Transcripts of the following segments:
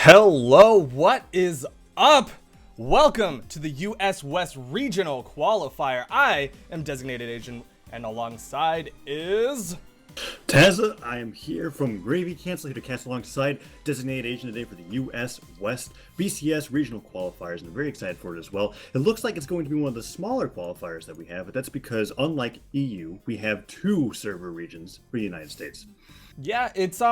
Hello, what is up? Welcome to the US West Regional Qualifier. I am Designated Agent, and alongside is... Tazza, I am here from Gravy Cancel, here to cast alongside Designated Agent today for the US West BCS Regional Qualifiers, and I'm very excited for it as well. It looks like it's going to be one of the smaller qualifiers that we have, but that's because, unlike EU, we have two server regions for the United States. Yeah, it's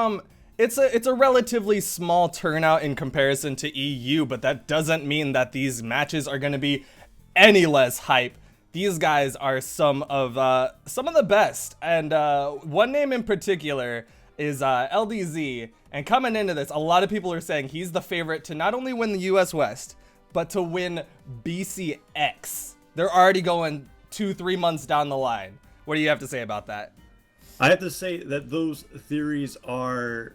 a relatively small turnout in comparison to EU, but that doesn't mean that these matches are going to be any less hype. These guys are some of the best, and one name in particular is LDZ. And coming into this, a lot of people are saying he's the favorite to not only win the US West, but to win BCX. They're already going 2-3 months down the line. What do you have to say about that? I have to say that those theories are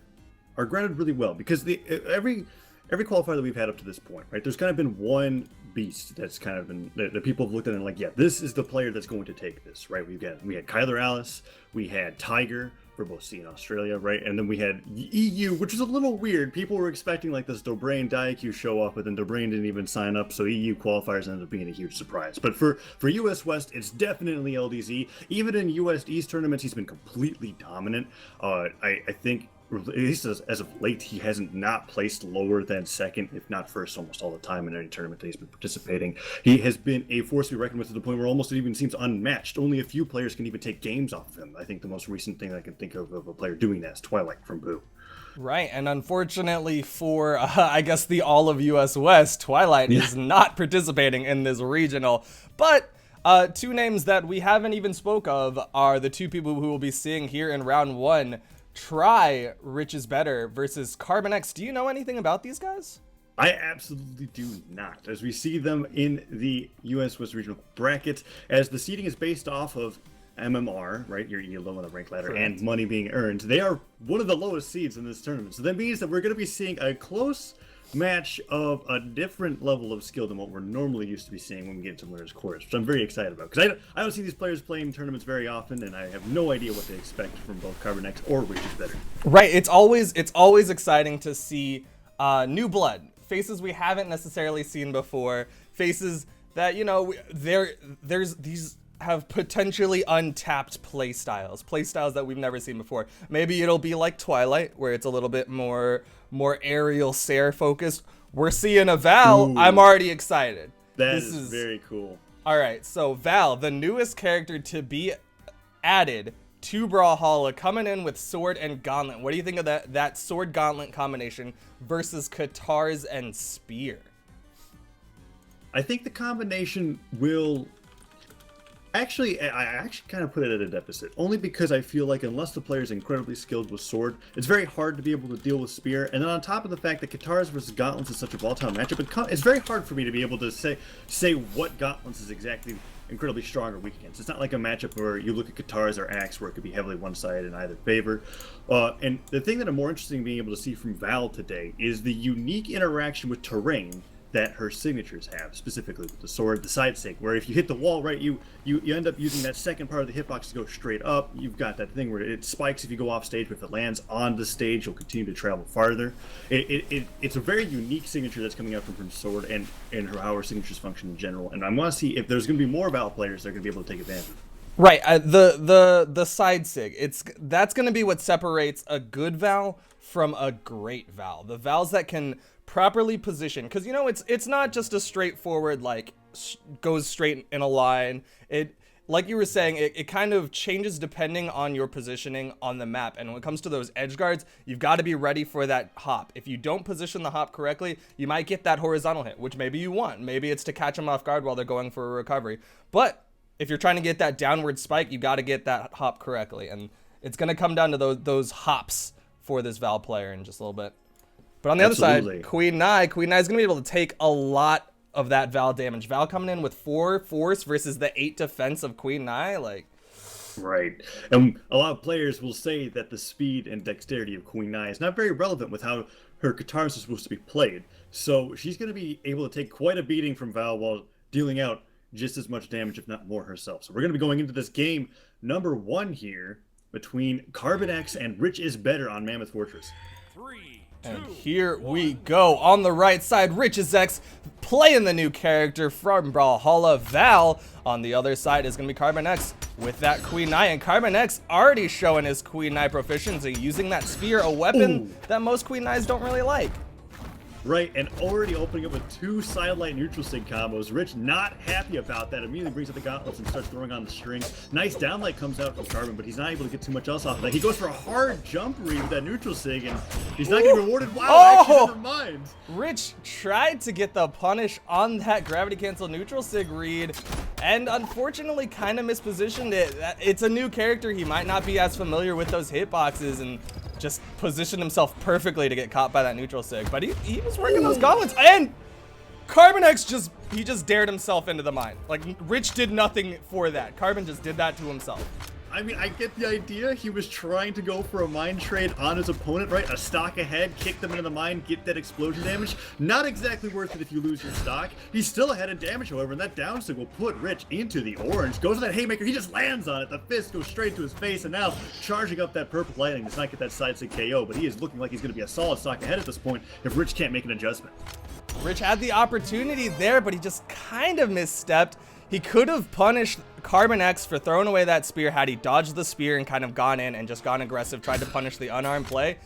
grounded really well, because every qualifier that we've had up to this point, right, there's kind of been one beast that's kind of been that people have looked at and like, yeah, this is the player that's going to take this, right? We had Kyler Alice, we had Tiger for both C and Australia, right? And then we had EU, which is a little weird. People were expecting like this Dobrain Daiku show off, but then Dobrain didn't even sign up, so EU qualifiers ended up being a huge surprise. But for US West, it's definitely LDZ. Even in US East tournaments, he's been completely dominant. I think, at least as of late, he hasn't not placed lower than second, if not first, almost all the time in any tournament that he's been participating. He has been a force to be reckoned with, to the point where almost it even seems unmatched. Only a few players can even take games off of him. I think the most recent thing I can think of a player doing that is Twilight from Boo. Right, and unfortunately for, I guess, the all of US West, Twilight is not participating in this regional. But two names that we haven't even spoke of are the two people who will be seeing here in round one. Try Rich is Better versus Carbon X. Do you know anything about these guys? I absolutely do not. As we see them in the US West Regional bracket, as the seeding is based off of MMR, right, your low on the rank ladder, correct, and money being earned, they are one of the lowest seeds in this tournament. So that means that we're going to be seeing a close match of a different level of skill than what we're normally used to be seeing when we get to winners quarters, which I'm very excited about, because I don't see these players playing tournaments very often, and I have no idea what they expect from both Carbon X or Which is Better. Right, it's always exciting to see new blood, faces we haven't necessarily seen before, faces that, you know, there's these have potentially untapped playstyles that we've never seen before. Maybe it'll be like Twilight, where it's a little bit more aerial Sair focused. We're seeing a Val. Ooh, I'm already excited. This is very cool. All right, so Val, the newest character to be added to Brawlhalla, coming in with sword and gauntlet. What do you think of that sword gauntlet combination versus Katars and spear? I think the combination will... Actually, I kind of put it at a deficit, only because I feel like unless the player is incredibly skilled with sword, it's very hard to be able to deal with spear. And then on top of the fact that Katars versus Gauntlets is such a volatile matchup, it's very hard for me to be able to say what Gauntlets is exactly incredibly strong or weak against. It's not like a matchup where you look at Katars or Axe, where it could be heavily one-sided in either favor. And the thing that I'm more interested in being able to see from Val today is the unique interaction with terrain that her signatures have, specifically with the sword, the side sig, where if you hit the wall, right, you end up using that second part of the hitbox to go straight up. You've got that thing where it spikes if you go off stage, but if it lands on the stage, you'll continue to travel farther. It's a very unique signature that's coming out from sword and how her signatures function in general. And I want to see if there's going to be more Val players that are going to be able to take advantage of it. Right, the side sig, that's going to be what separates a good Val from a great Val. The Vals that can properly position, because, you know, it's not just a straightforward, like, goes straight in a line. It, like you were saying, it kind of changes depending on your positioning on the map. And when it comes to those edge guards, you've got to be ready for that hop. If you don't position the hop correctly, you might get that horizontal hit, which maybe you want. Maybe it's to catch them off guard while they're going for a recovery. But if you're trying to get that downward spike, you got to get that hop correctly. And it's going to come down to those hops for this Val player in just a little bit. But on the other side, Queen Nai is going to be able to take a lot of that Val damage. Val coming in with 4 force versus the 8 defense of Queen Nai, like... Right. And a lot of players will say that the speed and dexterity of Queen Nai is not very relevant with how her Katars are supposed to be played. So she's going to be able to take quite a beating from Val while dealing out just as much damage, if not more, herself. So we're going to be going into this game number 1 here between Carbon X and Rich is Better on Mammoth Fortress. 3, And here we go. On the right side, Rich's X playing the new character from Brawlhalla. Val on the other side is going to be Carbon X with that Queen Eye. And Carbon X already showing his Queen Eye proficiency, using that spear, a weapon that most Queen Eyes don't really like. Right, and already opening up with 2 sidelight neutral sig combos. Rich not happy about that. Immediately brings up the gauntlets and starts throwing on the strings. Nice downlight comes out from Carbon, but he's not able to get too much else off of that. He goes for a hard jump read with that neutral sig, and he's not getting rewarded. Wow, actually never mind. Rich tried to get the punish on that gravity cancel neutral sig read, and unfortunately kind of mispositioned it. It's a new character. He might not be as familiar with those hitboxes, and just positioned himself perfectly to get caught by that neutral sig. But he was working those gauntlets, and Carbon X just dared himself into the mine. Like, Rich did nothing for that. Carbon just did that to himself. I mean, I get the idea. He was trying to go for a mine trade on his opponent, right? A stock ahead, kick them into the mine, get that explosion damage. Not exactly worth it if you lose your stock. He's still ahead in damage, however, and that down sig will put Rich into the orange. Goes to that haymaker, he just lands on it. The fist goes straight to his face, and now charging up that purple lightning does not get that side sig KO, but he is looking like he's going to be a solid stock ahead at this point if Rich can't make an adjustment. Rich had the opportunity there, but he just kind of misstepped. He could have punished Carbon X for throwing away that spear had he dodged the spear and kind of gone in and just gone aggressive, tried to punish the unarmed play.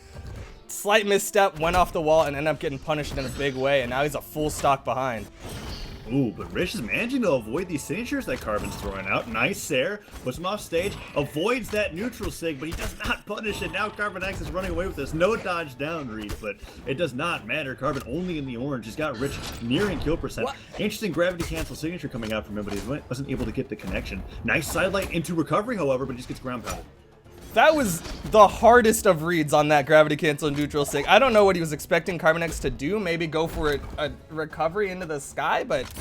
Slight misstep, went off the wall, and ended up getting punished in a big way, and now he's a full stock behind. Ooh, but Rich is managing to avoid these signatures that Carbon's throwing out. Nice there. Puts him off stage. Avoids that neutral sig, but he does not punish it. Now Carbon X is running away with this. No dodge down read, but it does not matter. Carbon only in the orange. He's got Rich nearing kill percent. What? Interesting gravity cancel signature coming out from him, but he wasn't able to get the connection. Nice sidelight into recovery, however, but he just gets ground pounded. That was the hardest of reads on that gravity cancel neutral sig. I don't know what he was expecting Carbon X to do. Maybe go for a recovery into the sky, but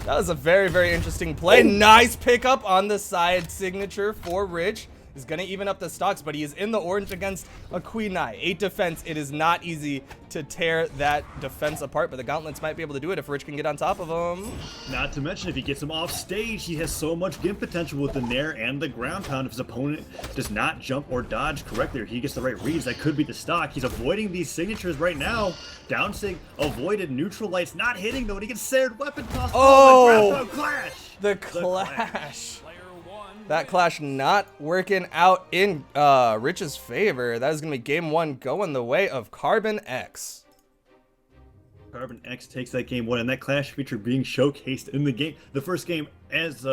that was a very, very interesting play. Nice pickup on the side signature for Rich. He's going to even up the stocks, but he is in the orange against a Queen Eye. 8 defense. It is not easy to tear that defense apart, but the gauntlets might be able to do it if Rich can get on top of him. Not to mention, if he gets him off stage, he has so much gimp potential with the nair and the ground pound. If his opponent does not jump or dodge correctly, or he gets the right reads, that could be the stock. He's avoiding these signatures right now. Down sig avoided, neutral lights not hitting though, and he gets Sared weapon toss. Oh, the ground pound clash! The clash. That clash not working out in Rich's favor. That is going to be game 1 going the way of Carbon X. Carbon X takes that game 1, and that clash feature being showcased in the game. The first game, as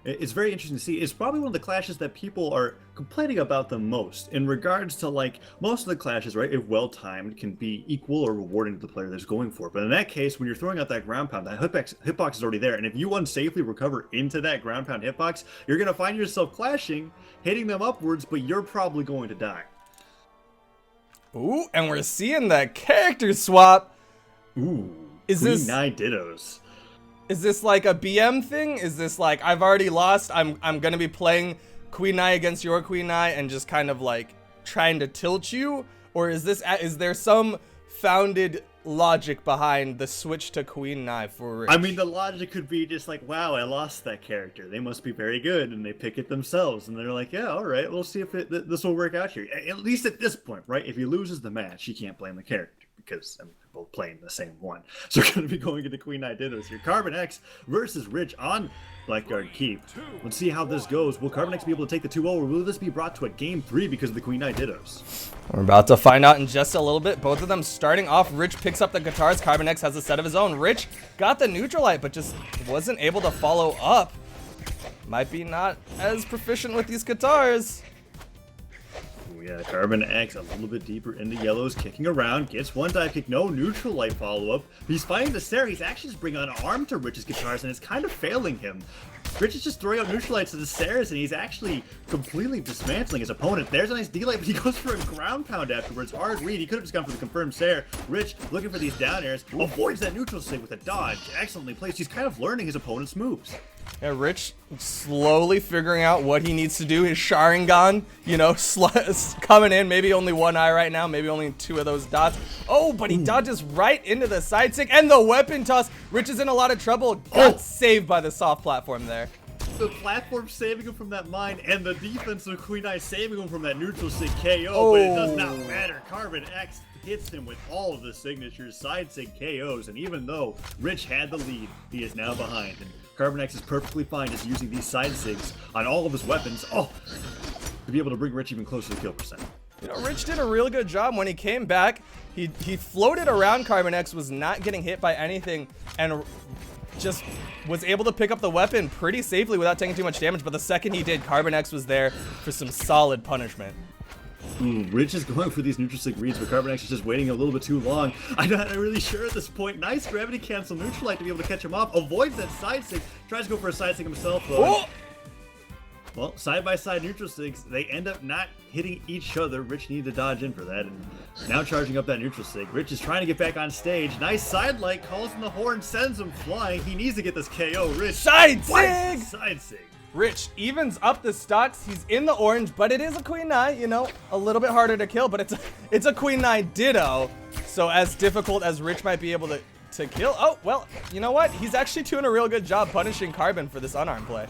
it's very interesting to see. It's probably one of the clashes that people are complaining about the most in regards to, like, most of the clashes, right, if well timed, can be equal or rewarding to the player that's going for it. But in that case, when you're throwing out that ground pound, that hitbox is already there, and if you unsafely recover into that ground pound hitbox, you're going to find yourself clashing, hitting them upwards, but you're probably going to die. Ooh, and we're seeing that character swap. Ooh, is Queen this Eye Dittos? Is this like a BM thing? Is this like, I've already lost, I'm gonna be playing Queen Eye against your Queen Eye and just kind of like trying to tilt you? Or is there some founded logic behind the switch to Queen Eye for Rich? I mean, the logic could be just like, wow, I lost that character. They must be very good, and they pick it themselves, and they're like, yeah, all right, we'll see if this will work out here. At least at this point, right? If he loses the match, you can't blame the character, because they're both playing the same one. So we're going to be going into Queen Eye Dittos here. Carbon X versus Rich on Blackguard Keep. Let's see how this goes. Will Carbon X be able to take the 2-0, or will this be brought to a game 3 because of the Queen Eye Dittos? We're about to find out in just a little bit. Both of them starting off. Rich picks up the guitars. Carbon X has a set of his own. Rich got the neutral light, but just wasn't able to follow up. Might be not as proficient with these guitars. Yeah, Carbon X a little bit deeper into yellows, kicking around, gets one dive kick, no neutral light follow-up. He's fighting the Sarah. He's actually just bringing an arm to Rich's guitars, and it's kind of failing him. Rich is just throwing out neutral lights to the Sarahs, and he's actually completely dismantling his opponent. There's a nice D-light, but he goes for a ground pound afterwards. Hard read. He could have just gone for the confirmed Sarah. Rich, looking for these down airs, avoids that neutral sig with a dodge. Excellently placed. He's kind of learning his opponent's moves. Yeah, Rich slowly figuring out what he needs to do. His Sharingan, you know, coming in. Maybe only one eye right now. Maybe only 2 of those dots. Oh, but he dodges right into the side stick and the weapon toss. Rich is in a lot of trouble. Got saved by the soft platform there. The platform saving him from that mine, and the defense of Queen Eye saving him from that neutral sig KO, but it does not matter. Carbon X hits him with all of the signatures, side sig KOs, and even though Rich had the lead, he is now behind. And Carbon X is perfectly fine just using these side sigs on all of his weapons. Oh, to be able to bring Rich even closer to kill percent. You know, Rich did a really good job when he came back. He floated around Carbon X, was not getting hit by anything, and just was able to pick up the weapon pretty safely without taking too much damage. But the second he did, Carbon X was there for some solid punishment. Rich is going for these neutral sig reads, but Carbon X is just waiting a little bit too long. I'm not really sure at this point. Nice gravity cancel neutral light to be able to catch him off. Avoids that side sig. Tries to go for a side sig himself, though. Oh! Well, side-by-side neutral sigs, they end up not hitting each other. Rich needed to dodge in for that, and now charging up that neutral sig. Rich is trying to get back on stage. Nice side light, calls in the horn, sends him flying. He needs to get this KO. Rich. Side sig! Side sig. Rich evens up the stocks. He's in the orange, but it is a Queen Nine, you know, a little bit harder to kill, but it's a Queen Nine Ditto. So as difficult as Rich might be able to kill. Oh, well, you know what? He's actually doing a real good job punishing Carbon for this unarmed play.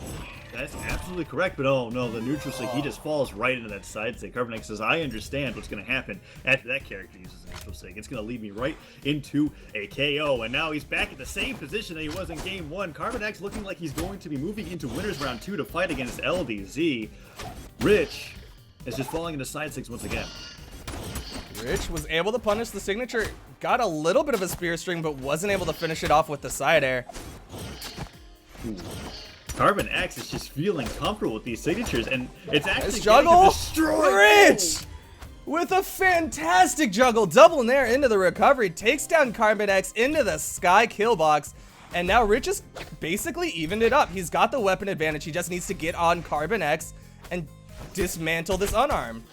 That's absolutely correct, but oh no, the neutral sig, he just falls right into that side sig. Carbon X says, I understand what's going to happen after that character uses the neutral sig. It's going to lead me right into a KO, and now he's back at the same position that he was in game 1. Carbon X looking like he's going to be moving into winners round 2 to fight against LDZ. Rich is just falling into side sigs once again. Rich was able to punish the signature, got a little bit of a spear string, but wasn't able to finish it off with the side air. Ooh. Carbon X is just feeling comfortable with these signatures, and it's actually juggle. Destroy Rich with a fantastic juggle, double nair into the recovery, takes down Carbon X into the sky kill box, and now Rich has basically evened it up. He's got the weapon advantage. He just needs to get on Carbon X and dismantle this unarmed.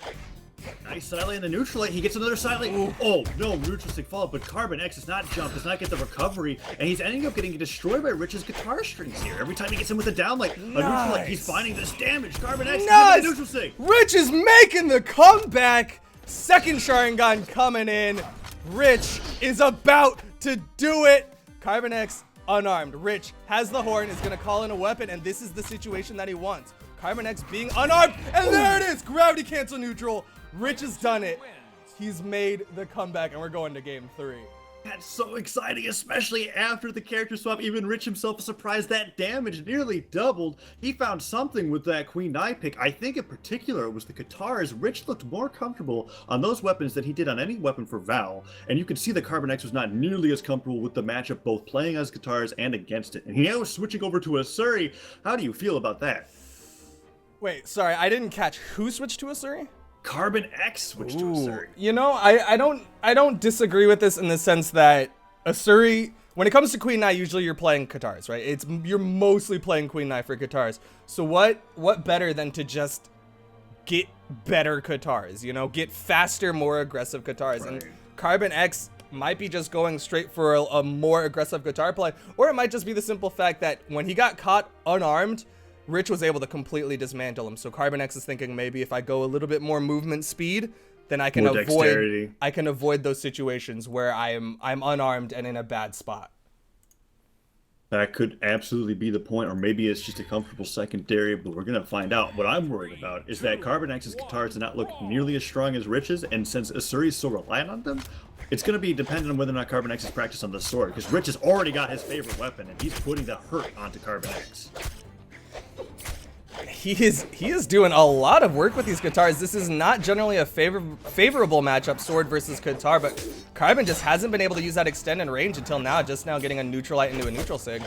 Nice side light in the neutral light. He gets another side light. Ooh. Oh no, neutral stick fall, but Carbon X does not jump, does not get the recovery, and he's ending up getting destroyed by Rich's guitar strings here. Every time he gets him with a down light, a neutral light, he's finding this damage. Carbon X nice. Neutral stick. Rich is making the comeback. Second Sharingan coming in. Rich is about to do it. Carbon X unarmed. Rich has the horn, is gonna call in a weapon, and this is the situation that he wants. Carbon X being unarmed, and there it is, gravity cancel neutral. Rich has done it. He's made the comeback, and we're going to game 3. That's so exciting, especially after the character swap. Even Rich himself was surprised that damage nearly doubled. He found something with that Queen Nine pick. I think in particular it was the guitars. Rich looked more comfortable on those weapons than he did on any weapon for Val. And you can see that Carbon X was not nearly as comfortable with the matchup, both playing as guitars and against it. And he now is switching over to a Suri. How do you feel about that? Wait, sorry, I didn't catch. Who switched to a Suri? Carbon X switched to a Suri. You know, I don't disagree with this in the sense that a Suri, when it comes to Queen Nine, usually you're playing guitars, right? You're mostly playing Queen Nine for guitars. So what better than to just get better guitars, you know, get faster, more aggressive guitars. Right. And Carbon X might be just going straight for a more aggressive guitar play, or it might just be the simple fact that when he got caught unarmed, Rich was able to completely dismantle him. So Carbon X is thinking, maybe if I go a little bit more movement speed, then I can avoid those situations where I'm unarmed and in a bad spot. That could absolutely be the point, or maybe it's just a comfortable secondary, but we're gonna find out. What I'm worried about is that Carbon X's guitars do not look nearly as strong as Rich's, and since Asuri is so reliant on them, it's going to be dependent on whether or not Carbon X is practiced on the sword, because Rich has already got his favorite weapon, and he's putting the hurt onto Carbon X. He is doing a lot of work with these guitars. This is not generally a favorable matchup, sword versus guitar, but Carbon just hasn't been able to use that extended range until now, just now getting a neutral light into a neutral sig.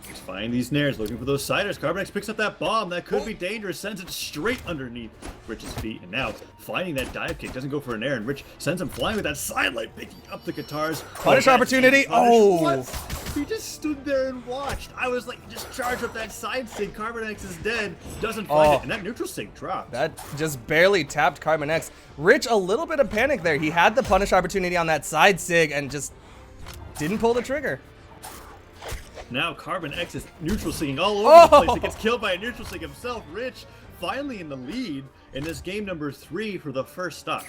He's finding these snares, looking for those siders. Carbon X picks up that bomb. That could be dangerous, sends it straight underneath Rich's feet, and now finding that dive kick, doesn't go for an air, and Rich sends him flying with that side light, picking up the guitars. Punish opportunity. Oh! What? He just stood there and watched. I was like, just charge up that side sig. Carbon X is dead. Doesn't find it. And that neutral sig dropped. That just barely tapped Carbon X. Rich, a little bit of panic there. He had the punish opportunity on that side sig and just didn't pull the trigger. Now Carbon X is neutral sigging all over the place. He gets killed by a neutral sig himself. Rich finally in the lead in this game number 3 for the first stock.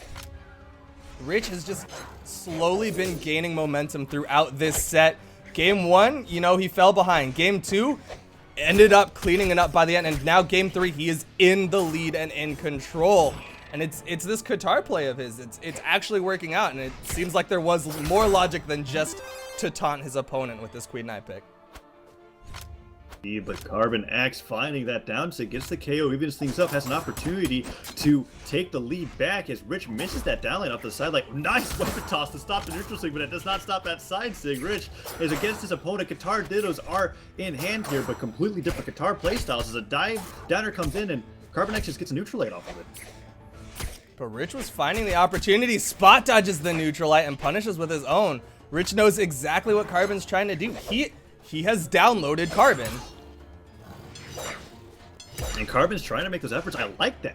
Rich has just slowly been gaining momentum throughout this set. Game 1, you know, he fell behind. Game 2, ended up cleaning it up by the end. And now game 3, he is in the lead and in control. And it's this Qatar play of his. It's actually working out, and it seems like there was more logic than just to taunt his opponent with this Queen Knight pick. But Carbon X finding that down sig, gets the KO, evens things up, has an opportunity to take the lead back as Rich misses that down lane off the side. Like, nice weapon toss to stop the neutral sig, but it does not stop that side sig. Rich is against his opponent. Qatar Dittos are in hand here, but completely different Qatar playstyles as a dive downer comes in and Carbon X just gets a neutral light off of it. But Rich was finding the opportunity, spot dodges the neutral light and punishes with his own. Rich knows exactly what Carbon's trying to do. He has downloaded Carbon. And Carbon's trying to make those efforts. I like that.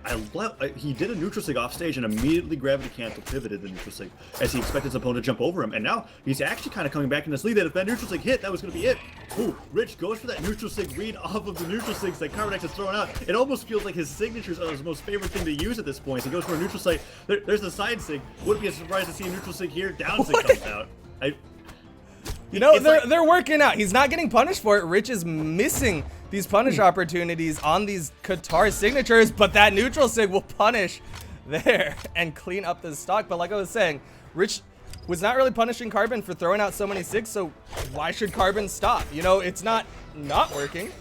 He did a neutral sig off stage and immediately gravity cancel pivoted the neutral sig as he expected his opponent to jump over him. And now he's actually kind of coming back in this lead that if that neutral sig hit, that was going to be it. Ooh, Rich goes for that neutral sig read off of the neutral sigs that Carbon X is throwing out. It almost feels like his signatures are his most favorite thing to use at this point. So he goes for a neutral sig. There's the side sig. Wouldn't be a surprise to see a neutral sig here. Down sig comes out. You know, they're working out. He's not getting punished for it. Rich is missing these punish opportunities on these Qatar signatures, but that neutral sig will punish there and clean up the stock. But like I was saying, Rich was not really punishing Carbon for throwing out so many sigs, so why should Carbon stop? You know, it's not working.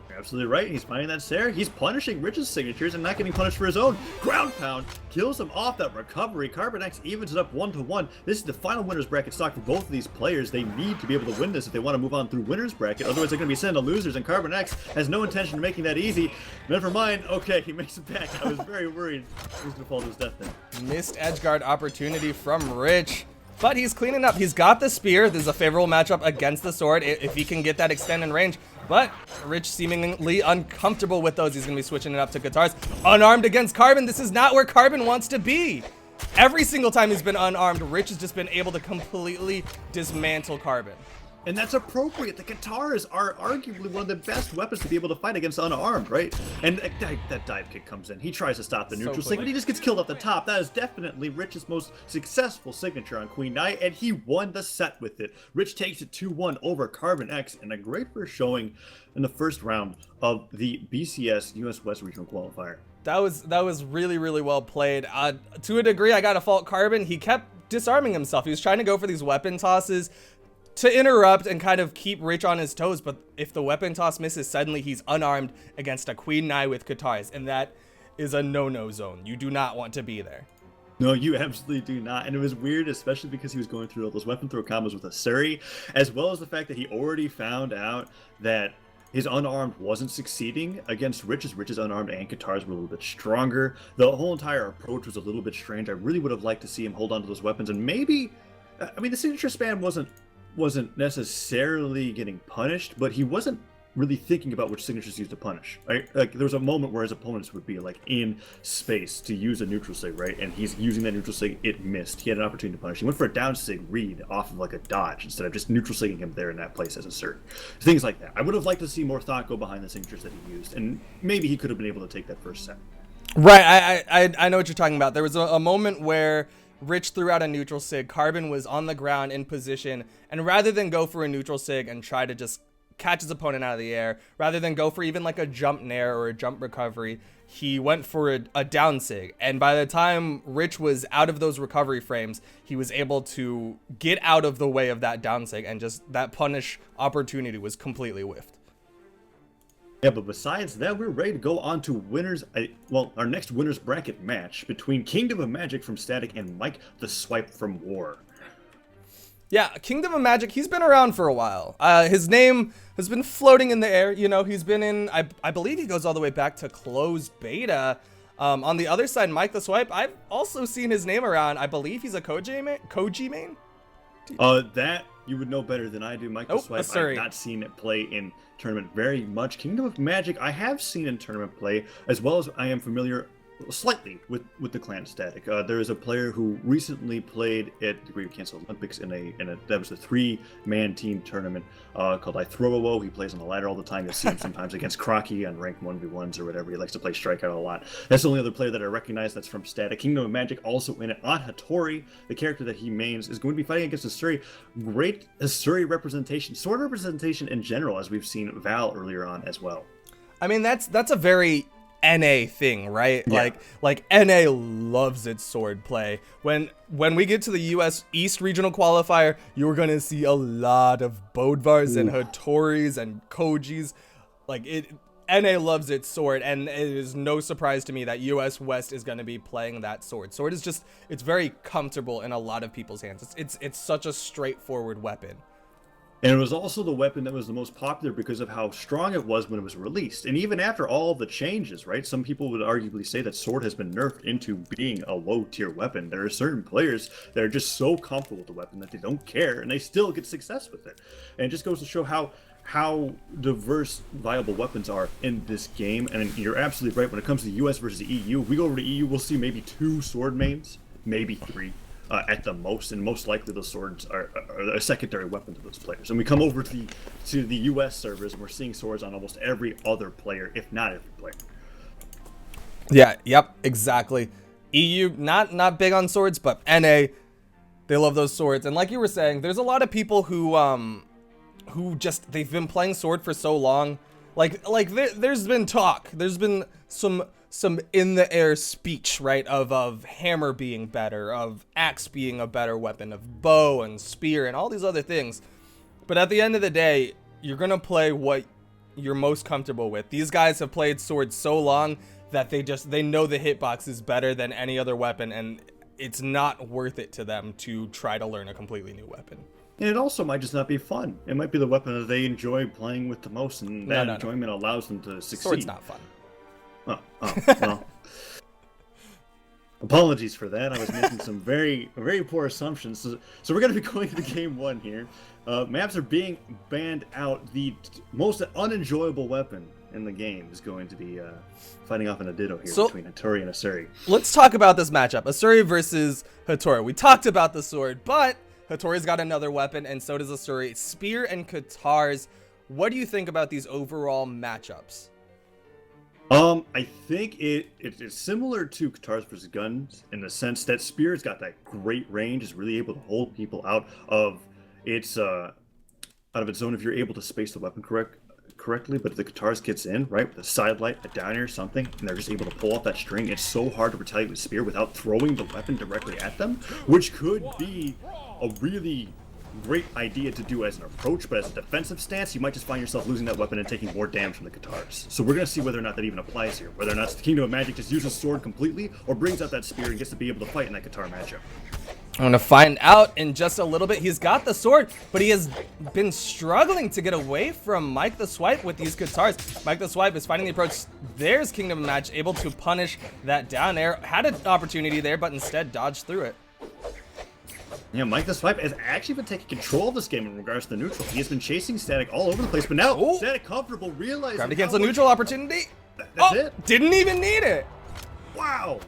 You're absolutely right. He's finding that Sarah. He's punishing Rich's signatures and not getting punished for his own. Ground pound kills him off that recovery. Carbon X evens it up 1-1. This is the final winners bracket stock for both of these players. They need to be able to win this if they want to move on through winners bracket. Otherwise, they're going to be sent to losers, and Carbon X has no intention of making that easy. Never mind. Okay, he makes it back. I was very worried he was going to fall to his death then. Missed edgeguard opportunity from Rich. But he's cleaning up. He's got the spear. This is a favorable matchup against the sword if he can get that extended range. But Rich seemingly uncomfortable with those. He's going to be switching it up to Qatar's. Unarmed against Carbon. This is not where Carbon wants to be. Every single time he's been unarmed, Rich has just been able to completely dismantle Carbon. And that's appropriate. The Qatars are arguably one of the best weapons to be able to fight against unarmed, right? And that dive kick comes in. He tries to stop the neutral sig, but he just gets killed off the top. That is definitely Rich's most successful signature on Queen Knight, and he won the set with it. Rich takes it 2-1 over Carbon X, and a great first showing in the first round of the BCS US West Regional Qualifier. That was really, really well played. To a degree, I gotta fault Carbon. He kept disarming himself. He was trying to go for these weapon tosses to interrupt and kind of keep Rich on his toes, but if the weapon toss misses, suddenly he's unarmed against a Queen Knight with Qatars, and that is a no-no zone. You do not want to be there. No, you absolutely do not. And it was weird, especially because he was going through all those weapon throw combos with a Suri, as well as the fact that he already found out that his unarmed wasn't succeeding against Rich's. Rich's unarmed and Qatar's were a little bit stronger. The whole entire approach was a little bit strange. I really would have liked to see him hold on to those weapons, and maybe, I mean, the signature spam wasn't necessarily getting punished, but he wasn't really thinking about which signatures to use to punish, right? Like, there was a moment where his opponents would be like in space to use a neutral sig, right? And he's using that neutral sig, it missed. He had an opportunity to punish. He went for a down sig read off of like a dodge instead of just neutral sigging him there in that place as a cert. Things like that. I would have liked to see more thought go behind the signatures that he used, and maybe he could have been able to take that first set. Right, I know what you're talking about. There was a moment where Rich threw out a neutral sig, Carbon was on the ground in position, and rather than go for a neutral sig and try to just catch his opponent out of the air, rather than go for even like a jump nair or a jump recovery, he went for a down sig. And by the time Rich was out of those recovery frames, he was able to get out of the way of that down sig, and just that punish opportunity was completely whiffed. Yeah, but besides that, we're ready to go on to winners. Our next winners bracket match between Kingdom of Magic from Static and Mike the Swipe from War. Yeah, Kingdom of Magic, he's been around for a while. His name has been floating in the air. You know, he's been in, I believe he goes all the way back to closed beta. On the other side, Mike the Swipe, I've also seen his name around. I believe he's a Koji main? That you would know better than I do. Mike the Swipe, I've not seen it play in tournament very much. Kingdom of Magic, I have seen in tournament play, as well as I am familiar slightly with the clan Static. There is a player who recently played at the Great Cancel Olympics in a that was a 3-man team tournament called I Throw a Woe. He plays on the ladder all the time. You'll see him sometimes against Crocky on ranked 1v1s or whatever. He likes to play Strikeout a lot. That's the only other player that I recognize that's from Static. Kingdom of Magic also in it. On Hattori, the character that he mains, is going to be fighting against Asuri. Great Asuri representation, sword representation in general, as we've seen Val earlier on as well. I mean, that's a very NA thing, right? Yeah. Like NA loves its sword play. When we get to the US East regional qualifier, you're gonna see a lot of Bodvars and Hattoris and Kojis. Like NA loves its sword, and it is no surprise to me that US West is going to be playing that sword. Sword is just, it's very comfortable in a lot of people's hands. It's such a straightforward weapon. And it was also the weapon that was the most popular because of how strong it was when it was released. And even after all the changes, right? Some people would arguably say that sword has been nerfed into being a low-tier weapon. There are certain players that are just so comfortable with the weapon that they don't care, and they still get success with it. And it just goes to show how diverse viable weapons are in this game. And you're absolutely right. When it comes to US versus EU, we go over to EU, we'll see maybe 2 sword mains, maybe 3. At the most, and most likely those swords are a secondary weapon to those players. And we come over to the US servers, and we're seeing swords on almost every other player, if not every player. Yeah, yep, exactly. EU, not big on swords, but NA, they love those swords. And like you were saying, there's a lot of people who just, they've been playing sword for so long. Like there's been talk. There's been some in the air speech, right, of hammer being better, of axe being a better weapon, of bow and spear and all these other things. But at the end of the day, you're gonna play what you're most comfortable with. These guys have played swords so long that they know the hitbox is better than any other weapon, and it's not worth it to them to try to learn a completely new weapon. And it also might just not be fun. It might be the weapon that they enjoy playing with the most, and that enjoyment allows them to succeed. Sword's not fun. Oh, well. Apologies for that. I was making some very, very poor assumptions. So we're going to be going to game 1 here. Maps are being banned out. The most unenjoyable weapon in the game is going to be fighting off in a ditto here between Hattori and Asuri. Let's talk about this matchup. Asuri versus Hattori. We talked about the sword, but Hattori's got another weapon, and so does Asuri. Spear and Katars. What do you think about these overall matchups? I think it is similar to Katars versus Guns in the sense that Spear's got that great range, is really able to hold people out of its zone if you're able to space the weapon correctly. But if the Katars gets in, right, with a side light, a down air, something, and they're just able to pull off that string, it's so hard to retaliate with Spear without throwing the weapon directly at them, which could be a really great idea to do as an approach, but as a defensive stance, you might just find yourself losing that weapon and taking more damage from the Katars. So we're going to see whether or not that even applies here, whether or not the Kingdom of Magic just uses sword completely, or brings out that spear and gets to be able to fight in that Katar matchup. I'm going to find out in just a little bit. He's got the sword, but he has been struggling to get away from Mike the Swipe with these Katars. Mike the Swipe is fighting the approach. There's Kingdom of Magic, able to punish that down air. Had an opportunity there, but instead dodged through it. Yeah, Mike the Swipe has actually been taking control of this game in regards to the neutral. He has been chasing Static all over the place, but now Static comfortable, realizing... Grabbed against the neutral opportunity. That's it. Didn't even need it. Wow.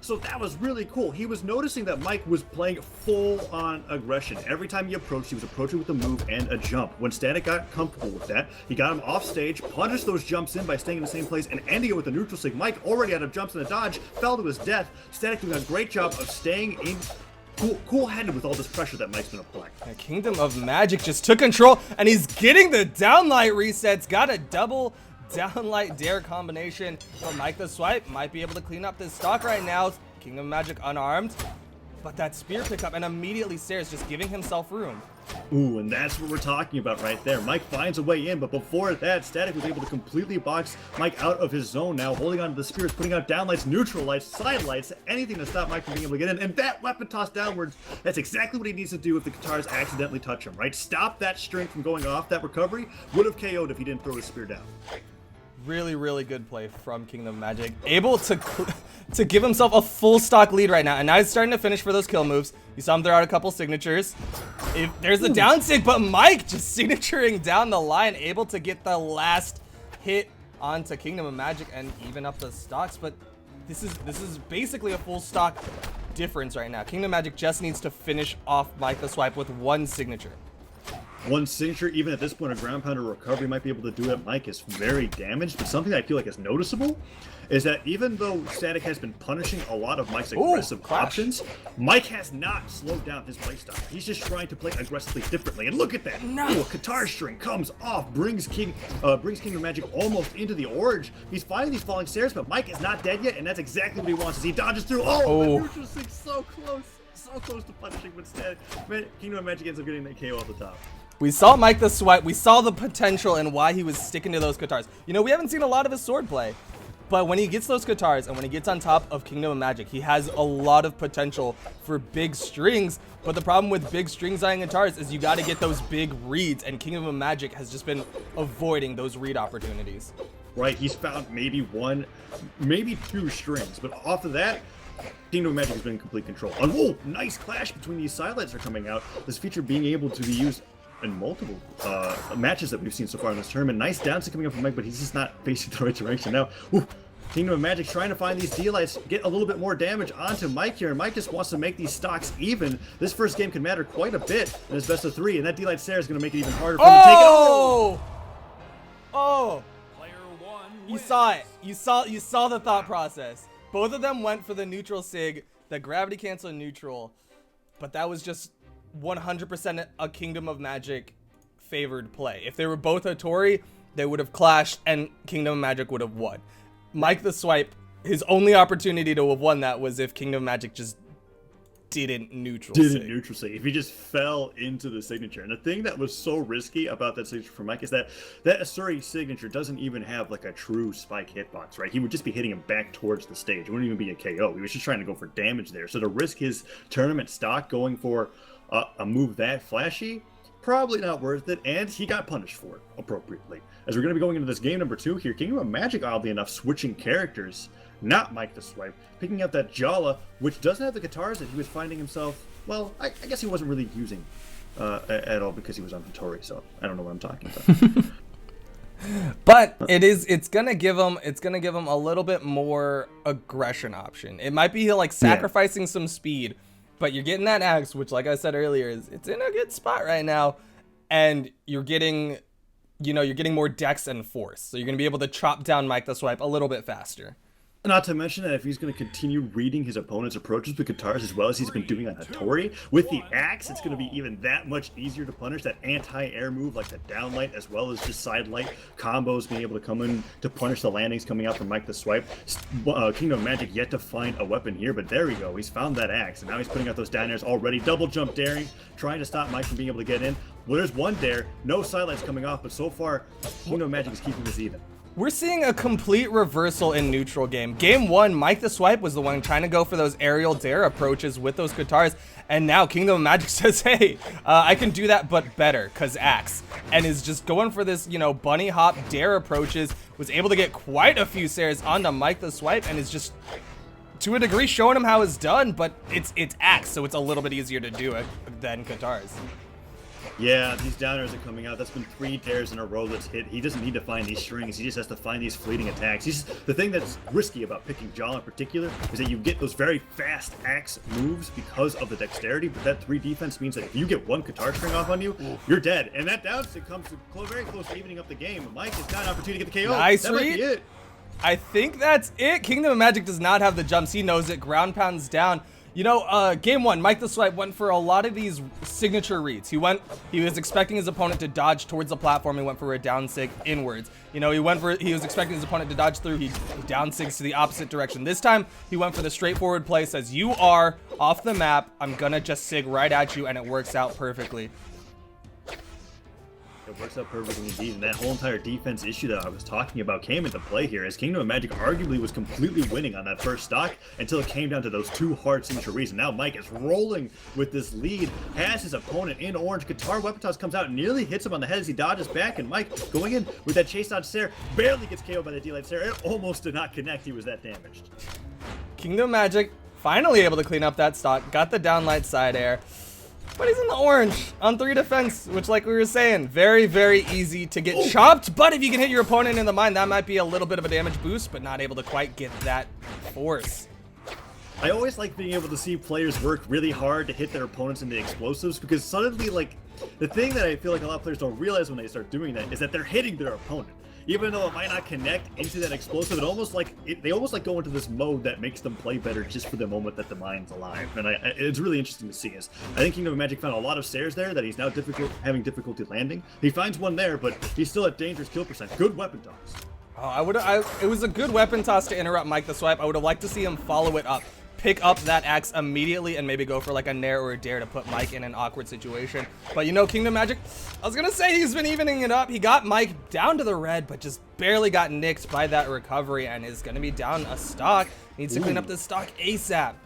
So that was really cool. He was noticing that Mike was playing full-on aggression. Every time he approached, he was approaching with a move and a jump. When Static got comfortable with that, he got him off stage, punished those jumps in by staying in the same place, and ending it with a neutral sig. Mike already out of jumps and a dodge, fell to his death. Static doing a great job of staying in... cool-headed with all this pressure that Mike's been applying. The Kingdom of Magic just took control, and he's getting the downlight resets. Got a double downlight dare combination. But Mike the Swipe might be able to clean up this stock right now. Kingdom of Magic unarmed. But that spear pickup and immediately stares, just giving himself room. Ooh, and that's what we're talking about right there. Mike finds a way in, but before that, Static was able to completely box Mike out of his zone now, holding on to the spears, putting out down lights, neutral lights, side lights, anything to stop Mike from being able to get in. And that weapon toss downwards, that's exactly what he needs to do if the Katars accidentally touch him, right? Stop that string from going off. That recovery would have KO'd if he didn't throw his spear down. Really, really good play from Kingdom of Magic. Able to give himself a full stock lead right now. And now he's starting to finish for those kill moves. You saw him throw out a couple signatures. There's the down sig, but Mike just signaturing down the line, able to get the last hit onto Kingdom of Magic and even up the stocks. But this is basically a full stock difference right now. Kingdom of Magic just needs to finish off Mike the Swipe with one signature. one signature, even at this point, a ground pounder recovery might be able to do it. Mike is very damaged, but something that I feel like is noticeable is that even though Static has been punishing a lot of Mike's aggressive options, Mike has not slowed down his playstyle. He's just trying to play aggressively differently. And look at that! No. Ooh, a Qatar string comes off, brings Kingdom Magic almost into the orange. He's finding these falling stairs, but Mike is not dead yet, and that's exactly what he wants as he dodges through. Oh, the neutral sig so close to punishing, but instead, Kingdom Magic ends up getting that KO off the top. We saw Mike the Swipe. We saw the potential and why he was sticking to those Qatars. You know, we haven't seen a lot of his sword play, but when he gets those Qatars and when he gets on top of Kingdom of Magic, he has a lot of potential for big strings. But the problem with big strings on Qatars is you got to get those big reads, and Kingdom of Magic has just been avoiding those read opportunities. Right, he's found maybe one, maybe two strings, but off of that, Kingdom of Magic has been in complete control. And whoa, nice clash between these sidelights are coming out. This feature being able to be used in multiple matches that we've seen so far in this tournament. Nice downside coming up from Mike, but he's just not facing the right direction now. Ooh, Kingdom of Magic trying to find these D-lights, get a little bit more damage onto Mike here, and Mike just wants to make these stocks even. This first game can matter quite a bit in his best of three, and that D-light Sarah is going to make it even harder for him to take it. Oh! You saw it. You saw the thought process. Both of them went for the neutral sig, the gravity cancel neutral, but that was just 100% a Kingdom of Magic favored play. If they were both Hattori, they would have clashed and Kingdom of Magic would have won. Mike the Swipe, his only opportunity to have won that was if Kingdom of Magic just didn't neutral sig. If he just fell into the signature. And the thing that was so risky about that signature for Mike is that Asuri signature doesn't even have like a true spike hitbox, right? He would just be hitting him back towards the stage. It wouldn't even be a KO. He was just trying to go for damage there. So to risk his tournament stock going for a move that flashy, probably not worth it, and he got punished for it appropriately. As we're going to be going into this game number 2 here, Kingdom of Magic, oddly enough, switching characters, not Mike the Swipe, picking up that Jala, which doesn't have the Qatars that he was finding himself, well, I guess he wasn't really using at all because he was on Hattori, so I don't know what I'm talking about. But it's gonna give him a little bit more aggression option. It might be like sacrificing some speed, but you're getting that axe, which, like I said earlier, it's in a good spot right now, and you're getting more dex and force, so you're gonna be able to chop down Mike the Swipe a little bit faster. Not to mention that if he's going to continue reading his opponent's approaches with Qatars as well as he's been doing on Hattori, with the axe, it's going to be even that much easier to punish that anti-air move like the downlight as well as just side light combos, being able to come in to punish the landings coming out from Mike the Swipe. Kingdom of Magic yet to find a weapon here, but there we go. He's found that axe, and now he's putting out those down airs already. Double jump daring, trying to stop Mike from being able to get in. Well, there's one dare, no sidelights coming off, but so far, Kingdom of Magic is keeping this even. We're seeing a complete reversal in neutral game. Game 1, Mike the Swipe was the one trying to go for those aerial dare approaches with those Qatars, and now Kingdom of Magic says, hey, I can do that but better, cause axe, and is just going for this, bunny hop dare approaches, was able to get quite a few Sares onto Mike the Swipe, and is just, to a degree, showing him how it's done, but it's axe, so it's a little bit easier to do it than Qatars. Yeah, these downers are coming out. That's been 3 dares in a row that's hit. He doesn't need to find these strings. He just has to find these fleeting attacks. The thing that's risky about picking Jala in particular is that you get those very fast axe moves because of the dexterity, but that 3 defense means that if you get one Qatar string off on you, you're dead. And that down stick comes very close to evening up the game. Mike has got an opportunity to get the KO. Nice that read. Might be it. I think that's it. Kingdom of Magic does not have the jumps. He knows it. Ground pounds down. Game 1, Mike the Swipe went for a lot of these signature reads. He was expecting his opponent to dodge towards the platform. He went for a down sig inwards. He was expecting his opponent to dodge through. He down sigs to the opposite direction. This time, he went for the straightforward play. Says, you are off the map. I'm gonna just sig right at you, and it works out perfectly. It works out perfectly indeed, and that whole entire defense issue that I was talking about came into play here, as Kingdom of Magic arguably was completely winning on that first stock until it came down to those 2 hard signature reads. And now Mike is rolling with this lead, has his opponent in orange. Qatar weapon toss comes out and nearly hits him on the head as he dodges back, and Mike going in with that chase dodge Sarah barely gets KO'd by the D-Light Sarah. It almost did not connect. He was that damaged. Kingdom of Magic finally able to clean up that stock, got the downlight side air. But he's in the orange on 3 defense, which, like we were saying, very, very easy to get chopped. But if you can hit your opponent in the mind, that might be a little bit of a damage boost, but not able to quite get that force. I always like being able to see players work really hard to hit their opponents in the explosives, because suddenly, like, The thing that I feel like a lot of players don't realize when they start doing that is that they're hitting their opponent. Even though it might not connect into that explosive, they almost like go into this mode that makes them play better just for the moment that the mine's alive. And it's really interesting to see. I think Kingdom of Magic found a lot of stairs there that he's now having difficulty landing. He finds one there, but he's still at dangerous kill percent. Good weapon toss. Oh, it was a good weapon toss to interrupt Mike the Swipe. I would have liked to see him follow it up, pick up that axe immediately, and maybe go for like a nair or a dare to put Mike in an awkward situation. But you know, Kingdom Magic, I was gonna say he's been evening it up. He got Mike down to the red, but just barely got nicked by that recovery and is gonna be down a stock. Needs to clean up this stock ASAP.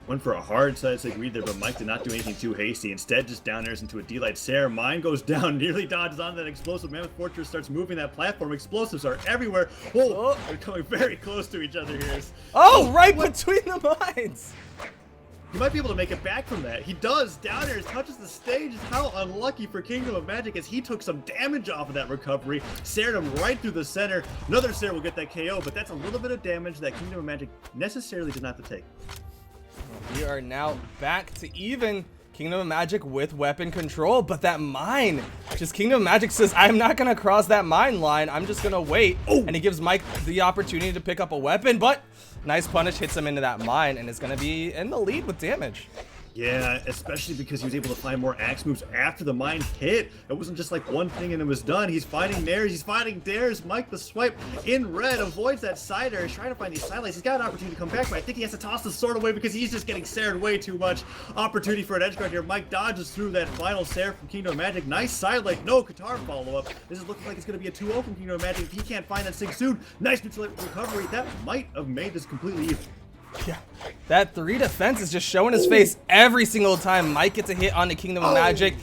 Went for a hard side sig read there, but Mike did not do anything too hasty. Instead, just down airs into a D-Light Sarah. Mine goes down, nearly dodges on that explosive. Mammoth Fortress starts moving that platform. Explosives are everywhere. Oh, they're coming very close to each other here. Oh, right between the mines. He might be able to make it back from that. He does. Down airs, touches the stage. How unlucky for Kingdom of Magic as he took some damage off of that recovery. Sared him right through the center. Another Sarah will get that KO, but that's a little bit of damage that Kingdom of Magic necessarily did not have to take. We are now back to even. Kingdom of Magic with weapon control, but that mine, just Kingdom of Magic says, I'm not gonna cross that mine line, I'm just gonna wait. And he gives Mike the opportunity to pick up a weapon, but nice punish hits him into that mine and is gonna be in the lead with damage. Yeah, especially because he was able to find more axe moves after the mine hit. It wasn't just like one thing and it was done. He's fighting nairs, he's fighting dares. Mike the Swipe in red avoids that side air. He's trying to find these sidelights. He's got an opportunity to come back, but I think he has to toss the sword away because he's just getting sared way too much. Opportunity for an edge guard here. Mike dodges through that final sare from Kingdom of Magic. Nice sidelight, no Qatar follow-up. This is looking like it's going to be a 2-0 from Kingdom of Magic. If he can't find that sig soon, nice neutral recovery. That might have made this completely even. Yeah, that 3 defense is just showing his face every single time Mike gets a hit on the Kingdom of Magic.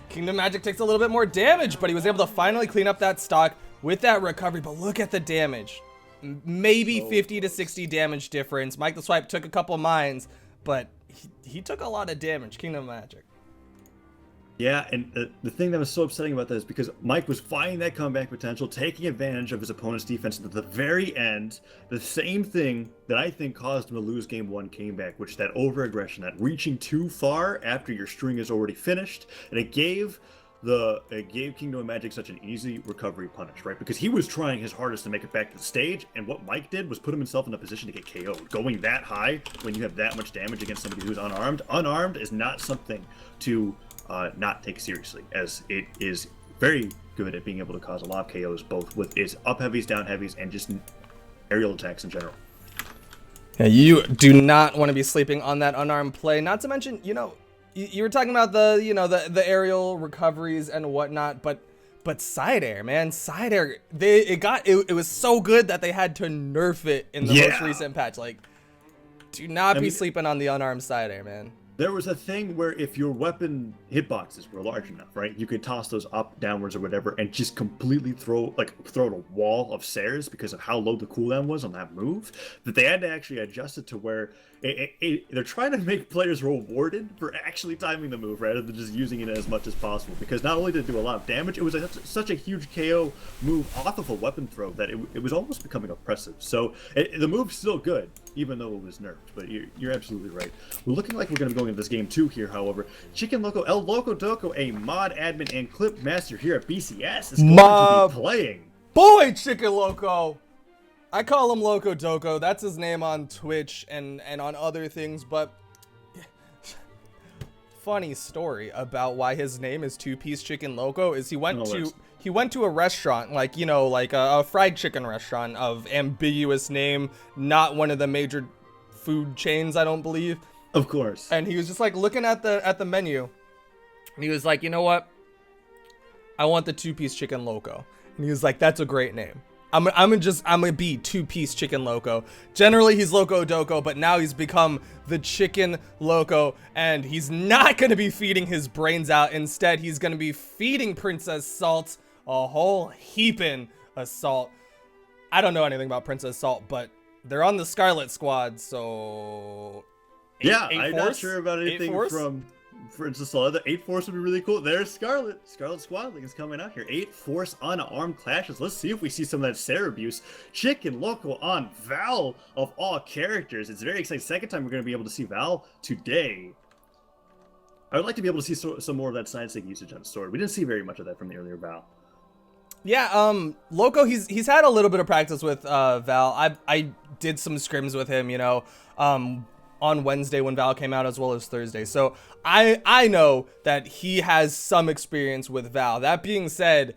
Kingdom of Magic takes a little bit more damage, but he was able to finally clean up that stock with that recovery. But look at the damage. Maybe 50 to 60 damage difference. Mike the Swipe took a couple mines, but he took a lot of damage, Kingdom of Magic. Yeah, and the thing that was so upsetting about that is because Mike was finding that comeback potential, taking advantage of his opponent's defense, and at the very end, the same thing that I think caused him to lose game 1 came back, which is that over-aggression, that reaching too far after your string is already finished, and it gave Kingdom of Magic such an easy recovery punish, right? Because he was trying his hardest to make it back to the stage, and what Mike did was put himself in a position to get KO'd. Going that high when you have that much damage against somebody who's unarmed is not something to not take seriously, as it is very good at being able to cause a lot of KOs, both with its up heavies, down heavies, and just aerial attacks in general. Yeah, you do not want to be sleeping on that unarmed play. Not to mention, you know, you were talking about the aerial recoveries and whatnot, but side air, man, side air. It was so good that they had to nerf it in the most recent patch. Like, do not be sleeping on the unarmed side air, man. There was a thing where if your weapon hitboxes were large enough, right, you could toss those up, downwards, or whatever, and just completely throw a wall of Sares because of how low the cooldown was on that move, that they had to actually adjust it to where they're trying to make players rewarded for actually timing the move rather than just using it as much as possible. Because not only did it do a lot of damage, it was such a huge KO move off of a weapon throw that it was almost becoming oppressive. So the move's still good, even though it was nerfed. But you're absolutely right. We're looking like we're going to be going into this game 2 here, however. Chicken Loco, El Loco Doco, a mod admin and clip master here at BCS, is going to be playing. Boy, Chicken Loco! I call him Loco Doco. That's his name on Twitch and on other things, but funny story about why his name is Two-Piece Chicken Loco is he went to a restaurant, like, you know, like a fried chicken restaurant of ambiguous name, not one of the major food chains, I don't believe. Of course. And he was just like looking at the menu, and he was like, you know what? I want the Two-Piece Chicken Loco. And he was like, that's a great name. I'm gonna be Two-Piece Chicken Loco. Generally he's Loco Doco, but now he's become the Chicken Loco, and he's not gonna be feeding his brains out. Instead, he's gonna be feeding Princess Salt a whole heaping of salt. I don't know anything about Princess Salt, but they're on the Scarlet Squad, so I'm not sure about anything from Princess Salt. The 8 Force would be really cool. There's Scarlet Squadling is coming out here. 8 Force unarmed clashes. Let's see if we see some of that Sarah abuse. Chicken Loco on Val of all characters. It's very exciting. Second time we're going to be able to see Val today. I would like to be able to see some more of that side stick usage on Sword. We didn't see very much of that from the earlier Val. Yeah, Loco, he's had a little bit of practice with Val. I did some scrims with him, you know, on Wednesday when Val came out, as well as Thursday. So I know that he has some experience with Val. That being said,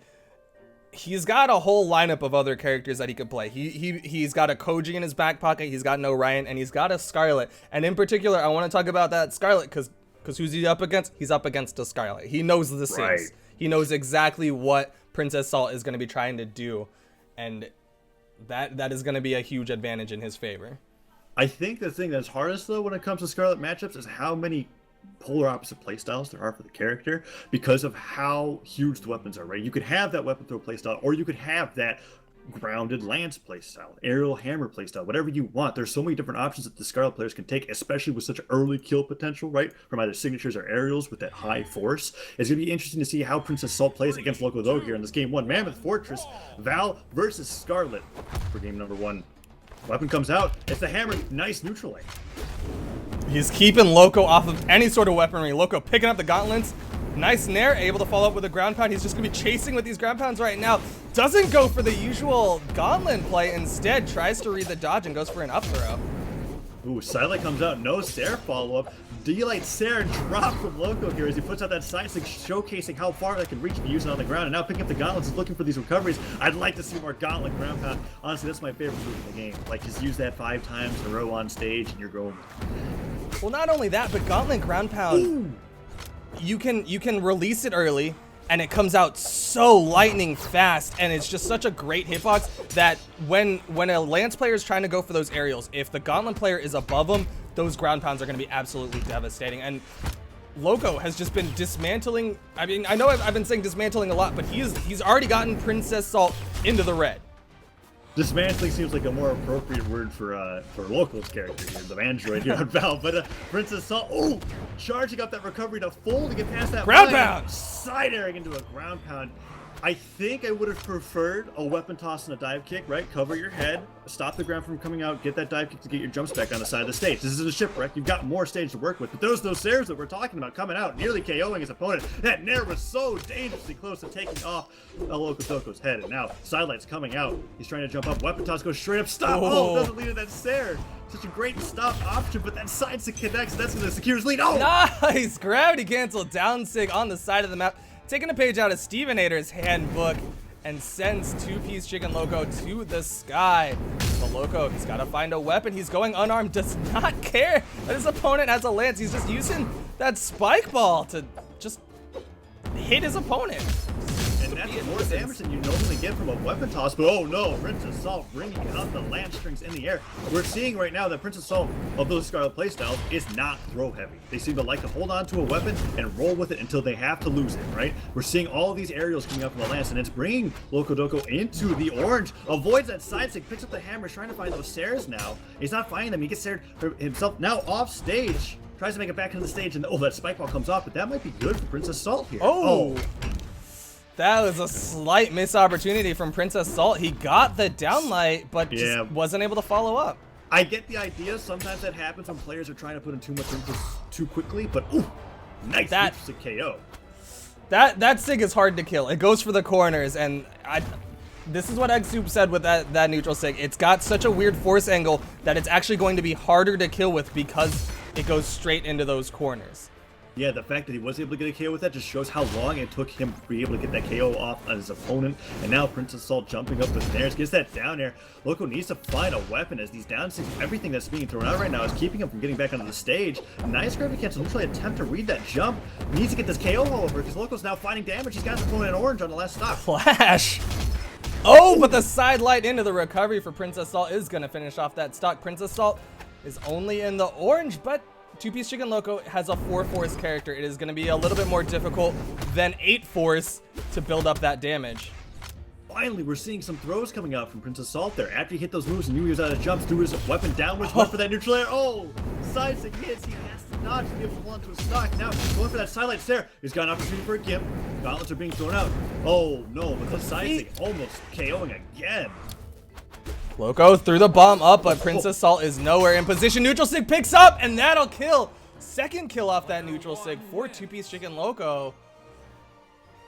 he's got a whole lineup of other characters that he could play. He's got a Koji in his back pocket, he's got an Orion, and he's got a Scarlet. And in particular, I want to talk about that Scarlet because who's he up against? He's up against a Scarlet. He knows the Sims. Right. He knows exactly what Princess Salt is going to be trying to do, and that is going to be a huge advantage in his favor. I think the thing that's hardest, though, when it comes to Scarlet matchups is how many polar opposite playstyles there are for the character because of how huge the weapons are, right? You could have that weapon throw playstyle, or you could have that grounded lance playstyle, aerial hammer playstyle, whatever you want. There's so many different options that the Scarlet players can take, especially with such early kill potential, right? From either signatures or aerials with that high force. It's going to be interesting to see how Princess Salt plays against Loco though here in this game 1. Mammoth Fortress, Val versus Scarlet for game number 1. Weapon comes out. It's the hammer. Nice neutral aim. He's keeping Loco off of any sort of weaponry. Loco picking up the gauntlets. Nice nair, able to follow up with a ground pound. He's just going to be chasing with these ground pounds right now. Doesn't go for the usual gauntlet play. Instead, tries to read the dodge and goes for an up throw. Ooh, Sidelight comes out. No Sair follow-up. D-Light Sair drop from Loco here as he puts out that side stick, showcasing how far that can reach and use it on the ground. And now picking up the gauntlets is looking for these recoveries. I'd like to see more gauntlet ground pound. Honestly, that's my favorite move in the game. Like, just use that 5 times in a row on stage and you're going. Well, not only that, but gauntlet ground pound. Ooh. You can release it early, and it comes out so lightning fast, and it's just such a great hitbox that when a Lance player is trying to go for those aerials, if the Gauntlet player is above them, those ground pounds are going to be absolutely devastating. And Loco has just been dismantling. I mean, I know I've been saying dismantling a lot, but he's already gotten Princess Salt into the red. Dismantling seems like a more appropriate word for Loco's character here, the android here on Val. But Princess Salt, oh, charging up that recovery to full to get past that ground pound, side airing into a ground pound. I think I would have preferred a weapon toss and a dive kick, right? Cover your head, stop the ground from coming out, get that dive kick to get your jumps back on the side of the stage. This is a shipwreck. You've got more stage to work with. But those Sairs that we're talking about coming out, nearly KOing his opponent. That nair was so dangerously close to taking off Loco Doco's head. And now Sidelight's coming out. He's trying to jump up. Weapon toss goes straight up. Stop. Oh, doesn't lead to that Sair. Such a great stop option, but that side stick connects. That's going to secure his lead. Oh! Nice! Gravity cancel down sig on the side of the map. Taking a page out of Stevenator's handbook and sends two-piece Chicken Loco to the sky. The Loco, he's got to find a weapon. He's going unarmed, does not care that his opponent has a lance. He's just using that spike ball to just hit his opponent. And that's more damage than you normally get from a weapon toss. But oh no, Princess Salt bringing out the lance strings in the air. We're seeing right now that Princess Salt of those Scarlet playstyles is not throw heavy. They seem to like to hold on to a weapon and roll with it until they have to lose it, right? We're seeing all these aerials coming up from the lance, and it's bringing Loco Doco into the orange. Avoids that side stick, picks up the hammer, trying to find those Sairs now. He's not finding them. He gets Sair himself now off stage. Tries to make it back into the stage, and oh, that spike ball comes off, but that might be good for Princess Salt here. Oh. That was a slight missed opportunity from Princess Salt. He got the downlight, but just wasn't able to follow up. I get the idea. Sometimes that happens when players are trying to put in too much input too quickly, but ooh, nice interesting KO. That sig is hard to kill. It goes for the corners, and this is what Eggsoup said with that neutral sig. It's got such a weird force angle that it's actually going to be harder to kill with because it goes straight into those corners. Yeah, the fact that he was able to get a KO with that just shows how long it took him to be able to get that KO off on his opponent. And now Princess Salt jumping up with nairs, gets that down air. Loco needs to find a weapon as these down sticks, everything that's being thrown out right now is keeping him from getting back onto the stage. Nice gravity cancel, literally attempt to read that jump. Needs to get this KO all over because Loco's now finding damage. He's got his opponent in orange on the last stop. Flash! Oh, but the side light into the recovery for Princess Salt is going to finish off that stock. Princess Salt is only in the orange, but Two-Piece Chicken Loco has a 4-force character. It is going to be a little bit more difficult than 8-force to build up that damage. Finally, we're seeing some throws coming out from Princess Salt there. After he hit those moves and knew he was out of jumps, threw his weapon downwards, went for that neutral air. Oh, side stick hits. He has to dodge to be able to hold onto his stock. Now, going for that sidelight Sair. He's got an opportunity for a gimp. Gauntlets are being thrown out. Oh, no, but the side stick almost KOing again. Loco threw the bomb up, but Princess Salt is nowhere in position. Neutral stick picks up, and that'll kill Second kill off that neutral sig for two-piece chicken Loco.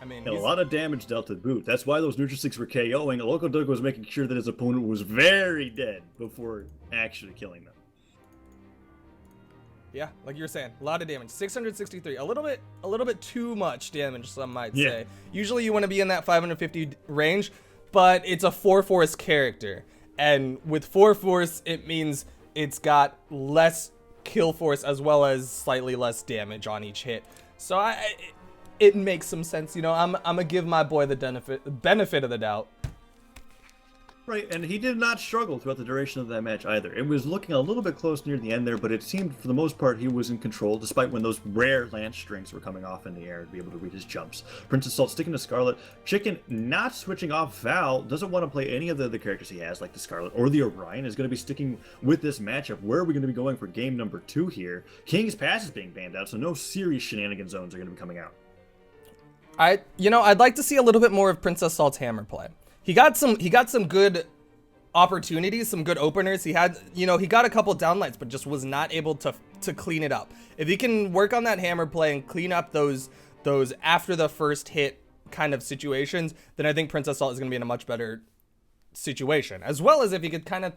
I mean, And a lot of damage dealt to boot. That's why those neutral sigs were KOing. Loco Doug was making sure that his opponent was very dead before actually killing them. Yeah, like you were saying, a lot of damage. 663, a little bit too much damage, some might say. Usually you want to be in that 550 range, but it's a 4-force character. And with 4-force, it means it's got less kill force as well as slightly less damage on each hit. So it makes some sense, you know. I'm gonna give my boy the benefit of the doubt. Right, and he did not struggle throughout the duration of that match either. It was looking a little bit close near the end there, but it seemed for the most part he was in control, despite when those rare lance strings were coming off in the air to be able to read his jumps. Princess Salt sticking to Scarlet. Chicken not switching off Val, doesn't want to play any of the other characters he has, like the Scarlet or the Orion, is going to be sticking with this matchup. Where are we going to be going for game number 2 here? King's Pass is being banned out, so no serious shenanigan zones are going to be coming out. I'd like to see a little bit more of Princess Salt's hammer play. He got some good opportunities, some good openers. He had, he got a couple downlights, but just was not able to clean it up. If he can work on that hammer play and clean up those after the first hit kind of situations, then I think Princess Salt is going to be in a much better situation. As well as if he could kind of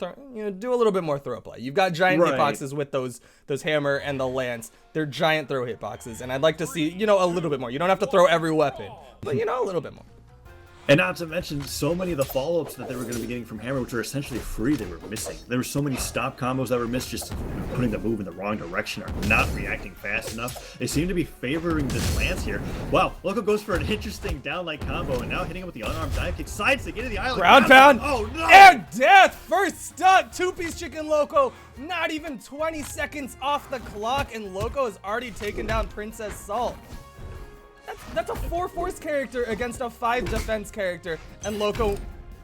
do a little bit more throw play. You've got giant hitboxes with those hammer and the lance. They're giant throw hitboxes, and I'd like to see a little bit more. You don't have to throw every weapon, but a little bit more. And not to mention so many of the follow-ups that they were going to be getting from Hammer, which are essentially free, they were missing. There were so many stop combos that were missed, just putting the move in the wrong direction or not reacting fast enough. They seem to be favoring this lance here. Wow, Loco goes for an interesting downlight combo, and now hitting him with the unarmed dive kick. Side stick into the island. Ground pound. Oh no! And death! First stunt! Two-piece chicken Loco. Not even 20 seconds off the clock, and Loco has already taken down Princess Salt. That's a 4-force character against a 5 defense character, and Loco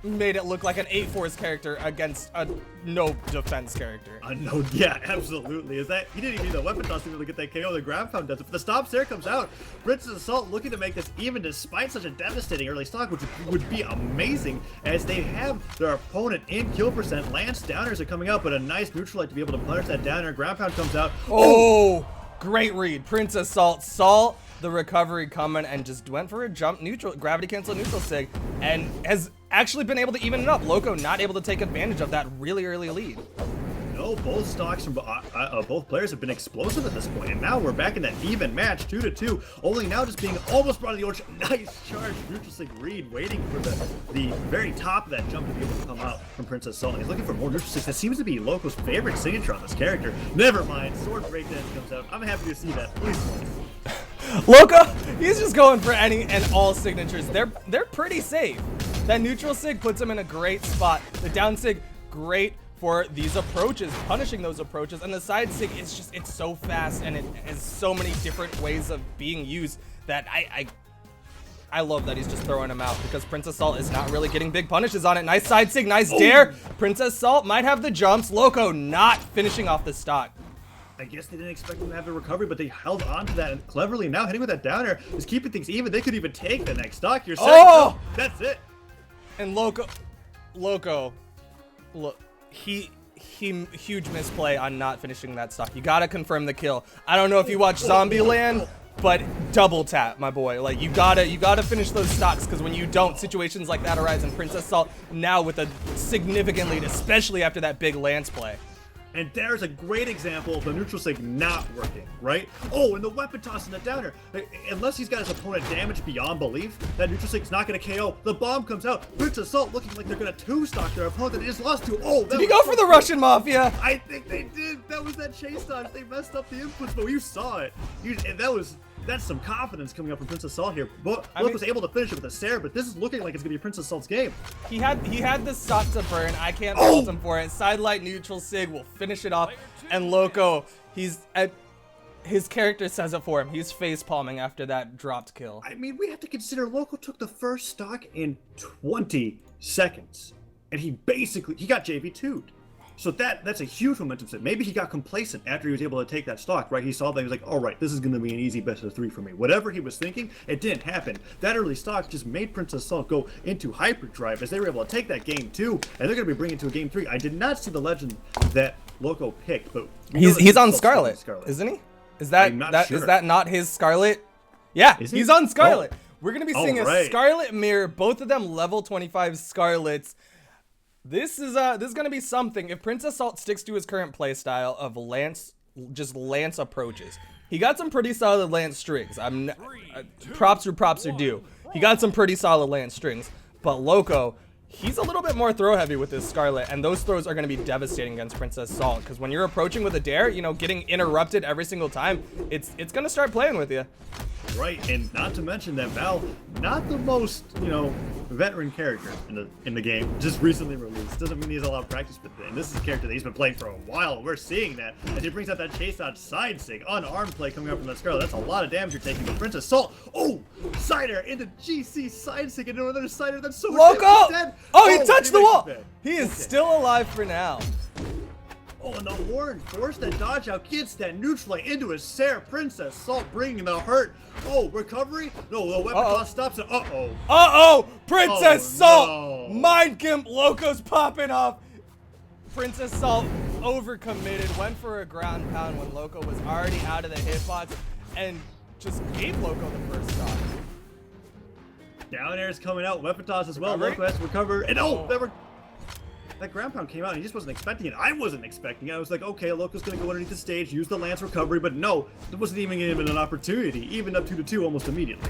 made it look like an 8-force character against a no defense character. No, yeah, absolutely. Is that he didn't even need the weapon toss to be able to get that KO. The ground pound does it. But the stop stare comes out. Princess Assault looking to make this even despite such a devastating early stock, which would be amazing as they have their opponent in kill percent. Lance downers are coming out, but a nice neutral light to be able to punish that downer. Ground pound comes out. Oh, great read. Princess Salt saw the recovery coming and just went for a jump neutral, gravity cancel neutral sig, and has actually been able to even it up. Loco not able to take advantage of that really early lead. No, both stocks from both players have been explosive at this point, and now we're back in that even match, 2-2. Only now just being almost brought to the ocean. Nice charge, neutral sig read, waiting for the very top of that jump to be able to come out from Princess Salt. He's looking for more neutral sigs. That seems to be Loco's favorite signature on this character. Never mind, sword breakdance comes out. I'm happy to see that. Please. Loco, he's just going for any and all signatures. They're pretty safe. That neutral sig puts him in a great spot. The down sig, great for these approaches, punishing those approaches, and the side sig is it's so fast and it has so many different ways of being used that I love that he's just throwing them out because Princess Salt is not really getting big punishes on it. Nice side sig, nice dare. Princess Salt might have the jumps. Loco not finishing off the stock. I guess they didn't expect them to have the recovery, but they held on to that and cleverly now hitting with that downer is keeping things even. They could even take the next stock. You're saying, oh! That's it. And Loco, look, he huge misplay on not finishing that stock. You gotta confirm the kill. I don't know if you watch Zombieland, but double tap, my boy. Like you gotta finish those stocks because when you don't, situations like that arise. And Princess Salt now with a significant lead, especially after that big lance play. And there's a great example of the neutral sig not working, right? Oh, and the weapon toss in the downer. Unless he's got his opponent damaged beyond belief, that neutral sig's not going to KO. The bomb comes out. Princess Salt looking like they're going to two-stock their opponent that they just lost to. Oh, did he go for the Russian Mafia? I think they did. That was that chase dodge. They messed up the inputs, but you saw it. That's some confidence coming up from Princess Salt here. Look was able to finish it with a Sarah, but this is looking like it's going to be Princess Salt's game. He had the stock to burn. I can't fault him for it. Sidelight neutral sig will finish it off. And Loco, his character says it for him. He's face palming after that dropped kill. I mean, we have to consider Loco took the first stock in 20 seconds. And he got JV2'd. So that's a huge momentum set. Maybe he got complacent after he was able to take that stock, right? He saw that, he was like, all right, this is going to be an easy best of 3 for me. Whatever he was thinking, it didn't happen. That early stock just made Princess Salt go into hyperdrive as they were able to take that game 2, and they're going to be bringing it to a game 3. I did not see the legend that Loco picked, but he's on Scarlet, isn't he? Is that I'm not sure. Is that not his Scarlet? Yeah, Is he's he? on Scarlet. Oh. We're gonna be seeing a Alright. Scarlet mirror, both of them level 25 Scarlets. This is gonna be something. If Princess Salt sticks to his current playstyle of Lance approaches, he got some pretty solid Lance strings. Props are due. He got some pretty solid Lance strings, but Loco, he's a little bit more throw heavy with his Scarlet, and those throws are going to be devastating against Princess Salt, because when you're approaching with a dare, you know, getting interrupted every single time, it's going to start playing with you. Right, and not to mention that Val, not the most, you know, veteran character in the game, just recently released. Doesn't mean he has a lot of practice with it. And this is a character that he's been playing for a while. We're seeing that as he brings out that chase out side sig, unarmed play coming up from that Scarlet. That's a lot of damage you're taking. But Princess Salt, oh, Cider into GC side sig into another Cider. That's so Loco! dead. Oh, he touched the makes wall. it bad. He is still alive for now. Oh, and the horn forced that dodge out, gets that neutral into his Sarah. Princess Salt bringing the hurt. Oh, recovery? No, the weapon toss stops it. Uh-oh. Princess Oh, Salt! no. Mind Gimp, Loco's popping off. Princess Salt overcommitted, went for a ground pound when Loco was already out of the hitbox, and just gave Loco the first stock. Down air is coming out, weapon toss as well. Recovery? Loco has to recover. And that ground pound came out and he just wasn't expecting it. I wasn't expecting it. I was like, okay, Loco's gonna go underneath the stage, use the Lance recovery, but no, it wasn't even given an opportunity. Even up 2-2 almost immediately.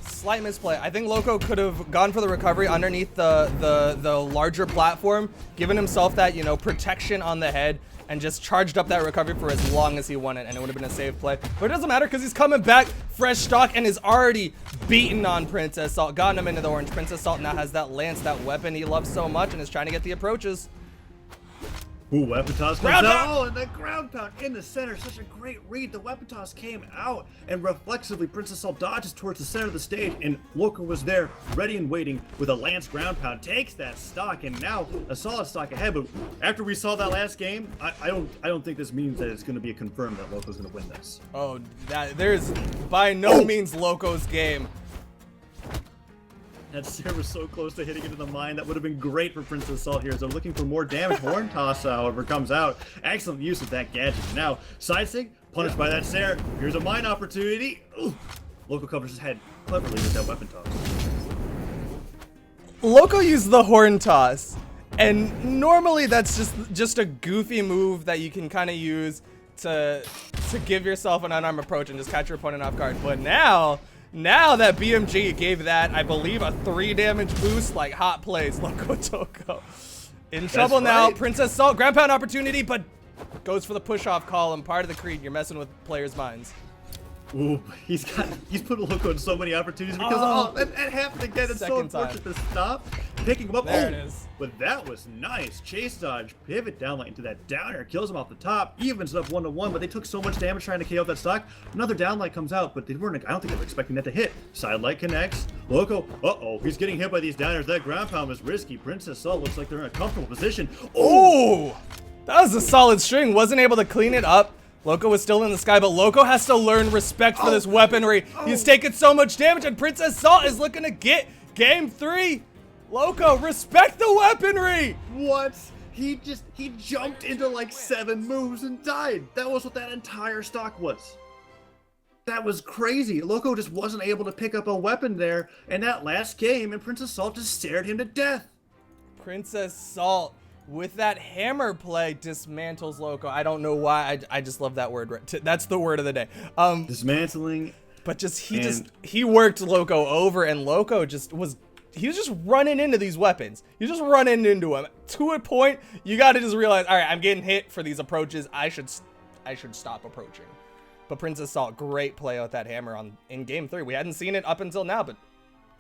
Slight misplay. I think Loco could have gone for the recovery underneath the larger platform, given himself that, you know, protection on the head, and just charged up that recovery for as long as he wanted, and it would have been a safe play. But it doesn't matter, because he's coming back fresh stock and is already beaten on Princess Salt, gotten him into the orange. Princess Salt now has that Lance, that weapon he loves so much, and is trying to get the approaches. Ooh, weapon toss comes Ground out. pound! Oh, and the ground pound in the center. Such a great read. The weapon toss came out, and reflexively, Princess Salt dodges towards the center of the stage, and Loco was there, ready and waiting with a Lance ground pound. Takes that stock, and now a solid stock ahead. But after we saw that last game, I don't think this means that it's going to be a confirmed that Loco's going to win this. Oh, there's by no means Loco's game. That Sarah was so close to hitting into the mine. That would have been great for Princess Salt here. So looking for more damage. Horn toss, however, comes out. Excellent use of that gadget. Now, side sig, punished by that Sarah. Here's a mine opportunity. Ooh. Loco covers his head cleverly with that weapon toss. Loco used the horn toss, and normally that's just a goofy move that you can kind of use to give yourself an unarmed approach and just catch your opponent off guard. But now that BMG gave that, I believe, a 3 damage boost, like hot plays, Loco Toco in trouble now. Right. Princess Salt, ground pound opportunity, but goes for the push-off column. Part of the creed, you're messing with players' minds. Ooh, he's put Loco in so many opportunities because that happened again. It's so unfortunate to stop. Picking him up. There it is. But that was nice. Chase dodge, pivot down light into that down air, kills him off the top, evens it up 1-1, but they took so much damage trying to KO that stock. Another down light comes out, but they weren't, I don't think they were expecting that to hit. Side light connects. Loco, he's getting hit by these downers. That ground pound was risky. Princess Salt looks like they're in a comfortable position. Oh, that was a solid string. Wasn't able to clean it up. Loco was still in the sky, but Loco has to learn respect for this weaponry. He's taken so much damage, and Princess Salt is looking to get game 3. Loco, respect the weaponry! What? He jumped into like 7 moves and died. That was what that entire stock was. That was crazy. Loco just wasn't able to pick up a weapon there, and that last game, and Princess Salt just stared him to death. Princess Salt, with that hammer play, dismantles Loco. I don't know why. I just love that word. That's the word of the day. Dismantling. But he worked Loco over, and Loco he was just running into these weapons. He's just running into them. To a point, you got to just realize, all right, I'm getting hit for these approaches. I should stop approaching. But Princess Salt, great play with that hammer in game 3. We hadn't seen it up until now, but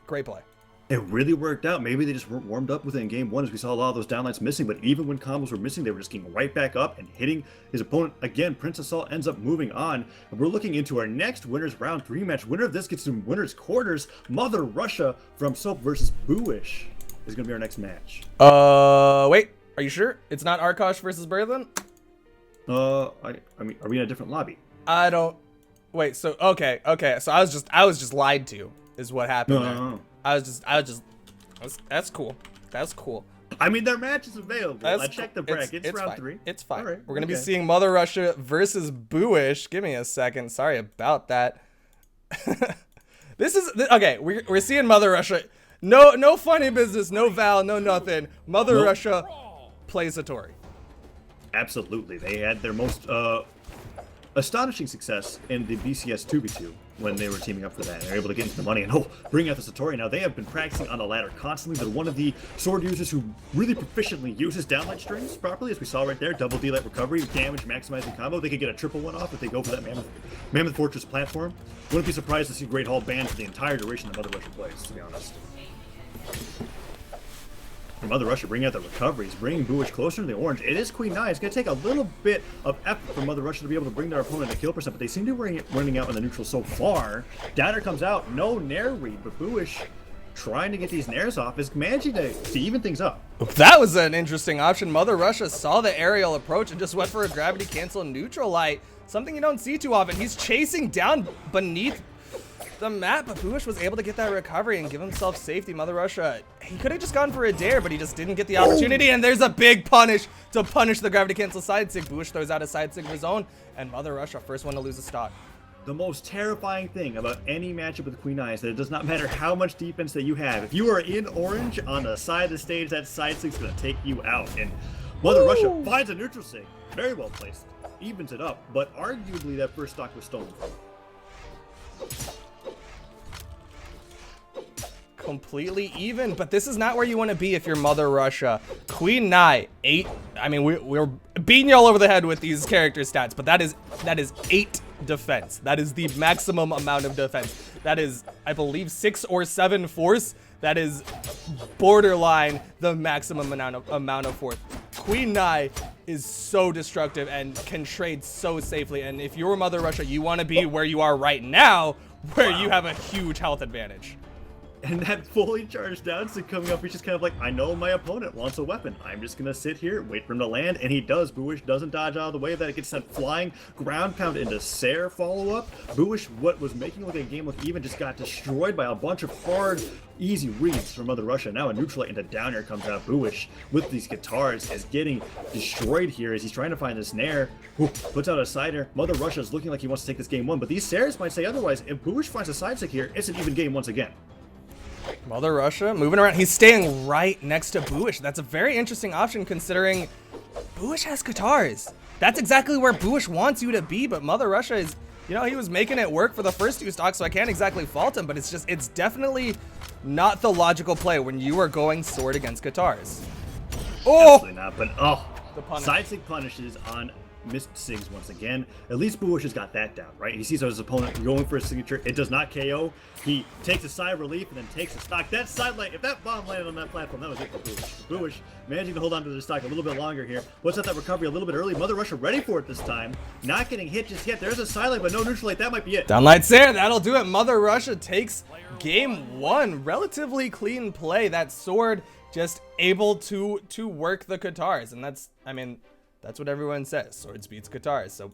great play. It really worked out. Maybe they just weren't warmed up with it in game 1 as we saw a lot of those downlights missing, but even when combos were missing, they were just getting right back up and hitting his opponent. Again, Princess Salt ends up moving on, and we're looking into our next winners round 3 match. Winner of this gets to winner's quarters. Mother Russia from Soap versus Boish is going to be our next match. Wait, are you sure? It's not Arosh versus Berin? I mean, are we in a different lobby? I don't... Wait, so, okay. So I was just lied to, is what happened there. No. That's cool. I mean, their match is available. I checked the bracket. It's round fine. 3. It's fine. All right, We're gonna be seeing Mother Russia versus Boish. Give me a second. Sorry about that. This is okay. We're seeing Mother Russia. No funny business. No Val. No nothing. Mother Russia plays Satori. Absolutely, they had their most astonishing success in the BCS 2v2 when they were teaming up for that. They're able to get into the money and bring out the Satori. Now they have been practicing on the ladder constantly. They're one of the sword users who really proficiently uses downlight strings properly, as we saw right there. Double D-light recovery, damage maximizing combo. They could get a triple one off if they go for that Mammoth Fortress platform. Wouldn't be surprised to see Great Hall banned for the entire duration that Mother Russia plays, to be honest. And Mother Russia bringing out the recoveries, bringing Boish closer to the orange. It is Queen Nai. It's going to take a little bit of effort for Mother Russia to be able to bring their opponent to kill percent, but they seem to be running out in the neutral so far. Downer comes out, no Nair read, but Boish trying to get these Nairs off is managing to even things up. That was an interesting option. Mother Russia saw the aerial approach and just went for a gravity cancel neutral light. Something you don't see too often. He's chasing down beneath the map, but Boish was able to get that recovery and give himself safety. Mother Russia, he could have just gone for a dare, but he just didn't get the opportunity, and there's a big punish to punish the gravity cancel side sig. Boish throws out a side sig of his own, and Mother Russia, first one to lose a stock. The most terrifying thing about any matchup with Queen Nai is that it does not matter how much defense that you have. If you are in orange on the side of the stage, that side sig's going to take you out, and Mother Russia finds a neutral sig. Very well placed. Evens it up, but arguably that first stock was stolen from him. Completely even, but this is not where you want to be if you're Mother Russia. Queen Nai, 8. I mean, we're beating you all over the head with these character stats, but that is 8 defense. That is the maximum amount of defense. That is, I believe, 6 or 7 force. That is borderline the maximum amount of force. Queen Nai is so destructive and can trade so safely, and if you're Mother Russia, you want to be where you are right now, where you have a huge health advantage. And that fully charged down stick coming up, he's just kind of like, I know my opponent wants a weapon. I'm just going to sit here, wait for him to land, and he does. Boish doesn't dodge out of the way of that. It gets sent flying, ground pound into Sair follow-up. Boish, what was making like a game look even, just got destroyed by a bunch of hard, easy reads from Mother Russia. Now a neutral light into down air comes out. Boish, with these guitars, is getting destroyed here as he's trying to find this Nair. Puts out a side air. Mother Russia is looking like he wants to take this game 1, but these Sairs might say otherwise. If Boish finds a side stick here, it's an even game once again. Mother Russia moving around. He's staying right next to Boish. That's a very interesting option considering Boish has guitars. That's exactly where Boish wants you to be, but Mother Russia is, you know, he was making it work for the first 2 stocks, so I can't exactly fault him, but it's definitely not the logical play when you are going sword against guitars. Oh! Absolutely not, but side sig punishes on missed SIGs once again. At least Boish has got that down, right? He sees his opponent going for a signature. It does not KO. He takes a sigh of relief and then takes a stock. That side light, if that bomb landed on that platform, that was it for Boish. Boish managing to hold on to the stock a little bit longer here. What's that recovery a little bit early? Mother Russia ready for it this time. Not getting hit just yet. There's a side light, but no neutral light. That might be it. Downlight Sair, that'll do it. Mother Russia takes game 1. Relatively clean play. That sword just able to work the guitars, and that's, I mean, that's what everyone says. Swords beats guitars. So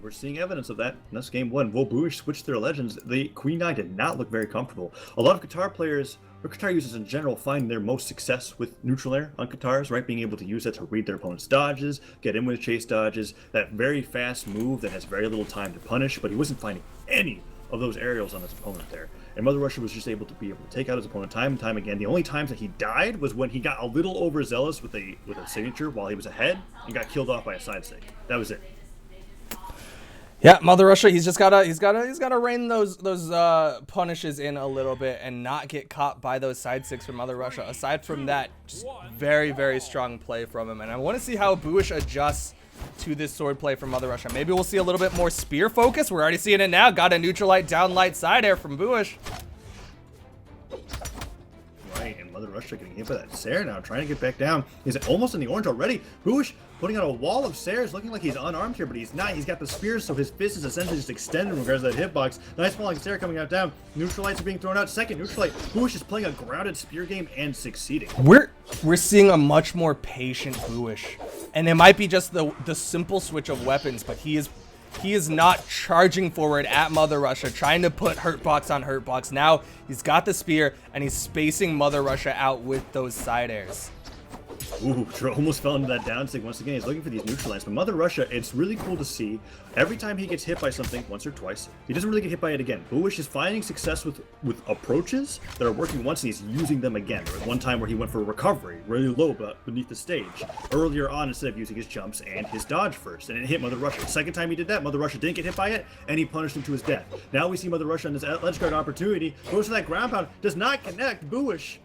we're seeing evidence of that in this game 1. Will Boish switch their legends? The Queen Nai did not look very comfortable. A lot of guitar players, or guitar users in general, find their most success with neutral air on guitars, right? Being able to use that to read their opponent's dodges, get in with chase dodges, that very fast move that has very little time to punish, but he wasn't finding any of those aerials on his opponent there. And Mother Russia was just able to be able to take out his opponent time and time again. The only times that he died was when he got a little overzealous with a signature while he was ahead and got killed off by a side stick. That was it. Yeah, Mother Russia, he's gotta rein those punishes in a little bit and not get caught by those side sticks from Mother Russia. Aside from that, just very, very strong play from him. And I want to see how Boish adjusts to this sword play from Mother Russia. Maybe we'll see a little bit more spear focus. We're already seeing it now. Got a neutral light, down light side air from Boish. Right, and Mother Russia getting hit by that Sair now, trying to get back down. He's almost in the orange already. Boish putting out a wall of Sairs, looking like he's unarmed here, but he's not. He's got the spears, so his fist is essentially just extended in regards to that hitbox. Nice falling Sair coming out down. Neutral lights are being thrown out. Second neutral light. Boish is playing a grounded spear game and succeeding. We're seeing a much more patient Boish. And it might be just the simple switch of weapons, but he He is not charging forward at Mother Russia, trying to put Hurtbox on Hurtbox. Now he's got the spear, and he's spacing Mother Russia out with those side airs. Ooh, almost fell into that down stick once again. He's looking for these neutral lines. But Mother Russia, it's really cool to see. Every time he gets hit by something, once or twice, he doesn't really get hit by it again. Boish is finding success with approaches that are working once, and he's using them again. There was one time where he went for a recovery, really low but beneath the stage. Earlier on, instead of using his jumps and his dodge first, and it hit Mother Russia. The second time he did that, Mother Russia didn't get hit by it, and he punished him to his death. Now we see Mother Russia on this ledge guard opportunity, goes for that ground pound, does not connect. Boish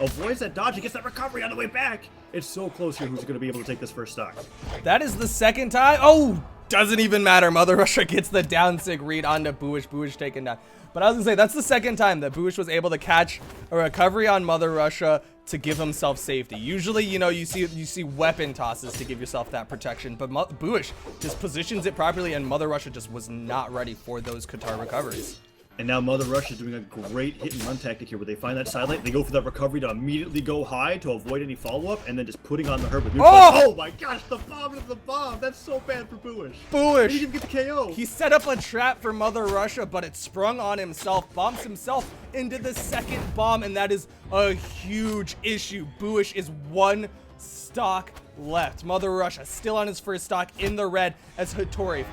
avoids that dodge and gets that recovery on the way back. It's so close here. Who's going to be able to take this first stock? That is the second time. Oh, doesn't even matter. Mother Russia gets the down sig read onto Boish. Boish taken down. But I was going to say, that's the second time that Boish was able to catch a recovery on Mother Russia to give himself safety. Usually, you know, you see weapon tosses to give yourself that protection. But Boish just positions it properly, and Mother Russia just was not ready for those Qatar recoveries. And now Mother Russia is doing a great hit and run tactic here where they find that side lane, they go for that recovery to immediately go high to avoid any follow-up, and then just putting on the herb with neutral. Oh my gosh, the bomb is the bomb! That's so bad for Boish. Boish! He didn't get the KO. He set up a trap for Mother Russia, but it sprung on himself, bombs himself into the second bomb, and that is a huge issue. Boish is one stock left. Mother Russia still on his first stock in the red as Hattori.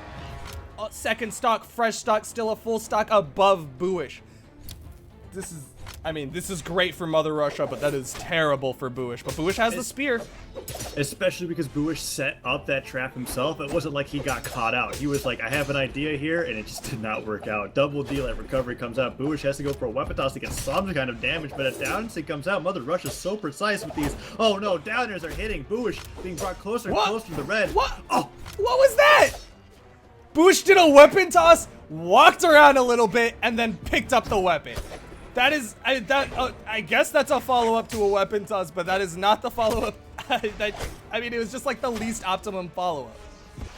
Second stock, fresh stock, still a full stock above Boish. This is great for Mother Russia, but that is terrible for Boish. But Boish has the spear. Especially because Boish set up that trap himself. It wasn't like he got caught out. He was like, I have an idea here, and it just did not work out. Double deal at recovery comes out. Boish has to go for a weapon toss to get some kind of damage, but a down stick comes out. Mother Russia's so precise with these. Oh no, downers are hitting. Boish being brought closer and closer to the red. What? Oh, what was that? Boish did a weapon toss, walked around a little bit, and then picked up the weapon. That is, I guess that's a follow-up to a weapon toss, but that is not the follow-up. It was just like the least optimum follow-up.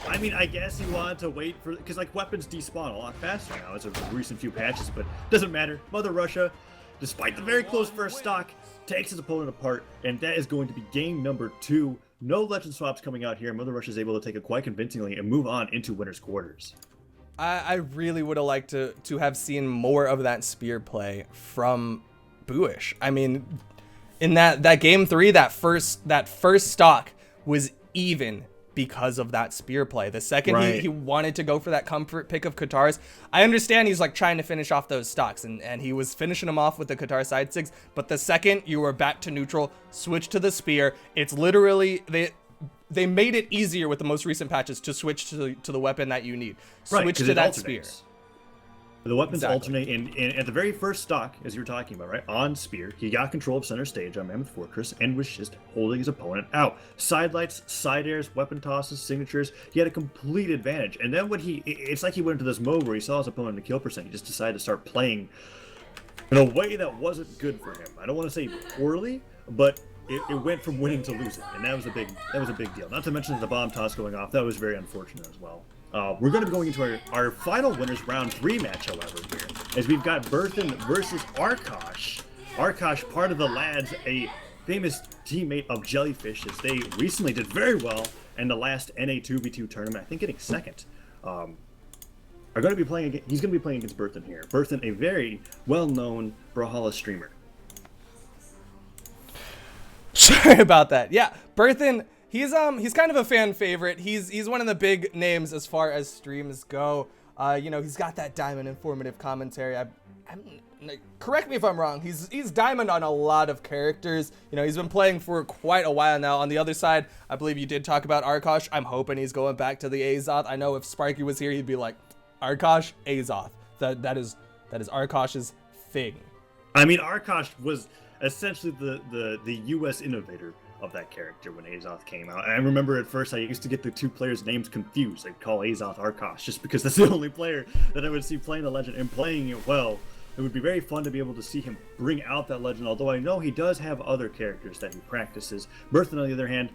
I mean, I guess he wanted to wait for, because like weapons despawn a lot faster now as of the recent few patches, but doesn't matter. Mother Russia, despite the very close first stock, takes his opponent apart, and that is going to be game number 2. No legend swaps coming out here. Mother Russia is able to take it quite convincingly and move on into winner's quarters. I really would have liked to have seen more of that spear play from Boish. I mean, in that game 3, that first stock was even because of that spear play. The second he wanted to go for that comfort pick of Qatar's, I understand he's like trying to finish off those stocks, and he was finishing them off with the Qatar side sigs, but the second you were back to neutral, switch to the spear. It's literally, they made it easier with the most recent patches to switch to the weapon that you need. Switch to that spear. The weapons alternate, and at the very first stock, as you were talking about, right, on Spear, he got control of center stage on Mammoth Fortress and was just holding his opponent out. Side lights, side airs, weapon tosses, signatures, he had a complete advantage. And then when it's like he went into this mode where he saw his opponent in the kill percent, he just decided to start playing in a way that wasn't good for him. I don't want to say poorly, but it went from winning to losing, and that was a big deal. Not to mention the bomb toss going off, that was very unfortunate as well. We're going to be going into our final winners round 3 match, however, here, as we've got Berin versus Arash. Arash, part of the lads, a famous teammate of Jellyfish, as they recently did very well in the last NA 2v2 tournament, I think getting second. He's going to be playing against Berin here. Berin, a very well-known Brawlhalla streamer. Sorry about that. Yeah, Berin, he's kind of a fan favorite. He's one of the big names as far as streams go. He's got that diamond informative commentary. Correct me if I'm wrong. He's diamond on a lot of characters. He's been playing for quite a while now. On the other side, I believe you did talk about Arash. I'm hoping he's going back to the Azoth. I know if Sparky was here, he'd be like, Arash, Azoth. That is Arash's thing. I mean, Arash was essentially the US innovator of that character when Azoth came out. And I remember at first I used to get the two players' names confused. I'd call Azoth Arash just because that's the only player that I would see playing the legend and playing it well. It would be very fun to be able to see him bring out that legend, although I know he does have other characters that he practices. Berin, on the other hand,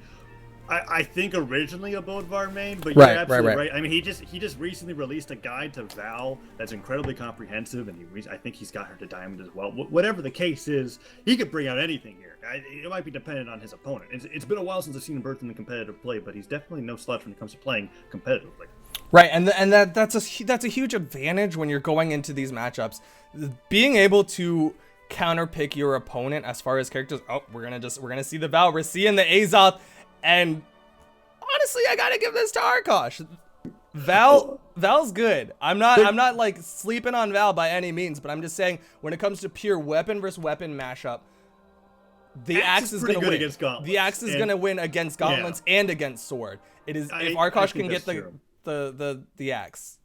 I think originally a Bodvar main, but you're absolutely right. I mean, he just recently released a guide to Val that's incredibly comprehensive, and I think he's got her to Diamond as well. Whatever the case is, he could bring out anything here. It might be dependent on his opponent. It's been a while since I've seen Berin in the competitive play, but he's definitely no slouch when it comes to playing competitively. Right, and that's a huge advantage when you're going into these matchups. Being able to counterpick your opponent as far as characters. Oh, we're gonna see the Val. We're seeing the Azoth, and honestly, I gotta give this to Arkosh. Val's good. I'm not like sleeping on Val by any means, but I'm just saying when it comes to pure weapon versus weapon mashup, the axe is gonna win. The axe is gonna win against gauntlets and against sword. It is if Arkosh can get the axe.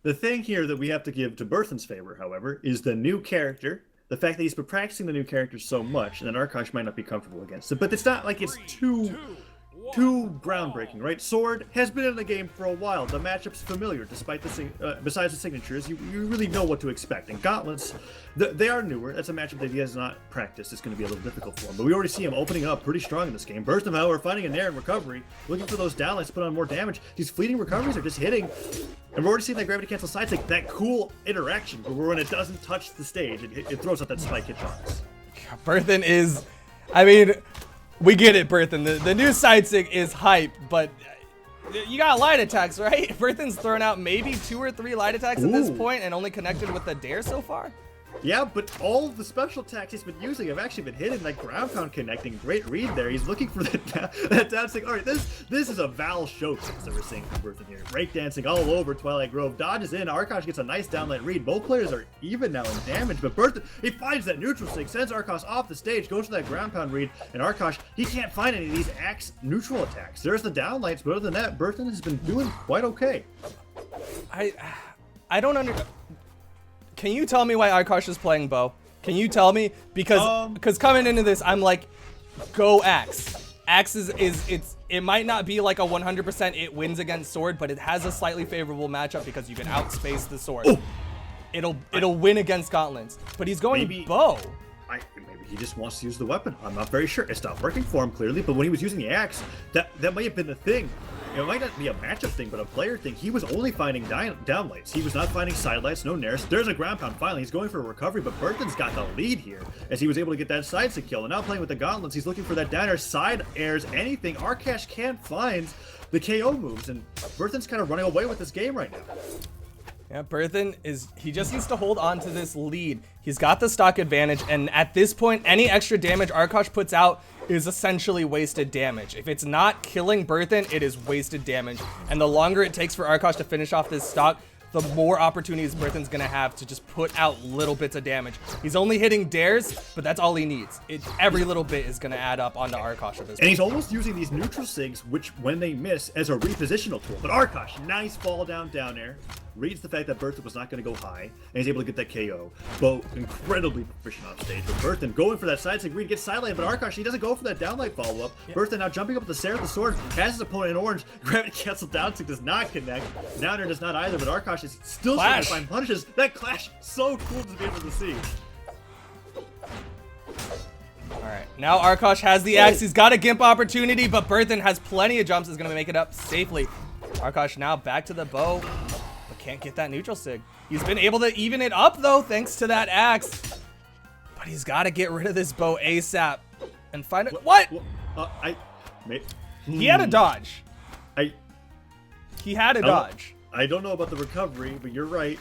The thing here that we have to give to Berthan's favor, however, is the new character. The fact that he's been practicing the new character so much, and then Arkosh might not be comfortable against it. But it's not like it's too groundbreaking, right? Sword has been in the game for a while. The matchup's familiar, despite the besides the signatures, you really know what to expect. And gauntlets, they are newer. That's a matchup that he has not practiced. It's going to be a little difficult for him. But we already see him opening up pretty strong in this game. Burst of However, finding a nair in recovery, looking for those downlights to put on more damage. These fleeting recoveries are just hitting. And we're already seeing that gravity cancel side stick, that cool interaction where when it doesn't touch the stage, it throws out that spike hitbox. Berthan is, I mean, we get it, Berthan. The new side stick is hype, but you got light attacks, right? Berthan's thrown out maybe 2 or 3 light attacks at this point and only connected with the dare so far. Yeah, but all the special attacks he's been using have actually been hitting, like ground pound connecting. Great read there. He's looking for that down stick. All right, this is a Val showcase that we're seeing from Berthan here. Breakdancing all over Twilight Grove. Dodges in. Arkosh gets a nice downlight read. Both players are even now in damage, but Berthan, he finds that neutral stick, sends Arkosh off the stage, goes for that ground pound read, and Arkosh, he can't find any of these axe neutral attacks. There's the downlights, but other than that, Berthan has been doing quite okay. I don't understand. Can you tell me why Arkosh is playing bow? Can you tell me? Because coming into this, I'm like, go axe. Axe it might not be like a 100% it wins against sword, but it has a slightly favorable matchup because you can outspace the sword. Ooh. It'll win against gauntlets. But he's going bow. Maybe he just wants to use the weapon. I'm not very sure. It's not working for him clearly, but when he was using the axe, that might have been the thing. It might not be a matchup thing, but a player thing. He was only finding downlights. He was not finding sidelights, no nairs. There's a ground pound finally. He's going for a recovery, but Berthan's got the lead here as he was able to get that side stick kill. And now playing with the gauntlets, he's looking for that down air, side airs, anything. Arkosh can't find the KO moves, and Berthan's kind of running away with this game right now. Yeah, Berthan he just needs to hold on to this lead. He's got the stock advantage, and at this point, any extra damage Arkosh puts out is essentially wasted damage. If it's not killing Berthan, it is wasted damage. And the longer it takes for Arkosh to finish off this stock, the more opportunities Berthan's gonna have to just put out little bits of damage. He's only hitting dares, but that's all he needs. Every little bit is gonna add up onto Arkosh at this point. And he's almost using these neutral sigs, which when they miss, as a repositional tool. But Arkosh, nice fall down air. Reads the fact that Berthan was not going to go high, and he's able to get that KO. Bo, incredibly proficient on stage. But Berthan going for that side stick read, gets sidelined, but Arkosh, he doesn't go for that downlight follow-up. Yep. Berthan now jumping up with the Sarah with the sword, has his opponent in orange. Gravity cancel down stick does not connect. Downer does not either, but Arkosh is still trying to find punishes. That clash, so cool to be able to see. Alright, now Arkosh has the axe. He's got a gimp opportunity, but Berthan has plenty of jumps. Is going to make it up safely. Arkosh now back to the bow. Can't get that neutral sig. He's been able to even it up though, thanks to that axe. But he's got to get rid of this bow ASAP and find it. What? He had a dodge. He had a dodge. I don't know about the recovery, but you're right.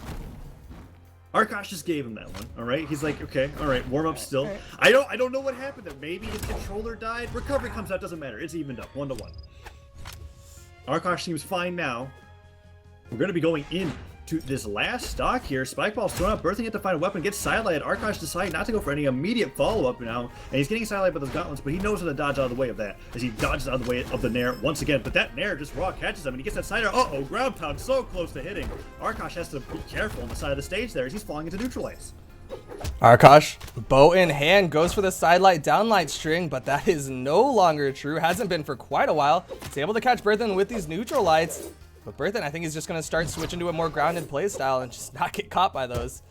Arkosh just gave him that one. All right, he's like, okay, all right, warm up still. I don't know what happened there. Maybe his controller died. Recovery comes out, doesn't matter. It's evened up 1-1. Arkosh seems fine now. We're going to be going into this last stock here. Spike ball's thrown out. Berthan yet to find a weapon. Gets sidelighted. Arkosh decided not to go for any immediate follow-up now. And he's getting sidelighted by those gauntlets, but he knows how to dodge out of the way of that as he dodges out of the way of the nair once again. But that nair just raw catches him, and he gets that side air. Uh-oh, ground pound so close to hitting. Arkosh has to be careful on the side of the stage there as he's falling into neutral lanes. Arkosh, bow in hand, goes for the sidelight downlight string, but that is no longer true. Hasn't been for quite a while. He's able to catch Berthan with these neutral lights. But Berthan, I think he's just going to start switching to a more grounded playstyle and just not get caught by those.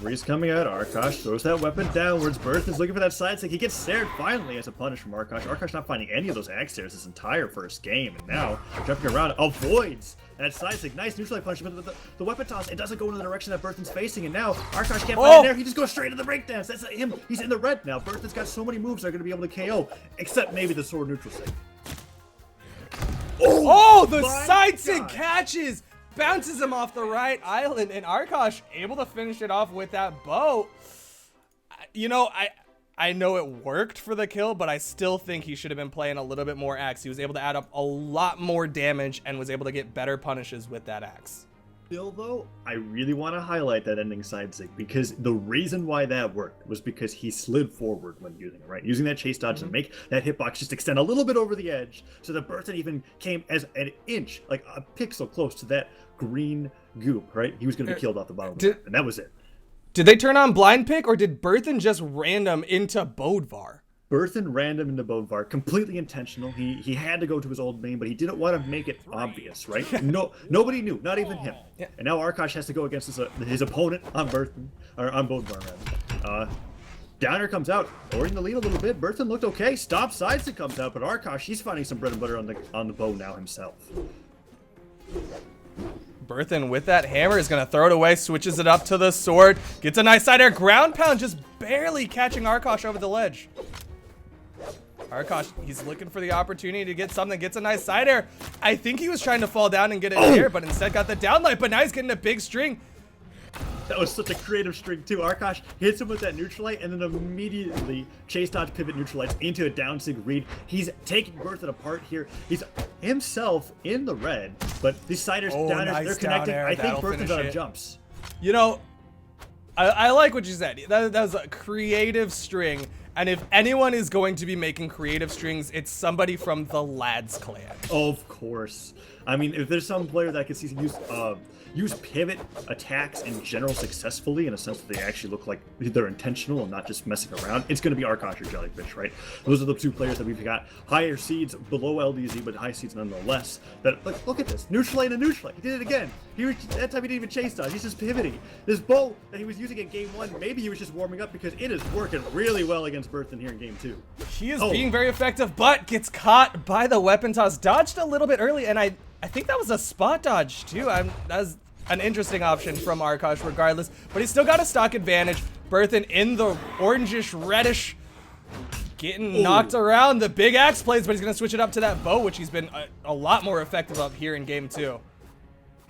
Breeze coming out. Arkosh throws that weapon downwards. Berthan's looking for that side stick. He gets snared finally as a punish from Arkosh. Arkosh not finding any of those axe stairs this entire first game. And now, jumping around, avoids that side stick. Nice neutral punishment. The weapon toss, it doesn't go in the direction that Berthan's facing. And now, Arkosh can't find it there. He just goes straight into the breakdance. That's him. He's in the red now. Berthan's got so many moves that are going to be able to KO, except maybe the sword neutral stick. Oh, the my side sig God. catches, bounces him off the right island, and Arosh able to finish it off with that bow. You know, I know it worked for the kill, but I still think he should have been playing a little bit more axe. He was able to add up a lot more damage and was able to get better punishes with that axe. Still, though, I really want to highlight that ending side sig because the reason why that worked was because he slid forward when using it, right? Using that chase dodge to make that hitbox just extend a little bit over the edge so that Bertha even came as an inch, like a pixel close to that green goop, right? He was going to be killed off the bottom of the map, and that was it. Did they turn on blind pick or did Berthan just random into Bodvar? Berthan random into Boish, completely intentional. He had to go to his old main, but he didn't want to make it obvious, right? Nobody knew, not even him. Yeah. And now Arosh has to go against his opponent on Berthan, or on Boish, rather. Downer comes out, lowering the lead a little bit. Berthan looked okay. Stop sides it comes out, but Arosh, he's finding some bread and butter on the bow now himself. Berthan with that hammer is going to throw it away, switches it up to the sword, gets a nice side air ground pound, just barely catching Arosh over the ledge. Arosh, he's looking for the opportunity to get something, gets a nice side air. I think he was trying to fall down and get it here, but instead got the downlight, but now he's getting a big string. That was such a creative string too. Arosh hits him with that neutralite and then immediately chase dodge pivot neutralites into a down sig read. He's taking Berthan apart here. He's himself in the red, but these siders, downers, nice they're connecting. down air. I think That'll Berthan's finish out of it. jumps. You know, I like what you said. That was a creative string. And if anyone is going to be making creative strings, it's somebody from the Lads clan. Of course. I mean, if there's some player that can use pivot attacks in general successfully, in a sense that they actually look like they're intentional and not just messing around, it's going to be Arosh or Jellyfish, right? Those are the two players that we've got higher seeds below LDZ, but high seeds nonetheless. That look at this, neutralite and neutralite. He did it again. That time he didn't even chase dodge. He's just pivoting. This bow that he was using in game 1, maybe he was just warming up because it is working really well against Berthan here in game 2. He is being very effective, but gets caught by the weapon toss. Dodged a little bit early, and I think that was a spot dodge too. That's an interesting option from Arosh regardless, but he's still got a stock advantage. Berthan in the orangish reddish, getting knocked around. The big axe plays, but he's gonna switch it up to that bow, which he's been a lot more effective of here in game 2.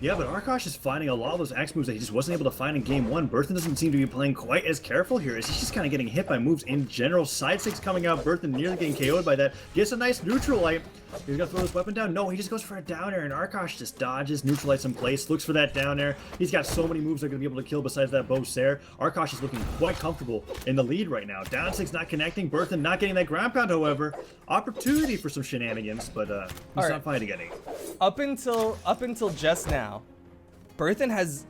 Yeah, but Arosh is finding a lot of those axe moves that he just wasn't able to find in game 1. Berthan doesn't seem to be playing quite as careful here. He's just kind of getting hit by moves in general. Side six coming out. Berthan nearly getting KO'd by that. Gets a nice neutralite. He's gonna throw his weapon down. No, he just goes for a down air, and Arosh just dodges, neutralites in place, looks for that down air. He's got so many moves they're gonna be able to kill besides that bow Sair. Arosh is looking quite comfortable in the lead right now. Down six not connecting. Berthan not getting that ground pound, however. Opportunity for some shenanigans, but he's not finding any. Up until just now, Berthan has,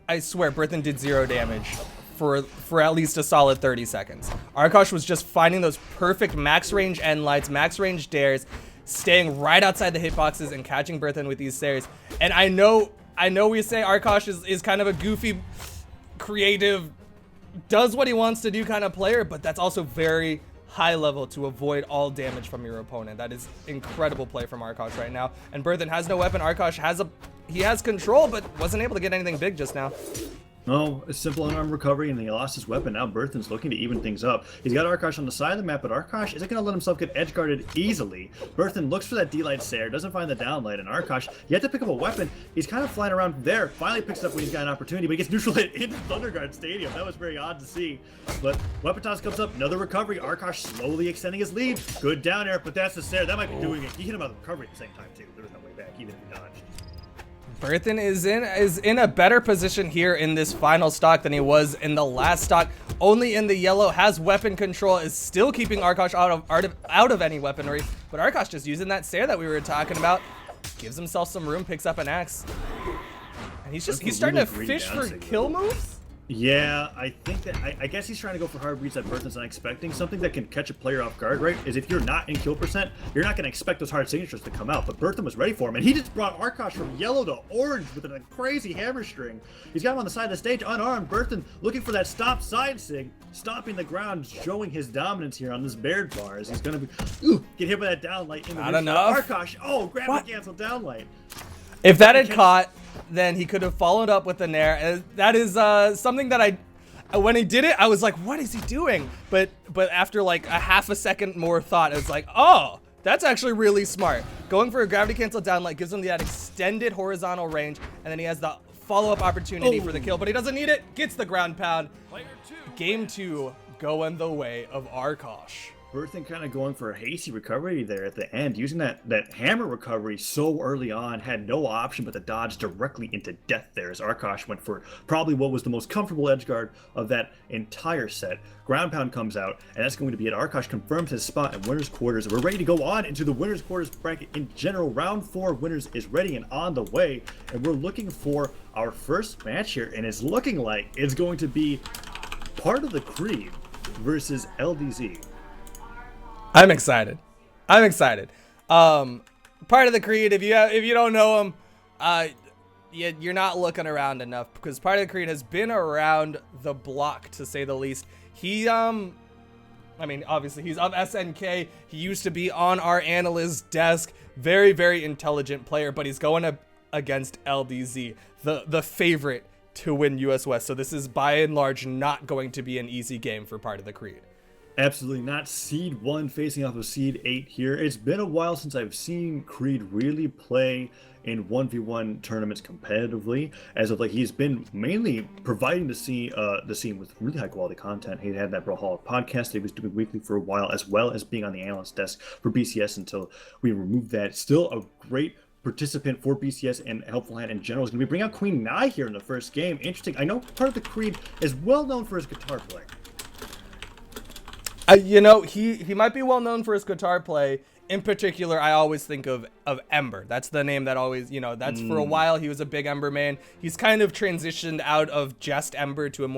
I swear, Berthan did 0 damage for at least a solid 30 seconds. Arosh was just finding those perfect max range end lights, max range dares, staying right outside the hitboxes and catching Berthan with these Sairs. And I know we say Arosh is kind of a goofy, creative, does what he wants to do kind of player, but that's also very high level to avoid all damage from your opponent. That is incredible play from Arosh right now. And Berthan has no weapon. Arosh has control, but wasn't able to get anything big just now. No, a simple unarmed recovery, and he lost his weapon. Now Berthan's looking to even things up. He's got Arosh on the side of the map, but Arosh isn't going to let himself get edge guarded easily. Berthan looks for that D-light Sair, doesn't find the downlight, and Arosh, you have to pick up a weapon. He's kind of flying around there, finally picks it up when he's got an opportunity, but he gets neutralized into Thunderguard Stadium. That was very odd to see. But weapon toss comes up, another recovery. Arosh slowly extending his lead. Good down air, but that's the Sair. That might be doing it. He hit him out of recovery at the same time, too. There was no way back, even if he dodged. Berthan is in a better position here in this final stock than he was in the last stock. Only in the yellow, has weapon control, is still keeping Arosh out of any weaponry. But Arosh just using that Sair that we were talking about, gives himself some room, picks up an axe. And he's starting to fish for kill moves? Yeah, I think that, I guess he's trying to go for hard reads that Berthan's not expecting. Something that can catch a player off guard, right, is if you're not in kill percent, you're not going to expect those hard signatures to come out. But Berthan was ready for him, and he just brought Arosh from yellow to orange with a crazy hammer string. He's got him on the side of the stage, unarmed. Berthan looking for that stop side sig, stopping the ground, showing his dominance here on this Baird bar as he's going to get hit by that downlight in the Not enough. Arosh, grab and cancel downlight. If that had caught, then he could have followed up with the Nair. That is something that when he did it, I was like, what is he doing? But after like a half a second more thought, it was like, oh, that's actually really smart. Going for a gravity cancel down light gives him that extended horizontal range, and then he has the follow-up opportunity for the kill, but he doesn't need it. Gets the ground pound. Game 2 going the way of Arosh. Berthan kind of going for a hasty recovery there at the end, using that hammer recovery so early on, had no option but to dodge directly into death there as Arosh went for probably what was the most comfortable edgeguard of that entire set. Ground pound comes out, and that's going to be it. Arosh confirms his spot in winner's quarters. We're ready to go on into the winner's quarters bracket in general. Round 4 winners is ready and on the way, and we're looking for our first match here, and it's looking like it's going to be Part of the Creed versus LDZ. I'm excited. I'm excited. Part of the Creed, if you don't know him, you're not looking around enough, because Part of the Creed has been around the block, to say the least. He, I mean, obviously he's of SNK. He used to be on our analyst's desk. Very, very intelligent player, but he's going up against LDZ, the favorite to win US West. So this is by and large not going to be an easy game for Part of the Creed. Absolutely not. Seed 1 facing off of Seed 8 here. It's been a while since I've seen Creed really play in 1v1 tournaments competitively. As of like, he's been mainly providing the scene with really high quality content. He had that Brawlhalla podcast that he was doing weekly for a while, as well as being on the analyst desk for BCS until we removed that. Still a great participant for BCS and helpful hand in general. Is going to be bringing out Queen Nai here in the first game. Interesting. I know Part of the Creed is well known for his guitar playing. You know, he might be well known for his guitar play. In particular, I always think of Ember. That's the name that always, you know, that's for a while he was a big Ember man. He's kind of transitioned out of just Ember to a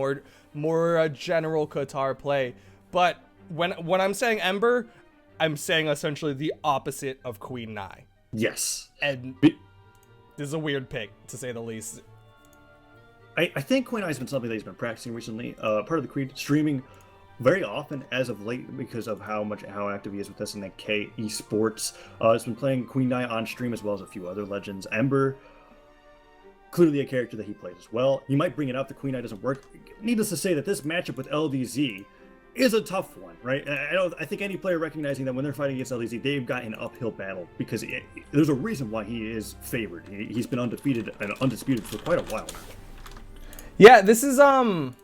more general guitar play. But when I'm saying Ember, I'm saying essentially the opposite of Queen Nai. Yes. And this is a weird pick, to say the least. I think Queen Nai's been something that he's been practicing recently. Part of the Creed streaming very often as of late because of how active he is with SNK esports. He's been playing Queen Nai on stream as well as a few other legends. Ember, clearly a character that he plays as well. He might bring it up that Queen Nai doesn't work. Needless to say that this matchup with LDZ is a tough one, right? I think any player recognizing that when they're fighting against LDZ, they've got an uphill battle because there's a reason why he is favored. He's been undefeated and undisputed for quite a while now. Yeah, this is going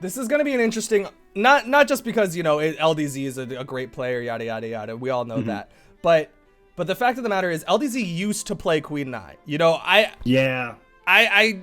to be an interesting. Not just because, you know, LDZ is a great player, yada yada yada. We all know that, but the fact of the matter is LDZ used to play Queen Nai. You know, I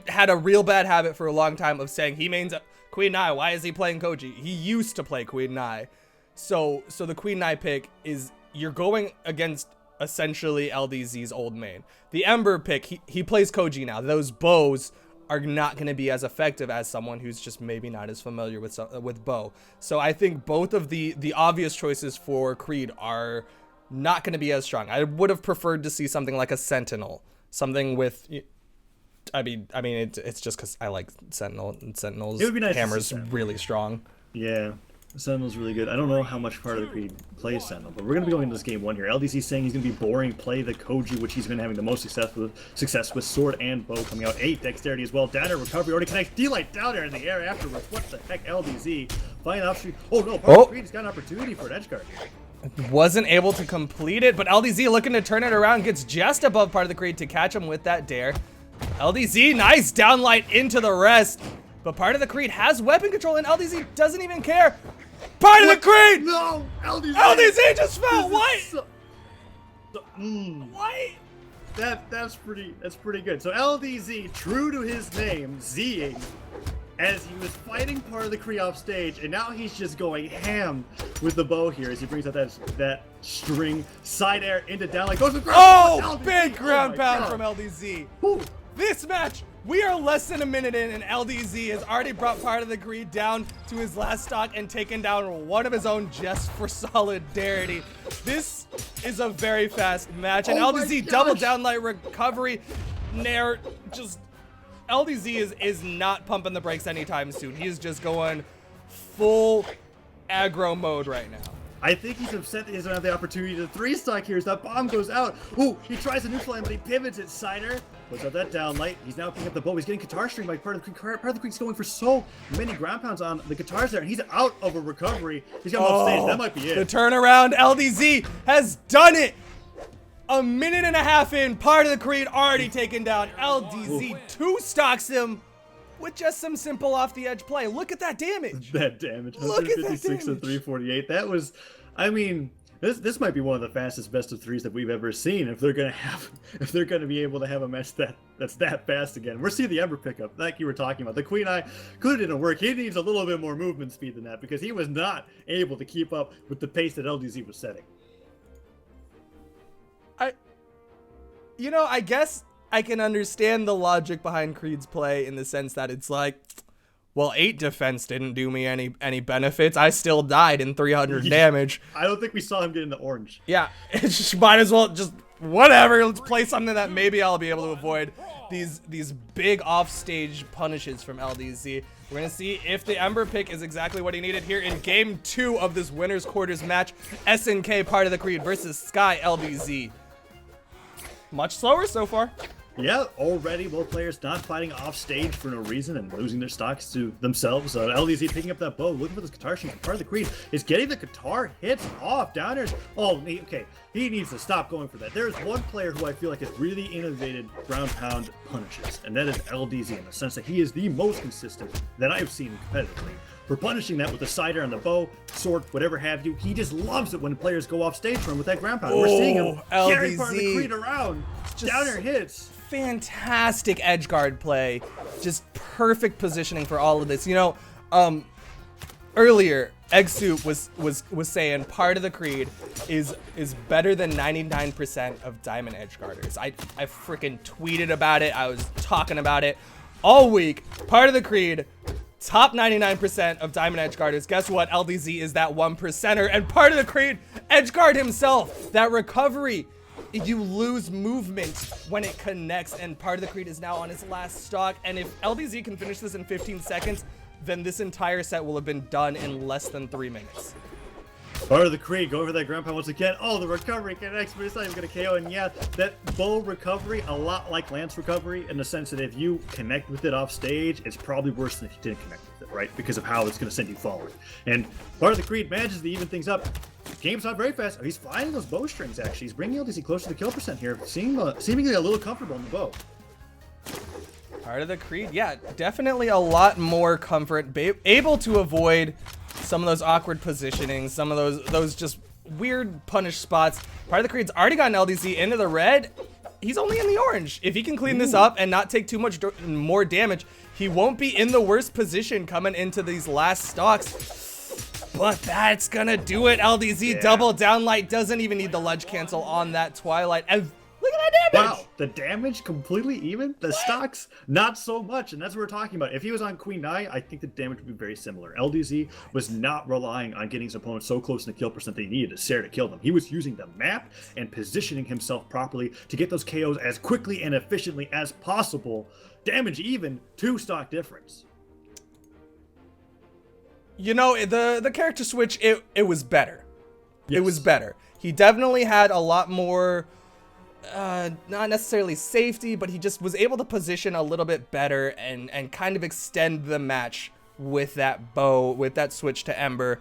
had a real bad habit for a long time of saying he mains Queen Nai. Why is he playing Koji? He used to play Queen Nai, so the Queen Nai pick is you're going against essentially LDZ's old main. The Ember pick, he plays Koji now. Those bows are not going to be as effective as someone who's just maybe not as familiar with bow. So I think both of the obvious choices for Creed are not going to be as strong. I would have preferred to see something like a Sentinel, something with. I mean, it's just because I like Sentinel, and Sentinel's nice hammer's really strong. Yeah, Sentinel's really good. I don't know how much Part of the Creed plays Sentinel, but we're going to be going into this game 1 here. LDC saying he's going to be boring, play the Koji, which he's been having the most success with sword and bow coming out. 8 dexterity as well. Down air recovery already connects. D-Light down air in the air afterwards. What the heck, LDZ? Flying off street. Oh no, Part of the Creed has got an opportunity for an edgeguard here. Wasn't able to complete it, but LDZ looking to turn it around, gets just above Part of the Creed to catch him with that dare. LDZ, nice downlight into the rest. But Part of the Creed has weapon control, and LDZ doesn't even care. Part of the Creed! No! LDZ! LDZ just fell! What? What? That's pretty good. So LDZ, true to his name, Zing, as he was fighting Part of the Creed off stage, and now he's just going ham with the bow here as he brings out that string side air into down like goes to ground. Oh, big ground pound from LDZ. Whew. This match, we are less than a minute in, and LDZ has already brought Part of the Creed down to his last stock and taken down one of his own just for solidarity. This is a very fast match, and LDZ double downlight recovery. Nair just... LDZ is not pumping the brakes anytime soon. He is just going full aggro mode right now. I think he's upset that he doesn't have the opportunity to 3-stock here as that bomb goes out. Ooh, he tries to neutral him, but he pivots it. Cider puts out that down light. He's now picking up the bow. He's getting guitar string by Part of the Creed. Part of the Creed's going for so many ground pounds on the guitars there, and he's out of a recovery. He's got him off stage. That might be it. The turnaround. LDZ has done it. A minute and a half in, part of the Creed already taken down. LDZ two-stocks him with just some simple off-the-edge play. Look at that damage. That damage. Look at that 156 to damage. 348. That was, I mean, this might be one of the fastest best of threes that we've ever seen. If they're gonna be able to have a match that's that fast again. We're seeing the Ember pickup, like you were talking about. The Queen Eye clearly didn't work. He needs a little bit more movement speed than that because he was not able to keep up with the pace that LDZ was setting. I guess I can understand the logic behind Creed's play in the sense that it's like, well, 8 defense didn't do me any benefits. I still died in 300 damage. I don't think we saw him get in the orange. Yeah, it's just might as well just whatever. Let's play something that maybe I'll be able to avoid these big offstage punishes from LDZ. We're gonna see if the Ember pick is exactly what he needed here in game 2 of this winners quarters match. SNK part of the Creed versus Sky LDZ. Much slower so far. Yeah, already both players not fighting off stage for no reason and losing their stocks to themselves. LDZ picking up that bow, looking for this guitar string. Part of the Creed is getting the guitar hits off. Downers. Oh, okay. He needs to stop going for that. There's one player who I feel like has really innovated ground pound punishes, and that is LDZ in the sense that he is the most consistent that I've seen competitively. For punishing that with the cider on the bow, sword, whatever have you, he just loves it when players go off stage for him with that ground pound. We're seeing him carry part of the Creed around. Downer hits. Fantastic edge guard play, just perfect positioning for all of this. Earlier Egg Soup was saying part of the Creed is better than 99% of diamond edge guarders. I freaking tweeted about it. I was talking about it all week. Part of the Creed, top 99% of diamond edge guarders. Guess what? LDZ is that 1%er, and part of the Creed, edge guard himself, that recovery. You lose movement when it connects, and part of the Creed is now on his last stock. And if LDZ can finish this in 15 seconds, then this entire set will have been done in less than 3 minutes. Part of the Creed, go over that ground pound once again. Oh, the recovery connects, but it's not even going to KO. And yeah, that bow recovery, a lot like Lance recovery, in the sense that if you connect with it off stage, it's probably worse than if you didn't connect with it, right? Because of how it's going to send you forward. And part of the Creed manages to even things up. Game's not very fast. Oh, he's finding those bowstrings, actually. He's bringing LDZ closer to the kill percent here, seemingly a little comfortable in the bow. Part of the Creed, yeah, definitely a lot more comfort, able to avoid some of those awkward positionings, some of those just weird punish spots. Part of the Creed's already gotten LDZ into the red. He's only in the orange. If he can clean this up and not take too much more damage, he won't be in the worst position coming into these last stocks. But that's gonna do it. LDZ double downlight, doesn't even need the ledge cancel on that Twilight. And look at that damage. Wow, the damage completely even. The stocks, not so much. And that's what we're talking about. If he was on Queen Eye, I think the damage would be very similar. LDZ was not relying on getting his opponent so close in the kill percent that he needed to stare to kill them. He was using the map and positioning himself properly to get those KOs as quickly and efficiently as possible. Damage even, 2 stock difference. The character switch, it was better. Yes. It was better. He definitely had a lot more, not necessarily safety, but he just was able to position a little bit better and kind of extend the match with that bow, with that switch to Ember.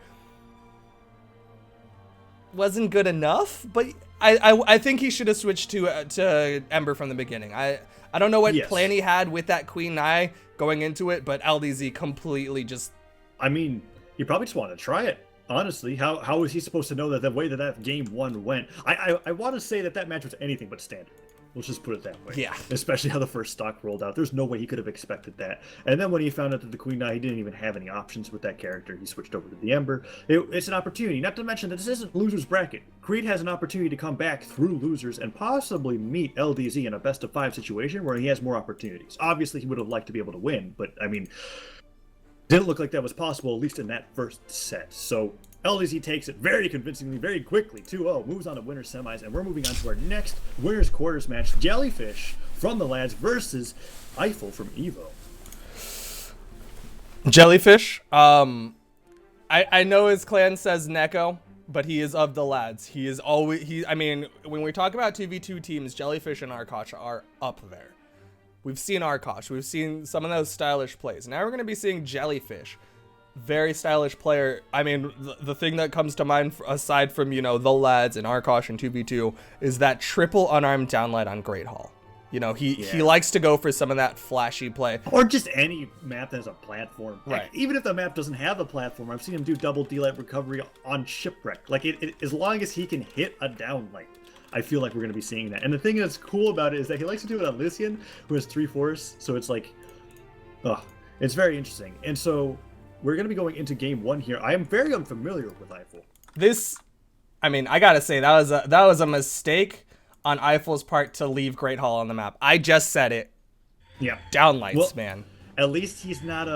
Wasn't good enough, but I think he should have switched to Ember from the beginning. I don't know what plan he had with that Queen Eye going into it, but LDZ completely just... I mean, you probably just want to try it. Honestly, how was he supposed to know that the way that game 1 went? I want to say that match was anything but standard. Let's just put it that way. Yeah. Especially how the first stock rolled out. There's no way he could have expected that. And then when he found out that the Queen Eye, he didn't even have any options with that character. He switched over to the Ember. It's an opportunity. Not to mention that this isn't loser's bracket. Creed has an opportunity to come back through losers and possibly meet LDZ in a best of 5 situation where he has more opportunities. Obviously, he would have liked to be able to win, but I mean, didn't look like that was possible, at least in that first set. So LDZ takes it very convincingly, very quickly, 2-0, moves on to winners semis, and we're moving on to our next winners quarters match, Jellyfish from the lads versus Eiffel from Evo. Jellyfish, I know his clan says Neko, but he is of the lads. He is always, I mean, when we talk about 2v2 teams, Jellyfish and Arosh are up there. We've seen Arosh, we've seen some of those stylish plays. Now we're going to be seeing Jellyfish, very stylish player. I mean, the thing that comes to mind, aside from, you know, the lads and Arkosh and 2v2, is that triple unarmed downlight on Great Hall. You know, he likes to go for some of that flashy play. Or just any map that has a platform. Right. Like, even if the map doesn't have a platform, I've seen him do double D-Light recovery on Shipwreck. Like, as long as he can hit a downlight, I feel like we're going to be seeing that. And the thing that's cool about it is that he likes to do it on Lycian, who has 3-4s. So it's like, it's very interesting. And so we're going to be going into game 1 here. I am very unfamiliar with Eiffel. I mean, I got to say, that was a mistake on Eiffel's part to leave Great Hall on the map. I just said it. Yeah. Downlights, man. At least he's not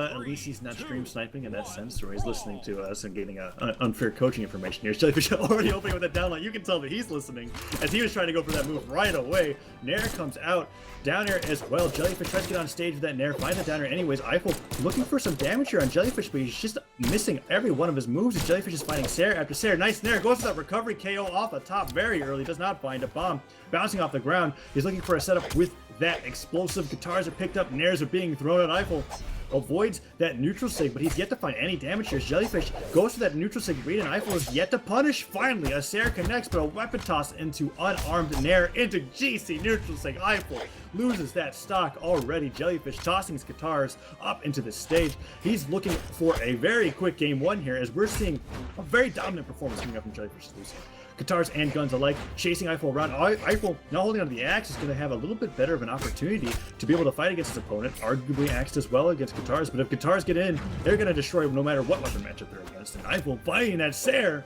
stream sniping in that sense, or he's listening to us and getting unfair coaching information here. Jellyfish already opening with that downlight. You can tell that he's listening, as he was trying to go for that move right away. Nair comes out, down air as well. Jellyfish tries to get on stage with that Nair, find the down air anyways. Eiffel looking for some damage here on Jellyfish, but he's just missing every one of his moves as Jellyfish is fighting Sarah after Sarah. Nice Nair, goes for that recovery KO off the top very early, does not find a bomb. Bouncing off the ground, he's looking for a setup with that explosive. Guitars are picked up, Nairs are being thrown at Eiffel. Avoids that neutral sig, but he's yet to find any damage here. Jellyfish goes for that neutral sig read, and Eiffel is yet to punish. Finally, a Sarah connects, but a weapon toss into unarmed Nair into GC neutral sig. Eiffel loses that stock already. Jellyfish tossing his guitars up into the stage. He's looking for a very quick game 1 here, as we're seeing a very dominant performance coming up from Jellyfish's losing. Guitars and guns alike, chasing Eiffel around. Eiffel, now holding onto the axe, is going to have a little bit better of an opportunity to be able to fight against his opponent. Arguably axed as well against Guitars, but if Guitars get in, they're going to destroy him no matter what weapon matchup they're against. And Eiffel fighting that Sarah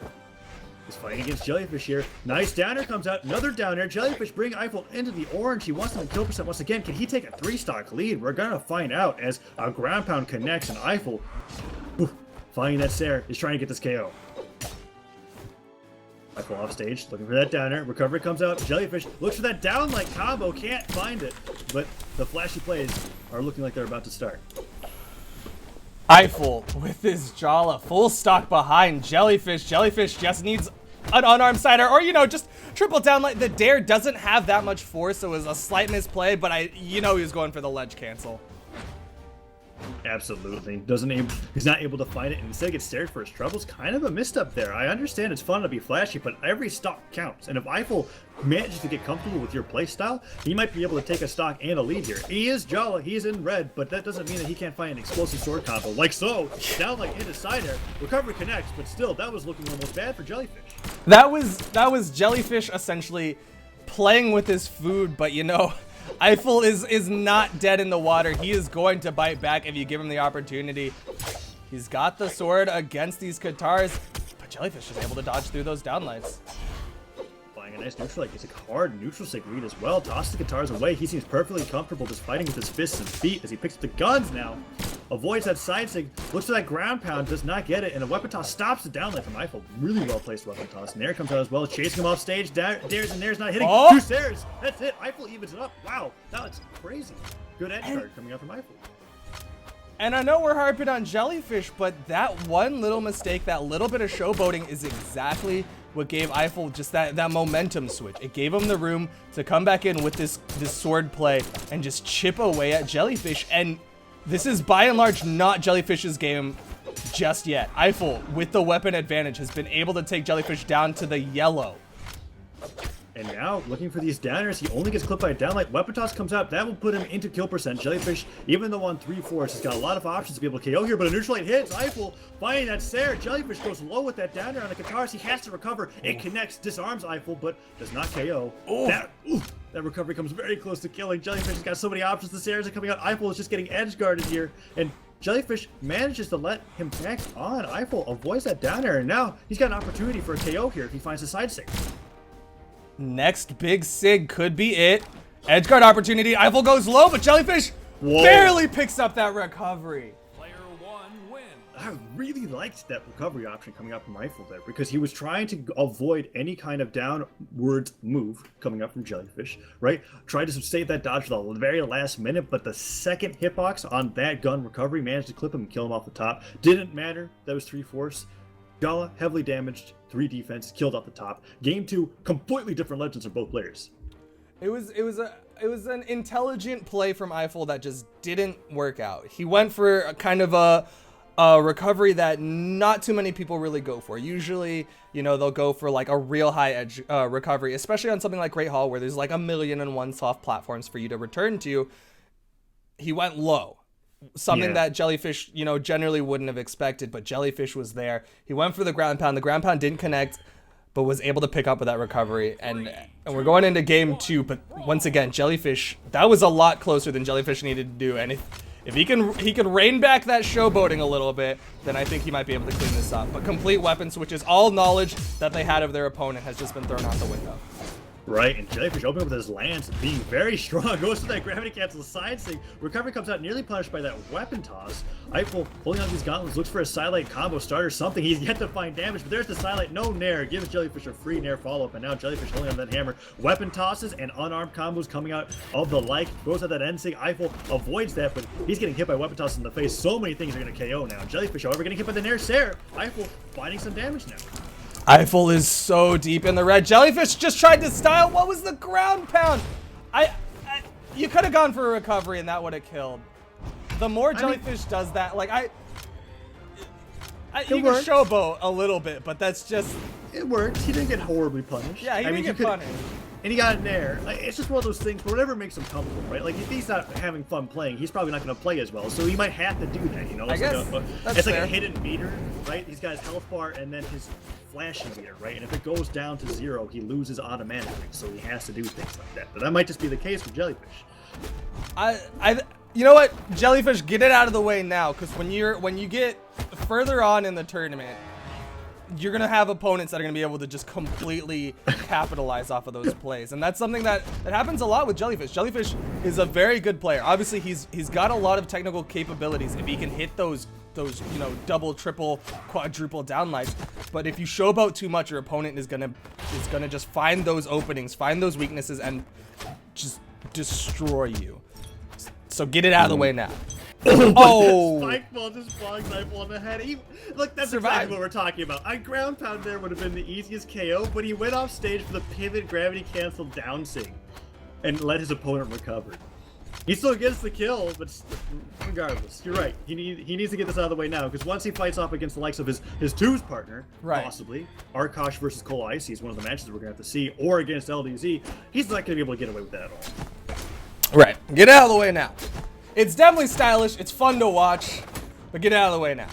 is fighting against Jellyfish here. Nice downer comes out, another downer. Jellyfish bring Eiffel into the orange. He wants him to kill percent once again. Can he take a 3-stock lead? We're going to find out as a ground pound connects, and Eiffel, fighting that Sarah, is trying to get this KO. Eiffel off stage, looking for that downer. Recovery comes out. Jellyfish looks for that downlight combo, can't find it. But the flashy plays are looking like they're about to start. Eiffel with his Jala full stock behind Jellyfish. Jellyfish just needs an unarmed sider, or, you know, just triple downlight. The dare doesn't have that much force, so it was a slight misplay, but he was going for the ledge cancel. Absolutely. He's not able to find it, and instead gets stared for his troubles. Kind of a misstep there. I understand it's fun to be flashy, but every stock counts. And if Eiffel manages to get comfortable with your playstyle, he might be able to take a stock and a lead here. He is Jala, he's in red, but that doesn't mean that he can't find an explosive sword combo. Like so, down like into side air. Recovery connects, but still, that was looking almost bad for Jellyfish. That was Jellyfish essentially playing with his food, but, you know, Eiffel is not dead in the water. He is going to bite back if you give him the opportunity. He's got the sword against these Guitars, but Jellyfish is able to dodge through those downlights. Flying a nice neutral, like it's a hard neutral sig read as well. Tosses the Guitars away. He seems perfectly comfortable just fighting with his fists and feet as he picks up the guns now. Avoids that side sig, looks for that ground pound, does not get it, and a weapon toss stops the downlight from Eiffel. Really well placed weapon toss. Nair comes out as well, chasing him off stage. Dares and Nair's not hitting. Oh! 2 stairs. That's it. Eiffel evens it up. Wow, that was crazy. Good edge guard coming out from Eiffel. And I know we're harping on Jellyfish, but that one little mistake, that little bit of showboating, is exactly what gave Eiffel just that momentum switch. It gave him the room to come back in with this sword play and just chip away at Jellyfish. And this is by and large not Jellyfish's game just yet. Eiffel, with the weapon advantage, has been able to take Jellyfish down to the yellow. And now, looking for these downers, he only gets clipped by a downlight. Weapon toss comes out. That will put him into kill percent. Jellyfish, even though on 3-4s, he's got a lot of options to be able to KO here, but a neutral light hits. Eiffel finding that Sarah. Jellyfish goes low with that downer on the Guitars. He has to recover. It connects, disarms Eiffel, but does not KO. That recovery comes very close to killing. Jellyfish has got so many options. The Sarahs are coming out. Eiffel is just getting edge guarded here, and Jellyfish manages to let him connect on. Eiffel avoids that downer, and now he's got an opportunity for a KO here if he finds the side sig. Next big sig could be it. Edgeguard opportunity. Eiffel goes low, but Jellyfish barely picks up that recovery. Player 1 win. I really liked that recovery option coming up from Eiffel there, because he was trying to avoid any kind of downwards move coming up from Jellyfish, right? Tried to save that dodge for the very last minute, but the second hitbox on that gun recovery managed to clip him and kill him off the top. Didn't matter. That was 3-4s. Gala, heavily damaged, 3 defense, killed off the top. Game 2, completely different legends of both players. It was an intelligent play from Eiffel that just didn't work out. He went for a kind of a recovery that not too many people really go for. Usually, you know, they'll go for like a real high edge recovery, especially on something like Great Hall where there's like 1,000,001 soft platforms for you to return to. He went low. Something that Jellyfish, you know, generally wouldn't have expected, but Jellyfish was there. He went for the ground pound. The ground pound didn't connect, but was able to pick up with that recovery. And we're going into game 2, but once again, Jellyfish, that was a lot closer than Jellyfish needed to do. And if he can rein back that showboating a little bit, then I think he might be able to clean this up. But complete weapon switches, all knowledge that they had of their opponent has just been thrown out the window. Right, and Jellyfish opening up with his lance, being very strong, goes to that gravity cancel side sig. Recovery comes out nearly punished by that weapon toss. Eiffel pulling out these gauntlets, looks for a Silite combo start or something. He's yet to find damage, but there's the Silite, no nair. Gives Jellyfish a free nair follow-up, and now Jellyfish holding on that hammer. Weapon tosses and unarmed combos coming out of the like. Goes at that end sig. Eiffel avoids that, but he's getting hit by weapon tosses in the face. So many things are going to KO now. Jellyfish, however, getting hit by the nair Sarah. Eiffel finding some damage now. Eiffel is so deep in the red. Jellyfish just tried to style. What was the ground pound? You could have gone for a recovery and that would have killed. The more Jellyfish does that, like you can showboat a little bit, but that's just... It worked. He didn't get horribly punished. Yeah, he didn't get punished. And he got an air. Like, it's just one of those things, whatever makes him comfortable, right? Like, if he's not having fun playing, he's probably not going to play as well. So he might have to do that, you know? I guess it's like a hidden meter, right? He's got his health bar and then his flashing meter, right? And if it goes down to 0, he loses automatically. So he has to do things like that. But that might just be the case with Jellyfish. You know what? Jellyfish, get it out of the way now, because when you get further on in the tournament, you're going to have opponents that are going to be able to just completely capitalize off of those plays. And that's something that happens a lot with Jellyfish. Jellyfish is a very good player. Obviously, he's got a lot of technical capabilities if he can hit those you know, double, triple, quadruple downlights. But if you showboat too much, your opponent is gonna just find those openings, find those weaknesses, and just destroy you. So get it out of the way now. Oh! Spike ball just bongs Eiffel on the head. Look, that's Survive. exactly what we're talking about. A ground pound there would have been the easiest KO, but he went off stage for the pivot gravity cancel down sig and let his opponent recover. He still gets the kill, but regardless, you're right. He needs to get this out of the way now, because once he fights off against the likes of his twos partner, possibly, Arash versus Cole Icy is one of the matches we're going to have to see, or against LDZ, he's not going to be able to get away with that at all. Right. Get it out of the way now. It's definitely stylish. It's fun to watch, but get it out of the way now.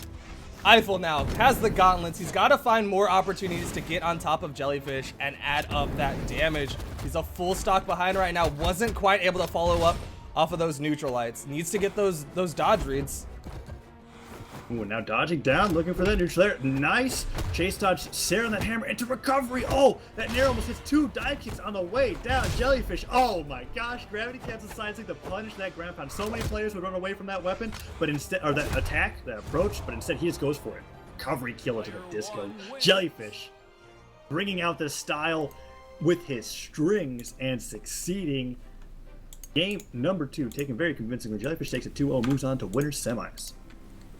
Eiffel now has the gauntlets. He's got to find more opportunities to get on top of Jellyfish and add up that damage. He's a full stock behind right now. Wasn't quite able to follow up off of those neutral lights. Needs to get those dodge reads. Ooh, now dodging down, looking for that neutral there. Nice chase dodge. Sarah on that hammer into recovery. Oh, that nair almost hits 2 dive kicks on the way down. Jellyfish. Oh my gosh. Gravity cancel side stick to punish that ground pound. So many players would run away from that weapon, but instead, or that attack, that approach, but instead he just goes for it. Recovery kill into the disco. Jellyfish bringing out this style with his strings and succeeding. Game number 2 taken very convincingly. Jellyfish takes a 2-0, moves on to winner's semis.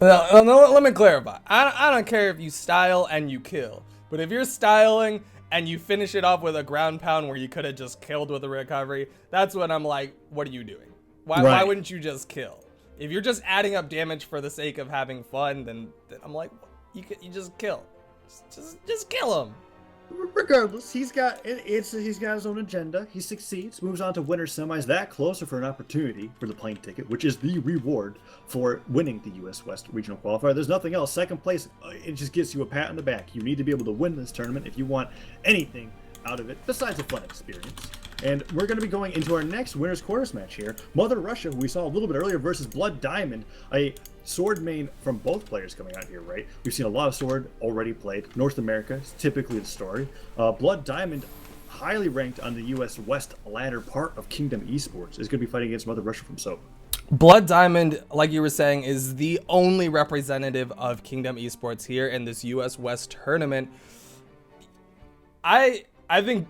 No, let me clarify. I don't care if you style and you kill, but if you're styling and you finish it off with a ground pound where you could have just killed with a recovery, that's when I'm like, what are you doing? Why wouldn't you just kill? If you're just adding up damage for the sake of having fun, then I'm like, you just kill. Just kill him. Regardless, he's got his own agenda. He succeeds, moves on to winner's semis, that closer for an opportunity for the plane ticket, which is the reward for winning the US West Regional Qualifier. There's nothing else. Second place, it just gives you a pat on the back. You need to be able to win this tournament if you want anything out of it besides a fun experience. And we're going to be going into our next winner's quarters match here. Mother Russia, who we saw a little bit earlier, versus Blood Diamond, a sword main from both players coming out here, right? We've seen a lot of sword already played. North America is typically the story. Blood Diamond, highly ranked on the US West ladder, part of Kingdom Esports, is going to be fighting against Mother Russia from SoBa. Blood Diamond, like you were saying, is the only representative of Kingdom Esports here in this US West tournament. I think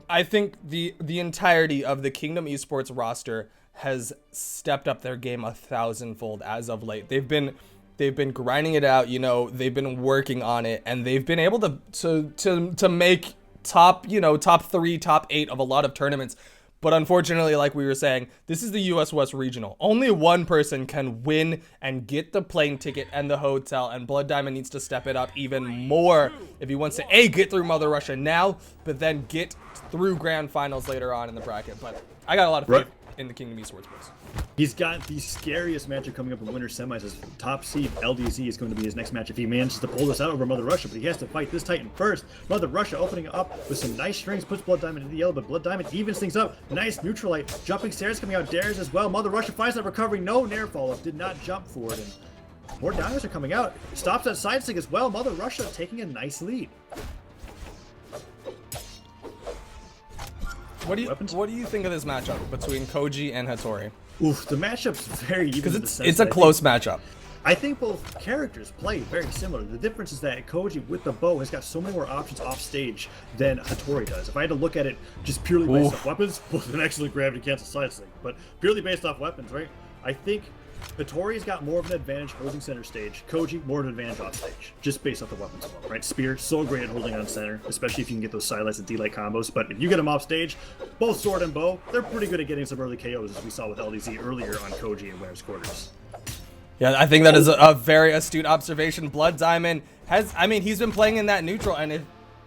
the entirety of the Kingdom Esports roster has stepped up their game 1,000-fold as of late. They've been grinding it out, you know, they've been working on it, and they've been able to make top 3, top 8 of a lot of tournaments. But unfortunately, like we were saying, this is the US West Regional. Only one person can win and get the plane ticket and the hotel, and Blood Diamond needs to step it up even more if he wants to A, get through Mother Russia now, but then get through grand finals later on in the bracket. But I got a lot of faith in the Kingdom Esports boys. He's got the scariest matchup coming up in winter semis. As top seed LDZ is going to be his next match if he manages to pull this out over Mother Russia, but he has to fight this Titan first. Mother Russia opening up with some nice strings, puts Blood Diamond into the yellow, but Blood Diamond evens things up. Nice neutralite, jumping stairs coming out, dares as well. Mother Russia finds that recovery, no nair follow-up, did not jump for it, and more downers are coming out. Stops that side stick as well. Mother Russia taking a nice lead. What do you think of this matchup between Koji and Hattori? Oof, the matchup's very even. Because it's a close matchup. I think both characters play very similar. The difference is that Koji with the bow has got so many more options off stage than Hattori does. If I had to look at it just purely based off weapons, well, an excellent gravity cancel side stick, but purely based off weapons, right? I think Hattori's got more of an advantage holding center stage. Koji, more of an advantage off stage, just based off the weapons alone, right? Spear, so great at holding on center, especially if you can get those sidelights and D-light combos. But if you get them off stage, both sword and bow, they're pretty good at getting some early KOs, as we saw with LDZ earlier on Koji in Winner's Quarters. Yeah, I think that is a very astute observation. Blood Diamond has, I mean, he's been playing in that neutral, and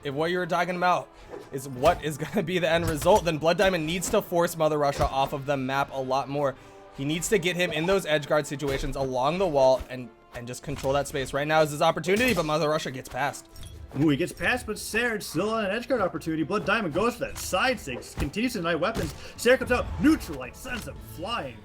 if what you were talking about is what is going to be the end result, then Blood Diamond needs to force Mother Russia off of the map a lot more. He needs to get him in those edge guard situations along the wall and just control that space. Right now is his opportunity, but Mother Russia gets past. Ooh, he gets past, but Sarah still on an edge guard opportunity. Blood Diamond goes for that side six, continues to deny weapons. Sarah comes out, neutralite, sends him flying.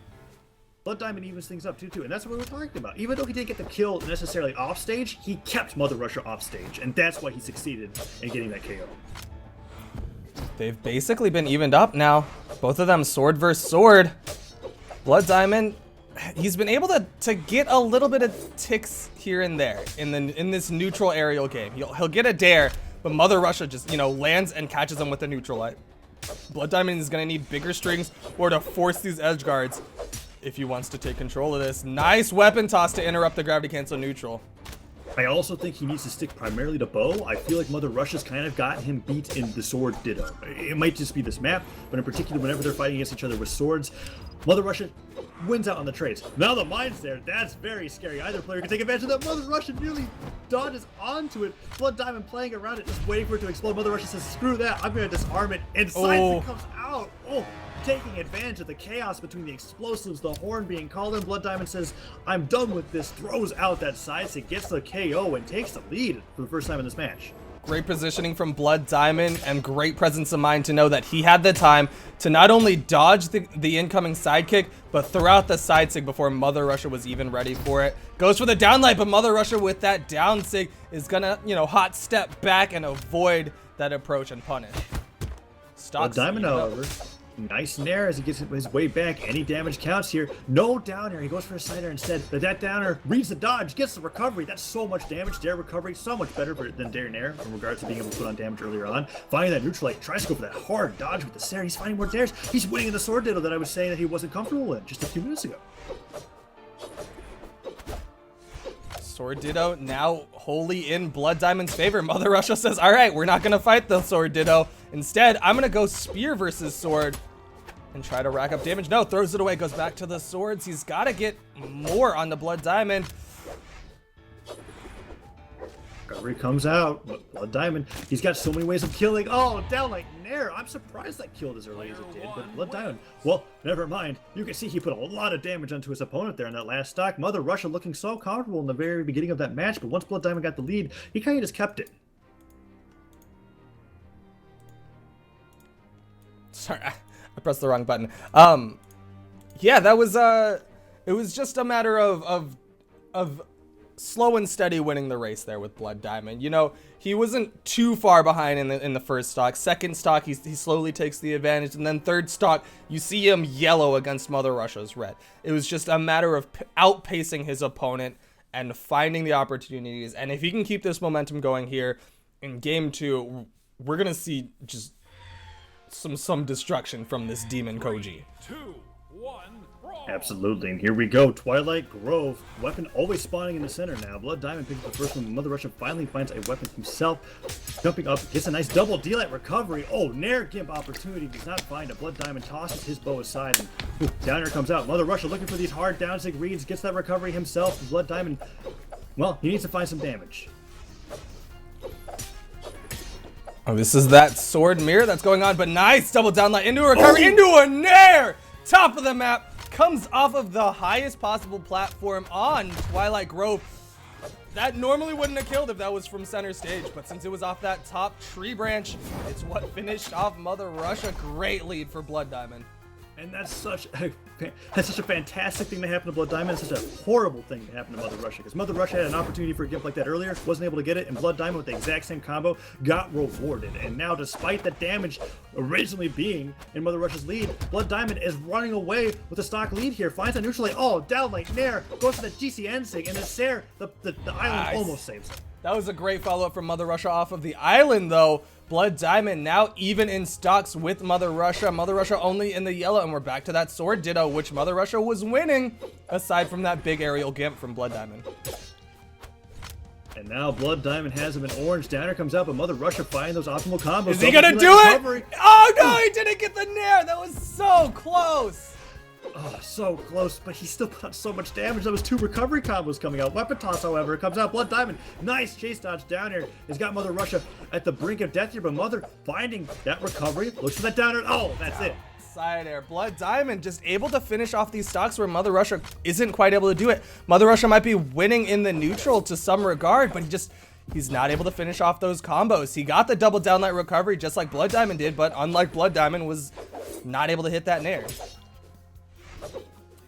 Blood Diamond evens things up too, and that's what we were talking about. Even though he didn't get the kill necessarily off stage, he kept Mother Russia off stage, and that's why he succeeded in getting that KO. They've basically been evened up now. Both of them sword versus sword. Blood Diamond, he's been able to get a little bit of ticks here and there in this neutral aerial game. He'll get a dare, but Mother Russia just, you know, lands and catches him with a neutralite. Blood Diamond is going to need bigger strings or to force these edge guards if he wants to take control of this. Nice weapon toss to interrupt the gravity cancel neutral. I also think he needs to stick primarily to bow. I feel like Mother Russia's kind of gotten him beat in the sword ditto. It might just be this map, but in particular, whenever they're fighting against each other with swords, Mother Russia wins out on the trades. Now the mine's there. That's very scary. Either player can take advantage of that. Mother Russia nearly dodges onto it. Blood Diamond playing around it, just waiting for it to explode. Mother Russia says, screw that. I'm going to disarm it. And Sidekick comes out. Oh, taking advantage of the chaos between the explosives, the horn being called in. Blood Diamond says, I'm done with this. Throws out that Sidekick, gets the KO, and takes the lead for the first time in this match. Great positioning from Blood Diamond and great presence of mind to know that he had the time to not only dodge the incoming sidekick, but throw out the side sig before Mother Russia was even ready for it. Goes for the downlight, but Mother Russia with that down sig is gonna, you know, hot step back and avoid that approach and punish. Blood Diamond, however, nice nair as he gets his way back. Any damage counts here. No downer. He goes for a side air instead. But that downer reads the dodge, gets the recovery. That's so much damage. Dare recovery, so much better than dare nair in regards to being able to put on damage earlier on. Finding that neutralite, tries to go for that hard dodge with the Sarah. He's finding more dares. He's winning in the sword ditto that I was saying that he wasn't comfortable in just a few minutes ago. Sword Ditto now wholly in Blood Diamond's favor. Mother Russia says, all right, we're not going to fight the Sword Ditto. Instead, I'm going to go Spear versus Sword and try to rack up damage. No, throws it away, goes back to the swords. He's got to get more on the Blood Diamond. Recovery comes out. Blood Diamond, he's got so many ways of killing. Oh, down like nair. I'm surprised that killed as early as it did, but Blood Diamond, well, never mind. You can see he put a lot of damage onto his opponent there in that last stock. Mother Russia looking so comfortable in the very beginning of that match, but once Blood Diamond got the lead, he kind of just kept it. Sorry, I pressed the wrong button. Yeah, that was it was just a matter of slow and steady winning the race there with Blood Diamond. You know, he wasn't too far behind in the first stock. Second stock, he slowly takes the advantage, and then third stock, you see him yellow against Mother Russia's red. It was just a matter of outpacing his opponent and finding the opportunities. And if he can keep this momentum going here in game 2, we're gonna see just some destruction from this demon Koji. 3, 2, 1, brawl. Absolutely, and here we go. Twilight Grove. Weapon always spawning in the center now. Blood Diamond picks up the first one. Mother Russia finally finds a weapon himself. Jumping up, gets a nice double D-Light recovery. Oh, Nair Gimp opportunity. Does not find it. Blood Diamond tosses his bow aside. And Downer comes out. Mother Russia looking for these hard down sig reads. Gets that recovery himself. Blood Diamond, well, he needs to find some damage. Oh, this is that sword mirror that's going on, but nice double downlight into a recovery, into a Nair! Top of the map. Comes off of the highest possible platform on Twilight Grove. That normally wouldn't have killed if that was from center stage, but since it was off that top tree branch, it's what finished off Mother Russia. Great lead for Blood Diamond. And that's such a fantastic thing to happen to Blood Diamond. It's such a horrible thing to happen to Mother Russia, because Mother Russia had an opportunity for a gift like that earlier, wasn't able to get it, and Blood Diamond with the exact same combo got rewarded. And now, despite the damage originally being in Mother Russia's lead, Blood Diamond is running away with a stock lead here. Finds a neutral light. Oh, downlight Nair goes to the GCN sig, and the Sair, the island almost saves it. That was a great follow-up from Mother Russia off of the island, though. Blood Diamond now even in stocks with Mother Russia. Mother Russia only in the yellow, and we're back to that sword ditto, which Mother Russia was winning, aside from that big aerial gimp from Blood Diamond. And now Blood Diamond has him in orange. Downer comes out, but Mother Russia finding those optimal combos. Is he gonna do it? Oh no, he didn't get the Nair. That was so close. Oh, so close, but he still put out so much damage. That was 2 recovery combos coming out. Weapon toss, however, comes out. Blood Diamond, nice chase dodge down here. He's got Mother Russia at the brink of death here, but Mother finding that recovery. Looks for that downer. Oh, that's it. Side air. Blood Diamond just able to finish off these stocks where Mother Russia isn't quite able to do it. Mother Russia might be winning in the neutral to some regard, but he's not able to finish off those combos. He got the double downlight recovery just like Blood Diamond did, but unlike Blood Diamond, was not able to hit that Nair.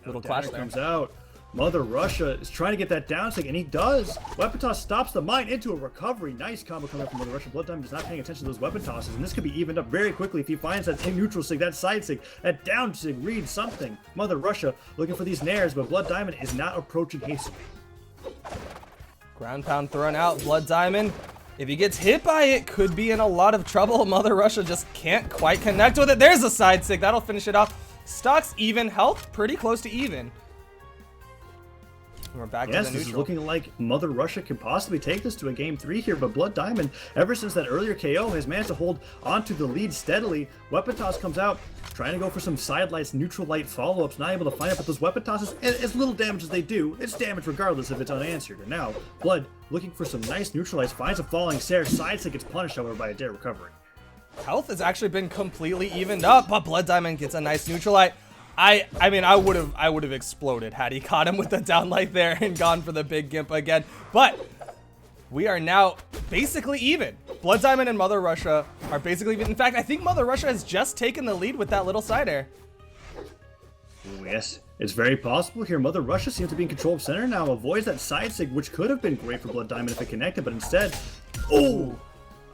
Little clash there. Comes out. Mother Russia is trying to get that down sig, and he does. Weapon toss stops the mine into a recovery. Nice combo coming up from Mother Russia. Blood Diamond is not paying attention to those weapon tosses, and this could be evened up very quickly if he finds that neutral sig, that side sig, that down sig, read something. Mother Russia looking for these nairs, but Blood Diamond is not approaching hastily. Ground pound thrown out. Blood Diamond, if he gets hit by it, could be in a lot of trouble. Mother Russia just can't quite connect with it. There's a side sig. That'll finish it off. Stocks even, health pretty close to even. We're back to the neutral. This is looking like Mother Russia can possibly take this to a game 3 here, but Blood Diamond, ever since that earlier KO, has managed to hold onto the lead steadily. Weapon toss comes out, trying to go for some side lights, neutral light follow-ups, not able to find it, but those weapon tosses, as little damage as they do, it's damage regardless if it's unanswered. And now, Blood, looking for some nice neutral lights, finds a falling Sair, side sig gets punished, however, by a dead recovery. Health has actually been completely evened up, but Blood Diamond gets a nice neutral light. I mean, I would have exploded had he caught him with the downlight there and gone for the big gimp again. But we are now basically even. Blood Diamond and Mother Russia are basically even. In fact, I think Mother Russia has just taken the lead with that little side air. Ooh, yes, it's very possible here. Mother Russia seems to be in control of center now. Avoids that side sig, which could have been great for Blood Diamond if it connected, but instead, oh!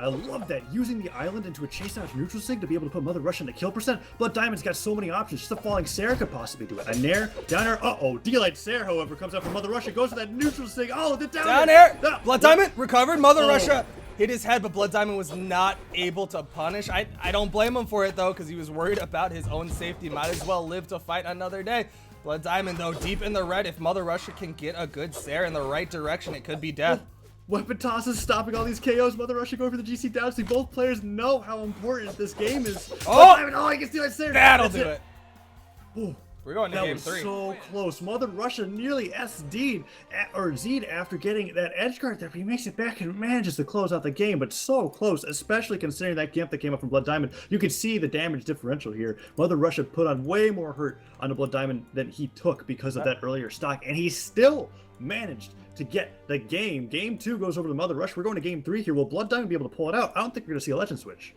I love that, using the island into a chase out neutral sig to be able to put Mother Russia into kill percent. Blood Diamond's got so many options. Just a falling Sair could possibly do it. A Nair, down air, D-Light Sair, however, comes out from Mother Russia, goes to that neutral sig. Oh, the down air. Blood Diamond recovered. Mother Russia hit his head, but Blood Diamond was not able to punish. I don't blame him for it, though, because he was worried about his own safety. Might as well live to fight another day. Blood Diamond, though, deep in the red. If Mother Russia can get a good Sair in the right direction, it could be death. Weapon tosses stopping all these KOs. Mother Russia going for the GC down. See, both players know how important this game is. I can see that. That'll do it. Ooh, we're going to game 3. That was so close. Mother Russia nearly SD'd or Z'd after getting that edge guard there, but he makes it back and manages to close out the game. But so close, especially considering that gimp that came up from Blood Diamond. You could see the damage differential here. Mother Russia put on way more hurt on the Blood Diamond than he took because of that earlier stock, and he still managed to get the game. Game 2 goes over to Mother Russia. We're going to game 3 here. Will Blood Diamond be able to pull it out? I don't think we're going to see a legend switch.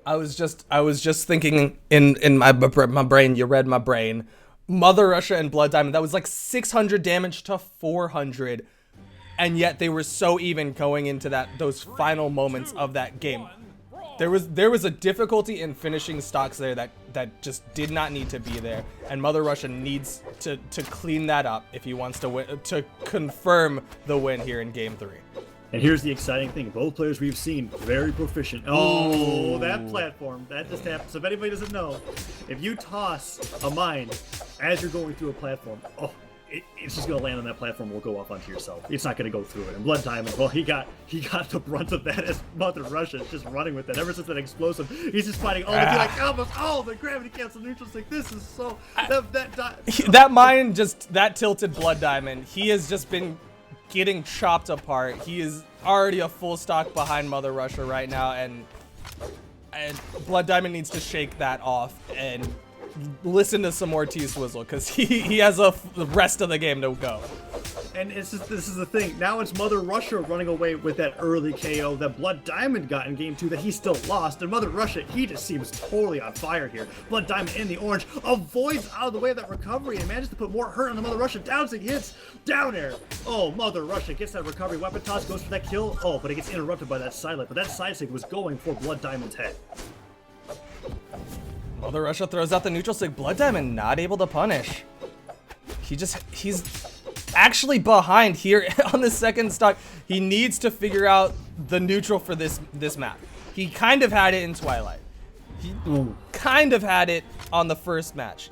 I was just thinking in my brain. You read my brain. Mother Russia and Blood Diamond. That was like 600 damage to 400, and yet they were so even going into those final moments of that game. There was a difficulty in finishing stocks there that just did not need to be there, and Mother Russia needs to clean that up if he wants to win, to confirm the win here in game 3. And here's the exciting thing. Both players we've seen very proficient. Oh, that platform. That just happens. If anybody doesn't know, if you toss a mine as you're going through a platform, it's just going to land on that platform and will go off onto yourself. It's not going to go through it. And Blood Diamond, well, he got the brunt of that as Mother Russia is just running with it. Ever since that explosive, he's just fighting all the the gravity cancel neutral stick. This is so... That mine that tilted Blood Diamond. He has just been getting chopped apart. He is already a full stock behind Mother Russia right now, and Blood Diamond needs to shake that off and listen to some more T-Swizzle, because he has the rest of the game to go. And this is the thing. Now it's Mother Russia running away with that early KO that Blood Diamond got in game 2 that he still lost. And Mother Russia, he just seems totally on fire here. Blood Diamond in the orange avoids out of the way of that recovery and manages to put more hurt on the Mother Russia. Downsing hits, down air. Oh, Mother Russia gets that recovery. Weapon toss goes for that kill. Oh, but it gets interrupted by that side light. But that side stick was going for Blood Diamond's head. Mother Russia throws out the neutral stick. Blood Diamond not able to punish. He's actually behind here on the second stock. He needs to figure out the neutral for this map. He kind of had it in Twilight. He kind of had it on the first match.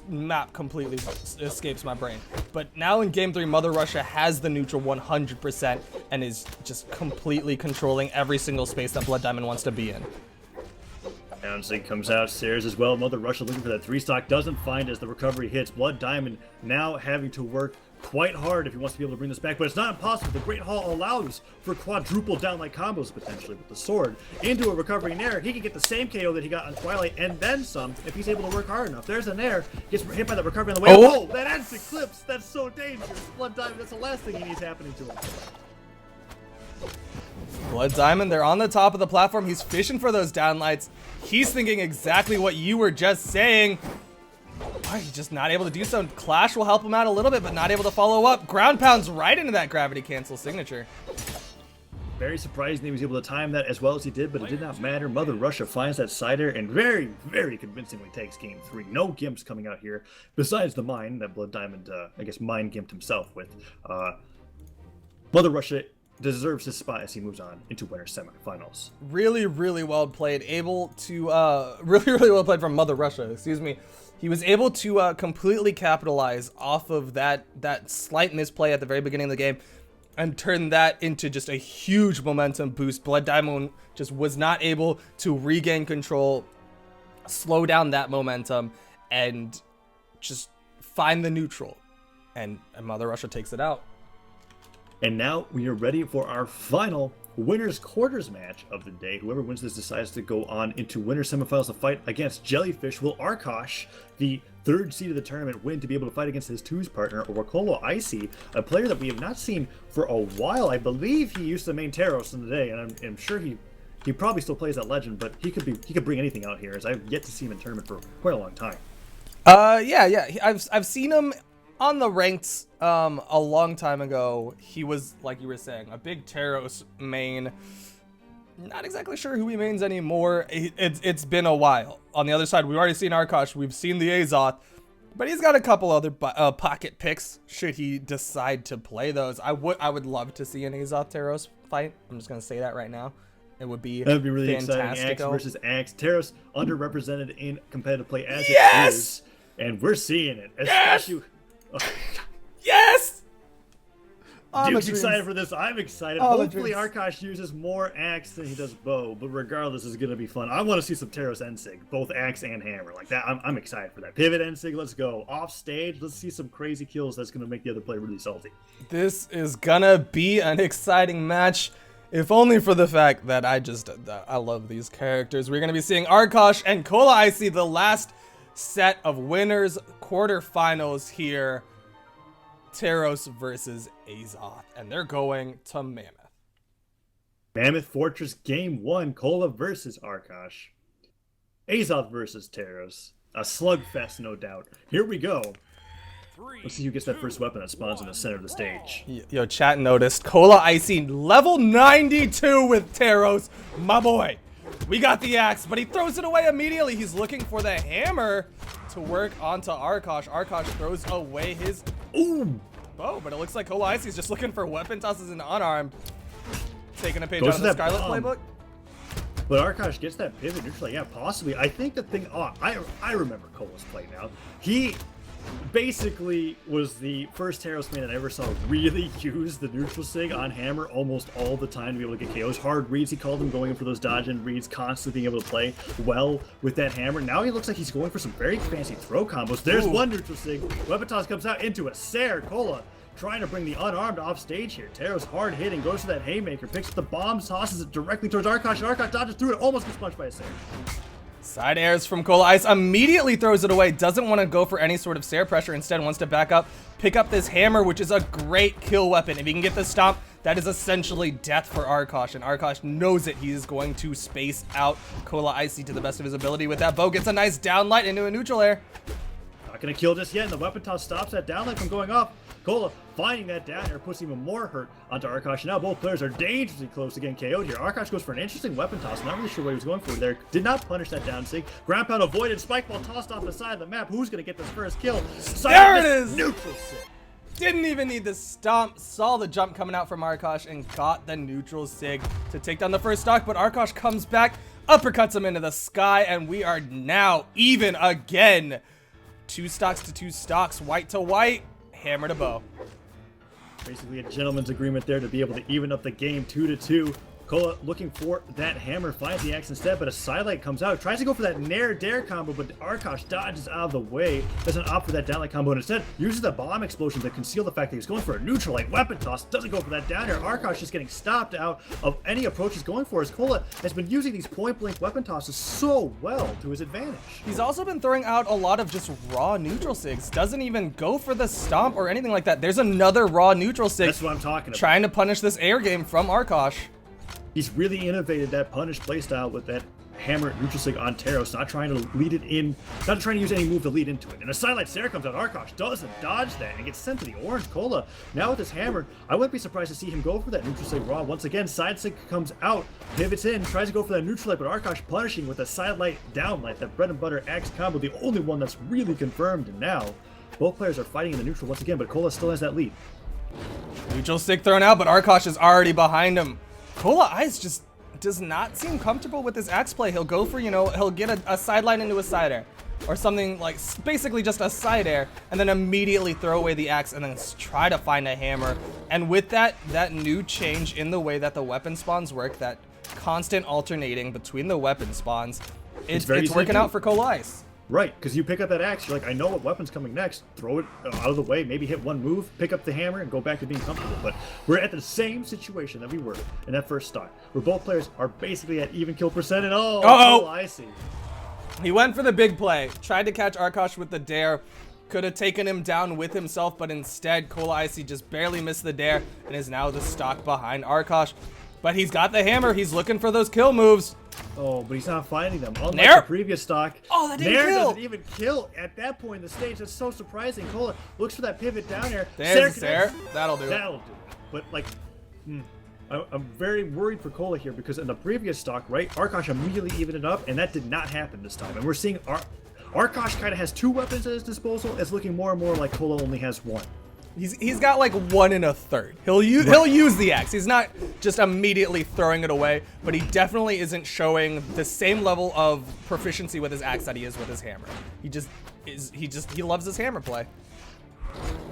Map completely escapes my brain. But now in game 3, Mother Russia has the neutral 100% and is just completely controlling every single space that Blood Diamond wants to be in. Downsig comes out, Stairs as well. Mother Russia looking for that 3-stock, doesn't find as the recovery hits. Blood Diamond now having to work quite hard if he wants to be able to bring this back, but it's not impossible. The Great Hall allows for quadruple downlight combos potentially with the sword into a recovery nair. He can get the same KO that he got on Twilight and then some if he's able to work hard enough. There's a nair, gets hit by the recovery on the way. Oh, that ends the clips. That's so dangerous. Blood Diamond, that's the last thing he needs happening to him. Blood Diamond, they're on the top of the platform. He's fishing for those downlights. He's thinking exactly what you were just saying. Why he's just not able to do so. Clash will help him out a little bit, but not able to follow up. Ground pounds right into that gravity cancel signature. Very surprising he was able to time that as well as he did, but it did not matter. Mother Russia finds that side air and very, very convincingly takes game 3. No gimps coming out here besides the mine that Blood Diamond, I guess, mind gimped himself with. Mother Russia deserves his spot as he moves on into winter semifinals. Really, really well played. Able to, really well played from Mother Russia, excuse me. He was able to completely capitalize off of that slight misplay at the very beginning of the game and turn that into just a huge momentum boost. Blood Diamond just was not able to regain control, slow down that momentum, and just find the neutral. And Mother Russia takes it out. And now we are ready for our final winner's quarters match of the day. Whoever wins this decides to go on into winter semifinals to fight against Jellyfish. Will Arosh, the 3rd seed of the tournament, win to be able to fight against his 2s partner, or Wakolo Icy, a player that we have not seen for a while? I believe he used to main Taros in the day, and I'm sure he probably still plays at Legend, but he could bring anything out here, as I've yet to see him in tournament for quite a long time. Yeah. I've seen him on the ranks a long time ago. He was, like you were saying, a big Taros main. Not exactly sure who he mains anymore. It's been a while. On the other side, we've already seen Arosh. We've seen the Azoth. But he's got a couple other pocket picks should he decide to play those. I would love to see an Azoth Taros fight. I'm just going to say that right now. That'd be really exciting. Axe versus Axe. Taros underrepresented in competitive play as it is. And we're seeing it. Especially... Yes! Dude's excited for this. I'm excited. Hopefully Arosh uses more axe than he does bow, but regardless, it's going to be fun. I want to see some Taros Ensig, both axe and hammer. Like that, I'm excited for that. Pivot Ensig, let's go. Off stage, let's see some crazy kills that's going to make the other player really salty. This is going to be an exciting match, if only for the fact that I love these characters. We're going to be seeing Arosh and Kola Icy, the last set of winners quarterfinals here. Taros versus Azoth, and they're going to Mammoth. Mammoth Fortress Game 1, Kola versus Arosh. Azoth versus Taros. A slugfest, no doubt. Here we go. Let's see who gets that first weapon that spawns in the center of the stage. Yo, chat noticed. Kola Icy, level 92 with Taros. My boy. We got the axe, but he throws it away immediately. He's looking for the hammer to work onto Arosh. Arosh throws away his... Ooh! bow, but it looks like Cola Icy's just looking for weapon tosses and unarmed. Taking a page Goes out of to the that Scarlet bomb. playbook. But Arkosh gets that pivot neutral. Yeah, possibly. I think the thing. Oh, I remember Cola's play now. He basically was the first Taros man I ever saw really use the neutral sig on Hammer almost all the time to be able to get KOs. Hard reads, he called them, going in for those dodge and reads, constantly being able to play well with that Hammer. Now he looks like he's going for some very fancy throw combos. There's one neutral sig. Weapon toss comes out into a Sair. Cola trying to bring the unarmed off stage here. Taros hard hitting, goes to that haymaker, picks up the bomb, tosses it directly towards Arkosh, and Arkosh dodges through it, almost gets punched by a Sair. Side airs from Cola Ice, immediately throws it away, doesn't want to go for any sort of Sair pressure, instead wants to back up, pick up this hammer, which is a great kill weapon. If he can get the stomp, that is essentially death for Arkosh, and Arkosh knows it. He is going to space out Cola Icy to the best of his ability with that bow, gets a nice downlight into a neutral air. Not gonna kill just yet, and the weapon toss stops that downlight from going off. Cola finding that down air puts even more hurt onto Arkosh. Now both players are dangerously close to getting KO'd here. Arkosh goes for an interesting weapon toss. Not really sure what he was going for there. Did not punish that down sig. Ground pound avoided. Spike ball tossed off the side of the map. Who's gonna get this first kill? There it is! Neutral sig. Didn't even need the stomp. Saw the jump coming out from Arkosh and got the neutral sig to take down the first stock, but Arkosh comes back, uppercuts him into the sky, and we are now even again. 2 stocks to 2 stocks, white to white, hammer to bow. Basically a gentleman's agreement there to be able to even up the game 2-2. Cola looking for that hammer, finds the axe instead, but a sidelight comes out. Tries to go for that Nair Dare combo, but Arkosh dodges out of the way. Doesn't opt for that downlight combo, and instead uses the bomb explosion to conceal the fact that he's going for a neutral light weapon toss. Doesn't go for that down air. Arkosh just getting stopped out of any approach he's going for, as Cola has been using these point-blank weapon tosses so well to his advantage. He's also been throwing out a lot of just raw neutral sigs. Doesn't even go for the stomp or anything like that. There's another raw neutral sig. That's what I'm talking about. Trying to punish this air game from Arkosh. He's really innovated that punish playstyle with that hammer neutral sig on Taros, not trying to lead it in, not trying to use any move to lead into it. And a sidelight Sair comes out. Arkosh doesn't dodge that and gets sent to the orange. Cola now with his hammer, I wouldn't be surprised to see him go for that neutral sig raw. Once again, side sig comes out, pivots in, tries to go for that neutral light, but Arkosh punishing with a sidelight downlight, that bread and butter axe combo, the only one that's really confirmed. And now both players are fighting in the neutral once again, but Cola still has that lead. Neutral sig thrown out, but Arkosh is already behind him. Cola Ice just does not seem comfortable with his axe play. He'll go for, he'll get a sideline into a side air or something like basically just a side air and then immediately throw away the axe and then try to find a hammer. And with that new change in the way that the weapon spawns work, that constant alternating between the weapon spawns, it's working out for Cola Ice. Right, because you pick up that axe, you're like, I know what weapon's coming next, throw it out of the way, maybe hit one move, pick up the hammer, and go back to being comfortable. But we're at the same situation that we were in that first start, where both players are basically at even kill percent, and oh, I see. He went for the big play, tried to catch Arkosh with the dare, could have taken him down with himself, but instead, Cola Icy just barely missed the dare, and is now the stock behind Arkosh. But he's got the hammer, he's looking for those kill moves. Oh, but he's not finding them. Unlike Nair. the previous stock, Oh, that didn't Nair kill. doesn't even kill at that point in the stage. That's so surprising. Cola looks for that pivot down there. There's Sair. That'll do it. That'll do it. But like, I'm very worried for Cola here because in the previous stock, right, Arkosh immediately evened it up, and that did not happen this time. And we're seeing Arkosh kind of has 2 weapons at his disposal. It's looking more and more like Cola only has 1. He's got like 1 1/3. He'll use the axe. He's not just immediately throwing it away, but he definitely isn't showing the same level of proficiency with his axe that he is with his hammer. He loves his hammer play.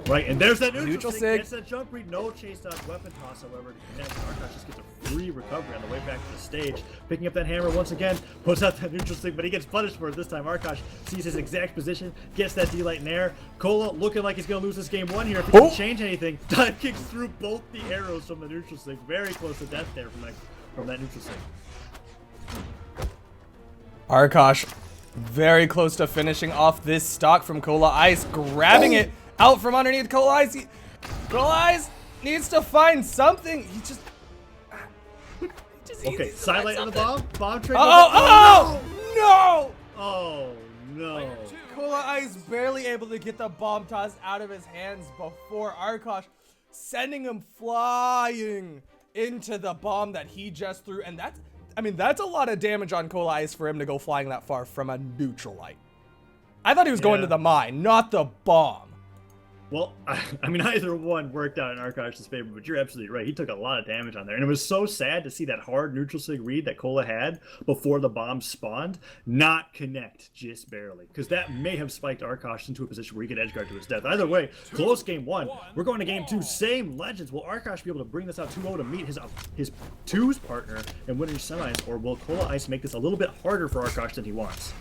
Right, and there's that neutral sig. sig. Gets that jump read, no chase down weapon toss, however, to connect. Arkosh just gets a free recovery on the way back to the stage. Picking up that hammer once again, puts out that neutral sig, but he gets punished for it this time. Arkosh sees his exact position, gets that D-light in air. Cola looking like he's going to lose this game 1 here if he doesn't change anything. Dive kicks through both the arrows from the neutral sig. Very close to death there from that neutral sig. Arkosh very close to finishing off this stock from Cola Ice, grabbing it out from underneath Cola Ice. Cola Ice needs to find something. He just okay, sidelight on the bomb. Bomb trick. Oh no! Oh no! Cola Ice barely able to get the bomb toss out of his hands before Arkosh sending him flying into the bomb that he just threw. And that's a lot of damage on Cola Ice for him to go flying that far from a neutral light. I thought he was going to the mine, not the bomb. Well, I mean, either one worked out in Arkosh's favor, but you're absolutely right. He took a lot of damage on there. And it was so sad to see that hard neutral sig read that Cola had before the bomb spawned not connect just barely. Because that may have spiked Arkosh into a position where he could edgeguard to his death. Either way, close game one. We're going to game two. Same legends. Will Arkosh be able to bring this out 2-0 to meet his twos partner in winning semis? Or will Cola Ice make this a little bit harder for Arkosh than he wants?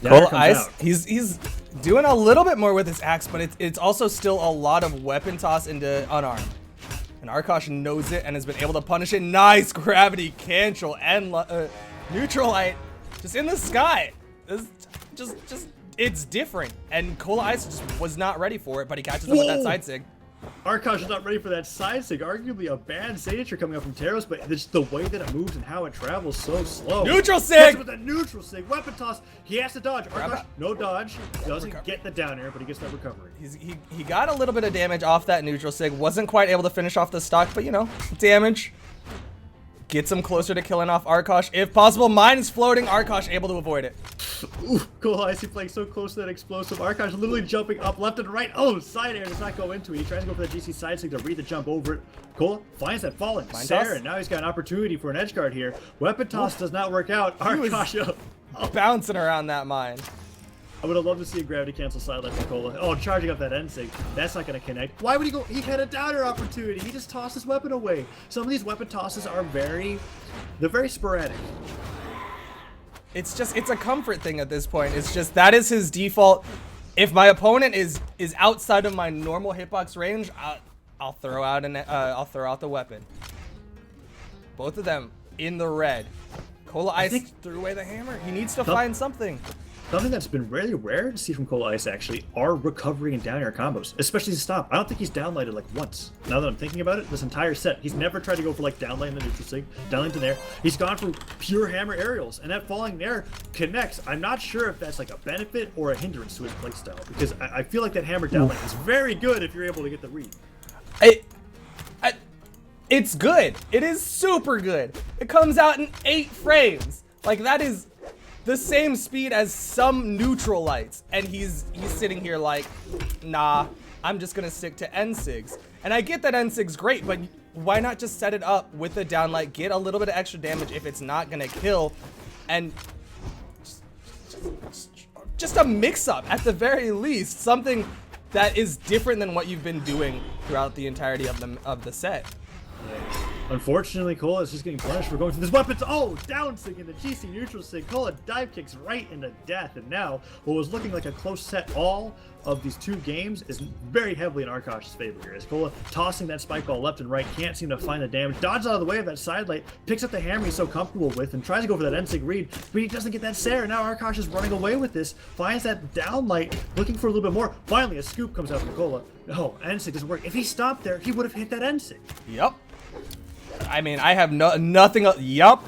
Cola Ice, he's doing a little bit more with his axe, but it's also still a lot of weapon toss into unarmed. And Arosh knows it and has been able to punish it. Nice gravity cancel and neutral light just in the sky. It's different. And Cola Ice just was not ready for it, but he catches him with that side sig. Arosh is not ready for that side sig. Arguably a bad signature coming up from Taros, but it's the way that it moves and how it travels so slow. Neutral sig! With a neutral sig. Weapon toss. He has to dodge. Arosh, no dodge. Doesn't get the down air, but he gets that recovery. He got a little bit of damage off that neutral sig. Wasn't quite able to finish off the stock, but you know, damage. Gets him closer to killing off Arosh. If possible, mine is floating. Arosh able to avoid it. Ooh, Cola Ice playing so close to that explosive. Arosh literally jumping up left and right. Oh, side air does not go into it. He tries to go for the GC side sig to read the jump over it. Cola finds that falling. Sarah, and now he's got an opportunity for an edge guard here. Weapon toss does not work out. Arosh bouncing around that mine. I would have loved to see a gravity cancel side left for Cola. Oh, charging up that end sig. That's not going to connect. Why would he go? He had a downer opportunity. He just tossed his weapon away. Some of these weapon tosses are they're very sporadic. It's a comfort thing at this point. It's just, that is his default. If my opponent is outside of my normal hitbox range, I'll throw out the weapon. Both of them in the red. Cola Ice threw away the hammer. He needs to find something. Something that's been really rare to see from Cola Ice, actually, are recovery and down air combos, especially to stop. I don't think he's downlighted like once. Now that I'm thinking about it, this entire set, he's never tried to go for like downlight in the neutral sig, downlight to there. He's gone for pure hammer aerials, and that falling there connects. I'm not sure if that's like a benefit or a hindrance to his playstyle, because I feel like that hammer downlight is very good if you're able to get the read. It's good. It is super good. It comes out in 8 frames. Like, that is the same speed as some neutral lights, and he's sitting here like, nah, I'm just gonna stick to N-Sigs. And I get that N-Sig's great, but why not just set it up with the downlight, get a little bit of extra damage if it's not gonna kill, and just a mix-up at the very least, something that is different than what you've been doing throughout the entirety of the set. Unfortunately, Cola is just getting punished for going through this weapons. Oh, down sig in the GC neutral sig. Cola dive kicks right into death. And now, what was looking like a close set all of these 2 games is very heavily in Arosh's favor here. As Cola tossing that spike ball left and right, can't seem to find the damage. Dodges out of the way of that side light, picks up the hammer he's so comfortable with, and tries to go for that N-Sig read, but he doesn't get that Sarah. Now Arosh is running away with this, finds that down light, looking for a little bit more. Finally, a scoop comes out from Cola. No, N-Sig doesn't work. If he stopped there, he would have hit that N-Sig. Yep. I mean, I have nothing else. Yup.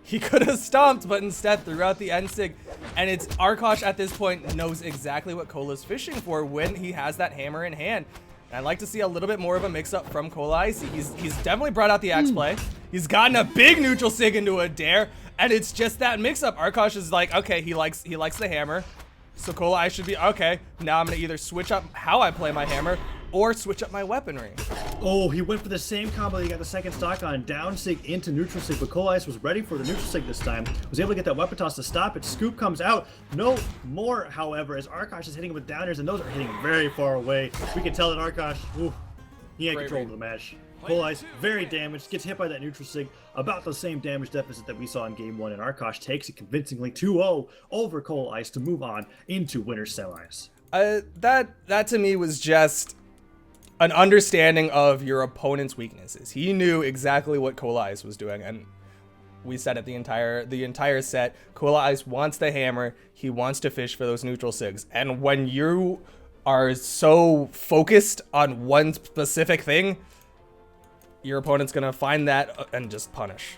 He could have stomped, but instead threw out the N-Sig. And it's Arosh at this point knows exactly what Cola's fishing for when he has that hammer in hand. And I'd like to see a little bit more of a mix-up from Cola Icy. He's definitely brought out the axe play. He's gotten a big neutral sig into a dare, and it's just that mix-up. Arosh is like, okay, he likes the hammer. So Cola Ice should be, okay, now I'm going to either switch up how I play my hammer or switch up my weaponry. Oh, he went for the same combo that he got the second stock on, down sig into neutral sig, but Cola Ice was ready for the neutral sig this time, was able to get that weapon toss to stop it. Scoop comes out, no more, however, as Arosh is hitting him with downers, and those are hitting very far away. We can tell that Arosh, he had control of the match. Cola Ice, very damaged, gets hit by that neutral sig, about the same damage deficit that we saw in game 1, and Arosh takes it convincingly 2-0 over Cola Ice to move on into winner semis. That to me was just an understanding of your opponent's weaknesses. He knew exactly what Cola Ice was doing, and we said it the entire set. Cola Ice wants the hammer. He wants to fish for those neutral sigs, and when you are so focused on one specific thing, your opponent's gonna find that and just punish.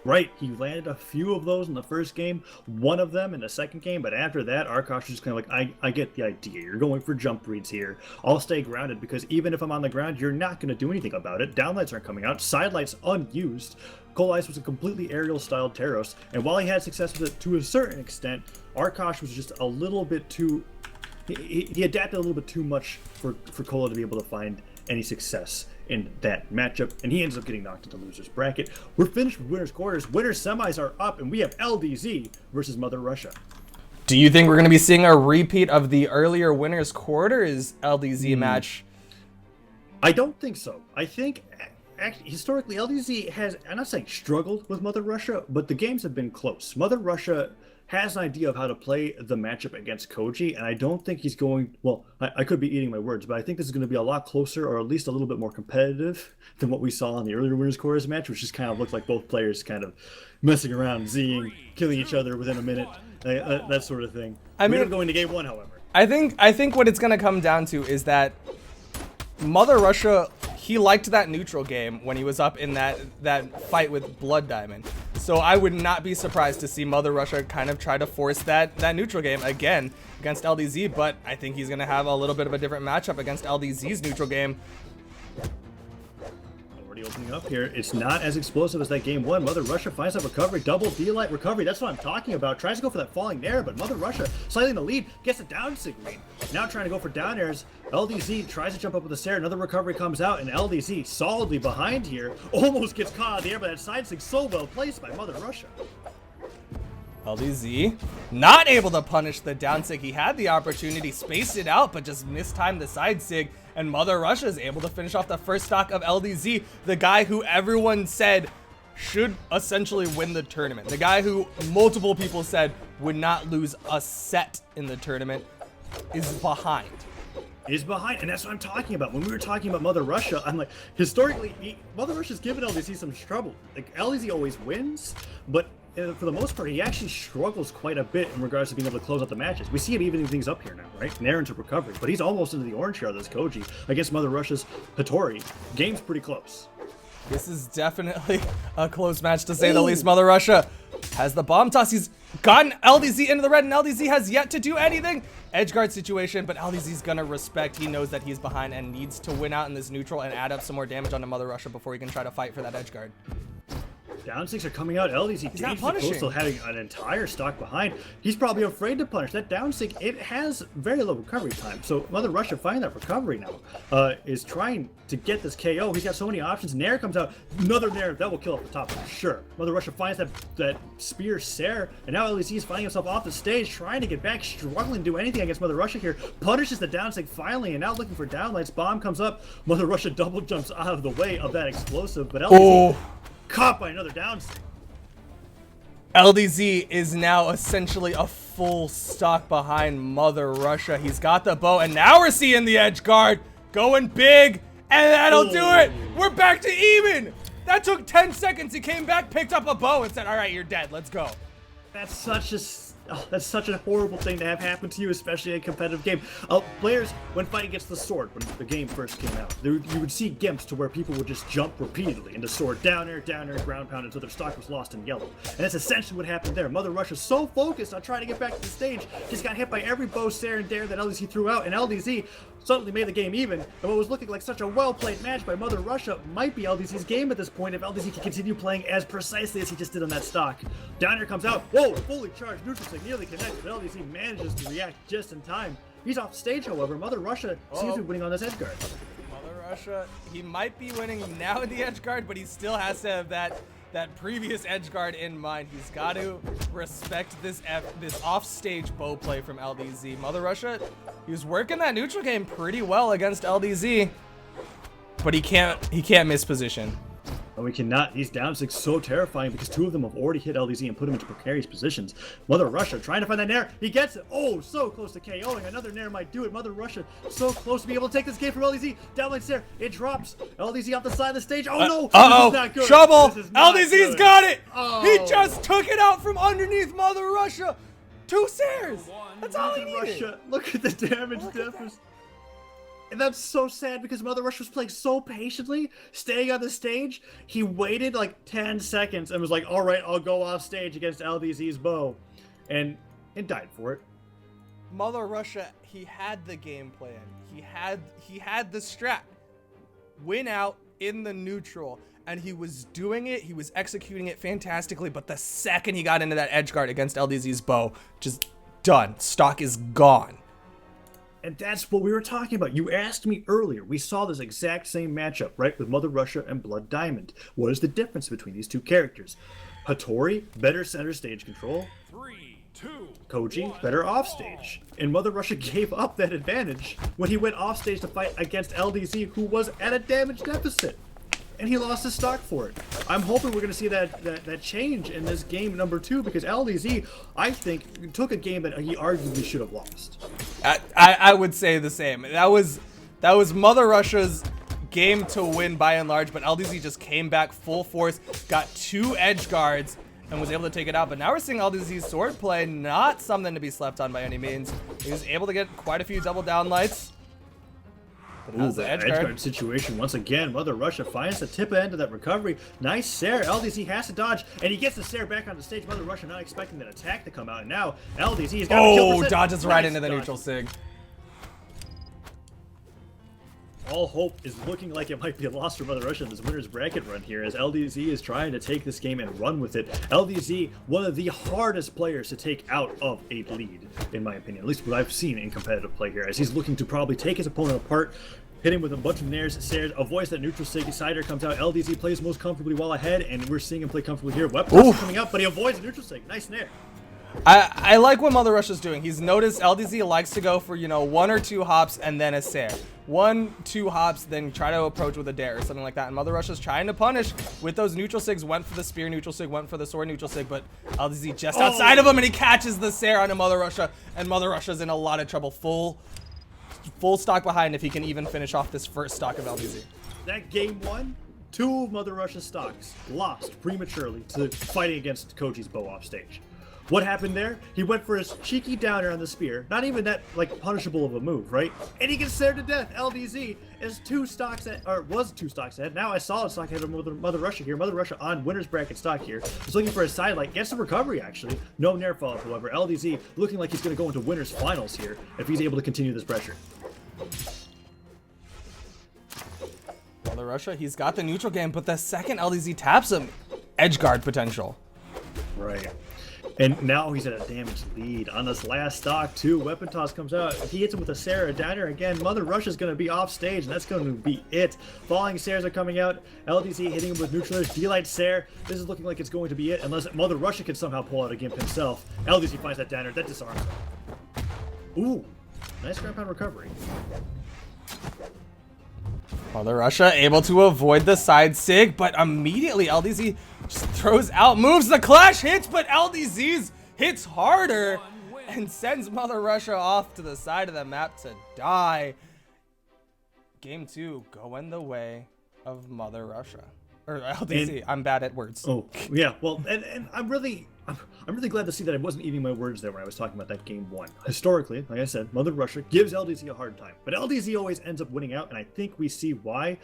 Right, he landed a few of those in the first game, one of them in the second game, but after that, Arosh was just kind of like, I get the idea. You're going for jump reads here. I'll stay grounded because even if I'm on the ground, you're not going to do anything about it. Downlights aren't coming out. Sidelights unused. Cola Ice was a completely aerial-styled Taros, and while he had success with it to a certain extent, Arosh was just a little bit too... he adapted a little bit too much for Cola to be able to find any success in that matchup, and he ends up getting knocked into losers bracket. We're finished with winners quarters. Winners semis are up, and we have LDZ versus Mother Russia. Do you think we're going to be seeing a repeat of the earlier winners quarters LDZ match? I don't think so. I think actually, historically, LDZ has, I'm not saying struggled with Mother Russia, but the games have been close. Mother Russia has an idea of how to play the matchup against Koji, and I don't think he's going, well, I could be eating my words, but I think this is going to be a lot closer, or at least a little bit more competitive than what we saw in the earlier winners quarters match, which just kind of looked like both players kind of messing around, Zing, killing each other within a minute, that sort of thing. I mean, we're going to game one, however. I think what it's going to come down to is that Mother Russia, he liked that neutral game when he was up in that fight with Blood Diamond. So I would not be surprised to see Mother Russia kind of try to force that neutral game again against LDZ, but I think he's going to have a little bit of a different matchup against LDZ's neutral game. Already opening up here. It's not as explosive as that game one. Mother Russia finds that recovery, double D-Light recovery. That's what I'm talking about. Tries to go for that falling nair, but Mother Russia slightly in the lead, gets a down sig lead. Now trying to go for down airs. LDZ tries to jump up with a stair. Another recovery comes out, and LDZ solidly behind here. Almost gets caught out of the air, but that side sig so well placed by Mother Russia. LDZ not able to punish the down sig. He had the opportunity, spaced it out, but just mistimed the side sig. And Mother Russia is able to finish off the first stock of LDZ, the guy who everyone said should essentially win the tournament. The guy who multiple people said would not lose a set in the tournament is behind. Is behind, and that's what I'm talking about. When we were talking about Mother Russia, I'm like, historically, Mother Russia's given LDZ some trouble. Like, LDZ always wins, but for the most part, he actually struggles quite a bit in regards to being able to close out the matches. We see him evening things up here now, right? Nair into recovery, but he's almost into the orange here of this Koji against Mother Russia's Hattori. Game's pretty close. This is definitely a close match, to say the least. Mother Russia has the bomb toss. He's gotten LDZ into the red, and LDZ has yet to do anything. Edgeguard situation, but LDZ's gonna respect. He knows that he's behind and needs to win out in this neutral and add up some more damage onto Mother Russia before he can try to fight for that edgeguard. Down six are coming out. LDZ dangerously close to having an entire stock behind. He's probably afraid to punish. That down six, it has very low recovery time. So Mother Russia finding that recovery now is trying to get this KO. He's got so many options. Nair comes out. Another Nair. That will kill off the top for sure. Mother Russia finds that spear Sair. And now LDZ is finding himself off the stage, trying to get back, struggling to do anything against Mother Russia here. Punishes the down six finally, and now looking for downlights. Bomb comes up. Mother Russia double jumps out of the way of that explosive. But LDZ caught by another down six. LDZ is now essentially a full stock behind Mother Russia. He's got the bow, and now we're seeing the edge guard going big, and that'll do it. We're back to even. That took 10 seconds. He came back, picked up a bow, and said, all right, you're dead. Let's go. That's such a horrible thing to have happen to you, especially in a competitive game. Players, when fighting against the sword, when the game first came out, you would see gimps to where people would just jump repeatedly into sword, down air, ground pound until their stock was lost in yellow. And that's essentially what happened there. Mother Russia's so focused on trying to get back to the stage, just got hit by every bow, Sair, and dare that LDZ threw out, and LDZ suddenly made the game even. And what was looking like such a well-played match by Mother Russia might be LDZ's game at this point if LDZ can continue playing as precisely as he just did on that stock. Down air comes out. Whoa, fully charged, neutral stick nearly connected, but LDZ manages to react just in time. He's off stage, however. Mother Russia seems to be winning on this edge guard. Mother Russia, he might be winning now in the edge guard, but he still has to have that previous edge guard in mind. He's got to respect this off-stage bow play from LDZ. Mother Russia, he was working that neutral game pretty well against LDZ, but he can't miss position. And we cannot. These down six so terrifying because two of them have already hit LDZ and put him into precarious positions. Mother Russia trying to find that Nair. He gets it. Oh, so close to KOing. Another Nair might do it. Mother Russia so close to be able to take this game from LDZ. Downline Sair. It drops. LDZ off the side of the stage. Oh no. This is not good. Trouble. LDZ's got it. Oh. He just took it out from underneath Mother Russia. 2 Sairs. That's all he needed. Russia. Look at the damage difference. And that's so sad because Mother Russia was playing so patiently, staying on the stage. He waited like 10 seconds and was like, all right, I'll go off stage against LDZ's bow. And died for it. Mother Russia, he had the game plan. He had the strat. Win out in the neutral. And he was doing it. He was executing it fantastically. But the second he got into that edge guard against LDZ's bow, just done. Stock is gone. And that's what we were talking about. You asked me earlier. We saw this exact same matchup, right, with Mother Russia and Blood Diamond. What is the difference between these two characters? Hattori, better center stage control. 3, 2, Koji, better offstage. And Mother Russia gave up that advantage when he went offstage to fight against LDZ, who was at a damage deficit. And he lost his stock for it. I'm hoping we're going to see that change in this game number 2, because LDZ, I think, took a game that he arguably should have lost. I would say the same. That was Mother Russia's game to win by and large, but LDZ just came back full force, got 2 edge guards, and was able to take it out. But now we're seeing LDZ's sword play, not something to be slept on by any means. He was able to get quite a few double down lights. Ooh, the edge guard situation once again. Mother Russia finds the tip end of that recovery. Nice Sair. LDZ has to dodge, and he gets the Sair back on the stage. Mother Russia not expecting that attack to come out, and now LDZ's got a kill percent. Dodges right into the neutral sig. All hope is looking like it might be a loss for Mother Russia in this winner's bracket run here, as LDZ is trying to take this game and run with it. LDZ, one of the hardest players to take out of a lead, in my opinion, at least what I've seen in competitive play here, as he's looking to probably take his opponent apart, hit him with a bunch of nairs, Sairs, avoids that neutral sig, Cider comes out, LDZ plays most comfortably while ahead, and we're seeing him play comfortably here. Weapons coming out, but he avoids the neutral sig. Nice nair. I like what Mother Russia's doing. He's noticed LDZ likes to go for, 1 or 2 hops and then a Sair. 1, 2 hops, then try to approach with a dare or something like that. And Mother Russia's trying to punish with those neutral sigs. Went for the spear neutral sig, went for the sword neutral sig, but LDZ just outside of him, and he catches the Sair onto Mother Russia, and Mother Russia's in a lot of trouble. Full stock behind if he can even finish off this first stock of LDZ. That game 1, 2 of Mother Russia's stocks lost prematurely to fighting against Koji's bow off stage. What happened there? He went for his cheeky downer on the spear. Not even that, punishable of a move, right? And he gets Sair to death. LDZ is 2 stocks at, or was 2 stocks ahead. Now I saw a stock ahead of Mother Russia here. Mother Russia on winner's bracket stock here. He's looking for a sidelight. Gets the recovery, actually. No nair follow-up, however. LDZ looking like he's going to go into winner's finals here if he's able to continue this pressure. Mother Russia, he's got the neutral game, but the second LDZ taps him, edge guard potential. Right. And now he's at a damage lead on this last stock, too. Weapon toss comes out. If he hits him with a Sair downer again, Mother Russia's going to be off stage, and that's going to be it. Falling Sairs are coming out. LDZ hitting him with neutralers. D-Light Sair. This is looking like it's going to be it, unless Mother Russia can somehow pull out a gimp himself. LDZ finds that downer. That disarms him. Ooh. Nice ground pound recovery. Mother Russia able to avoid the side sig, but immediately LDZ just throws out moves. The clash hits, but LDZ's hits harder and sends Mother Russia off to the side of the map to die. Game 2 going the way of Mother Russia. Or LDZ. I'm bad at words. Oh, yeah. Well, and I'm really glad to see that I wasn't eating my words there when I was talking about that game 1. Historically, like I said, Mother Russia gives LDZ a hard time, but LDZ always ends up winning out, and I think we see why.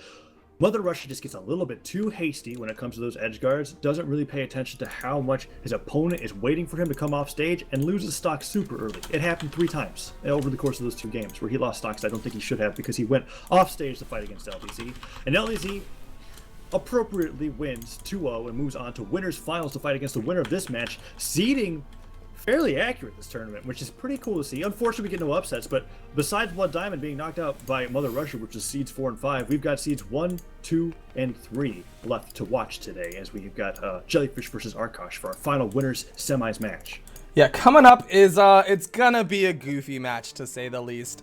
Mother Russia just gets a little bit too hasty when it comes to those edge guards, doesn't really pay attention to how much his opponent is waiting for him to come off stage, and loses stock super early. It happened 3 times over the course of those 2 games where he lost stocks I don't think he should have, because he went off stage to fight against LDZ. And LDZ appropriately wins 2-0 and moves on to winners finals to fight against the winner of this match, seeding fairly accurate this tournament, which is pretty cool to see. Unfortunately, we get no upsets, but besides Blood Diamond being knocked out by Mother Russia, which is seeds 4 and 5, we've got seeds 1, 2, and 3 left to watch today, as we've got Jellyfish versus Arosh for our final winners semis match. Yeah, coming up is it's gonna be a goofy match, to say the least.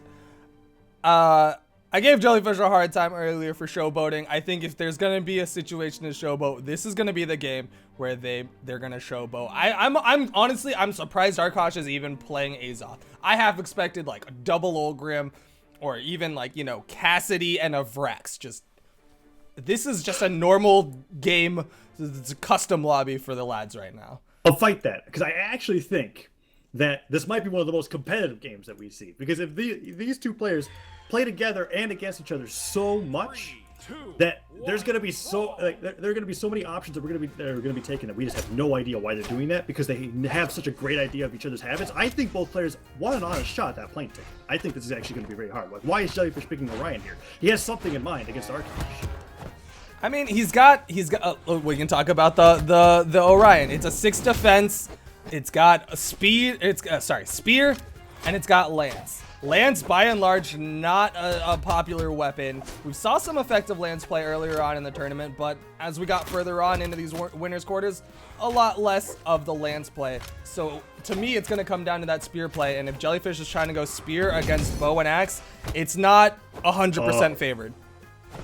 I gave Jellyfish a hard time earlier for showboating. I think if there's gonna be a situation to showboat, this is gonna be the game where they're gonna showboat. I'm honestly surprised Arosh is even playing Azoth. I have expected like a double Olgrim, or even Cassidy and a Vrax. This is just a normal game. It's a custom lobby for the lads right now. I'll fight that, because I actually think that this might be one of the most competitive games that we see, because if these 2 players play together and against each other so much that there's going to be there are going to be so many options that are going to be taken that we just have no idea why they're doing that, because they have such a great idea of each other's habits. I think both players want an honest shot at that plane ticket. I think this is actually going to be very hard. Like, why is Jellyfish picking Orion here? He has something in mind against Arosh. I mean, he's got we can talk about the Orion. It's a 6 defense. It's got a speed. Spear, and it's got Lance. Lance, by and large, not a popular weapon. We saw some effective Lance play earlier on in the tournament, but as we got further on into these winners quarters, a lot less of the Lance play. So to me, it's going to come down to that spear play, and if Jellyfish is trying to go spear against bow and axe, it's not 100% favored.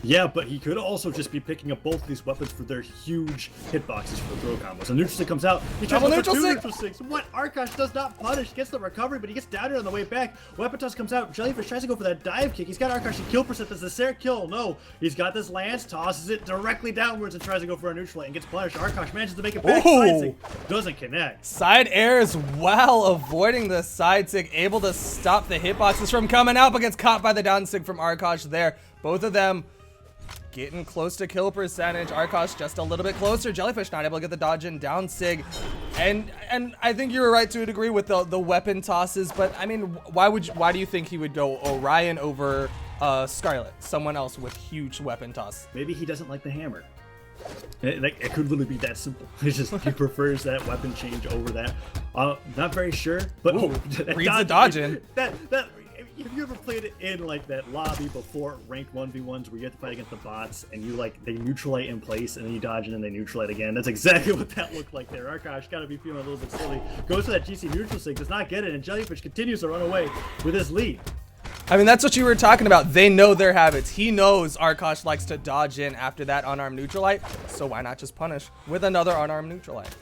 Yeah, but he could also just be picking up both of these weapons for their huge hitboxes for throw combos. A neutral stick comes out. He tries to go for two neutral sticks. What? Arash does not punish. Gets the recovery, but he gets down here on the way back. Weapon toss comes out. Jellyfish tries to go for that dive kick. He's got Arash's kill percent. Does the Sarah kill? No. He's got this lance, tosses it directly downwards and tries to go for a neutral and gets punished. Arash manages to make it back. Side sig doesn't connect. Side airs while avoiding the side sig, able to stop the hitboxes from coming out, but gets caught by the down sig from Arash there. Both of them getting close to kill percentage. Arash just a little bit closer. Jellyfish not able to get the dodge in down sig. And I think you were right to a degree with the weapon tosses, but I mean, why do you think he would go Orion over Scarlet, someone else with huge weapon toss? Maybe he doesn't like the hammer. It could literally be that simple. It's just he prefers that weapon change over that. Not very sure, but reads the dodge in. Have you ever played it in like that lobby before ranked 1v1s where you have to fight against the bots and you like they neutralite in place and then you dodge in and they neutralite again? That's exactly what that looked like there. Arash gotta be feeling a little bit silly. Goes for that GC neutral sig, does not get it, and Jellyfish continues to run away with his lead. I mean, that's what you were talking about. They know their habits. He knows Arash likes to dodge in after that unarmed neutralite, so why not just punish with another unarmed neutralite?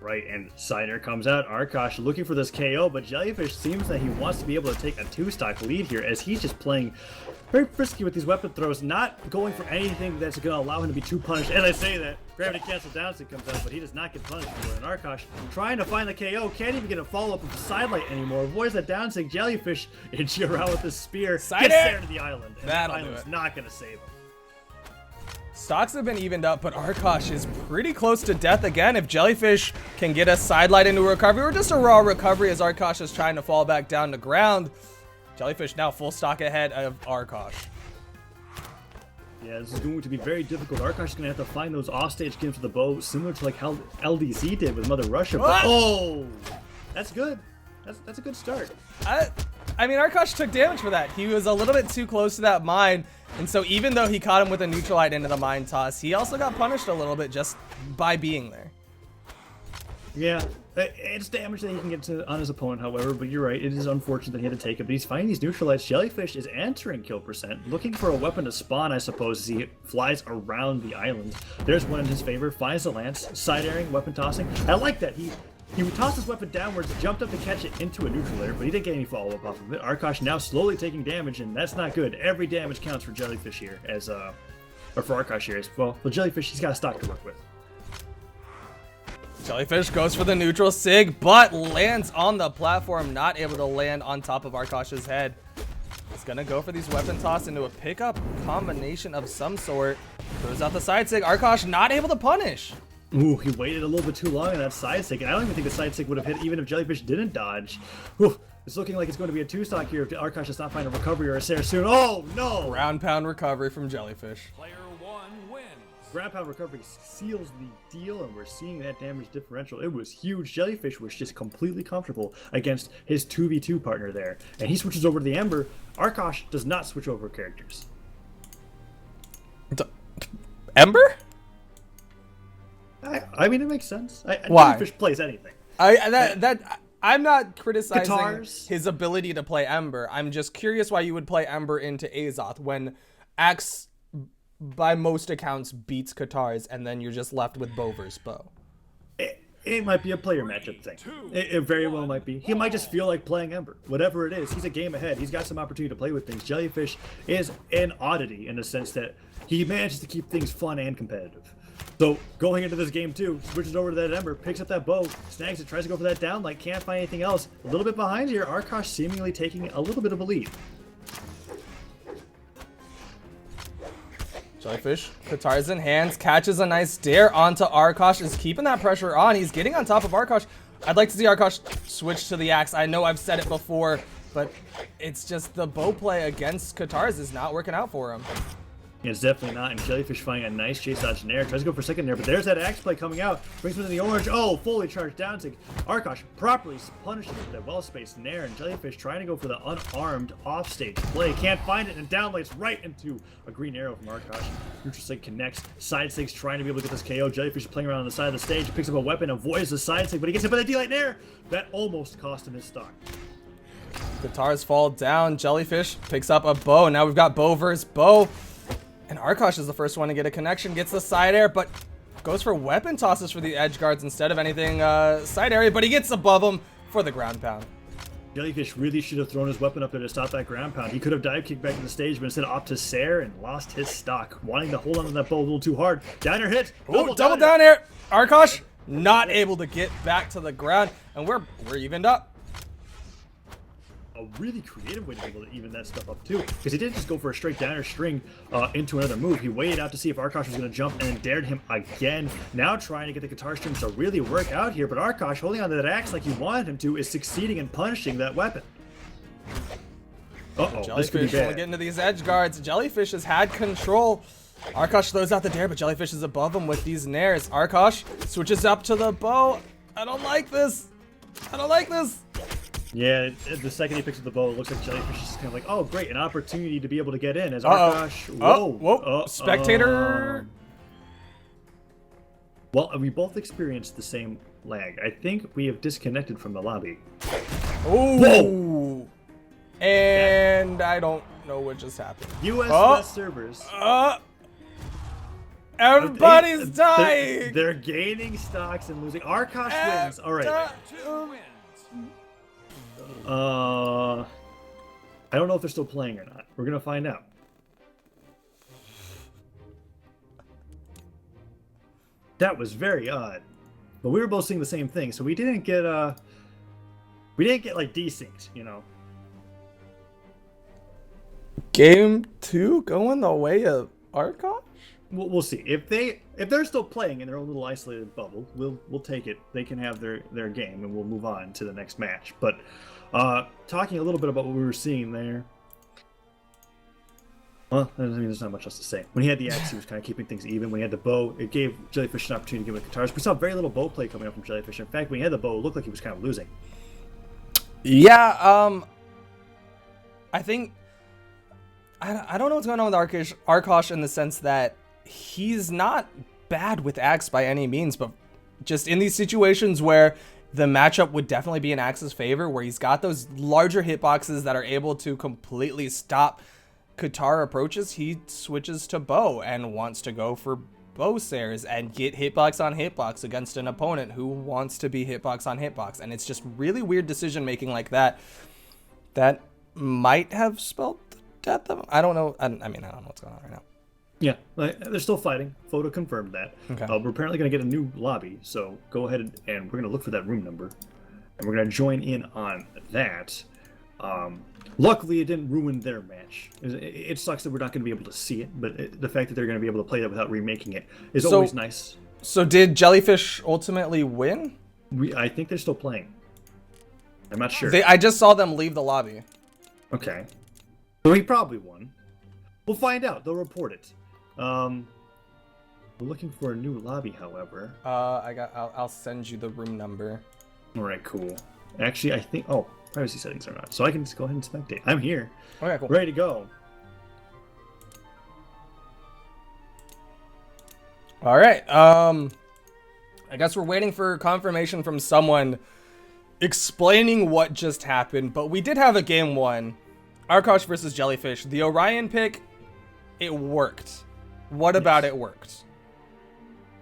Right, and Cider comes out. Arash looking for this KO, but Jellyfish seems that he wants to be able to take a 2-stock lead here as he's just playing very frisky with these weapon throws, not going for anything that's going to allow him to be too punished. And I say that, gravity cancel down stick comes out, but he does not get punished for it. And Arash trying to find the KO, can't even get a follow-up with the sidelight anymore. Avoids that down stick. Jellyfish itchy around with the spear, gets there to the island, and the island's not going to save him. Stocks have been evened up, but Arash is pretty close to death again. If Jellyfish can get a sidelight into a recovery or just a raw recovery as Arash is trying to fall back down to ground, Jellyfish now full stock ahead of Arash. Yeah, this is going to be very difficult. Arash is going to have to find those offstage games with the bow, similar to like how LDZ did with Mother Russia. But, oh, that's good. That's a good start. I mean, Arash took damage for that. He was a little bit too close to that mine, and so even though he caught him with a neutralite into the mine toss, he also got punished a little bit just by being there. Yeah, it's damage that he can get on his opponent, however, but you're right, it is unfortunate that he had to take it, but he's finding these neutralites. Jellyfish is entering kill percent, looking for a weapon to spawn, I suppose, as he flies around the island. There's one in his favor, finds the lance, side-airing, weapon tossing. I like that. He tossed his weapon downwards, jumped up to catch it into a neutral layer, but he didn't get any follow-up off of it. Arash now slowly taking damage, and that's not good. Every damage counts for Jellyfish here, or for Arash here. Well, the Jellyfish, he's got a stock to work with. Jellyfish goes for the neutral sig, but lands on the platform, not able to land on top of Arkash's head. He's gonna go for these weapon toss into a pickup combination of some sort. Throws out the side sig. Arash not able to punish. Ooh, he waited a little bit too long on that side stick, and I don't even think the side stick would have hit even if Jellyfish didn't dodge. Ooh, it's looking like it's going to be a 2-stock here if Arash does not find a recovery or a Sarah soon. Oh, no! Ground pound recovery from Jellyfish. Player 1 wins. Ground pound recovery seals the deal, and we're seeing that damage differential. It was huge. Jellyfish was just completely comfortable against his 2v2 partner there. And he switches over to the Ember. Arash does not switch over characters. Ember? I mean, it makes sense. Why? Jellyfish plays anything. I'm not criticizing Guitars. his ability to play Ember. I'm just curious why you would play Ember into Azoth when Axe, by most accounts, beats Guitars, and then you're just left with bow versus bow. It might be a player matchup thing. It very well might be. He might just feel like playing Ember. Whatever it is, he's a game ahead. He's got some opportunity to play with things. Jellyfish is an oddity in the sense that he manages to keep things fun and competitive. So going into this game too, switches over to that Ember, picks up that bow, snags it, tries to go for that down, like can't find anything else. A little bit behind here, Arash seemingly taking a little bit of a lead. Jellyfish, Guitars in hands, catches a nice dare onto Arash, is keeping that pressure on. He's getting on top of Arash. I'd like to see Arash switch to the axe. I know I've said it before, but it's just the bow play against Guitars is not working out for him. It's definitely not, and Jellyfish finding a nice chase dodge in air. Tries to go for second there, but there's that axe play coming out. Brings him to the orange. Oh, fully charged down to Arosh, properly punishing it with that well-spaced nair, and Jellyfish trying to go for the unarmed offstage play. Can't find it, and downlights right into a green arrow from Arosh. Neutral sig connects. Side sig's trying to be able to get this KO. Jellyfish playing around on the side of the stage. Picks up a weapon, avoids the side sig, but he gets hit by the D-light nair. That almost cost him his stock. Guitars fall down. Jellyfish picks up a bow. Now we've got bow versus bow. And Arosh is the first one to get a connection, gets the side air, but goes for weapon tosses for the edge guards instead of anything side area, but he gets above him for the ground pound. Jellyfish really should have thrown his weapon up there to stop that ground pound. He could have dive kicked back to the stage, but instead opted to Sair and lost his stock, wanting to hold on to that bow a little too hard. Downer hit. Ooh, double down air. Arosh not able to get back to the ground, and we're evened up. A really creative way to be able to even that stuff up too, because he didn't just go for a straight downer string into another move. He waited out to see if Arosh was going to jump and then dared him again. Now trying to get the guitar strings to really work out here, but Arosh, holding on to that axe like he wanted him to, is succeeding in punishing that weapon. Uh-oh, this could be Jellyfish bad. only getting to these edge guards. Jellyfish has had control. Arosh throws out the dare, but Jellyfish is above him with these nairs. Arosh switches up to the bow. I don't like this. I don't like this. Yeah, the second he picks up the bow, it looks like Jellyfish is kind of like, oh, great, an opportunity to be able to get in as Arosh. Whoa. Spectator. Well, we both experienced the same lag. I think we have disconnected from the lobby. Oh. And I don't know what just happened. US West servers. Everybody's dying. They're gaining stocks and losing. Arosh wins. All right. I don't know if they're still playing or not. We're gonna find out. That was very odd, but we were both seeing the same thing, so we didn't get like desynced, you know. Game 2 going the way of Arosh? We'll see if they're still playing in their own little isolated bubble. We'll take it. They can have their game, and we'll move on to the next match. But talking a little bit about what we were seeing there. Well, I mean, there's not much else to say. When he had the axe, he was kind of keeping things even. When he had the bow, it gave Jellyfish an opportunity to give him guitars. We saw very little bow play coming up from Jellyfish. In fact, when he had the bow, it looked like he was kind of losing. Yeah, I think I don't know what's going on with Arosh in the sense that he's not bad with axe by any means, but just in these situations where the matchup would definitely be in Axe's favor, where he's got those larger hitboxes that are able to completely stop Guitar approaches, he switches to bow and wants to go for bow sairs and get hitbox on hitbox against an opponent who wants to be hitbox on hitbox. And it's just really weird decision making like that that might have spelled the death of him. I don't know. I mean, I don't know what's going on right now. Yeah, they're still fighting. Photo confirmed that. Okay. We're apparently going to get a new lobby, so go ahead and we're going to look for that room number, and we're going to join in on that. Luckily, it didn't ruin their match. It sucks that we're not going to be able to see it, but the fact that they're going to be able to play that without remaking it is always nice. So did Jellyfish ultimately win? I think they're still playing. I'm not sure. I just saw them leave the lobby. Okay. So he probably won. We'll find out. They'll report it. We're looking for a new lobby, however. I'll send you the room number. All right, cool. Actually, I think privacy settings are not, so I can just go ahead and spectate. I'm here. Okay, cool. Ready to go. All right. I guess we're waiting for confirmation from someone explaining what just happened, but we did have a game 1. Arosh versus Jellyfish. The Orion pick, it worked. What about it worked?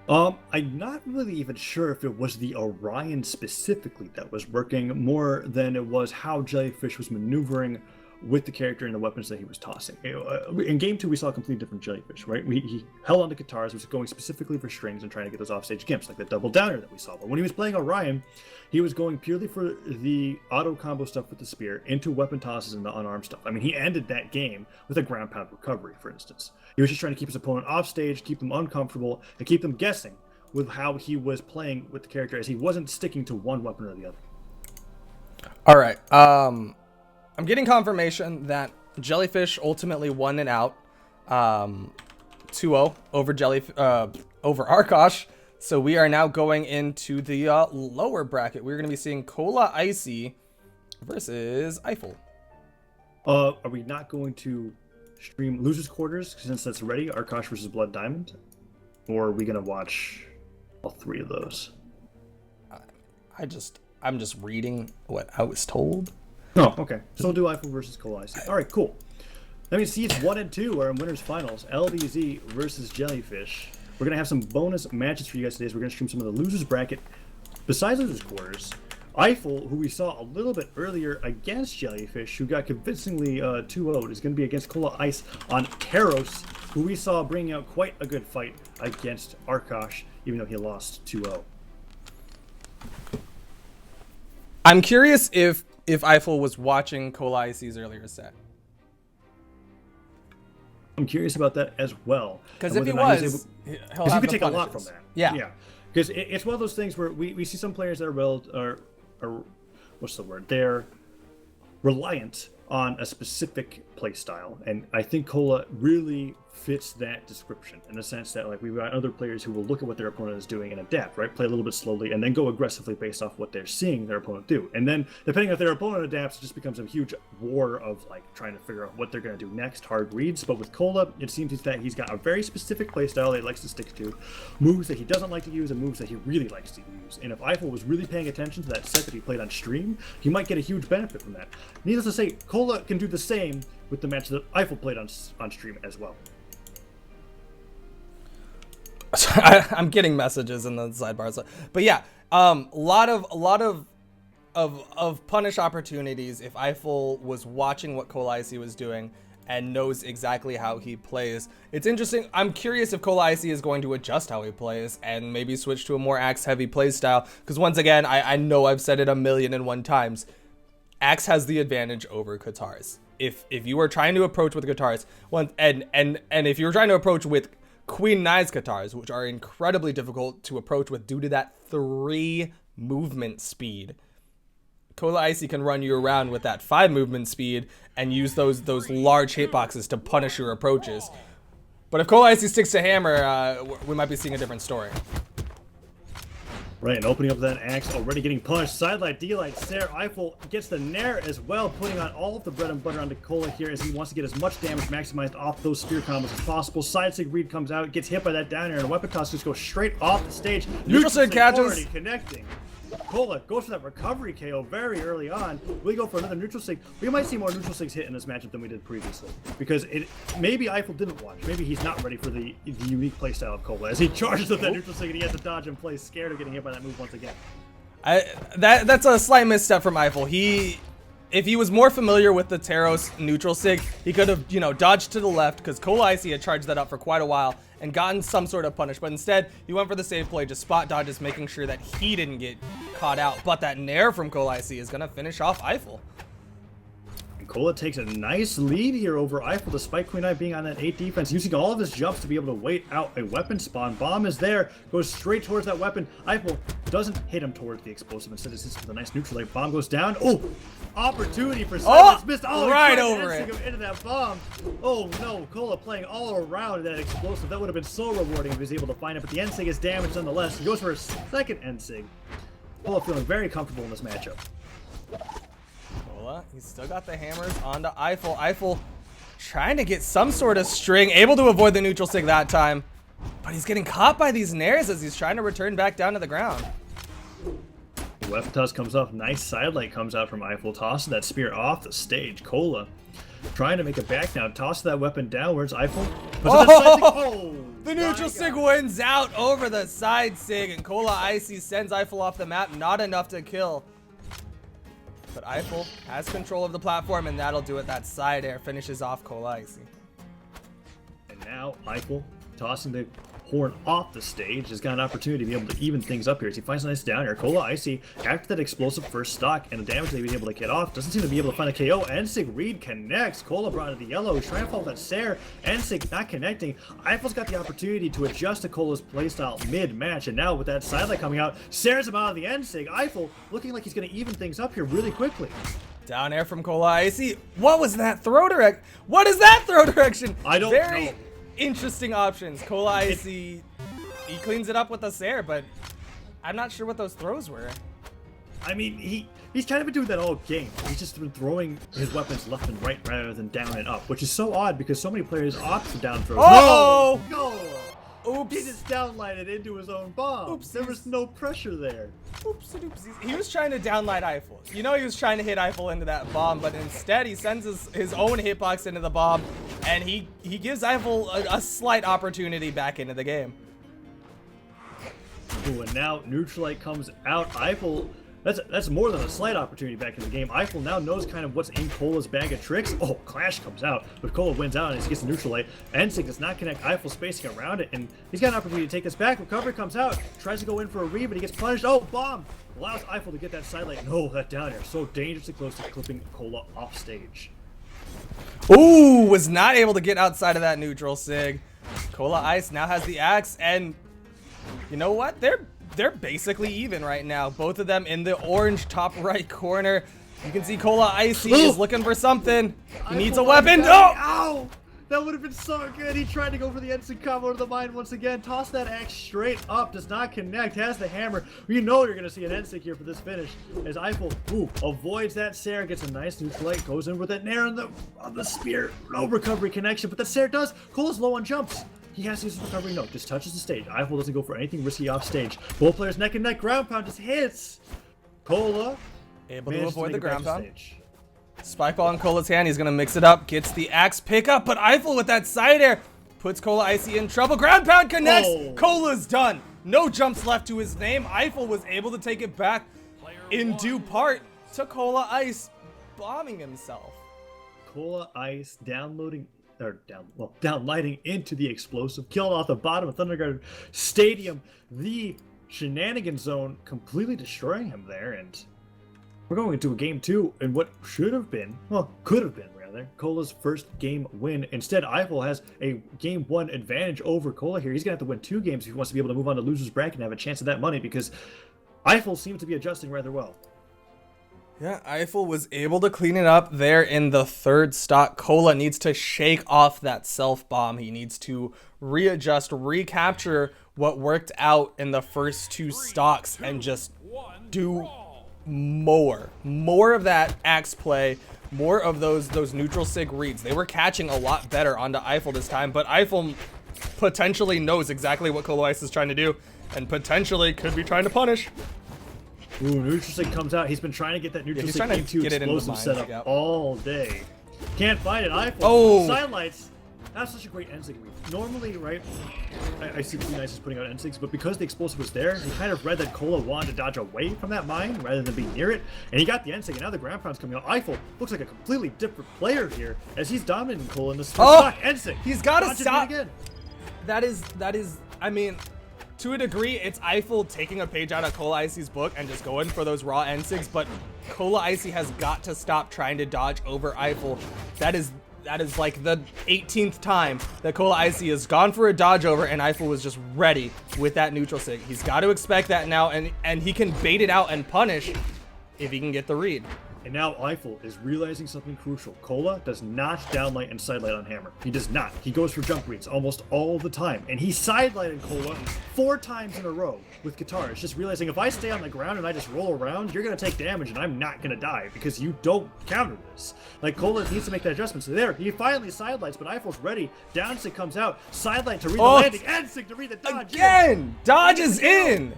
I'm not really even sure if it was the Orion specifically that was working more than it was how Jellyfish was maneuvering with the character and the weapons that he was tossing. In game 2, we saw a completely different Jellyfish, right? He held onto guitars, was going specifically for strings and trying to get those offstage gimps, like the double downer that we saw. But when he was playing Orion, he was going purely for the auto combo stuff with the spear into weapon tosses and the unarmed stuff. I mean, he ended that game with a ground pound recovery, for instance. He was just trying to keep his opponent off stage, keep them uncomfortable, and keep them guessing with how he was playing with the character, as he wasn't sticking to one weapon or the other. All right. I'm getting confirmation that Jellyfish ultimately won it out. 2-0 over over Arkosh. So we are now going into the lower bracket. We're going to be seeing Cola Icy versus Eiffel. Are we not going to stream Losers Quarters since that's ready? Arkosh versus Blood Diamond? Or are we going to watch all three of those? I'm just reading what I was told. Oh, okay. So we'll do Eiffel versus Cola Icy. All right, cool. Let me see. It's 1 and 2 are in winners finals. LDZ versus Jellyfish. We're going to have some bonus matches for you guys today. So we're going to stream some of the losers bracket. Besides losers quarters, Eiffel, who we saw a little bit earlier against Jellyfish, who got convincingly 2-0'd, is going to be against Cola Ice on Karos, who we saw bringing out quite a good fight against Arkosh, even though he lost 2-0. I'm curious if Eiffel was watching Cola Icy's earlier set. I'm curious about that as well. Because if he was, he'll have could take a lot from that. Yeah. Because it's one of those things where we see some players that are what's the word? They're reliant on a specific play style, and I think Cola really fits that description in the sense that like we've got other players who will look at what their opponent is doing and adapt, right? Play a little bit slowly and then go aggressively based off what they're seeing their opponent do. And then depending if their opponent adapts, it just becomes a huge war of like trying to figure out what they're going to do next, hard reads. But with Cola, it seems that he's got a very specific play style that he likes to stick to, moves that he doesn't like to use and moves that he really likes to use. And if Eiffel was really paying attention to that set that he played on stream, he might get a huge benefit from that. Needless to say, Cola can do the same with the match that Eiffel played on stream as well. I'm getting messages in the sidebars, but yeah, a lot of punish opportunities if Eiffel was watching what Cola Icy was doing and knows exactly how he plays. It's interesting. I'm curious if Cola Icy is going to adjust how he plays and maybe switch to a more axe heavy play style. Because once again, I know I've said it 1,000,001 times. Axe has the advantage over guitars. If you were trying to approach with guitars, and if you were trying to approach with Queen Knives guitars, which are incredibly difficult to approach with due to that 3 movement speed, Cola Icy can run you around with that 5 movement speed and use those large hitboxes to punish your approaches. But if Cola Icy sticks to hammer, we might be seeing a different story. Right, and opening up that axe, already getting punished. Sidelight, D-light, Sarah, Eiffel gets the Nair as well, putting on all of the bread and butter onto Cola here as he wants to get as much damage maximized off those spear combos as possible. Side sig read comes out, gets hit by that down air, and a weapon toss just goes straight off the stage. Neutral sig catches. Already connecting. Cola goes for that recovery KO very early on. We go for another neutral sig. We might see more neutral sigs hit in this matchup than we did previously. Because maybe Eiffel didn't watch. Maybe he's not ready for the unique playstyle of Cola as he charges with that neutral sig and he has to dodge and play scared of getting hit by that move once again. That's a slight misstep from Eiffel. If he was more familiar with the Taros neutral sig, he could have, dodged to the left because Cola Icy had charged that up for quite a while and gotten some sort of punish. But instead, he went for the save play, just spot dodges, making sure that he didn't get caught out. But that Nair from Cola Icy is going to finish off Eiffel. Cola takes a nice lead here over Eiffel despite Queen Eye being on that 8 defense, using all of his jumps to be able to wait out a weapon spawn. Bomb is there, goes straight towards that weapon. Eiffel doesn't hit him towards the explosive, instead it hits with a nice neutral light. Bomb goes down. Oh, opportunity for Silence. Missed. Oh, right over it. Into that bomb. Oh no, Cola playing all around that explosive. That would have been so rewarding if he was able to find it, but the N-Sig is damaged nonetheless. He goes for a second N-Sig. Cola feeling very comfortable in this matchup. He's still got the hammers onto Eiffel. Eiffel trying to get some sort of string, able to avoid the neutral sig that time, but he's getting caught by these nairs as he's trying to return back down to the ground. Weapon toss comes off. Nice sidelight comes out from Eiffel, tossing that spear off the stage. Cola trying to make it back now. Toss that weapon downwards. Eiffel. The neutral sig wins out over the side sig, and Cola Icy sends Eiffel off the map. Not enough to kill. But Eiffel has control of the platform, and that'll do it. That side air finishes off Cola Icy. And now Eiffel tossing the horn off the stage has got an opportunity to be able to even things up here as he finds a nice down air. Cola Icy, after that explosive first stock and the damage they've been able to get off, doesn't seem to be able to find a KO. N-Sig read connects. Cola brought in the yellow. He's trying to follow that Sair. N-Sig not connecting. Eiffel's got the opportunity to adjust to Cola's playstyle mid-match, and now with that sidelight coming out, Sair's about on the N-Sig. Eiffel looking like he's going to even things up here really quickly. Down air from Cola Icy. What was that throw direction? What is that throw direction? I don't know. interesting options. Cola Icy, he cleans it up with a Sair, but I'm not sure what those throws were. I mean, he's kind of been doing that all game. He's just been throwing his weapons left and right rather than down and up, which is so odd because so many players opt for down throws. Oh! No! Oops. He just downlighted into his own bomb. Oops. There was no pressure there. Oops, oopsies. He was trying to downlight Eiffel. You know he was trying to hit Eiffel into that bomb, but instead he sends his own hitbox into the bomb, and he gives Eiffel a slight opportunity back into the game. Ooh, and now Neutralite comes out. Eiffel, that's more than a slight opportunity back in the game. Eiffel now knows kind of what's in Cola's bag of tricks. Oh, Clash comes out, but Cola wins out and he gets the Neutralite. Ensig does not connect Eiffel spacing around it, and he's got an opportunity to take this back. Recovery comes out, tries to go in for a read, but he gets punished. Oh, bomb! Allows Eiffel to get that side lane. No, that down air. So dangerously close to clipping Cola off stage. Ooh, was not able to get outside of that neutral sig. Cola Ice now has the axe, and you know what? They're basically even right now. Both of them in the orange top right corner. You can see Cola Icy is looking for something. He needs a weapon. Oh! Ow! That would have been so good. He tried to go for the instant combo to the mine once again. Toss that axe straight up. Does not connect. Has the hammer. You know you're going to see an instant here for this finish. As Eiffel avoids that Sair. Gets a nice neutral light. Goes in with that nair on the spear. No recovery connection. But that Sair does. Cola's low on jumps. He has to use his recovery. No, just touches the stage. Eiffel doesn't go for anything risky off stage. Both players neck and neck. Ground pound just hits. Cola able to avoid the ground pound. Spike ball in Cola's hand. He's going to mix it up. Gets the axe pick up. But Eiffel with that side air puts Cola Icy in trouble. Ground pound connects. Oh. Cola's done. No jumps left to his name. Eiffel was able to take it back in due part to Cola Ice bombing himself. Cola Ice downlighting into the explosive, killed off the bottom of Thunderguard Stadium, the shenanigan zone, completely destroying him there. And we're going into a game 2 and what should have been, well, could have been rather, Cola's first game win. Instead, Eiffel has a game 1 advantage over Cola here. He's gonna have to win 2 games if he wants to be able to move on to loser's bracket and have a chance at that money, because Eiffel seems to be adjusting rather well. Yeah, Eiffel was able to clean it up there in the 3rd stock. Cola needs to shake off that self-bomb. He needs to readjust, recapture what worked out in the first 2 stocks and just do more of that axe play, more of those neutral sig reads. They were catching a lot better onto Eiffel this time, but Eiffel potentially knows exactly what Cola Ice is trying to do and potentially could be trying to punish. Ooh, neutral sig comes out. He's been trying to get that neutral sig into explosive setup all day. Can't find it. Eiffel. Oh! Sidelights. That's such a great end sig read. Normally, right, I see Be Nice is putting out end sigs, but because the explosive was there, he kind of read that Cola wanted to dodge away from that mine rather than be near it, and he got the end sig, and now the ground pound's coming out. Eiffel looks like a completely different player here as he's dominating Cola in this stock. End sig. He's got to stop. Again. That is, I mean, to a degree, it's Eiffel taking a page out of Cola Icy's book and just going for those raw end sigs, but Cola Icy has got to stop trying to dodge over Eiffel. That is like the 18th time that Cola Icy has gone for a dodge over and Eiffel was just ready with that neutral sig. He's got to expect that now, and he can bait it out and punish if he can get the read. And now Eiffel is realizing something crucial. Cola does not downlight and sidelight on hammer. He does not. He goes for jump reads almost all the time. And he sidelighted Cola 4 times in a row with guitars, just realizing if I stay on the ground and I just roll around, you're going to take damage and I'm not going to die because you don't counter this. Like, Cola needs to make that adjustment. So there, he finally sidelights, but Eiffel's ready. Downsig comes out. Sidelight to read the landing. Endsig to read the dodge. Again! Dodge is in!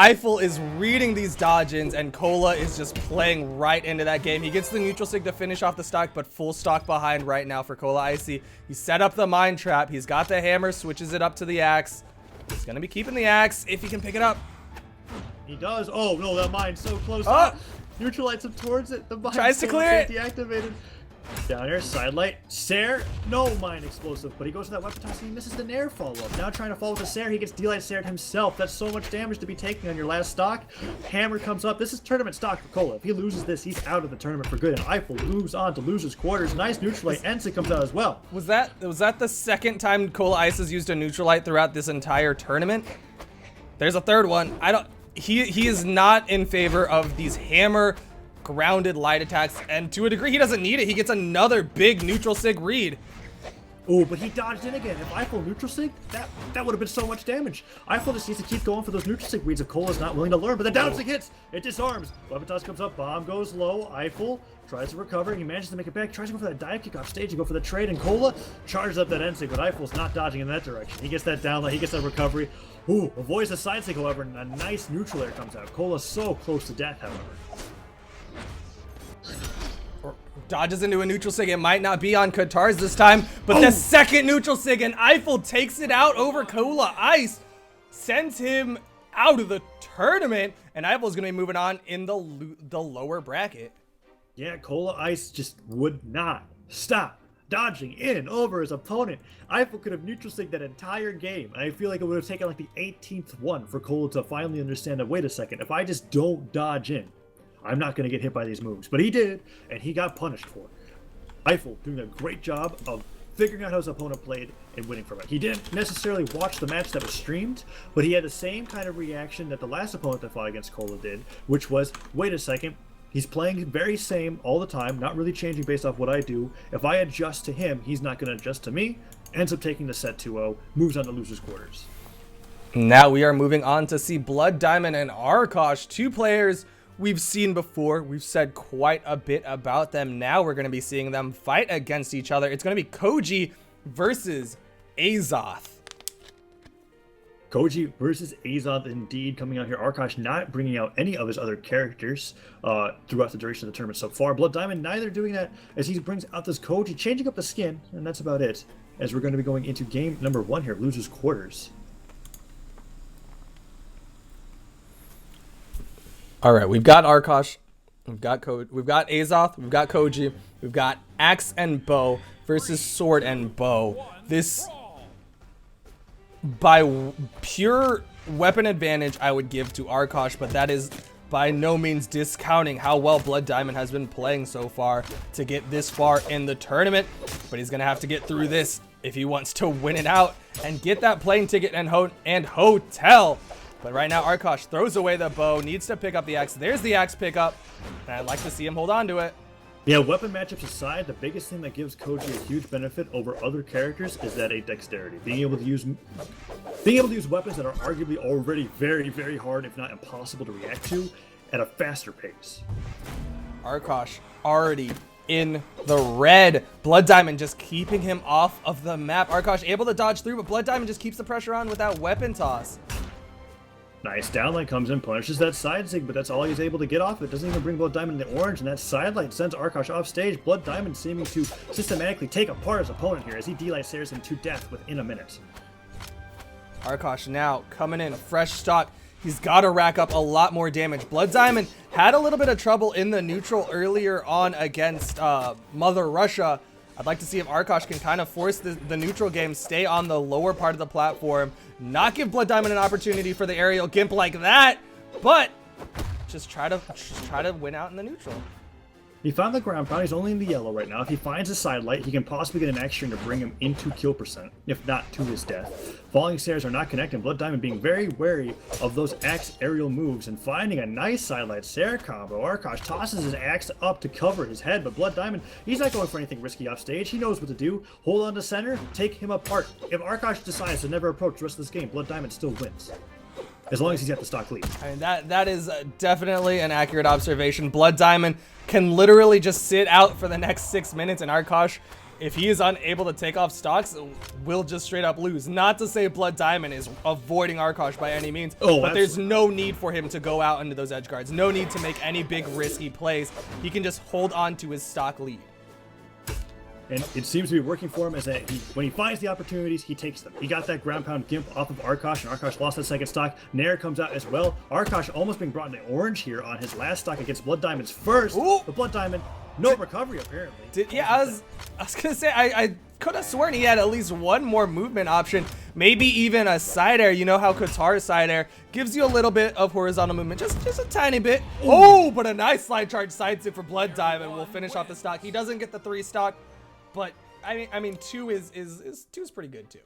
Eiffel is reading these dodge-ins, and Cola is just playing right into that game. He gets the neutral sig to finish off the stock, but full stock behind right now for Cola Icy. He set up the mine trap. He's got the hammer, switches it up to the axe. He's going to be keeping the axe if he can pick it up. He does. Oh, no, that mine's so close. Neutralites him towards it. The mine tries to clear it. Deactivated. Down here, sidelight. Sair, no mine explosive, but he goes for that weapon toss and he misses the nair follow-up. Now trying to follow with the Sair, he gets delight Saired himself. That's so much damage to be taking on your last stock. Hammer comes up. This is tournament stock for Cola. If he loses this, he's out of the tournament for good. And Eiffel moves on to losers quarters. Nice neutralite. Ensign comes out as well. Was that the second time Cola Ice has used a neutralite throughout this entire tournament? There's a third one. He is not in favor of these hammer grounded light attacks, and to a degree, he doesn't need it. He gets another big neutral sig read. Oh, but he dodged in again. If Eiffel neutral sig, that would have been so much damage. Eiffel just needs to keep going for those neutral sig reads if Cola's not willing to learn. But the down sig hits. It disarms. Weapon toss comes up. Bomb goes low. Eiffel tries to recover. He manages to make it back. Tries to go for that dive kick off stage and go for the trade. And Cola charges up that end sig, but Eiffel's not dodging in that direction. He gets that down light. He gets that recovery. Ooh, avoids the side sig, however, and a nice neutral air comes out. Cola's so close to death, however. Dodges into a neutral sig. It might not be on Qatar's this time, but the second neutral sig, and Eiffel takes it out over Cola Ice, sends him out of the tournament, and Eiffel's going to be moving on in the lower bracket. Yeah, Cola Ice just would not stop dodging in over his opponent. Eiffel could have neutral sig that entire game, and I feel like it would have taken like the 18th one for Cola to finally understand that, wait a second, if I just don't dodge in, I'm not going to get hit by these moves. But he did, and he got punished for it. Eiffel doing a great job of figuring out how his opponent played and winning from it. He didn't necessarily watch the match that was streamed, but he had the same kind of reaction that the last opponent that fought against Cola did, which was, wait a second, he's playing very same all the time, not really changing based off what I do. If I adjust to him, he's not going to adjust to me. Ends up taking the set 2-0, moves on to loser's quarters. Now we are moving on to see Blood Diamond and Arosh, two players we've seen before. We've said quite a bit about them. Now we're going to be seeing them fight against each other. It's going to be Koji versus Azoth. Koji versus Azoth indeed coming out here. Arosh not bringing out any of his other characters throughout the duration of the tournament so far. Blood Diamond neither doing that as he brings out this Koji, changing up the skin, and that's about it. As we're going to be going into game number 1 here, losers quarters. All right, we've got Arosh, we've got Azoth, we've got Koji, we've got Axe and Bow versus Sword and Bow. This, by pure weapon advantage, I would give to Arosh, but that is by no means discounting how well Blood Diamond has been playing so far to get this far in the tournament. But he's gonna have to get through this if he wants to win it out and get that plane ticket and hotel. But right now, Arosh throws away the bow, needs to pick up the axe. There's the axe pickup, and I'd like to see him hold on to it. Yeah, weapon matchups aside, the biggest thing that gives Koji a huge benefit over other characters is that dexterity. Being able to use weapons that are arguably already very, very hard, if not impossible to react to, at a faster pace. Arosh already in the red. Blood Diamond just keeping him off of the map. Arosh able to dodge through, but Blood Diamond just keeps the pressure on with that weapon toss. Nice downlight comes in, punishes that side sig, but that's all he's able to get off it. Doesn't even bring Blood Diamond in the orange, and that side light sends Arosh off stage. Blood Diamond seeming to systematically take apart his opponent here as he D-light stares him to death within a minute. Arosh now coming in, a fresh stock. He's got to rack up a lot more damage. Blood Diamond had a little bit of trouble in the neutral earlier on against Mother Russia. I'd like to see if Arosh can kind of force the neutral game, stay on the lower part of the platform, not give Blood Diamond an opportunity for the aerial gimp like that, but just try to win out in the neutral. He found the ground pound. He's only in the yellow right now. If he finds a side light, he can possibly get an action to bring him into kill percent, if not to his death. Falling stairs are not connecting. Blood Diamond being very wary of those axe aerial moves and finding a nice side light stair combo. Arosh tosses his axe up to cover his head, but Blood Diamond, he's not going for anything risky off stage. He knows what to do. Hold on to center, take him apart. If Arosh decides to never approach the rest of this game, Blood Diamond still wins. As long as he's got the stock lead. I mean, that is definitely an accurate observation. Blood Diamond can literally just sit out for the next 6 minutes, and Arosh, if he is unable to take off stocks, will just straight up lose. Not to say Blood Diamond is avoiding Arosh by any means, but there's no need for him to go out into those edge guards. No need to make any big risky plays. He can just hold on to his stock lead. And it seems to be working for him as that when he finds the opportunities, he takes them. He got that ground pound gimp off of Arosh, and Arosh lost that second stock. Nair comes out as well. Arosh almost being brought into orange here on his last stock against Blood Diamond's first. Ooh. But Blood Diamond, no recovery apparently. I was gonna say I could have sworn he had at least one more movement option, maybe even a side air. You know how Qatar's side air gives you a little bit of horizontal movement, just a tiny bit. Ooh. Oh, but a nice slide charge side sit for Blood Diamond will finish off the stock. He doesn't get the 3 stock. But I mean, 2 is pretty good too.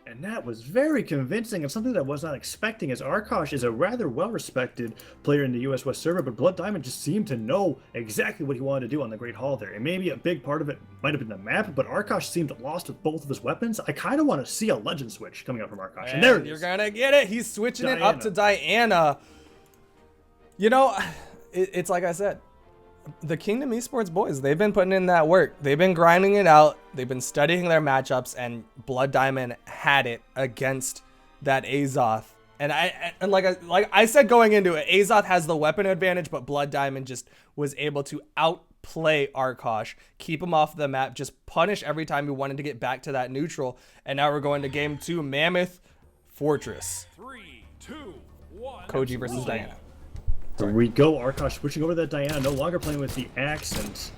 And that was very convincing and something that I was not expecting, as Arkosh is a rather well-respected player in the US West server, but Blood Diamond just seemed to know exactly what he wanted to do on the Great Hall there. And maybe a big part of it might have been the map, but Arkosh seemed lost with both of his weapons. I kind of want to see a legend switch coming up from Arkosh. And there it is. You're going to get it. He's switching it up to Diana. You know, it's like I said. The Kingdom Esports boys, they've been putting in that work. They've been grinding it out. They've been studying their matchups, and Blood Diamond had it against that Azoth. And like I said going into it, Azoth has the weapon advantage, but Blood Diamond just was able to outplay Arkosh, keep him off the map, just punish every time he wanted to get back to that neutral. And now we're going to game 2, Mammoth Fortress. 3, 2, 1. Koji versus Diana. There we go, Arkosh switching over to that Diana, no longer playing with the accent.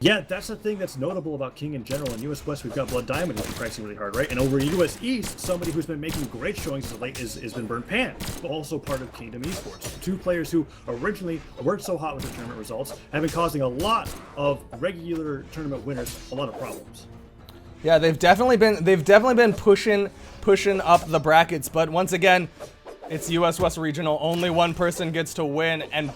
Yeah, that's the thing that's notable about King in general. In US West, we've got Blood Diamond who's been pricing really hard, right? And over US East, somebody who's been making great showings as of late has been Burnt Pan, also part of Kingdom Esports. Two players who originally weren't so hot with their tournament results have been causing a lot of regular tournament winners a lot of problems. Yeah, they've definitely been pushing up the brackets, but once again, it's US West Regional. Only one person gets to win, and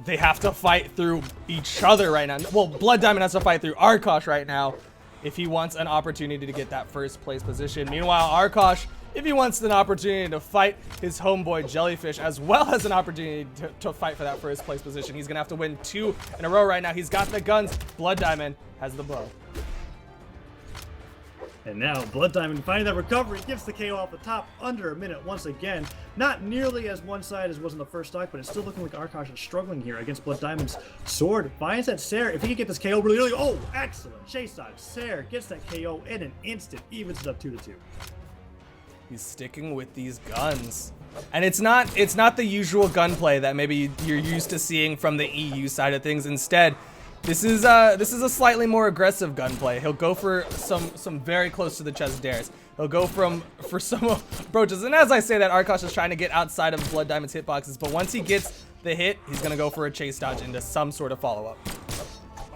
they have to fight through each other right now. Well, Blood Diamond has to fight through Arkosh right now if he wants an opportunity to get that first place position. Meanwhile, Arkosh, if he wants an opportunity to fight his homeboy Jellyfish, as well as an opportunity to fight for that first place position, he's going to have to win 2 in a row right now. He's got the guns. Blood Diamond has the bow. And now, Blood Diamond finding that recovery, gets the KO off the top under a minute once again. Not nearly as one-sided as was in the first stock, but it's still looking like Arkosh is struggling here against Blood Diamond's sword. Finds that Sair. If he can get this KO really early, oh, excellent. Chase dodge. Sair gets that KO in an instant, evens it up 2-2. He's sticking with these guns. And it's not the usual gunplay that maybe you're used to seeing from the EU side of things. Instead, this is a slightly more aggressive gunplay. He'll go for some very close to the chest dares. He'll go for some approaches. And as I say that, Arkosh is trying to get outside of Blood Diamond's hitboxes, but once he gets the hit, he's gonna go for a chase dodge into some sort of follow-up.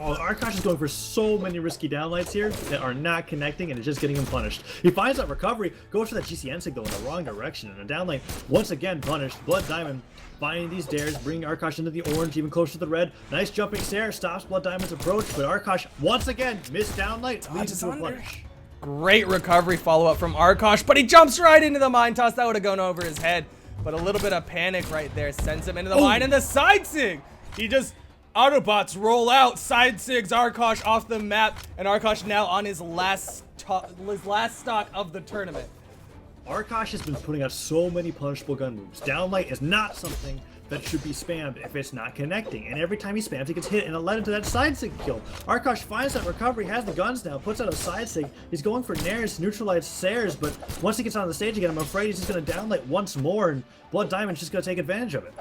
Oh, Arkosh is going for so many risky downlights here that are not connecting, and it's just getting him punished. He finds that recovery, goes for that GCN signal in the wrong direction, and a downlight once again punished. Blood Diamond finding these dares, bringing Arkosh into the orange, even closer to the red. Nice jumping Sair, stops Blood Diamond's approach, but Arkosh once again missed downlight, leads to a punish. Great recovery follow-up from Arkosh, but he jumps right into the mine toss. That would have gone over his head, but a little bit of panic right there sends him into the mine, and the side sig. He just Autobots roll out, side sigs Arkosh off the map, and Arkosh now on his last stock of the tournament. Arkosh has been putting out so many punishable gun moves. Downlight is not something that should be spammed if it's not connecting, and every time he spams, he gets hit, and it led into that side sig kill. Arkosh finds that recovery, has the guns now, puts out a side sig. He's going for nairs to neutralize Sairs, but once he gets on the stage again, I'm afraid he's just going to downlight once more, and Blood Diamond's just going to take advantage of it.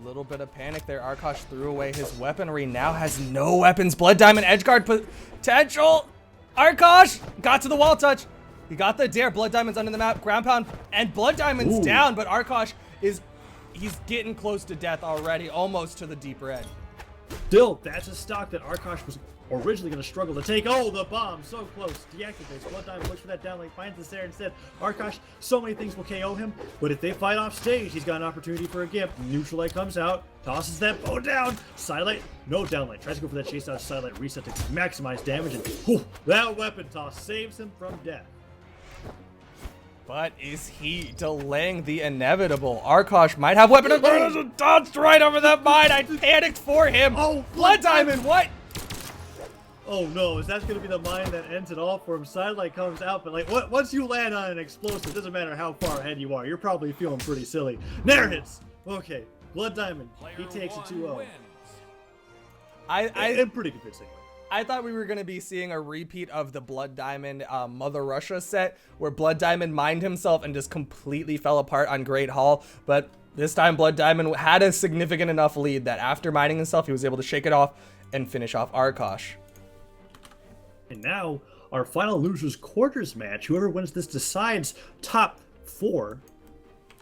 Little bit of panic there. Arkosh threw away his weaponry. Now has no weapons. Blood Diamond edgeguard potential. Arkosh got to the wall touch. He got the dare. Blood Diamond's under the map. Ground pound. And Blood Diamond's down, but Arkosh he's getting close to death already. Almost to the deep red. Still, that's a stock that Arkosh was originally going to struggle to take. Oh, the bomb, so close. Deactivates. Blood Diamond looks for that downlink, finds the Sair instead. Arkosh, so many things will KO him, but if they fight off stage, he's got an opportunity for a gimp. Neutral light comes out, tosses that bow down. Sidelight, no downlight. Tries to go for that chase dodge sidelight reset to maximize damage, and whew, that weapon toss saves him from death. But is he delaying the inevitable? Arkosh might have weapon advantage. Dodged right over that mine. I panicked for him. Oh, Blood Diamond, what? Oh no, is that going to be the mine that ends it all for him? Sidelight comes out, but like, once you land on an explosive, doesn't matter how far ahead you are, you're probably feeling pretty silly. Nair hits! Okay, Blood Diamond, he takes it 2-0. And pretty convincingly. I thought we were going to be seeing a repeat of the Blood Diamond Mother Russia set, where Blood Diamond mined himself and just completely fell apart on Great Hall, but this time Blood Diamond had a significant enough lead that after mining himself, he was able to shake it off and finish off Arkosh. And now, our final losers quarters match. Whoever wins this decides top 4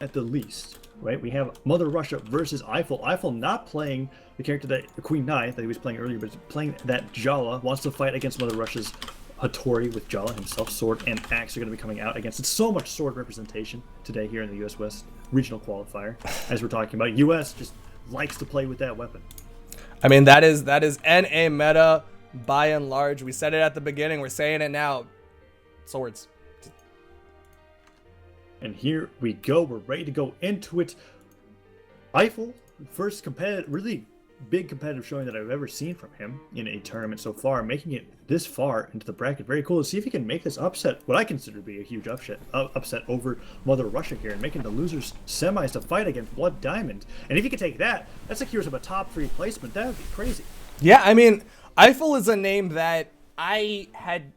at the least, right? We have Mother Russia versus Eiffel. Eiffel not playing the character that Queen Nai that he was playing earlier, but playing that Jala, wants to fight against Mother Russia's Hattori with Jala himself, sword and axe are going to be coming out against it. So much sword representation today here in the US West regional qualifier. As we're talking about, US just likes to play with that weapon. I mean, that is NA meta by and large. We said it at the beginning. We're saying it now. Swords. And here we go. We're ready to go into it. Eiffel, first really big competitive showing that I've ever seen from him in a tournament so far, making it this far into the bracket. Very cool to see if he can make this upset, what I consider to be a huge upset over Mother Russia here, and making the losers semis to fight against Blood Diamond. And if he could take that secures him a top 3 placement. That would be crazy. Yeah, I mean, Eiffel is a name that I had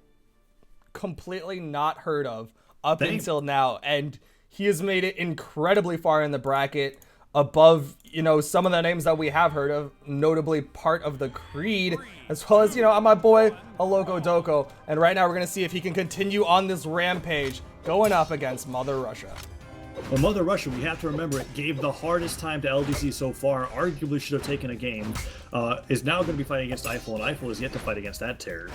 completely not heard of up until now, and he has made it incredibly far in the bracket, above, you know, some of the names that we have heard of, notably part of the Creed, as well as, you know, my boy, Loco Doko. And right now we're going to see if he can continue on this rampage going up against Mother Russia. Well, Mother Russia, we have to remember, it gave the hardest time to LDC so far, arguably should have taken a game, is now going to be fighting against Eiffel, and Eiffel is yet to fight against that terror.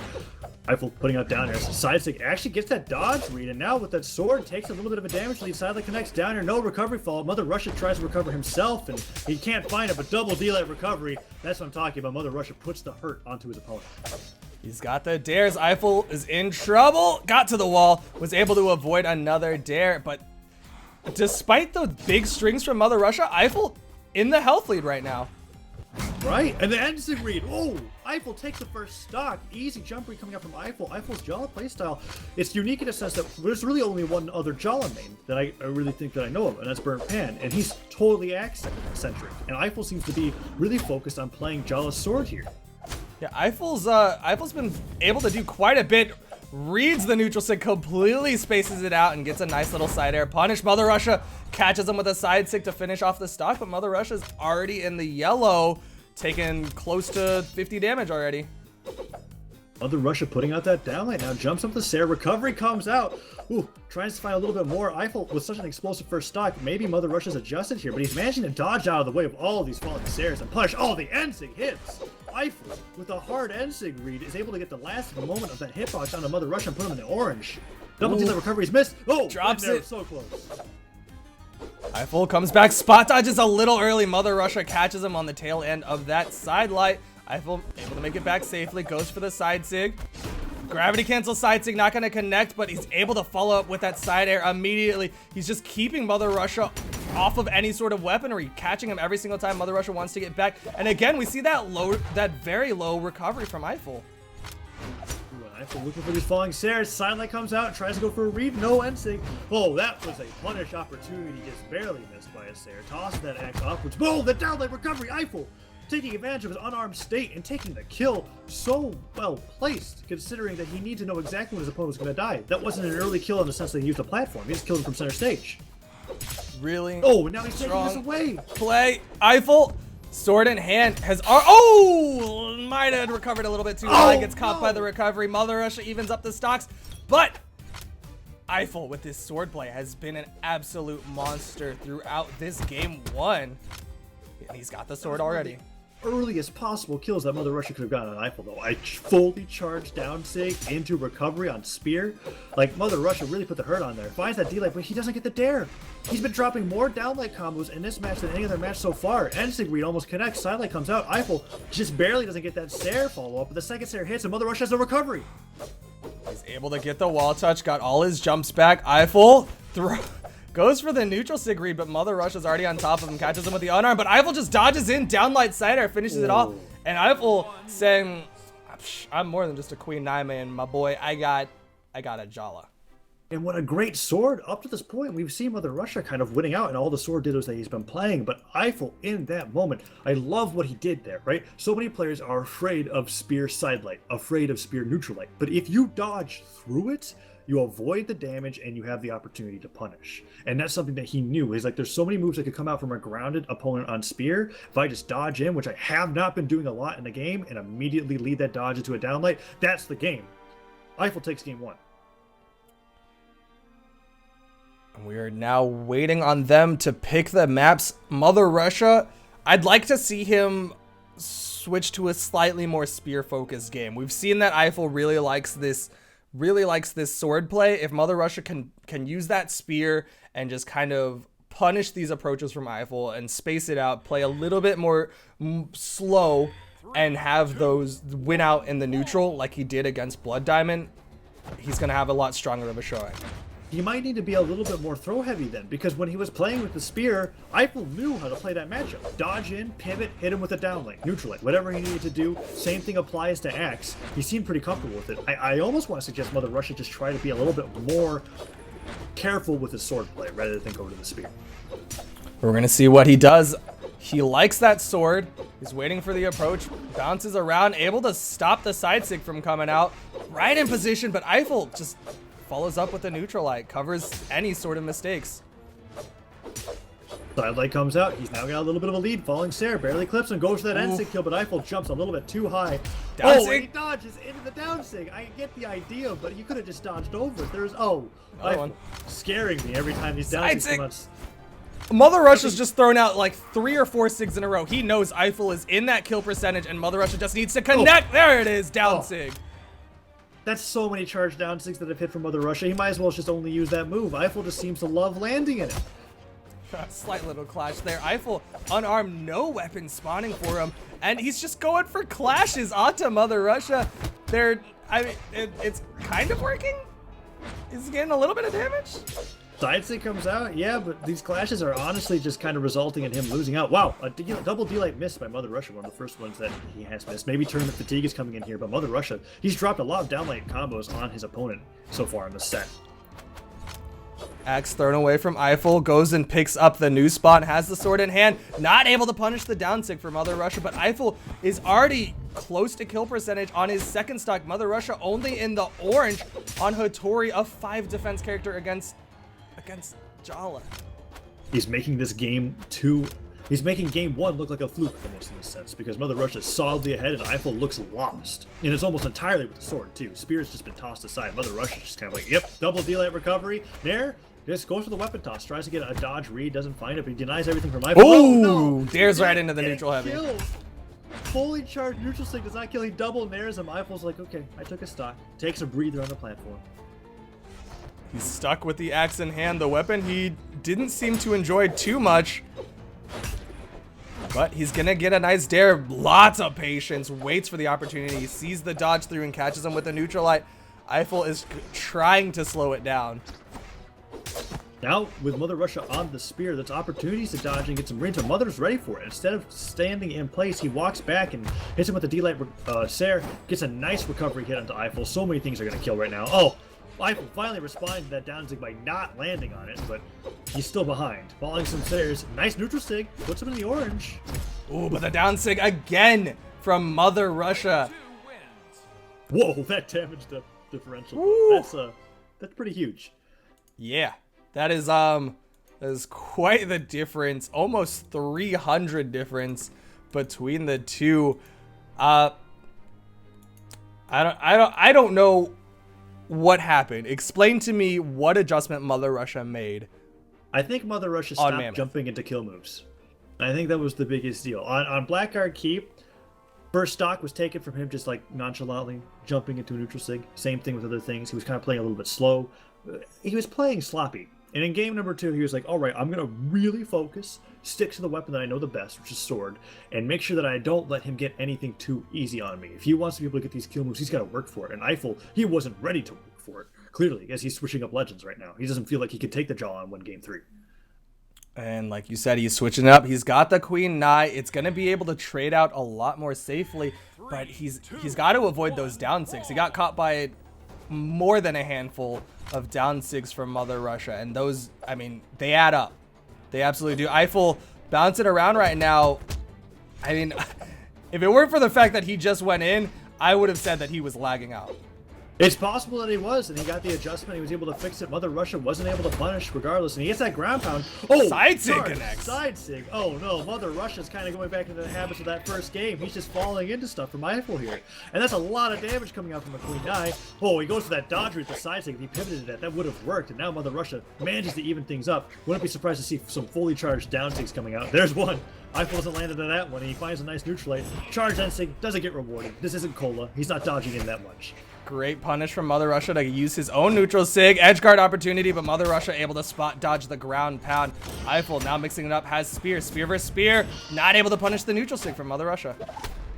Eiffel putting out down air, side stick, actually gets that dodge read, and now with that sword, takes a little bit of a damage lead, side connects down air, no recovery fall. Mother Russia tries to recover himself, and he can't find it, but double delay recovery, that's what I'm talking about. Mother Russia puts the hurt onto his opponent. He's got the dares. Eiffel is in trouble, got to the wall, was able to avoid another dare, but despite the big strings from Mother Russia, Eiffel in the health lead right now. Right, and the instant read. Oh, Eiffel takes the first stock. Easy jump read coming up from Eiffel. Eiffel's Jala playstyle, it's unique in a sense that there's really only one other Jala main that I really think that I know of, and that's Burnt Pan, and he's totally axe-centric. And Eiffel seems to be really focused on playing Jala's sword here. Yeah, Eiffel's been able to do quite a bit. Reads the neutral stick, completely spaces it out, and gets a nice little side air punish. Mother Russia catches him with a side stick to finish off the stock, but Mother Russia's already in the yellow, taking close to 50 damage already. Mother Russia putting out that downlight now, jumps up the stair, recovery comes out. Ooh, tries to find a little bit more. Eiffel with such an explosive first stock, maybe Mother Russia's adjusted here, but he's managing to dodge out of the way of all of these falling stairs and punish all the N-Sig hits. Eiffel, with a hard N-Sig read, is able to get the last moment of that hitbox onto Mother Russia and put him in the orange. Double delay recovery's missed. Oh, drops it. So close. Eiffel comes back, spot dodges a little early. Mother Russia catches him on the tail end of that side light. Eiffel able to make it back safely, goes for the side sig. Gravity cancel side sig, not going to connect, but he's able to follow up with that side air immediately. He's just keeping Mother Russia off of any sort of weaponry, catching him every single time Mother Russia wants to get back. And again, we see that very low recovery from Eiffel. Eiffel looking for these falling stairs. Silent comes out, tries to go for a read. No N-Sig. Oh, that was a punish opportunity. Just barely missed by a stair. Tosses that axe upwards. Boom! The downlight recovery. Eiffel taking advantage of his unarmed state and taking the kill. So well placed, considering that he needed to know exactly when his opponent was going to die. That wasn't an early kill in the sense that he used a platform. He just killed him from center stage. Really? Oh, and now he's taking this away. Play. Eiffel, sword in hand, has... Oh! Might have recovered a little bit too high. Gets caught by the recovery. Mother Russia evens up the stocks. But Eiffel, with his swordplay, has been an absolute monster throughout this game one. And he's got the sword already. Earliest possible kills that Mother Russia could have gotten on Eiffel, though. I fully charged down sig into recovery on spear. Like, Mother Russia really put the hurt on there. Finds that D-light, but he doesn't get the dare. He's been dropping more downlight combos in this match than any other match so far. N-Sig read almost connects. Sidelight comes out. Eiffel just barely doesn't get that stair follow-up, but the second stair hits, and Mother Russia has a recovery. He's able to get the wall touch, got all his jumps back. Eiffel goes for the neutral sig read, but Mother Russia's already on top of him, catches him with the unarmed, but Eiffel just dodges in, downlight side air, finishes it off. And Eiffel saying, I'm more than just a Queen 9 man, my boy. I got a Jala. And what a great sword. Up to this point, we've seen Mother Russia kind of winning out in all the sword dittos that he's been playing, but Eiffel in that moment, I love what he did there, right? So many players are afraid of spear sidelight, afraid of spear neutral light, but if you dodge through it, you avoid the damage and you have the opportunity to punish. And that's something that he knew. Is like, there's so many moves that could come out from a grounded opponent on spear. If I just dodge in, which I have not been doing a lot in the game, and immediately lead that dodge into a downlight, that's the game. Eiffel takes game one. We are now waiting on them to pick the maps. Mother Russia, I'd like to see him switch to a slightly more spear-focused game. We've seen that Eiffel really likes this really likes this sword play. If Mother Russia can use that spear and just kind of punish these approaches from Eiffel and space it out, play a little bit more slow, and have those win out in the neutral like he did against Blood Diamond, he's going to have a lot stronger of a showing. He might need to be a little bit more throw heavy then, because when he was playing with the spear, Eiffel knew how to play that matchup. Dodge in, pivot, hit him with a down lane, neutral lane, whatever he needed to do. Same thing applies to Axe. He seemed pretty comfortable with it. I almost want to suggest Mother Russia just try to be a little bit more careful with his sword play rather than go to the spear. We're going to see what he does. He likes that sword. He's waiting for the approach. Bounces around, able to stop the side sig from coming out. Right in position, but Eiffel just follows up with the neutral light, covers any sort of mistakes. Side light comes out. He's now got a little bit of a lead. Falling Sarah barely clips him, goes for that end sig kill, but Eiffel jumps a little bit too high. Down and sig? he dodges into the down sig. I get the idea, but you could have just dodged over it. There's Another one. scaring me every time these down Side sigs sig. come out. Mother Russia's just thrown out like 3 or 4 sigs in a row. He knows Eiffel is in that kill percentage, and Mother Russia just needs to connect. There it is, down sig. That's so many charged down sigs that have hit from Mother Russia. He might as well just only use that move. Eiffel just seems to love landing in it. Slight little clash there. Eiffel unarmed, no weapon spawning for him, and he's just going for clashes onto Mother Russia. It's kind of working. He's getting a little bit of damage. Side sig comes out, yeah, but these clashes are honestly just kind of resulting in him losing out. Wow, a double D-Light miss by Mother Russia, one of the first ones that he has missed. Maybe Tournament Fatigue is coming in here, but Mother Russia, he's dropped a lot of downlight combos on his opponent so far in the set. Axe thrown away from Eiffel, goes and picks up the new spot, has the sword in hand, not able to punish the down sig for Mother Russia, but Eiffel is already close to kill percentage on his second stock. Mother Russia only in the orange on Hattori, a 5 defense character against Jala. He's making this game he's making game 1 look like a fluke almost in this sense, because Mother Russia is solidly ahead and Eiffel looks lost. And it's almost entirely with the sword too. Spear's just been tossed aside. Mother Russia's just kind of like, yep, double D-Light recovery. There, just goes for the weapon toss, tries to get a dodge read, doesn't find it, but he denies everything from Eiffel. Ooh, no. dares right into the neutral heavy. Killed. Fully charged neutral sig does not kill, he double nares him. Eiffel's like, okay, I took a stock. Takes a breather on the platform. He's stuck with the axe in hand, the weapon he didn't seem to enjoy too much. But he's gonna get a nice dare, lots of patience, waits for the opportunity, sees the dodge through and catches him with the neutral light. Eiffel is trying to slow it down. Now, with Mother Russia on the spear, that's opportunities to dodge and get some range, but Mother's ready for it. Instead of standing in place, he walks back and hits him with the D-Light Sarah, gets a nice recovery hit onto Eiffel. So many things are going to kill right now. Oh, Eiffel finally responded to that down sig by not landing on it, but he's still behind. Falling some stairs, nice neutral sig, puts him in the orange. Ooh, but the down sig again from Mother Russia. Whoa, that damage differential. That's pretty huge. Yeah, that is quite the difference. Almost 300 difference between the two. I don't know what happened. Explain to me what adjustment Mother Russia made. I think Mother Russia stopped jumping into kill moves. I think that was the biggest deal. On Blackguard Keep, first stock was taken from him just like nonchalantly jumping into a neutral sig. Same thing with other things. He was kind of playing a little bit slow. He was playing sloppy. And in game number 2, he was like, all right, I'm going to really focus, stick to the weapon that I know the best, which is sword, and make sure that I don't let him get anything too easy on me. If he wants to be able to get these kill moves, he's got to work for it. And Eiffel, he wasn't ready to work for it, clearly, as he's switching up legends right now. He doesn't feel like he could take the jaw on game 3. And like you said, he's switching up. He's got the Queen Nai. It's going to be able to trade out a lot more safely, but he's got to avoid those down sigs. He got caught by more than a handful of down sigs from Mother Russia, and those, I mean, they add up. They absolutely do. Eiffel bouncing around right now. I mean, if it weren't for the fact that he just went in, I would have said that he was lagging out. It's possible that he was, and he got the adjustment. He was able to fix it. Mother Russia wasn't able to punish regardless, and he gets that ground pound. Oh, side sig connects. Side sig. Oh no, Mother Russia's kind of going back into the habits of that first game. He's just falling into stuff from Eiffel here, and that's a lot of damage coming out from a Queen Nai. Oh, he goes for that dodge with the side sig. If he pivoted that would have worked, and now Mother Russia manages to even things up. Wouldn't be surprised to see some fully charged down sigs coming out. There's one. Eiffel doesn't land into that one, and he finds a nice neutral light. Charge end sig doesn't get rewarded. This isn't Cola. He's not dodging in that much. Great punish from Mother Russia to use his own neutral sig. Edge guard opportunity, but Mother Russia able to spot dodge the ground pound. Eiffel now mixing it up, has spear. Spear versus spear. Not able to punish the neutral sig from Mother Russia.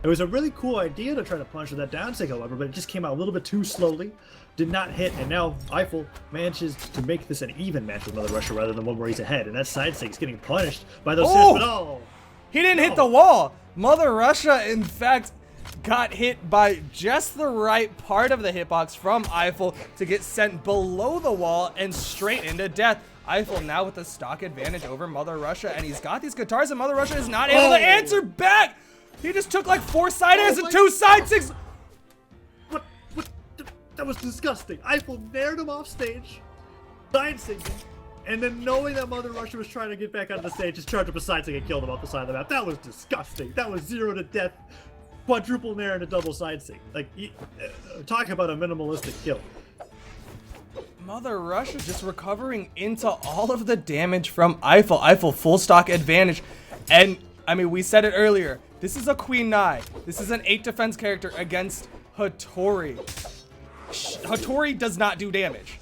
It was a really cool idea to try to punish with that down sig, however, but it just came out a little bit too slowly. Did not hit, and now Eiffel manages to make this an even match with Mother Russia rather than one where he's ahead. And that side sig's getting punished by those hits, but oh! He didn't hit the wall. Mother Russia, in fact, got hit by just the right part of the hitbox from Eiffel to get sent below the wall and straight into death. Eiffel now with the stock advantage over Mother Russia, and he's got these guitars, and Mother Russia is not able to answer back. He just took like 4 side airs and 2 side sigs. What? That was disgusting. Eiffel nared him off stage, side sigging, and then knowing that Mother Russia was trying to get back onto the stage, just charged up a side sig and killed him off the side of the map. That was disgusting. That was 0 to death. Quadruple nair and a double side sig. Like, talking about a minimalistic kill. Mother Russia just recovering into all of the damage from Eiffel. Eiffel full stock advantage. And, I mean, we said it earlier. This is a Queen Nai. This is an 8 defense character against Hattori. Hattori does not do damage.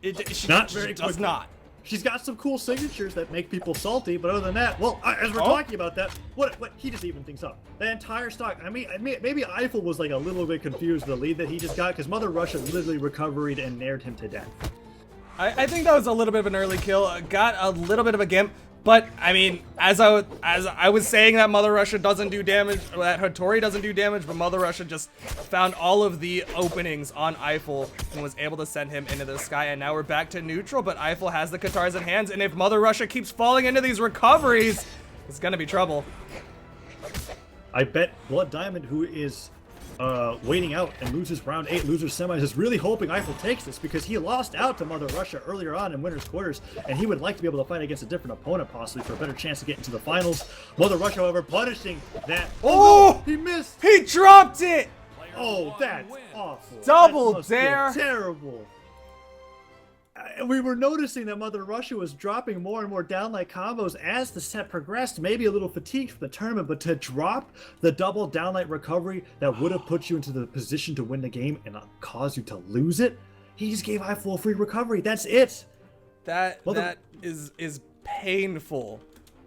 She does not. She's got some cool signatures that make people salty, but other than that, well, as we're talking about that, what he just even things up. The entire stock, I mean, maybe Eiffel was like a little bit confused with the lead that he just got, because Mother Russia literally recovered and nared him to death. I think that was a little bit of an early kill. Got a little bit of a gimp, but I mean, as I was saying that Mother Russia doesn't do damage, that Hattori doesn't do damage, but Mother Russia just found all of the openings on Eiffel and was able to send him into the sky. And now we're back to neutral, but Eiffel has the guitars in hands, and if Mother Russia keeps falling into these recoveries, it's gonna be trouble. I bet Blood Diamond, who is waiting out and loses round 8, losers semis, is really hoping Eiffel takes this, because he lost out to Mother Russia earlier on in winners quarters, and he would like to be able to fight against a different opponent possibly for a better chance to get into the finals. Mother Russia, however, punishing that. Oh, no, he missed. He dropped it. Oh, that's awful. Double dare. Terrible. We were noticing that Mother Russia was dropping more and more downlight combos as the set progressed, maybe a little fatigued from the tournament, but to drop the double downlight recovery that would have put you into the position to win the game and not cause you to lose it, he just gave Eiffel a free recovery. That's it. That is painful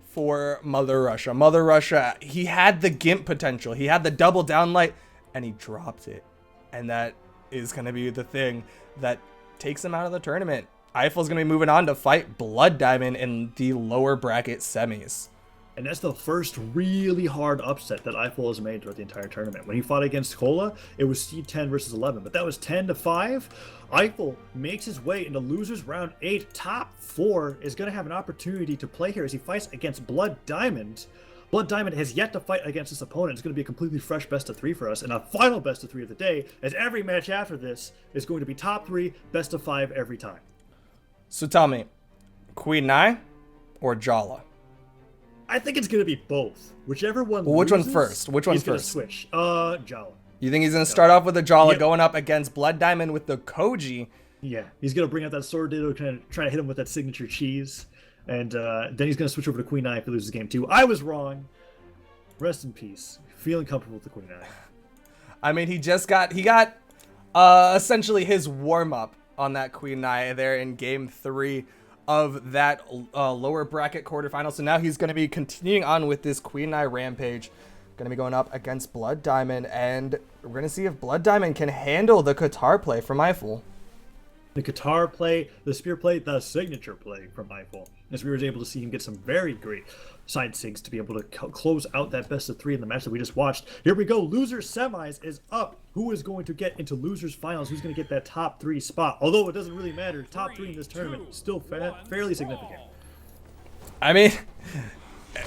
for Mother Russia. Mother Russia, he had the gimp potential. He had the double downlight, and he dropped it. And that is going to be the thing that takes him out of the tournament. Eiffel's going to be moving on to fight Blood Diamond in the lower bracket semis. And that's the first really hard upset that Eiffel has made throughout the entire tournament. When he fought against Cola, it was seed 10 versus 11, but that was 10-5. Eiffel makes his way into losers round 8. Top 4 is going to have an opportunity to play here as he fights against Blood Diamond. Blood Diamond has yet to fight against this opponent. It's going to be a completely fresh best of 3 for us, and a final best of 3 of the day, as every match after this is going to be top 3, best of 5 every time. So tell me, Queen Nai or Jala? I think it's going to be both. Whichever one Well, which one loses, first? Which one he's going to first? switch. Jala. You think he's going to start off with the Jala, Yep. going up against Blood Diamond with the Koji? Yeah, he's going to bring out that sword ditto, trying to hit him with that signature cheese. And then he's going to switch over to Queen Nai if he loses game 2. I was wrong. Rest in peace. Feeling comfortable with the Queen Nai. I mean, he got essentially his warm-up on that Queen Nai there in game 3 of that lower bracket quarterfinal. So now he's going to be continuing on with this Queen Nai rampage. Going to be going up against Blood Diamond, and we're going to see if Blood Diamond can handle the Qatar play from Eiffel. The guitar play, the spear play, the signature play from Eiffel, as we were able to see him get some very great side sigs to be able to close out that best of 3 in the match that we just watched. Here we go. Losers semis is up. Who is going to get into losers finals? Who's going to get that top 3 spot? Although it doesn't really matter. Top 3 in this tournament is still fairly significant. I mean,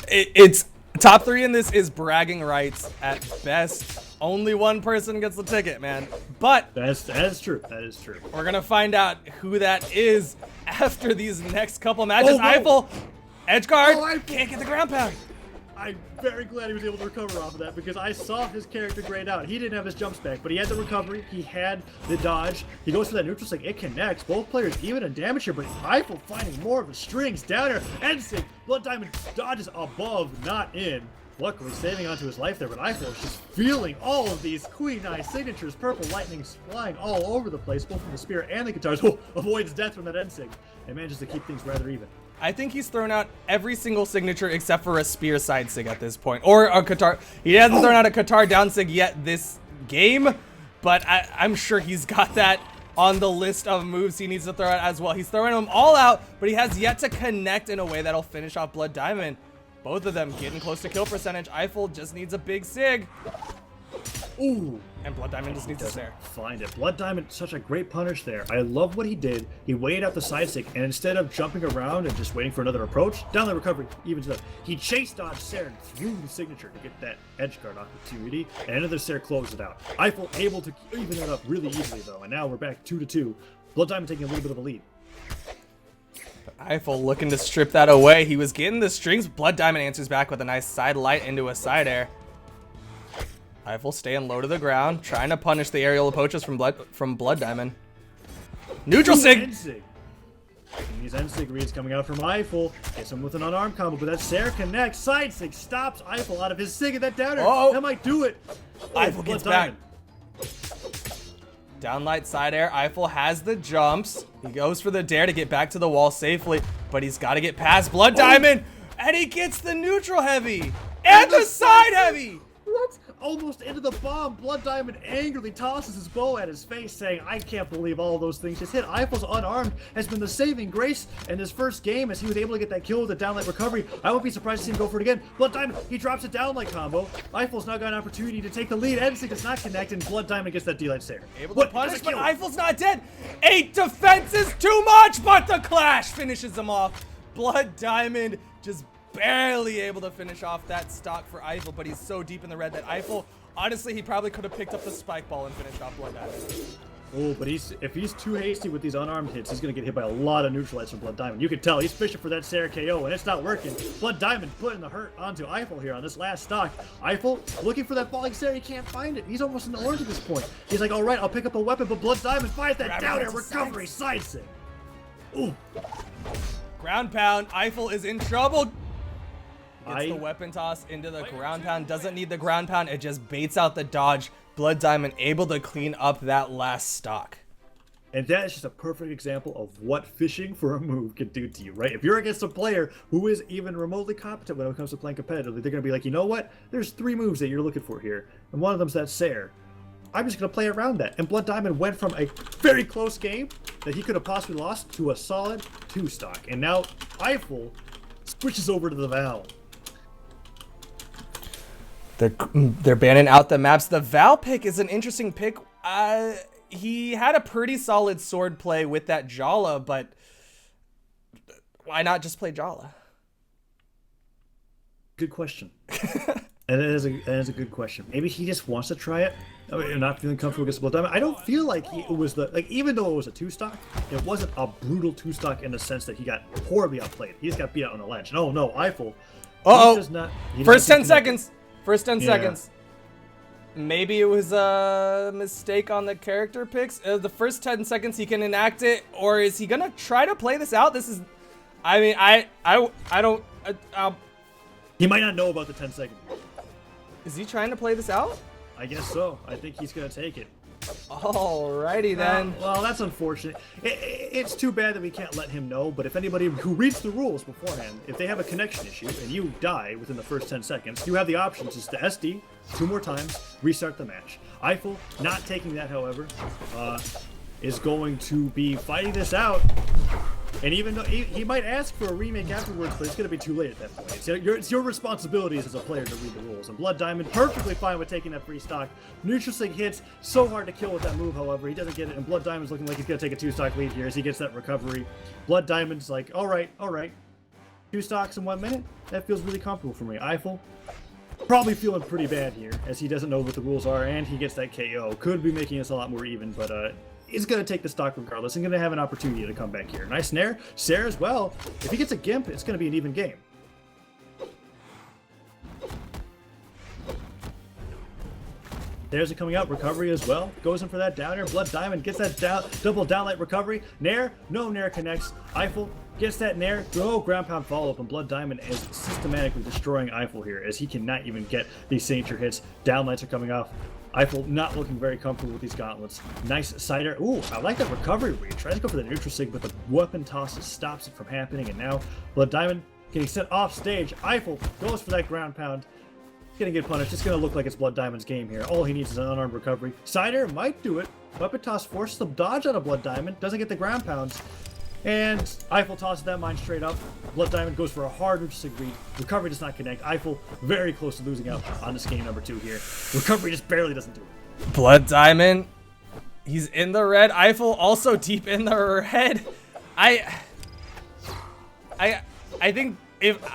it's top 3 in this is bragging rights at best. Only one person gets the ticket, man. But That is true. That is true. we're gonna find out who that is after these next couple matches. Oh, no. Eiffel, edge guard, Oh, Eiffel. can't get the ground pound. I'm very glad he was able to recover off of that, because I saw his character grayed out. He didn't have his jumps back, but he had the recovery. He had the dodge. He goes for that neutral sig. It connects. Both players even in damage here, but Eiffel finding more of the strings down here. And Blood Diamond dodges above, not in. luckily saving onto his life there, but Eiffel is just feeling all of these Queen Eye signatures, purple lightnings flying all over the place, both from the spear and the guitars. Oh, avoids death from that end sig and manages to keep things rather even. I think he's thrown out every single signature except for a spear side sig at this point. Or a Qatar. He hasn't thrown out a Qatar down sig yet this game, but I'm sure he's got that on the list of moves he needs to throw out as well. He's throwing them all out, but he has yet to connect in a way that'll finish off Blood Diamond. Both of them getting close to kill percentage. Eiffel just needs a big sig. Ooh. And Blood Diamond just needs a snare. Find it. Blood Diamond, such a great punish there. I love what he did. He waited out the side stick, and instead of jumping around and just waiting for another approach, down the recovery, evens it up. He chase dodged Sarah and threw the signature to get that edge guard off the 2D, and another Sarah closed it out. Eiffel able to even it up really easily, though, and now we're back 2-2. Blood Diamond taking a little bit of a lead. Eiffel looking to strip that away. He was getting the strings. Blood Diamond answers back with a nice side light into a side air. Eiffel staying low to the ground, trying to punish the aerial approaches from Blood Diamond. Neutral sig! These end sig reads coming out from Eiffel. Gets him with an unarmed combo, but that Sarah connects. Side sig stops Eiffel out of his sig and that downer. Oh. That might do it. Eiffel gets back. Downlight side air. Eiffel has the jumps. He goes for the dare to get back to the wall safely, but he's got to get past Blood Diamond, and he gets the neutral heavy and the side heavy. What? Almost into the bomb. Blood Diamond angrily tosses his bow at his face, saying, I can't believe all those things just hit. Eiffel's unarmed has been the saving grace in his first game as he was able to get that kill with the downlight recovery. I won't be surprised to see him go for it again. Blood Diamond, he drops a downlight combo. Eiffel's now got an opportunity to take the lead. Edson does not connect, and Blood Diamond gets that D-light stare. Able to punish, but Eiffel's not dead. 8 defense is too much, but the clash finishes him off. Blood Diamond just barely able to finish off that stock for Eiffel, but he's so deep in the red that Eiffel, honestly, he probably could have picked up the spike ball and finished off Blood Diamond. Oh, but if he's too hasty with these unarmed hits, he's going to get hit by a lot of neutralites from Blood Diamond. You can tell he's fishing for that Sarah KO, and it's not working. Blood Diamond putting the hurt onto Eiffel here on this last stock. Eiffel looking for that falling Sarah, he can't find it. He's almost in the orange at this point. He's like, all right, I'll pick up a weapon, but Blood Diamond finds that down air recovery side sig. Ooh. Ground pound. Eiffel is in trouble. Gets the weapon toss into the ground pound. Doesn't need the ground pound. It just baits out the dodge. Blood Diamond able to clean up that last stock. And that is just a perfect example of what fishing for a move can do to you, right? If you're against a player who is even remotely competent when it comes to playing competitively, they're going to be like, you know what? There's 3 moves that you're looking for here. And one of them's that Sair. I'm just going to play around that. And Blood Diamond went from a very close game that he could have possibly lost to a solid 2 stock. And now Eiffel switches over to the Val. They're banning out the maps. The Val pick is an interesting pick. He had a pretty solid sword play with that Jala, but why not just play Jala? Good question. And it is a good question. Maybe he just wants to try it. I mean, not feeling comfortable against Blood Diamond. I don't feel like it was even though it was a 2 stock, it wasn't a brutal 2 stock in the sense that he got horribly outplayed. He just got beat out on the ledge. No, Eiffel. First 10 seconds. First 10 seconds. Maybe it was a mistake on the character picks. The first 10 seconds he can enact it, or is he gonna try to play this out? This is, I mean, I don't. He might not know about the 10 seconds. Is he trying to play this out? I guess so. I think he's gonna take it. Alrighty then. Well, that's unfortunate. It's too bad that we can't let him know, but if anybody who reads the rules beforehand, if they have a connection issue and you die within the first 10 seconds, you have the options just to SD 2 more times, restart the match. Eiffel, not taking that, however, is going to be fighting this out. And even though he might ask for a remake afterwards, but it's going to be too late at that point. It's your responsibilities as a player to read the rules. And Blood Diamond perfectly fine with taking that free stock. Neutral sig hits, so hard to kill with that move, however. He doesn't get it, and Blood Diamond's looking like he's going to take a 2 stock lead here as he gets that recovery. Blood Diamond's like, all right. 2 stocks in 1 minute? That feels really comfortable for me. Eiffel, probably feeling pretty bad here as he doesn't know what the rules are, and he gets that KO. Could be making us a lot more even, but he's going to take the stock regardless and going to have an opportunity to come back here. Nice snare. Sarah as well. If he gets a Gimp, it's going to be an even game. There's it coming out. Recovery as well. Goes in for that down air. Blood Diamond gets that down, double downlight recovery. Nair. No Nair connects. Eiffel gets that Nair. No ground pound follow up. And Blood Diamond is systematically destroying Eiffel here as he cannot even get these signature hits. Downlights are coming off. Eiffel not looking very comfortable with these gauntlets. Nice cider. Ooh, I like that recovery where he tries to go for the neutral sig, but the weapon toss stops it from happening. And now Blood Diamond getting sent off stage. Eiffel goes for that ground pound. He's gonna get punished. It's gonna look like it's Blood Diamond's game here. All he needs is an unarmed recovery. Cider might do it. Weapon toss forces the dodge out of Blood Diamond. Doesn't get the ground pounds. And Eiffel tosses that mine straight up. Blood Diamond goes for a hard neutral sig read. Recovery does not connect. Eiffel very close to losing out on this game number 2 here. Recovery just barely doesn't do it. Blood Diamond, he's in the red. Eiffel also deep in the red. I think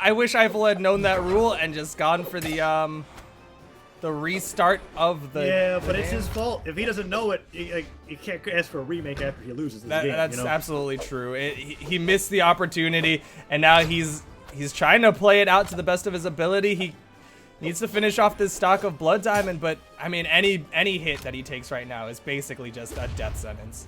I wish Eiffel had known that rule and just gone for the restart of the. Yeah, but it's his fault. If he doesn't know it, he can't ask for a remake after he loses this game. That's you know? absolutely true. He missed the opportunity, and now he's trying to play it out to the best of his ability. He needs to finish off this stock of Blood Diamond, but I mean, any hit that he takes right now is basically just a death sentence.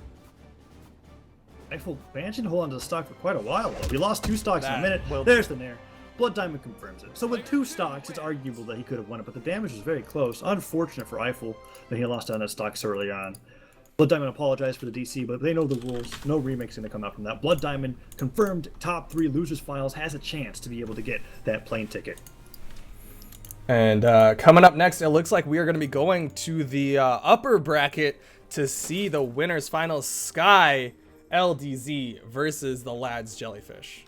Eiffel managed to hold on to the stock for quite a while, though. He lost 2 stocks in a minute. There's the Nair. Blood Diamond confirms it. So with 2 stocks, it's arguable that he could have won it, but the damage was very close. Unfortunate for Eiffel that he lost on that stock so early on. Blood Diamond apologized for the DC, but they know the rules. No remakes going to come out from that. Blood Diamond, confirmed top 3 losers finals, has a chance to be able to get that plane ticket. And coming up next, it looks like we are going to be going to the upper bracket to see the winners finals. Sky LDZ versus the lads Jellyfish.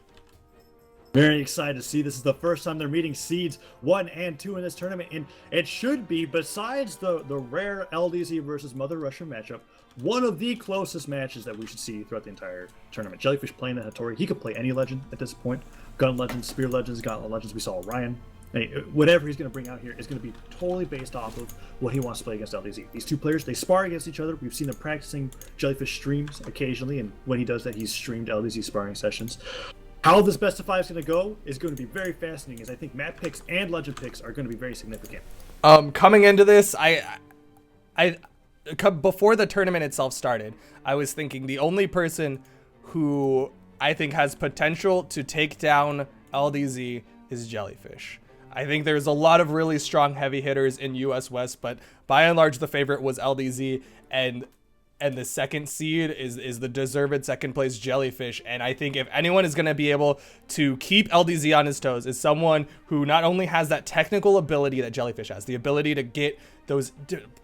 Very excited to see. This is the first time they're meeting seeds 1 and 2 in this tournament, and it should be, besides the rare LDZ versus Mother Russia matchup, one of the closest matches that we should see throughout the entire tournament. Jellyfish playing the Hattori. He could play any legend at this point. Gun legends, spear legends, gauntlet legends. We saw Orion. Hey, whatever he's going to bring out here is going to be totally based off of what he wants to play against LDZ. These 2 players, they spar against each other. We've seen them practicing Jellyfish streams occasionally, and when he does that, he's streamed LDZ sparring sessions. How this best of 5 is going to go is going to be very fascinating, as I think map picks and legend picks are going to be very significant. Coming into this, before the tournament itself started, I was thinking the only person who I think has potential to take down LDZ is Jellyfish. I think there's a lot of really strong heavy hitters in US West, but by and large the favorite was LDZ, and the second seed is the deserved second place Jellyfish. And I think if anyone is going to be able to keep LDZ on his toes, is someone who not only has that technical ability that Jellyfish has, the ability to get those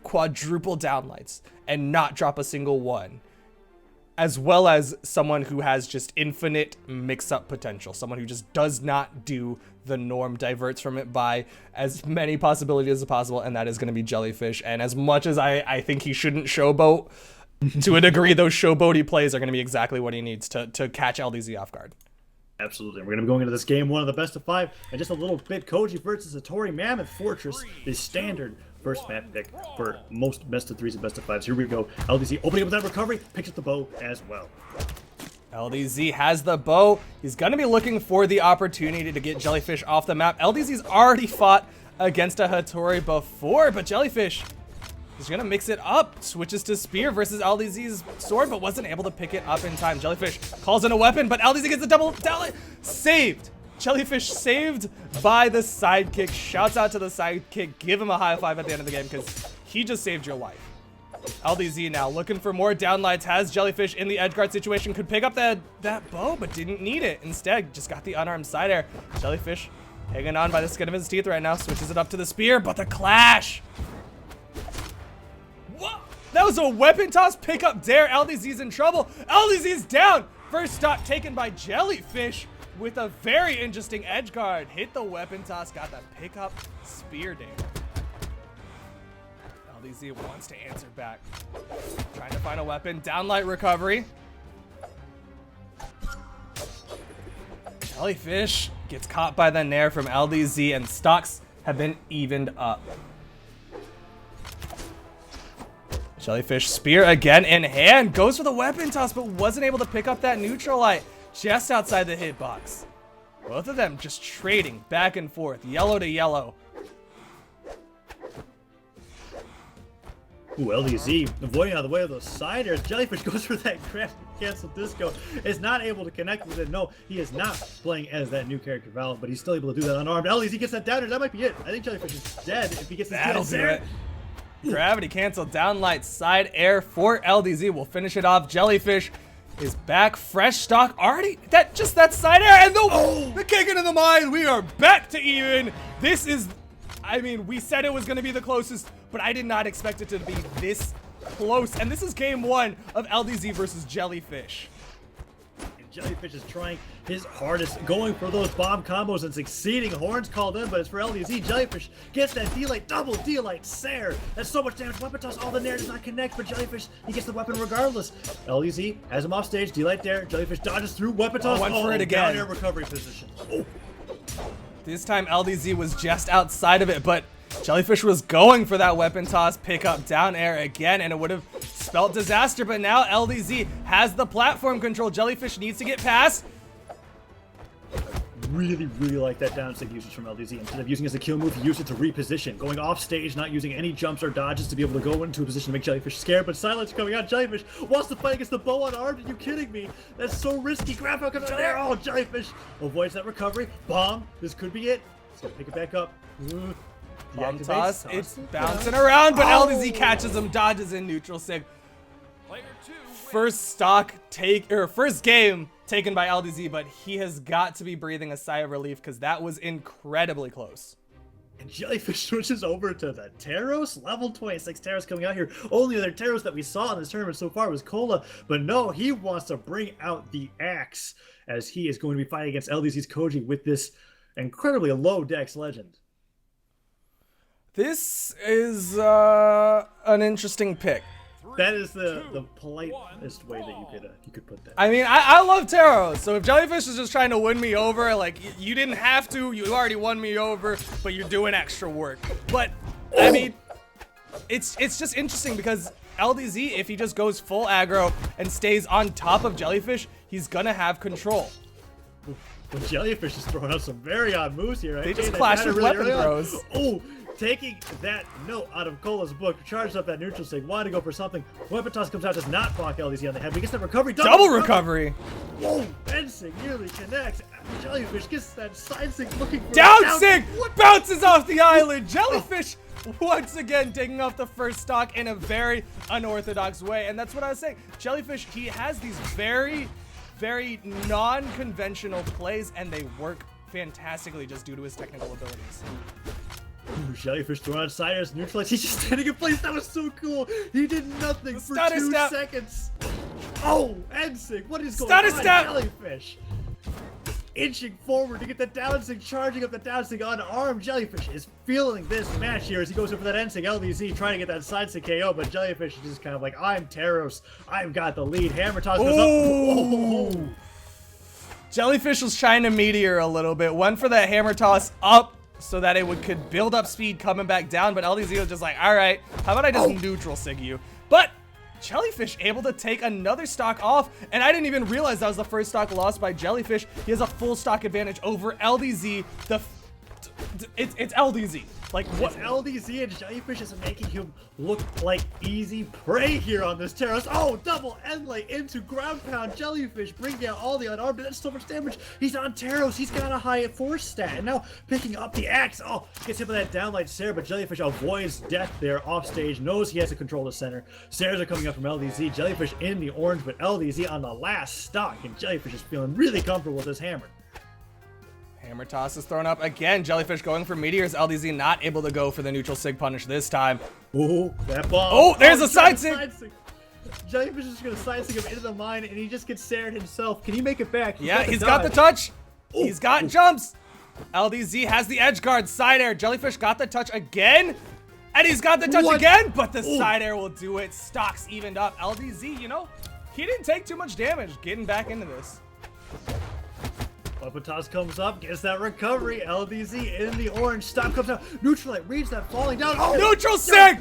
quadruple downlights and not drop a single one, as well as someone who has just infinite mix-up potential, someone who just does not do the norm, diverts from it by as many possibilities as possible, and that is going to be Jellyfish. And as much as I think he shouldn't showboat, to a degree, those showboaty plays are going to be exactly what he needs to catch LDZ off guard. Absolutely. We're going to be going into this game 1 of the best of 5, and just a little bit Koji versus Hattori Mammoth Fortress, the standard first map pick for most best of 3s and best of 5s. Here we go. LDZ opening up that recovery, picks up the bow as well. LDZ has the bow. He's going to be looking for the opportunity to get Jellyfish off the map. LDZ's already fought against a Hattori before, but Jellyfish is going to mix it up. Switches to Spear versus LDZ's sword, but wasn't able to pick it up in time. Jellyfish calls in a weapon, but LDZ gets a double down. Saved. Jellyfish saved by the sidekick. Shouts out to the sidekick. Give him a high five at the end of the game because he just saved your life. LDZ now looking for more downlights. Has Jellyfish in the edgeguard situation. Could pick up that bow, but didn't need it. Instead, just got the unarmed side air. Jellyfish hanging on by the skin of his teeth right now. Switches it up to the spear, but the clash. What? That was a weapon toss pickup there. LDZ's in trouble. LDZ's down. First stop taken by Jellyfish with a very interesting edgeguard. Hit the weapon toss, got the pickup spear damage. LDZ wants to answer back. Trying to find a weapon. Downlight recovery. Jellyfish gets caught by the Nair from LDZ, and stocks have been evened up. Jellyfish spear again in hand. Goes for the weapon toss, but wasn't able to pick up that neutral light just outside the hitbox. Both of them just trading back and forth, yellow to yellow. Ooh, LDZ avoiding out of the way of those side airs. Jellyfish goes for that grab cancel disco. Is not able to connect with it. No, he is not playing as that new character Val, but he's still able to do that unarmed. LDZ gets that down air. That might be it. I think Jellyfish is dead if he gets this That'll down do air. it. Gravity cancel, down light, side air for LDZ. We'll finish it off. Jellyfish is back, fresh stock already. That side air and the kick into the mind. We are back to even. This is, I mean, we said it was going to be the closest, but I did not expect it to be this close. And this is game 1 of LDZ versus Jellyfish. Jellyfish is trying his hardest, going for those bomb combos and succeeding. Horns called in, but it's for LDZ. Jellyfish gets that D-Light, double D-Light, Sair. That's so much damage. Weapon toss, all the nair does not connect, but Jellyfish, he gets the weapon regardless. LDZ has him off stage, D-Light there. Jellyfish dodges through, weapon toss. Went for it again. Down air recovery position. Oh. This time LDZ was just outside of it, but Jellyfish was going for that weapon toss, pick up down air again, and it would have spelt disaster, but now LDZ has the platform control. Jellyfish needs to get past. Really like that down stick usage from LDZ. Instead of using it as a kill move, he used it to reposition. Going off stage, not using any jumps or dodges to be able to go into a position to make Jellyfish scared, but silence coming out. Jellyfish wants to fight against the bow unarmed. Are you kidding me? That's so risky. Grab out coming out there. Oh, Jellyfish avoids that recovery. Bomb. This could be it. He's gonna pick it back up. Bomb Deactivates, toss, toss it's it bouncing down. around, but LDZ catches him, dodges in neutral sig. Player 2 First game taken by LDZ, but he has got to be breathing a sigh of relief because that was incredibly close. And Jellyfish switches over to the Taros, level 26 Taros coming out here. Only other Taros that we saw in this tournament so far was Cola, but no, he wants to bring out the axe as he is going to be fighting against LDZ's Koji with this incredibly low dex legend. This is an interesting pick. That is the politest way that you could put that. I mean, I love Taros, so if Jellyfish is just trying to win me over, like, you didn't have to, you already won me over, but you're doing extra work. But, I mean, it's just interesting because LDZ, if he just goes full aggro and stays on top of Jellyfish, he's gonna have control. But Jellyfish is throwing out some very odd moves here. Right? They just They clash kinda with really weapon early on. throws. Oh, taking that note out of Cola's book, charged up that neutral sig, wanted to go for something. Weapon toss comes out, does not block LDZ on the head, but he gets that recovery. Double recovery. Whoa, Bensing nearly connects. Jellyfish gets that side sig looking for Down sig bounces off the island. Jellyfish once again taking off the first stock in a very unorthodox way. And that's what I was saying. Jellyfish, he has these very non-conventional plays, and they work fantastically just due to his technical abilities. Ooh, Jellyfish throwing out siders, neutralized. He's just standing in place. That was so cool. He did nothing for Stutter 2 step. seconds. Oh, Ensig, what is going Stutter on? step. Jellyfish inching forward to get the down sig, charging up the down sig on arm. Jellyfish is feeling this match here as he goes in for that Ensig. LDZ trying to get that side sig KO, but Jellyfish is just kind of like, I'm Taros. I've got the lead. Hammer toss goes up. Oh. Jellyfish was trying to meteor a little bit. Went for that hammer toss up so that it could build up speed coming back down, but LDZ was just like, all right, how about I just neutral sig you? But Jellyfish able to take another stock off, and I didn't even realize that was the first stock lost by Jellyfish. He has a full stock advantage over LDZ. It's LDZ. Like, what? It's LDZ and Jellyfish is making him look like easy prey here on this Taros. Oh, double endlay into ground pound. Jellyfish bringing out all the unarmed. That's so much damage. He's on Taros. He's got a high force stat. And now picking up the axe. Oh, gets hit with that downlight Sair, but Jellyfish avoids death there off stage. Knows he has to control the center. Sairs are coming up from LDZ. Jellyfish in the orange, but LDZ on the last stock. And Jellyfish is feeling really comfortable with his hammer. Hammer toss is thrown up again. Jellyfish going for meteors. LDZ not able to go for the neutral sig punish this time. Oh, that bomb. Oh, there's a he's trying side to sig. Jellyfish is just going to side sig him into the mine, and he just gets Saired himself. Can he make it back? Yeah, he's got the touch. He's got jumps. LDZ has the edge guard. Side air. Jellyfish got the touch again. And he's got the touch again, but the side air will do it. Stocks evened up. LDZ, you know, he didn't take too much damage getting back into this. Weapon toss comes up, gets that recovery. LDZ in the orange. Stop comes out. Neutralite reads that falling down. Oh, Neutral sig!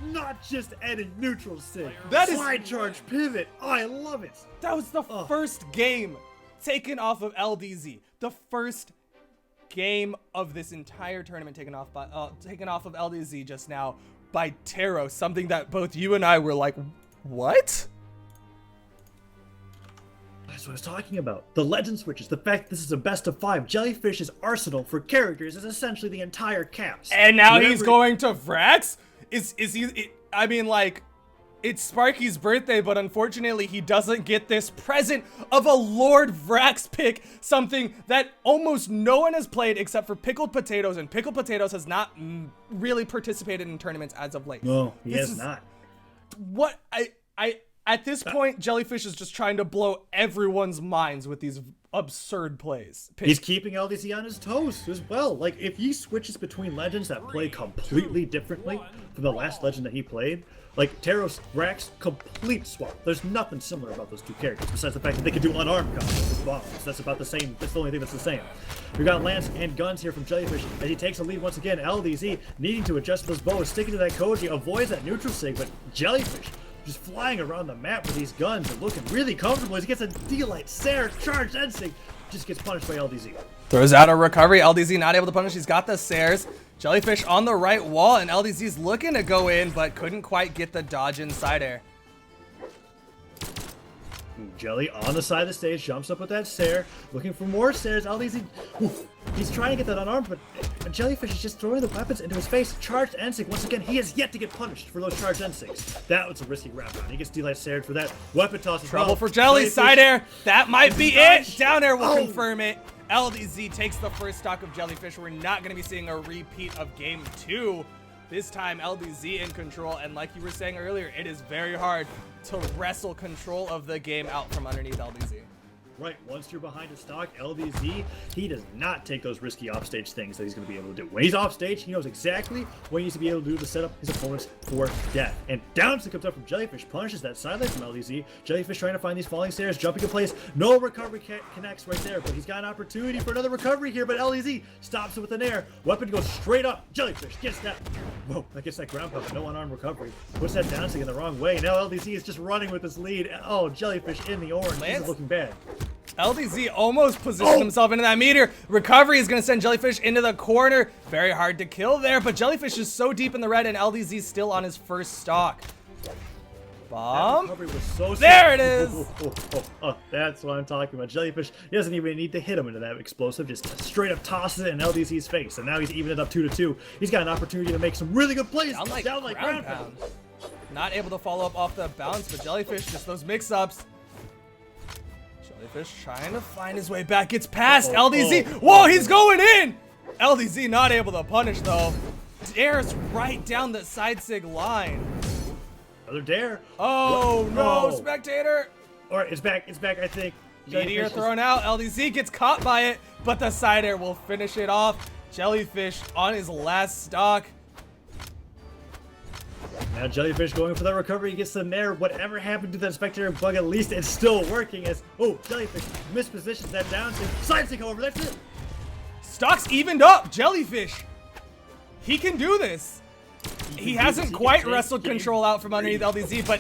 Not just any neutral sig. That is- slide charge pivot. Oh, I love it. That was the first game taken off of LDZ. The first game of this entire tournament taken off of LDZ just now by Taro, something that both you and I were like, what? That's what I was talking about. The legend switches, the fact this is a best of 5. Jellyfish's arsenal for characters is essentially the entire cast. And now he's going to Vrax? Is he, I mean, like, it's Sparky's birthday, but unfortunately he doesn't get this present of a Lord Vrax pick, something that almost no one has played except for Pickled Potatoes, and Pickled Potatoes has not really participated in tournaments as of late. No, he has not. What at this point, Jellyfish is just trying to blow everyone's minds with these absurd plays. He's keeping LDZ on his toes as well. Like, if he switches between legends that play completely differently from the last legend that he played, like Taros, Vrax, complete swap. There's nothing similar about those two characters besides the fact that they can do unarmed combos with bombs. That's about the same. That's the only thing that's the same. We got Lance and guns here from Jellyfish as he takes a lead once again. LDZ needing to adjust those bows, sticking to that Koji, avoids that neutral sig, but Jellyfish just flying around the map with these guns and looking really comfortable as he gets a D-Light, Sarah, charge, Ensing, just gets punished by LDZ. Throws out a recovery. LDZ not able to punish. He's got the Sares. Jellyfish on the right wall, and LDZ's looking to go in, but couldn't quite get the dodge inside air. Jelly on the side of the stage, jumps up with that Sarah, looking for more Sares. LDZ, he's trying to get that unarmed, but Jellyfish is just throwing the weapons into his face. Charged Ensing, once again, he has yet to get punished for those charged Ensings. That was a risky wrap on. He gets D-Light Sared for that. Weapon toss as Trouble well. for Jelly, Jellyfish, side air. That might be it. Down air will Oh. confirm it. LDZ takes the first stock of Jellyfish. We're not going to be seeing a repeat of game 2. This time, LDZ in control, and like you were saying earlier, it is very hard to wrestle control of the game out from underneath LDZ. Right, once you're behind a stock, LDZ, he does not take those risky offstage things that he's going to be able to do. When he's offstage, he knows exactly what he needs to be able to do to set up his opponents for death. And down comes up from Jellyfish, punishes that sideline from LDZ. Jellyfish trying to find these falling stairs, jumping in place. No recovery connects right there, but he's got an opportunity for another recovery here, but LDZ stops it with an air. Weapon goes straight up. Jellyfish gets that. Whoa, that gets that ground pound, no unarmed recovery. Puts that down in the wrong way. Now LDZ is just running with this lead. Oh, Jellyfish in the orange. This is looking bad. LDZ almost positioned himself into that meter. Recovery is going to send Jellyfish into the corner. Very hard to kill there, but Jellyfish is so deep in the red, and LDZ still on his first stock. Bomb. Was so there it is. That's what I'm talking about. Jellyfish, he doesn't even need to hit him into that explosive. Just straight up tosses it in LDZ's face. And now he's evening it up 2-2. He's got an opportunity to make some really good plays. Down like ground pound. Not able to follow up off the bounce, but Jellyfish, just those mix-ups. Jellyfish trying to find his way back. Gets past LDZ. Whoa, he's going in. LDZ not able to punish, though. Dares right down the side sig line. Another dare. Oh, no, spectator. All right, it's back, I think. Meteor thrown out. LDZ gets caught by it, but the side air will finish it off. Jellyfish on his last stock. Now Jellyfish going for that recovery. He gets the nair. Whatever happened to that spectator bug, at least it's still working as, Jellyfish mispositions that down. Side stick over, that's it. Stocks evened up. Jellyfish. He can do this. He hasn't quite wrestled control out from underneath LDZ, but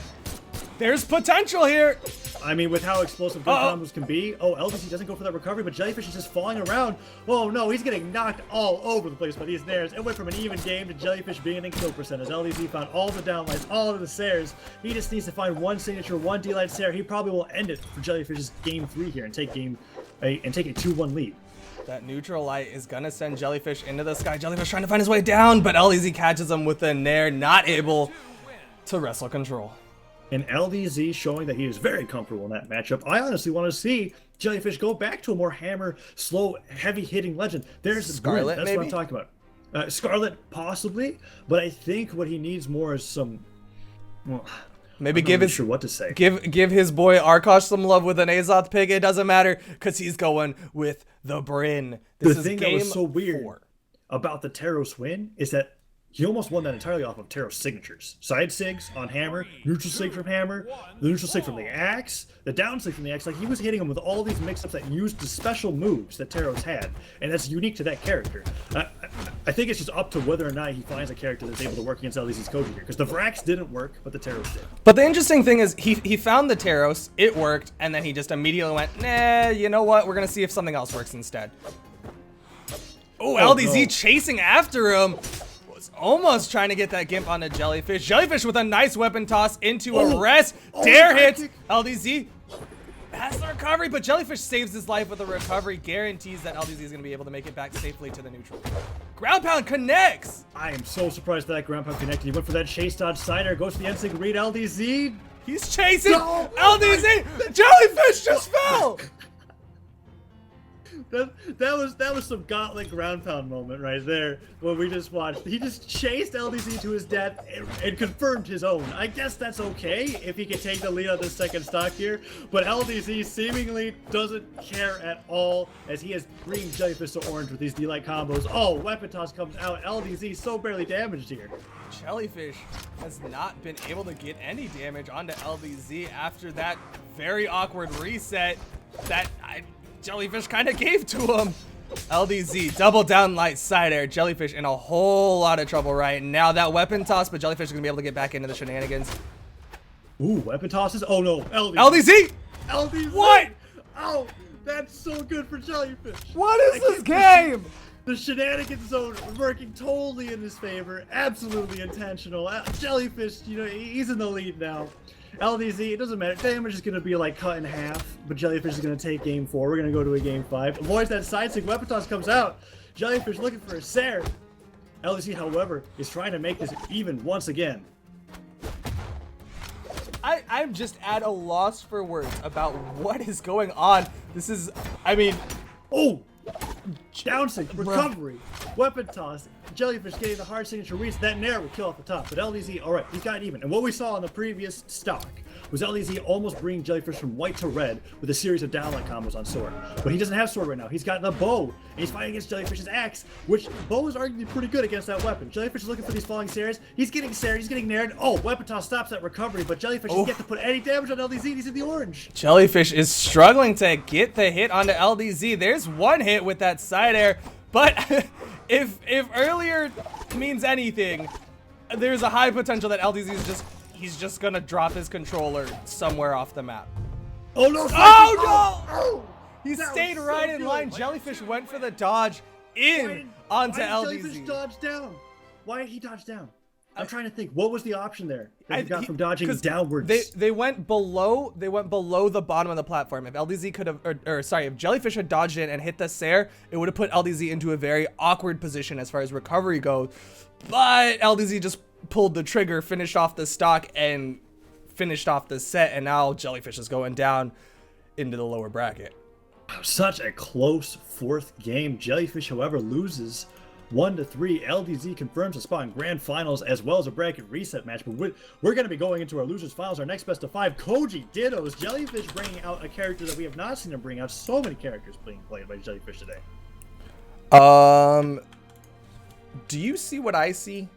there's potential here. I mean, with how explosive good combos can be. LDZ doesn't go for that recovery, but Jellyfish is just falling around. Oh no, he's getting knocked all over the place by these nairs. It went from an even game to Jellyfish being in kill percent as LDZ found all the downlights, all of the Sares. He just needs to find one signature, one D-Light Sare. He probably will end it for Jellyfish's game 3 here and take a 2-1 lead. That neutral light is gonna send Jellyfish into the sky. Jellyfish trying to find his way down, but LDZ catches him with a nair, not able to wrestle control. And LDZ showing that he is very comfortable in that matchup. I honestly want to see Jellyfish go back to a more hammer, slow, heavy-hitting legend. There's Scarlet, that's maybe? what I'm talking about. Scarlet, possibly, but I think what he needs more is some... Well, maybe I'm not sure what to say. Give his boy Arkosh some love with an Azoth pick. It doesn't matter because he's going with the Berin. This the is thing game that was so weird 4. about the Taros win is that he almost won that entirely off of Taros signatures. Side sigs on hammer, neutral sig from hammer, the neutral sig from the axe, the down sig from the axe. Like, he was hitting him with all these mix-ups that used the special moves that Taros had, and that's unique to that character. I think it's just up to whether or not he finds a character that's able to work against LDZ's Koji here, because the Vrax didn't work, but the Taros did. But the interesting thing is he found the Taros, it worked, and then he just immediately went, nah, you know what? We're going to see if something else works instead. Oh, LDZ chasing after him. was almost trying to get that Gimp onto Jellyfish. Jellyfish with a nice weapon toss into Arash. Dare hit. LDZ has the recovery, but Jellyfish saves his life with a recovery. Guarantees that LDZ is going to be able to make it back safely to the neutral. Ground pound connects. I am so surprised that ground pound connected. He went for that chase dodge sider. Goes to the NSYNC read LDZ. He's chasing No! LDZ. Jellyfish just fell. That was some gauntlet ground pound moment right there. What we just watched. He just chased LDZ to his death and confirmed his own. I guess that's okay if he can take the lead on this second stock here. But LDZ seemingly doesn't care at all as he has green Jellyfish to orange with these D-like combos. Oh, weapon toss comes out. LDZ so barely damaged here. Jellyfish has not been able to get any damage onto LDZ after that very awkward reset that Jellyfish kind of gave to him. LDZ, double down light side air. Jellyfish in a whole lot of trouble right now. That weapon toss, but Jellyfish is going to be able to get back into the shenanigans. Ooh, weapon tosses. Oh no, LDZ. LDZ! LDZ! What? Oh, that's so good for Jellyfish. What is this game? The shenanigans zone working totally in his favor. Absolutely intentional. Jellyfish, you know, he's in the lead now. LDZ, it doesn't matter. Damage is going to be like cut in half, but Jellyfish is going to take game 4. We're going to go to a game 5. Avoids that side stick. Weapon toss comes out. Jellyfish looking for a Sair. LDZ, however, is trying to make this even once again. I'm just at a loss for words about what is going on. This is, I mean... Oh! Down sync, recovery, weapon toss, Jellyfish getting the hard signature reach. That Nair would kill off the top, but LDZ, alright, he's got even. And what we saw in the previous stock was LDZ almost bringing Jellyfish from white to red with a series of downlight combos on sword. But he doesn't have sword right now. He's got the bow, and he's fighting against Jellyfish's axe, which bow is arguably pretty good against that weapon. Jellyfish is looking for these falling Sairs. He's getting Sair, he's getting Naired. Oh, weapon toss stops that recovery, but Jellyfish doesn't get to put any damage on LDZ. He's in the orange. Jellyfish is struggling to get the hit onto LDZ. There's one hit with that side air, but if earlier means anything, there's a high potential that LDZ is he's just gonna drop his controller somewhere off the map. Oh no! Oh no! Oh, He stayed right in line. Jellyfish went for the dodge onto LDZ. Jellyfish dodge down? Why did he dodge down? I'm trying to think. What was the option there that he got from dodging downwards? They went below the bottom of the platform. If LDZ could have, if Jellyfish had dodged in and hit the Sair, it would have put LDZ into a very awkward position as far as recovery goes. But LDZ just pulled the trigger, finished off the stock, and finished off the set, and now Jellyfish is going down into the lower bracket. Such a close fourth game. Jellyfish, however, loses 1-3. LDZ confirms a spot in grand finals as well as a bracket reset match. But we're going to be going into our losers finals, our next best of 5. Koji Dittos. Jellyfish bringing out a character that we have not seen him bring out. So many characters being played by Jellyfish today. Do you see what I see?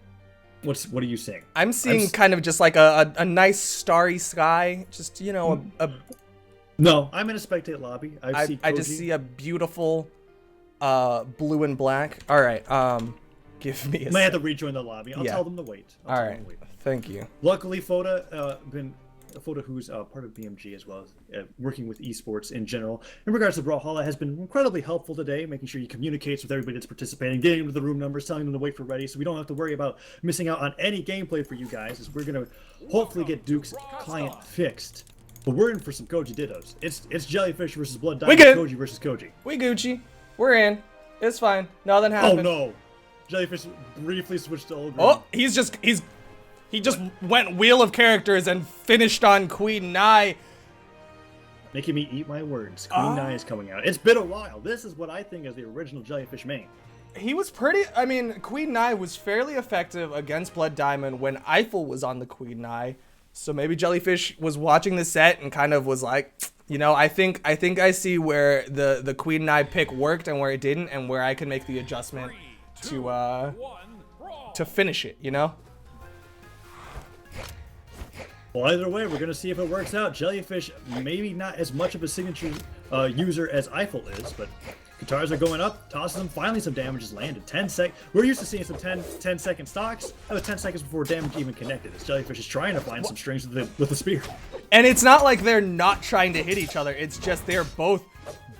What are you seeing? I'm seeing kind of just like a nice starry sky. Just, you know, No, I'm in a spectate lobby. I just see a beautiful blue and black. All right, give me a might have to rejoin the lobby. I'll Yeah. tell them to wait. All right, thank you. Luckily, Foda who's part of BMG as well as working with esports in general. In regards to Brawlhalla, has been incredibly helpful today, making sure he communicates with everybody that's participating, getting into the room numbers, telling them to wait for ready, so we don't have to worry about missing out on any gameplay for you guys, as we're going to hopefully get Duke's client fixed. But we're in for some Koji Dittos. It's Jellyfish versus Blood Diamond, Koji versus Koji. We Gucci. We're in. It's fine. Nothing happened. Oh no! Jellyfish briefly switched to Ogre. Oh, he just went wheel of characters and finished on Queen Nai. Making me eat my words. Queen Nai is coming out. It's been a while. This is what I think is the original Jellyfish main. He was Queen Nai was fairly effective against Blood Diamond when Eiffel was on the Queen Nai. So maybe Jellyfish was watching the set and kind of was like, you know, I think I see where the Queen Nai pick worked and where it didn't, and where I can make the adjustment to finish it, you know? Well, either way, we're going to see if it works out. Jellyfish, maybe not as much of a signature user as Eiffel is, but guitars are going up, tosses them, finally some damage is landed. 10 sec. We're used to seeing some 10-second stocks. That was 10 seconds before damage even connected. As Jellyfish is trying to find some strings with the spear. And it's not like they're not trying to hit each other. It's just they're both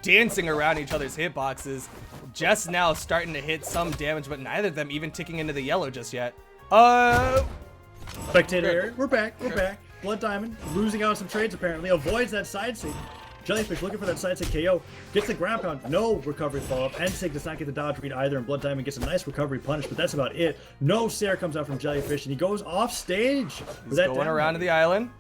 dancing around each other's hitboxes. Just now starting to hit some damage, but neither of them even ticking into the yellow just yet. Spectator error. We're back. We're back. Blood Diamond losing out on some trades apparently. Avoids that side sig. Jellyfish looking for that side sig KO. Gets the ground pound. No recovery follow-up. N-Sig does not get the dodge read either, and Blood Diamond gets a nice recovery punish, but that's about it. No Sarah comes out from Jellyfish, and he goes off stage. He's going around to the island.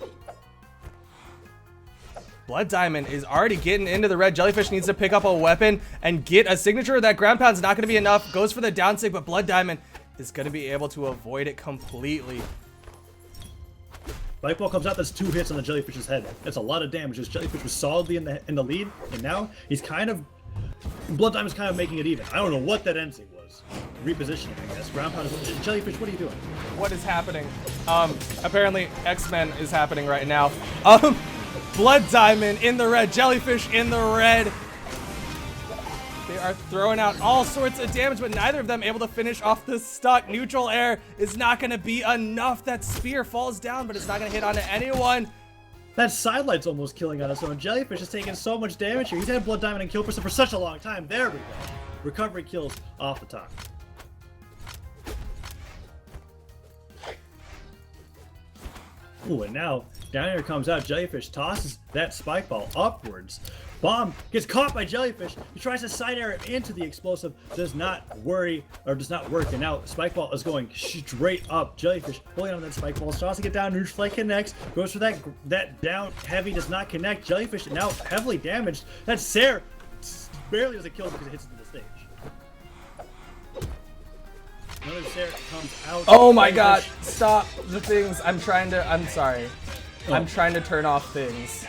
Blood Diamond is already getting into the red. Jellyfish needs to pick up a weapon and get a signature. That ground pound's not going to be enough. Goes for the down sig, but Blood Diamond is going to be able to avoid it completely. Spike ball comes out, that's 2 hits on the Jellyfish's head. That's a lot of damage. This Jellyfish was solidly in the lead, and now he's kind of... Blood Diamond's kind of making it even. I don't know what that N-Sig was. Repositioning, I guess. Ground pound is... Jellyfish, what are you doing? What is happening? Apparently X-Men is happening right now. Blood Diamond in the red, Jellyfish in the red. They are throwing out all sorts of damage, but neither of them able to finish off the stock. Neutral air is not going to be enough. That spear falls down, but it's not going to hit onto anyone. That sidelight's almost killing on us, and Jellyfish is taking so much damage here. He's had Blood Diamond and kill person for such a long time. There we go. Recovery kills off the top. Ooh, and now down here comes out Jellyfish, tosses that spike ball upwards. Bomb gets caught by Jellyfish. He tries to side air it into the explosive. Does not work. And now Spike Ball is going straight up. Jellyfish pulling on that Spike Ball. Tossing it down. Neutral Flight connects. Goes for that down heavy. Does not connect. Jellyfish now heavily damaged. That Sarah barely was a kill because it hits into the stage. Another Sarah comes out. Oh my god. Stop the things. I'm sorry. Oh. I'm trying to turn off things.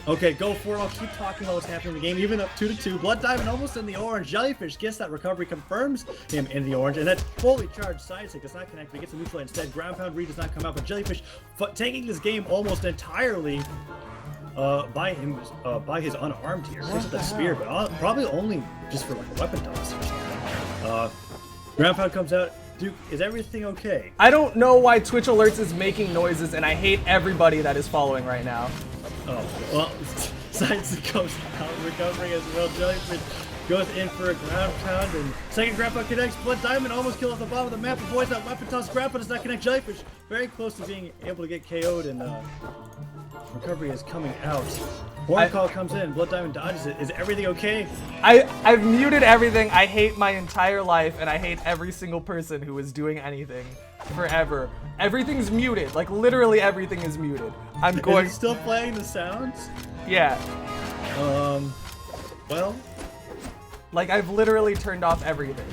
Okay, go for it. I'll keep talking about what's happening in the game. Even up 2-2. Blood Diamond almost in the orange. Jellyfish gets that recovery, confirms him in the orange, and that fully charged side stick does not connect, but he gets a neutral instead. Ground pound read does not come out, but Jellyfish taking this game almost entirely by his unarmed here. Picks up that spear, but probably only just for like weapon toss or something. Ground pound comes out. Duke, is everything okay? I don't know why Twitch Alerts is making noises, and I hate everybody that is following right now. Oh, well, Science goes out, recovering as well. Jellyfish goes in for a ground pound, and second ground pound connects. Blood Diamond almost kills off the bottom of the map, avoids that weapon toss. Ground pound does not connect. Jellyfish very close to being able to get KO'd, and recovery is coming out. Horn call comes in. Blood Diamond dodges it. Is everything okay? I've muted everything. I hate my entire life, and I hate every single person who is doing anything forever. Everything's muted. Like, literally everything is muted. I'm going... Is it still playing the sounds? Yeah. Well... Like, I've literally turned off everything.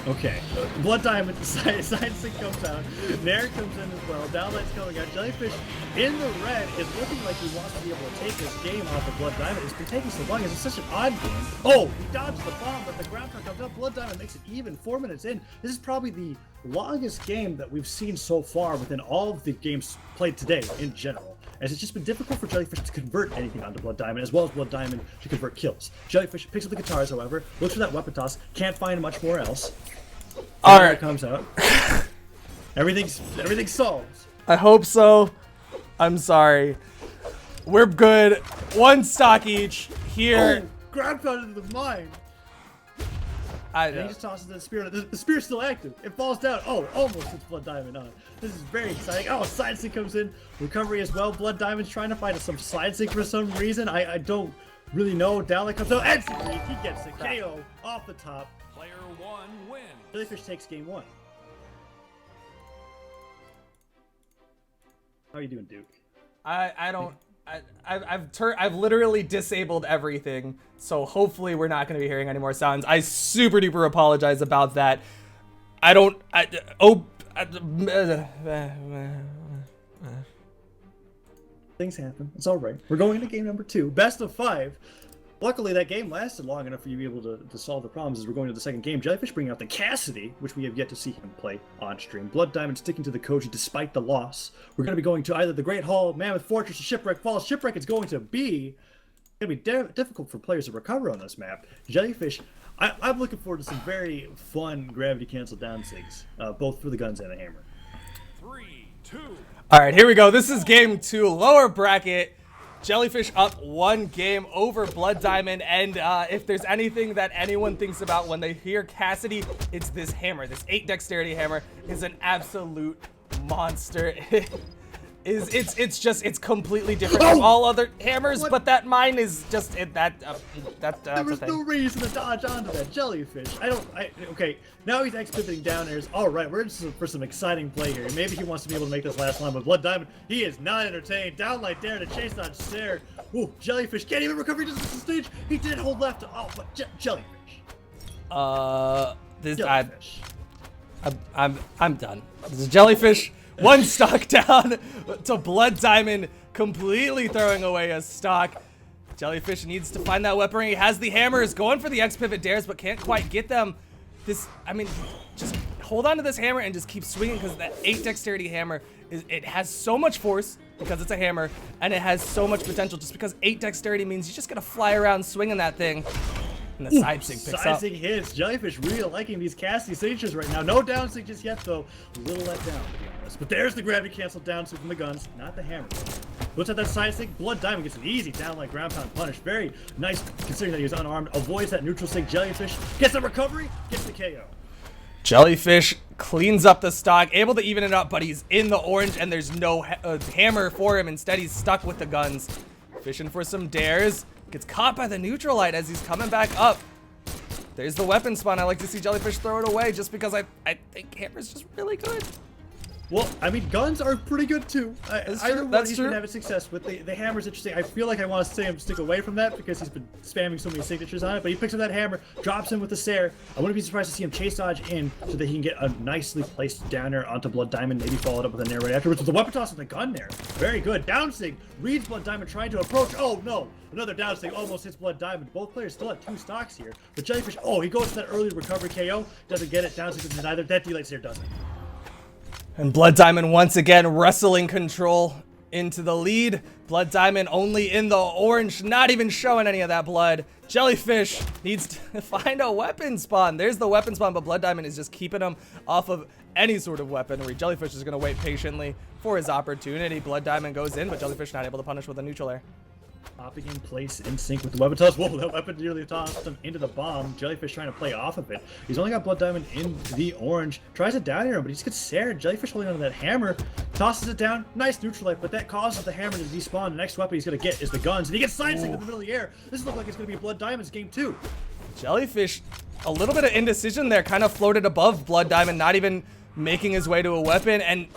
Okay. Blood Diamond, side stick comes out. Nair comes in as well. Downlight's coming out. Jellyfish in the red is looking like he wants to be able to take this game off of Blood Diamond. It's been taking so long. It's such an odd game. Oh, he dodges the bomb, but the ground pound comes out. Blood Diamond makes it even. 4 minutes in. This is probably the longest game that we've seen so far within all of the games played today in general. As it's just been difficult for Jellyfish to convert anything onto Blood Diamond, as well as Blood Diamond to convert kills. Jellyfish picks up the guitars, however, looks for that weapon toss, can't find much more else. Alright. Comes out. Everything's solved. I hope so. I'm sorry. We're good. 1 stock each. Here. Oh, ground pound into the mine. I know. And he just tosses the spear. The spear's still active. It falls down. Oh, almost hits Blood Diamond on. This is very exciting. Oh, side stick comes in. Recovery as well. Blood Diamond's trying to find some side stick for some reason. I don't really know. Downlight comes out. And he gets a KO off the top. Player 1 wins. Jellyfish takes game 1. How are you doing, Duke? I've literally disabled everything, so hopefully we're not going to be hearing any more sounds. I super duper apologize about that. Things happen. It's all right. We're going into game number 2. Best of 5. Luckily, that game lasted long enough for you to be able to solve the problems as we're going to the second game. Jellyfish bringing out the Cassidy, which we have yet to see him play on stream. Blood Diamond sticking to the Koji despite the loss. We're going to be going to either the Great Hall, Mammoth Fortress, or Shipwreck Falls. Shipwreck is going to be difficult for players to recover on this map. Jellyfish, I'm looking forward to some very fun gravity cancel down sigs, both for the guns and the hammer. 3, 2. All right, here we go. This is game 2, lower bracket. Jellyfish up 1 game over Blood Diamond, and if there's anything that anyone thinks about when they hear Cassidy, it's this hammer. This 8 dexterity hammer is an absolute monster. It's completely different from all other hammers, but that mine is just that's There was no reason to dodge onto that Jellyfish. Okay, now he's X-pivoting down airs. All right, we're just for some exciting play here. Maybe he wants to be able to make this last line, but Blood Diamond, he is not entertained. Down like dare to chase dodge stare. Ooh, Jellyfish can't even recover. He doesn't the stage. He did hold left. Oh, but Jellyfish. Jellyfish. I'm done. This is Jellyfish. 1 stock down to Blood Diamond, completely throwing away a stock. Jellyfish needs to find that weaponry. He has the hammers, going for the X pivot dares, but can't quite get them. Just hold on to this hammer and just keep swinging, because that 8 dexterity hammer, it has so much force because it's a hammer, and it has so much potential just because 8 dexterity means you just gotta fly around swinging that thing. And the side sig picks up. Side sig hits. Jellyfish really liking these Cassidy signatures right now. No down sig just yet, though. A little let down, to be honest. But there's the gravity cancel down sig from the guns, not the hammer. Looks at that side sig. Blood Diamond gets an easy down like ground pound punish. Very nice considering that he was unarmed. Avoids that neutral sig. Jellyfish gets the recovery, gets the KO. Jellyfish cleans up the stock, able to even it up, but he's in the orange and there's no hammer for him. Instead, he's stuck with the guns. Fishing for some dares. Gets caught by the neutral light as he's coming back up. There's the weapon spawn. I like to see Jellyfish throw it away just because I think hammer's just really good. Well, I mean, guns are pretty good too. Either one he's been having success with. The hammer's interesting. I feel like I want to say him stick away from that because he's been spamming so many signatures on it. But he picks up that hammer, drops him with the Sair. I wouldn't be surprised to see him chase dodge in so that he can get a nicely placed downer onto Blood Diamond. Maybe followed up with a nair right afterwards with the weapon toss with the gun there. Very good. Down sig reads Blood Diamond trying to approach. Oh no! Another down sig almost hits Blood Diamond. Both players still have 2 stocks here. But Jellyfish, oh, he goes to that early recovery KO. Doesn't get it. Down sig doesn't either. That D-Light Sair doesn't. And Blood Diamond once again wrestling control into the lead. Blood Diamond only in the orange, not even showing any of that blood. Jellyfish needs to find a weapon spawn. There's the weapon spawn, but Blood Diamond is just keeping him off of any sort of weaponry. Jellyfish is going to wait patiently for his opportunity. Blood Diamond goes in, but Jellyfish not able to punish with a neutral air. Popping in place in sync with the weapon toss. Whoa, that weapon nearly tossed him into the bomb. Jellyfish trying to play off of it. He's only got Blood Diamond in the orange. Tries it down here, but he just gets Sair. Jellyfish holding onto that hammer. Tosses it down. Nice neutral light, but that causes the hammer to despawn. The next weapon he's going to get is the guns. And he gets side sync in the middle of the air. This looks like it's going to be Blood Diamond's game 2. Jellyfish, a little bit of indecision there. Kind of floated above Blood Diamond, not even making his way to a weapon. And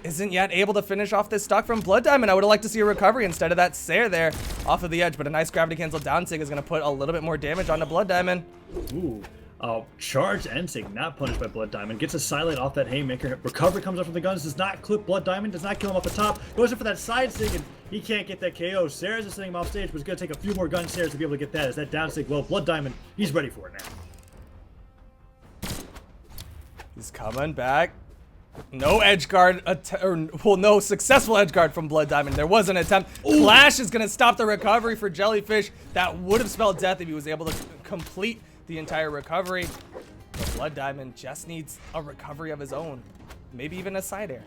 isn't yet able to finish off this stock from Blood Diamond. I would have liked to see a recovery instead of that Sair there off of the edge, but a nice gravity cancel down sig is going to put a little bit more damage onto Blood Diamond. Ooh. Charged end sig, not punished by Blood Diamond. Gets a silent off that haymaker. Recovery comes up from the guns, does not clip Blood Diamond, does not kill him off the top. Goes in for that side sig, and he can't get that KO. Sair's is sending him off stage, but it's going to take a few more gun Sairs to be able to get that. Is that down sig? Well, Blood Diamond, he's ready for it now. He's coming back. No edge guard, no successful edge guard from Blood Diamond. There was an attempt. Ooh. Clash is going to stop the recovery for Jellyfish. That would have spelled death if he was able to complete the entire recovery. But Blood Diamond just needs a recovery of his own. Maybe even a side air.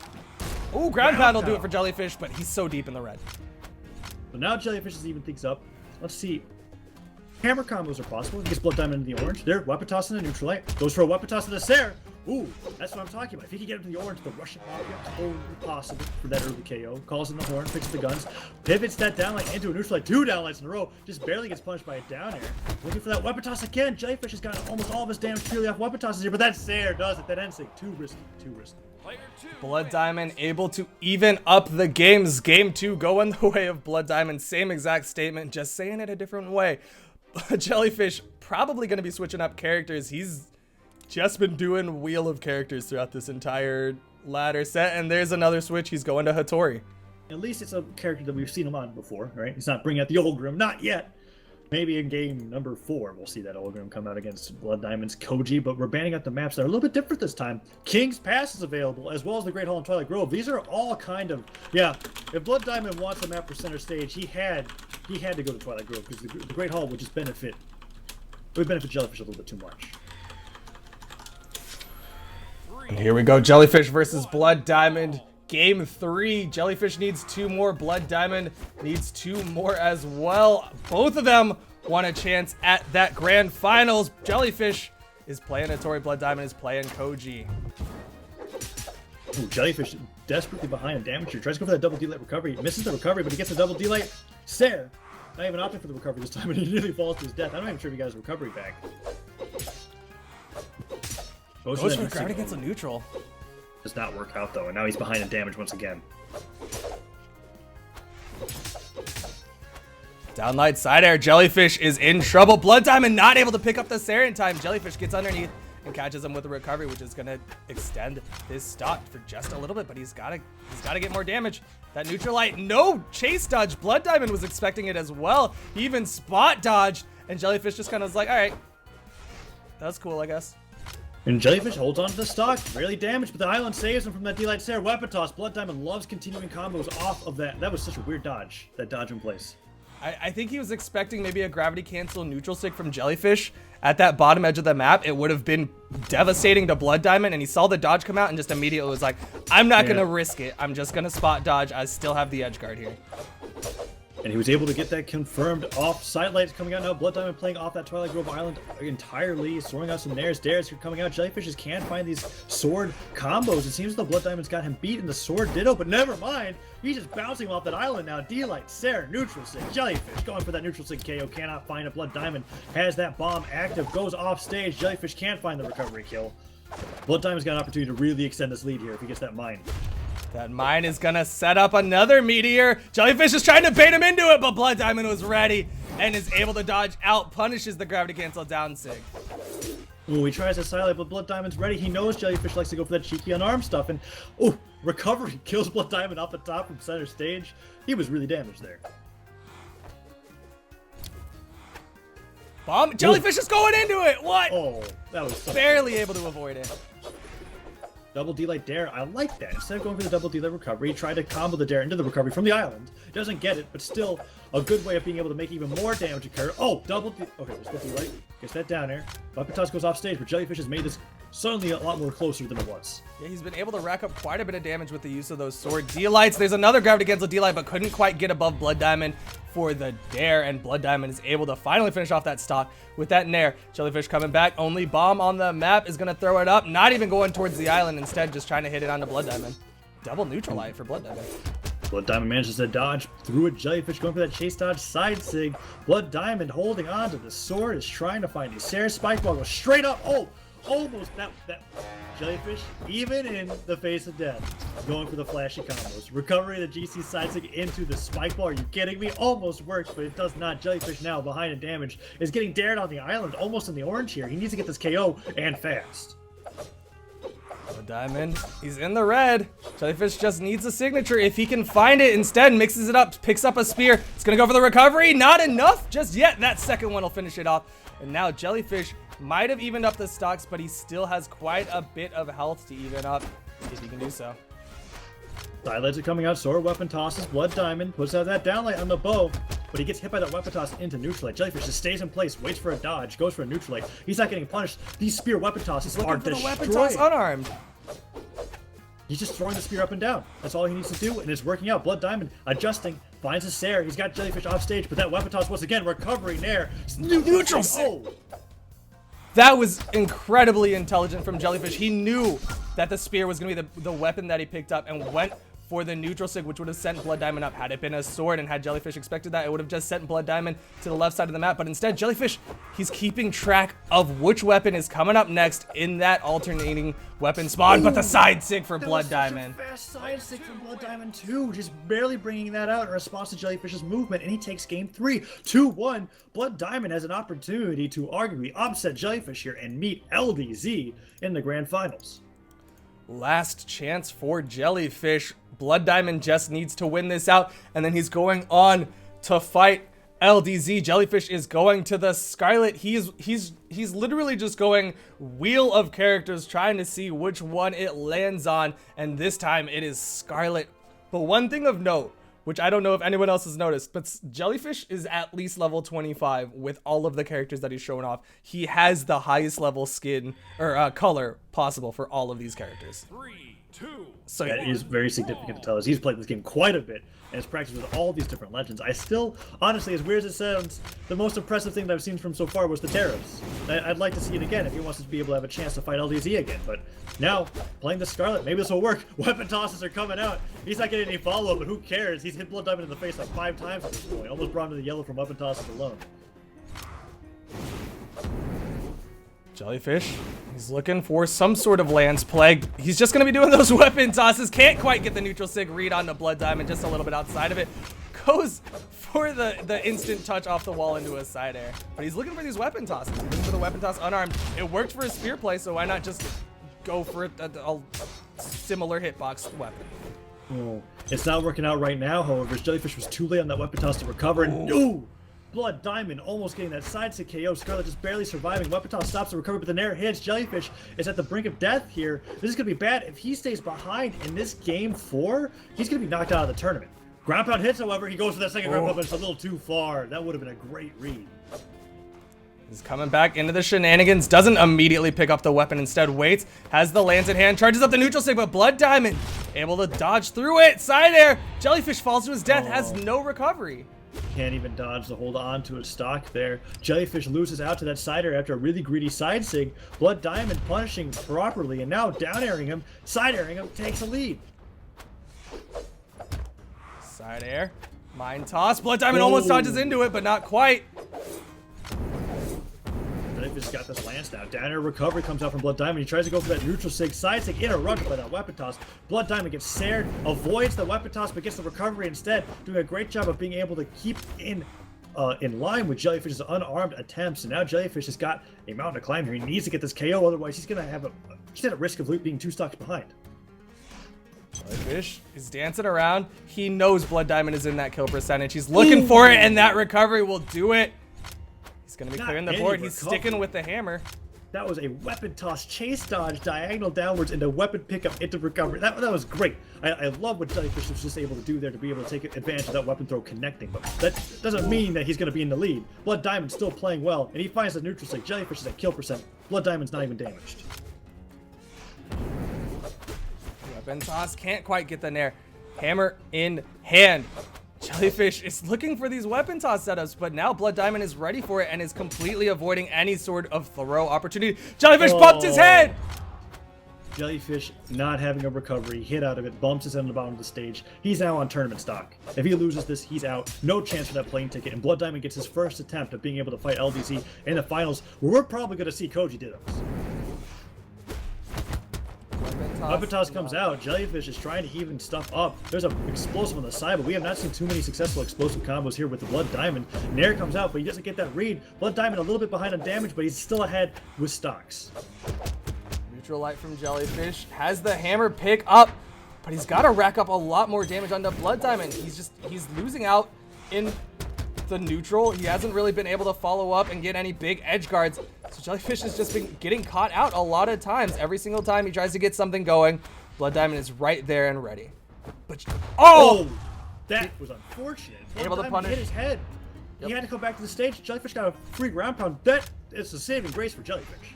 Oh, ground pound will do it for Jellyfish, but he's so deep in the red. But now Jellyfish is even things up. Let's see. Hammer combos are possible. He gets Blood Diamond in the orange. There, weapon toss in the neutral light. Goes for a weapon toss in the Sair. Ooh, that's what I'm talking about. If he can get him to the orange, the Russian Mafia, totally possible for that early KO. Calls in the horn, picks up the guns, pivots that down light into a neutral light. 2 down lights in a row. Just barely gets punished by a down air. Looking for that weapon toss again. Jellyfish has gotten almost all of his damage purely off weapon tosses here, but that Sair does it. That end sig. Too risky. Too risky. Blood Diamond able to even up the games. Game 2 going the way of Blood Diamond. Same exact statement, just saying it a different way. Jellyfish probably going to be switching up characters. He's just been doing Wheel of Characters throughout this entire ladder set, and there's another switch. He's going to Hattori. At least it's a character that we've seen him on before, right? He's not bringing out the Olgrim, not yet. Maybe in game number 4, we'll see that Olgrim come out against Blood Diamond's Koji, but we're banning out the maps that are a little bit different this time. King's Pass is available, as well as the Great Hall and Twilight Grove. These are all kind of, yeah, if Blood Diamond wants a map for center stage, he had to go to Twilight Grove, because the Great Hall would just benefit Jellyfish a little bit too much. And here we go, Jellyfish versus Blood Diamond. Game 3. Jellyfish needs 2 more. Blood Diamond needs 2 more as well. Both of them want a chance at that grand finals. Jellyfish is playing Atori. Blood Diamond is playing Koji. Ooh, Jellyfish desperately behind in damage here. Tries to go for that double D-Light recovery. Misses the recovery, but he gets a double D-Light. Ser, not even opting for the recovery this time, and he nearly falls to his death. I'm not even sure if he got his recovery back. Goes for gravity against a neutral. Does not work out, though, and now he's behind in damage once again. Downlight side air. Jellyfish is in trouble. Blood Diamond not able to pick up the Ser in time. Jellyfish gets underneath and catches him with a recovery, which is gonna extend his stock for just a little bit, but he's gotta get more damage. That neutral light, no chase dodge. Blood Diamond was expecting it as well. He even spot dodged, and Jellyfish just kind of was like, all right, that was cool, I guess. And Jellyfish holds on to the stock, really damaged, but the island saves him from that D-Light Ser. Weapon toss. Blood Diamond loves continuing combos off of that. That was such a weird dodge, that dodge in place. I think he was expecting maybe a gravity cancel neutral stick from Jellyfish at that bottom edge of the map. It would have been devastating to Blood Diamond, and he saw the dodge come out and just immediately was like, I'm not gonna risk it. I'm just gonna spot dodge. I still have the edge guard here. And he was able to get that confirmed off. Sidelights coming out now. Blood Diamond playing off that Twilight Grove Island entirely. Throwing out some nairs. Dares are coming out. Jellyfishes can't find these sword combos. It seems as though Blood Diamond's got him beat in the sword ditto, but never mind. He's just bouncing off that island now. D-Light, Ser, neutral sig. Jellyfish going for that neutral sig KO. Cannot find it. Blood Diamond has that bomb active. Goes off stage. Jellyfish can't find the recovery kill. Blood Diamond's got an opportunity to really extend this lead here if he gets that mine. That mine is gonna set up another meteor. Jellyfish is trying to bait him into it, but Blood Diamond was ready and is able to dodge out, punishes the gravity cancel down sig. Ooh, he tries to silent, but Blood Diamond's ready. He knows Jellyfish likes to go for that cheeky unarmed stuff, and ooh, recovery kills Blood Diamond off the top from center stage. He was really damaged there. Bomb. Jellyfish is going into it. What? Oh, that was so barely able to avoid it. Double D-Light Dare, I like that. Instead of going for the double D-Light recovery, he tried to combo the Dare into the recovery from the island. Doesn't get it, but still a good way of being able to make even more damage occur. Oh, double D... Okay, let's go D-Light. Gets that down air. Weapon toss goes off stage, but Jellyfish has made this suddenly a lot more closer than it was. Yeah, he's been able to rack up quite a bit of damage with the use of those sword D-Lights. There's another gravity cancel D-Light, but couldn't quite get above Blood Diamond for the Dare, and Blood Diamond is able to finally finish off that stock with that Nair. Jellyfish coming back. Only bomb on the map is going to throw it up. Not even going towards the island. Instead, just trying to hit it onto Blood Diamond. Double neutral light for Blood Diamond. Blood Diamond manages to dodge through a Jellyfish, going for that chase dodge side sig. Blood Diamond holding on to the sword, is trying to find these Sarah Spike Ball goes straight up. Oh, almost that Jellyfish, even in the face of death, going for the flashy combos. Recovery of the GC side sig into the spike ball. Are you kidding me? Almost works, but it does not. Jellyfish now behind in damage is getting dared on the island, almost in the orange here. He needs to get this KO and fast. Blood Diamond, he's in the red. Jellyfish just needs a signature. If he can find it, instead mixes it up, picks up a spear. It's gonna go for the recovery. Not enough just yet. That second one will finish it off. And now Jellyfish might have evened up the stocks, but he still has quite a bit of health to even up if he can do so. Sidelights are coming out. Sword weapon tosses. Blood Diamond puts out that downlight on the bow, but he gets hit by that weapon toss into neutral light. Jellyfish just stays in place, waits for a dodge, goes for a neutral light. He's not getting punished. These spear weapon tosses are Looking for the weapon destroying. toss unarmed. He's just throwing the spear up and down. That's all he needs to do, and it's working out. Blood Diamond adjusting, finds his Sarah. He's got Jellyfish off stage, but that weapon toss once again, recovery Nair. Neutral. Oh. That was incredibly intelligent from Jellyfish. He knew that the spear was going to be the weapon that he picked up and went for the neutral sig, which would have sent Blood Diamond up. Had it been a sword and had Jellyfish expected that, it would have just sent Blood Diamond to the left side of the map. But instead, Jellyfish, he's keeping track of which weapon is coming up next in that alternating weapon spawn. But the side sig for Blood Diamond. Fast side sig from Blood Diamond 2, just barely bringing that out in response to Jellyfish's movement, and he takes game 3, 2-1. Blood Diamond has an opportunity to arguably upset Jellyfish here and meet LDZ in the grand finals. Last chance for Jellyfish. Blood Diamond just needs to win this out, and then he's going on to fight LDZ. Jellyfish is going to the Scarlet. He's literally just going wheel of characters, trying to see which one it lands on, and this time it is Scarlet. But one thing of note, which I don't know if anyone else has noticed, but Jellyfish is at least level 25 with all of the characters that he's showing off. He has the highest level skin or color possible for all of these characters. 3, 2. So That is very significant to tell us. He's played this game quite a bit and has practiced with all these different legends. I still, honestly, as weird as it sounds, the most impressive thing that I've seen from so far was the Tariffs. I'd like to see it again if he wants to be able to have a chance to fight LDZ again. But now, playing the Scarlet, maybe this will work. Weapon tosses are coming out. He's not getting any follow-up, but who cares? He's hit Blood Diamond in the face like 5 times at this point. Almost brought him to the yellow from weapon tosses alone. Jellyfish, he's looking for some sort of Lance Plague. He's just going to be doing those weapon tosses. Can't quite get the neutral sig read on the Blood Diamond, just a little bit outside of it. Goes for the instant touch off the wall into a side air. But he's looking for these weapon tosses. He's looking for the weapon toss unarmed. It worked for his spear play, so why not just go for a similar hitbox weapon? Oh, it's not working out right now, however. Jellyfish was too late on that weapon toss to recover. And ooh! Blood Diamond almost getting that side stick KO. Scarlet just barely surviving. Weapon toss stops the recovery, but the Nair hits. Jellyfish is at the brink of death here. This is going to be bad. If he stays behind in this game 4, he's going to be knocked out of the tournament. Ground pound hits, however. He goes for that second ground pound, but it's a little too far. That would have been a great read. He's coming back into the shenanigans. Doesn't immediately pick up the weapon. Instead waits. Has the lance in hand. Charges up the neutral sig, but Blood Diamond able to dodge through it. Side air. Jellyfish falls to his death. Has no recovery. Can't even dodge the hold on to his stock there. Jellyfish loses out to that side air after a really greedy side sig. Blood Diamond punishing properly and now down airing him, side airing him, takes a lead. Side air. Mind toss. Blood Diamond almost dodges into it, but not quite. Jellyfish got this lance now. Down air recovery comes out from Blood Diamond. He tries to go for that neutral sig, side sig, interrupted by that weapon toss. Blood Diamond gets snared, avoids the weapon toss, but gets the recovery instead, doing a great job of being able to keep in line with Jellyfish's unarmed attempts. And now Jellyfish has got a mountain to climb here. He needs to get this KO, otherwise he's gonna have he's at a risk of being 2 stocks behind. Jellyfish is dancing around. He knows Blood Diamond is in that kill percentage. He's looking for it, and that recovery will do it. He's going to be clearing the board. He's sticking with the hammer. That was a weapon toss, chase dodge, diagonal downwards into weapon pickup into recovery. That was great. I love what Jellyfish was just able to do there to be able to take advantage of that weapon throw connecting. But that doesn't mean that he's going to be in the lead. Blood Diamond's still playing well, and he finds the neutral stick. Jellyfish is at kill percent. Blood Diamond's not even damaged. Weapon toss. Can't quite get the nair. Hammer in hand. Jellyfish is looking for these weapon toss setups, but now Blood Diamond is ready for it and is completely avoiding any sort of throw opportunity. Jellyfish bumped his head! Jellyfish not having a recovery, hit out of it, bumps his head on the bottom of the stage. He's now on tournament stock. If he loses this, he's out. No chance for that plane ticket, and Blood Diamond gets his first attempt at being able to fight LDZ in the finals, where we're probably going to see Koji Dittos. Weapon toss comes out. Jellyfish is trying to even stuff up. There's an explosive on the side, but we have not seen too many successful explosive combos here with the Blood Diamond. Nair comes out, but he doesn't get that read. Blood Diamond a little bit behind on damage, but he's still ahead with stocks. Neutral light from Jellyfish. Has the hammer pick up, but he's got to rack up a lot more damage on the Blood Diamond. He's losing out in the neutral. He hasn't really been able to follow up and get any big edge guards. So Jellyfish has just been getting caught out a lot of times. Every single time he tries to get something going, Blood Diamond is right there and ready. But that was unfortunate. Able Blood to Diamond punish. hit his head. Yep. He had to come back to the stage. Jellyfish got a free ground pound. That is a saving grace for Jellyfish.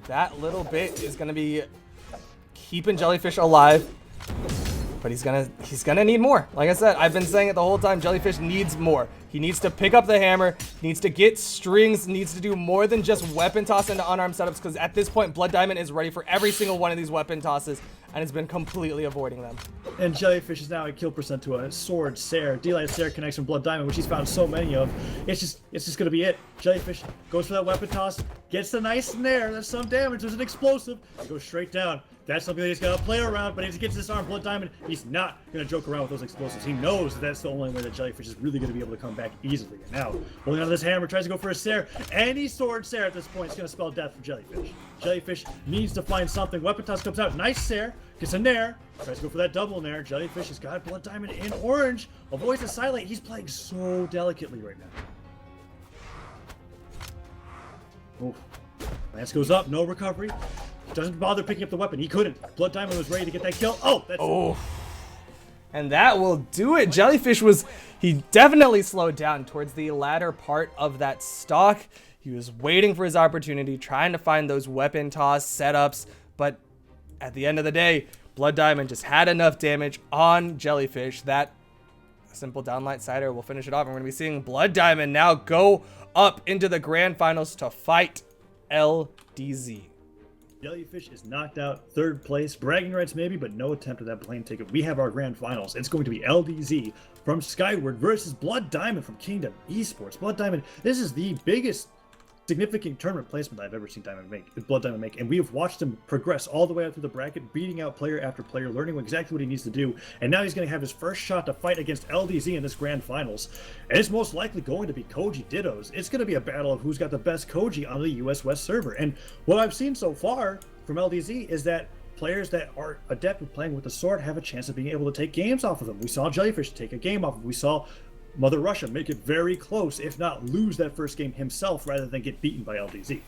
That little bit is going to be keeping Jellyfish alive. But he's gonna need more. Like I said, I've been saying it the whole time. Jellyfish needs more. He needs to pick up the hammer, needs to get strings, needs to do more than just weapon toss into unarmed setups, because at this point, Blood Diamond is ready for every single one of these weapon tosses and has been completely avoiding them. And Jellyfish is now at kill percent to a sword Sair. D-Light Sair connects from Blood Diamond, which he's found so many of. It's just gonna be it. Jellyfish goes for that weapon toss, gets the nice snare. That's some damage. There's an explosive. It goes straight down. That's something that he's got to play around, but as he gets this arm, Blood Diamond, he's not going to joke around with those explosives. He knows that that's the only way that Jellyfish is really going to be able to come back easily. And now, holding on to this hammer, tries to go for a Sair. Any sword Sair at this point is going to spell death for Jellyfish. Jellyfish needs to find something. Weapon toss comes out. Nice Sair. Gets a Nair. Tries to go for that double Nair. Jellyfish has got Blood Diamond in orange. Avoids the silent. He's playing so delicately right now. Oof. Lance goes up. No recovery. Doesn't bother picking up the weapon. He couldn't. Blood Diamond was ready to get that kill. And that will do it. Jellyfish he definitely slowed down towards the latter part of that stock. He was waiting for his opportunity, trying to find those weapon toss setups, but at the end of the day, Blood Diamond just had enough damage on Jellyfish that a simple downlight cider will finish it off. And we're going to be seeing Blood Diamond now go up into the grand finals to fight LDZ. Jellyfish is knocked out, third place, bragging rights maybe, but no attempt at that plane ticket. We have our grand finals. It's going to be LDZ from Skyward versus Blood Diamond from Kingdom Esports. Blood Diamond, this is the biggest significant tournament placement I've ever seen Blood Diamond make, and we have watched him progress all the way out through the bracket, beating out player after player, learning exactly what he needs to do, and now he's going to have his first shot to fight against LDZ in this grand finals, and it's most likely going to be Koji Dittos. It's going to be a battle of who's got the best Koji on the US West server, and what I've seen so far from LDZ is that players that are adept at playing with the sword have a chance of being able to take games off of them. We saw Jellyfish take a game off of him. We saw Mother Russia make it very close, if not lose that first game himself rather than get beaten by LDZ.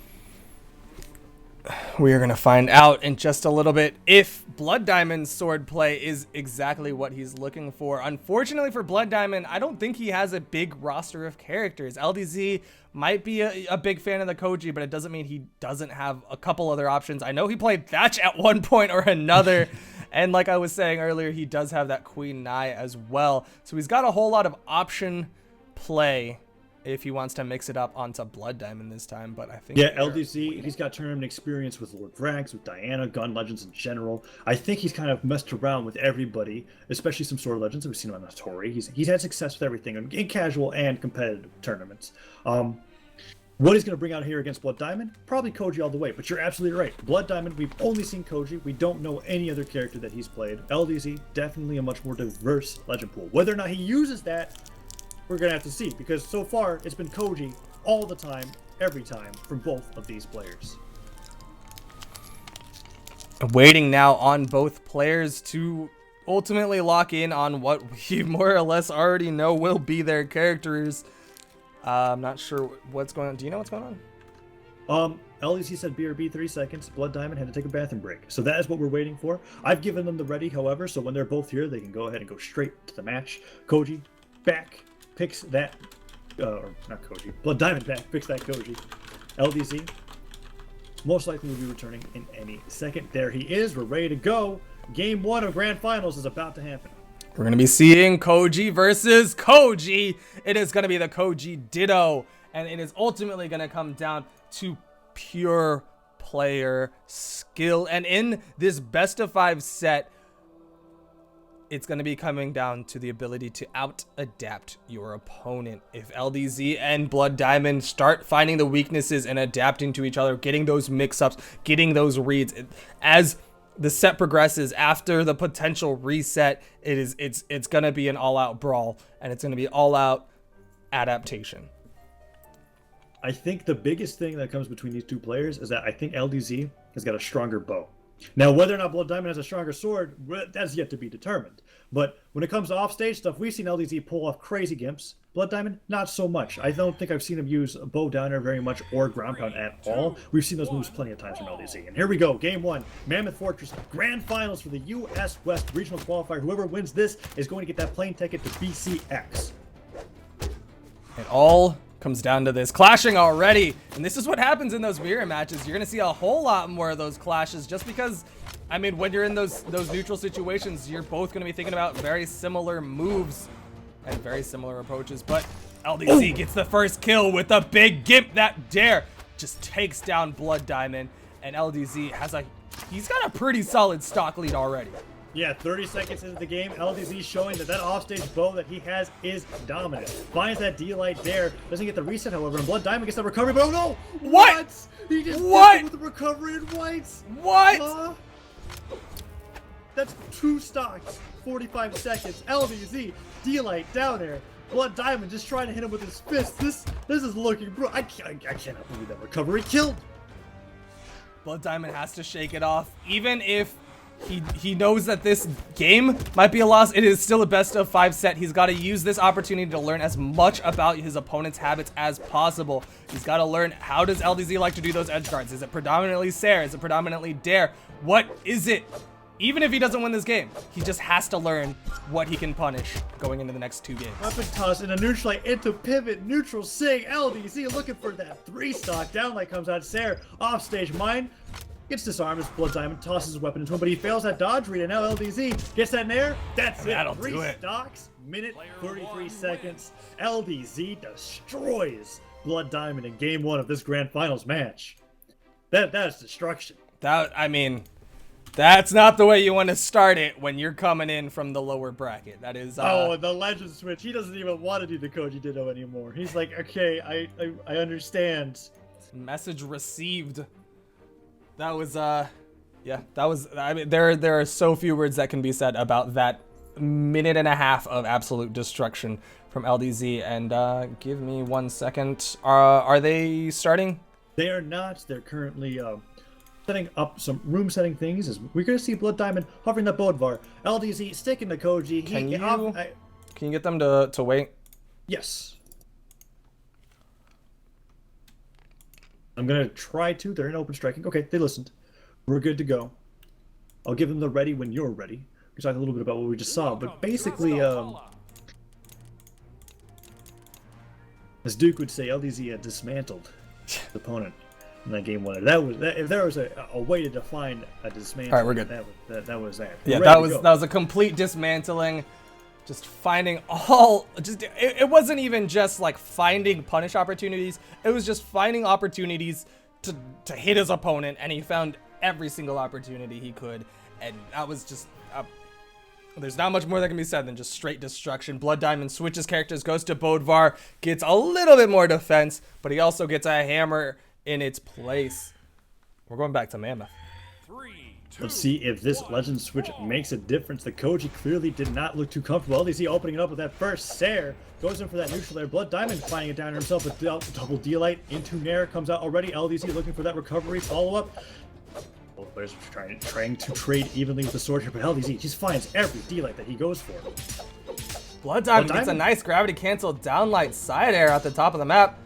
We are going to find out in just a little bit if Blood Diamond's sword play is exactly what he's looking for. Unfortunately for Blood Diamond, I don't think he has a big roster of characters. LDZ might be a big fan of the Koji, but it doesn't mean he doesn't have a couple other options. I know he played Thatch at one point or another. And like I was saying earlier, he does have that Queen Nai as well. So he's got a whole lot of option play if he wants to mix it up onto Blood Diamond this time. But I think LDZ, he's got tournament experience with Lord Vrax, with Diana, Gun Legends in general. I think he's kind of messed around with everybody, especially some Sword Legends. We've seen him on the Tori. He's had success with everything in casual and competitive tournaments. What he's going to bring out here against Blood Diamond? Probably Koji all the way, but you're absolutely right. Blood Diamond, we've only seen Koji. We don't know any other character that he's played. LDZ, definitely a much more diverse legend pool. Whether or not he uses that, we're going to have to see, because so far, it's been Koji all the time, every time, from both of these players. Waiting now on both players to ultimately lock in on what we more or less already know will be their characters. I'm not sure what's going on. Do you know what's going on? LDC said BRB 3 seconds. Blood Diamond had to take a bathroom break. So that is what we're waiting for. I've given them the ready, however, so when they're both here, they can go ahead and go straight to the match. Koji back picks that, or not Koji, Blood Diamond back picks that Koji. LDC most likely will be returning in any second. There he is. We're ready to go. Game 1 of Grand Finals is about to happen. We're going to be seeing Koji versus Koji. It is going to be the Koji Ditto. And it is ultimately going to come down to pure player skill. And in this best of 5 set, it's going to be coming down to the ability to out-adapt your opponent. If LDZ and Blood Diamond start finding the weaknesses and adapting to each other, getting those mix-ups, getting those reads, as the set progresses after the potential reset, it's going to be an all-out brawl, and it's going to be all-out adaptation. I think the biggest thing that comes between these two players is that I think LDZ has got a stronger bow. Now, whether or not Blood Diamond has a stronger sword, that's yet to be determined. But when it comes to offstage stuff, we've seen LDZ pull off crazy gimps. Blood Diamond, not so much. I don't think I've seen him use a bow downer very much or ground pound at all. We've seen those moves plenty of times from LDZ. And here we go, Game 1, Mammoth Fortress, Grand Finals for the US West Regional Qualifier. Whoever wins this is going to get that plane ticket to BCX. It all comes down to this clashing already, and this is what happens in those mirror matches. You're gonna see a whole lot more of those clashes, just because, I mean, when you're in those neutral situations, you're both gonna be thinking about very similar moves and very similar approaches. But LDZ gets the first kill with a big gimp. That dare just takes down Blood Diamond, and LDZ he's got a pretty solid stock lead already. Yeah, 30 seconds into the game, LDZ showing that offstage bow that he has is dominant. Finds that D-Light there, doesn't get the reset, however, and Blood Diamond gets the recovery, but oh no! What? He just what? with the recovery in whites! What? That's 2 stocks, 45 seconds. LDZ, D-Light down there. Blood Diamond just trying to hit him with his fist. This is looking, bro. I cannot believe that recovery killed. Blood Diamond has to shake it off, even if he knows that this game might be a loss. It is still a best of 5 set. He's got to use this opportunity to learn as much about his opponent's habits as possible. He's got to learn, how does LDZ like to do those edge guards? Is it predominantly Sair? Is it predominantly Dare? What is it? Even if he doesn't win this game, he just has to learn what he can punish going into the next 2 games. Up and toss and a neutral light into pivot, neutral sig, LDZ looking for that 3 stock. Down light comes out, Sair, offstage mine. gets disarmed as Blood Diamond tosses his weapon into him, but he fails that dodge read, and now LDZ gets that nair. That's it. That'll 3 do it. stocks, minute 33 seconds. LDZ destroys Blood Diamond in game 1 of this grand finals match. That's destruction. I mean, that's not the way you want to start it when you're coming in from the lower bracket. That is. Oh, and the legend switch. He doesn't even want to do the Koji Ditto anymore. He's like, okay, I understand. Message received. That was yeah, that was. I mean, there are so few words that can be said about that minute and a half of absolute destruction from LDZ. And give me 1 second. Are they starting? They are not. They're currently setting up some room setting things. As we're gonna see Blood Diamond hovering the Bodvar. LDZ sticking to Koji. Can you get them to wait? Yes. I'm gonna try to. They're in open striking. Okay, they listened. We're good to go. I'll give them the ready when you're ready. We talk a little bit about what we just saw, but basically, as Duke would say, LDZ had dismantled the opponent in that game 1. If there was a way to define a dismantle, all right, we're good. That was that. Yeah, that was a complete dismantling. Just finding it wasn't even just like finding punish opportunities. It was just finding opportunities to hit his opponent, and he found every single opportunity he could, and that was just there's not much more that can be said than just straight destruction. Blood Diamond switches characters, goes to Bodvar, gets a little bit more defense, but he also gets a hammer in its place. We're going back to Mammoth. 3, 2, Let's see if this legend switch makes a difference. The Koji clearly did not look too comfortable. LDZ opening it up with that first Sair. Goes in for that neutral there. Blood Diamond finding it down himself with double D-Light into Nair. Comes out already. LDZ looking for that recovery follow-up. Both players are trying to trade evenly with the sword here, but LDZ just finds every D-Light that he goes for. Blood Diamond gets a nice gravity cancel downlight side air at the top of the map.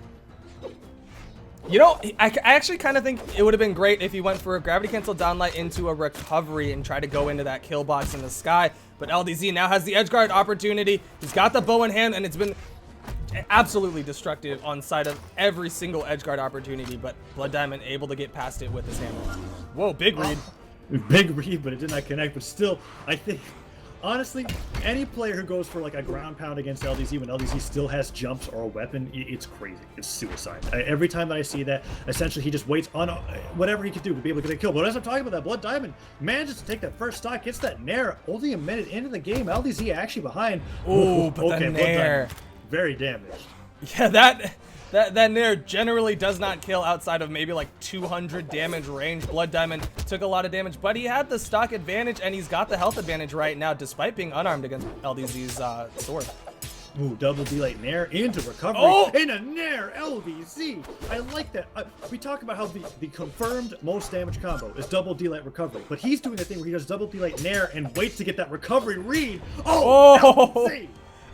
You know, I actually kind of think it would have been great if he went for a gravity cancel downlight into a recovery and tried to go into that kill box in the sky. But LDZ now has the edge guard opportunity. He's got the bow in hand, and it's been absolutely destructive on side of every single edge guard opportunity. But Blood Diamond able to get past it with his hammer. Whoa, big read. Big read, but it did not connect. But still, I think, honestly, any player who goes for like a ground pound against LDZ when LDZ still has jumps or a weapon, it's crazy. It's suicide. Every time that I see that, essentially he just waits on whatever he can do to be able to get a kill. But as I'm talking about that, Blood Diamond manages to take that first stock, gets that Nair only a minute into the game. LDZ actually behind. Ooh, but the Nair. Very damaged. Yeah, that Nair generally does not kill outside of maybe like 200 damage range. Blood Diamond took a lot of damage, but he had the stock advantage, and he's got the health advantage right now, despite being unarmed against LDZ's sword. Ooh, double D-Light Nair into recovery. Oh! In a Nair LDZ. I like that. We talk about how the confirmed most damage combo is double D-Light recovery, but he's doing the thing where he does double D-Light Nair and waits to get that recovery read. Oh! LDZ!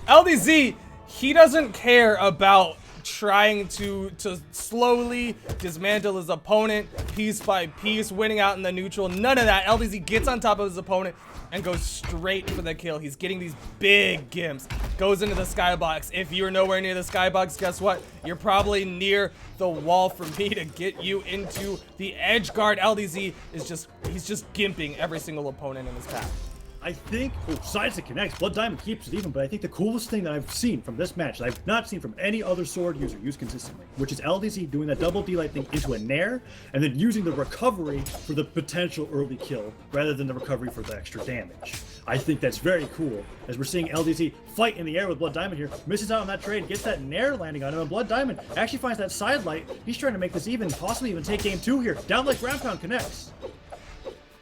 LDZ, he doesn't care about trying to slowly dismantle his opponent piece by piece, winning out in the neutral. None of that. LDZ gets on top of his opponent and goes straight for the kill. He's getting these big gimps. Goes into the skybox. If you're nowhere near the skybox, guess what? You're probably near the wall for me to get you into the edge guard. LDZ is he's just gimping every single opponent in his path. I think, besides it connects, Blood Diamond keeps it even, but I think the coolest thing that I've seen from this match, that I've not seen from any other sword user used consistently, which is LDZ doing that double D-Light thing into a Nair, and then using the recovery for the potential early kill, rather than the recovery for the extra damage. I think that's very cool, as we're seeing LDZ fight in the air with Blood Diamond here, misses out on that trade, gets that Nair landing on him, and Blood Diamond actually finds that side light. He's trying to make this even, possibly even take game 2 here. Down like ground pound connects.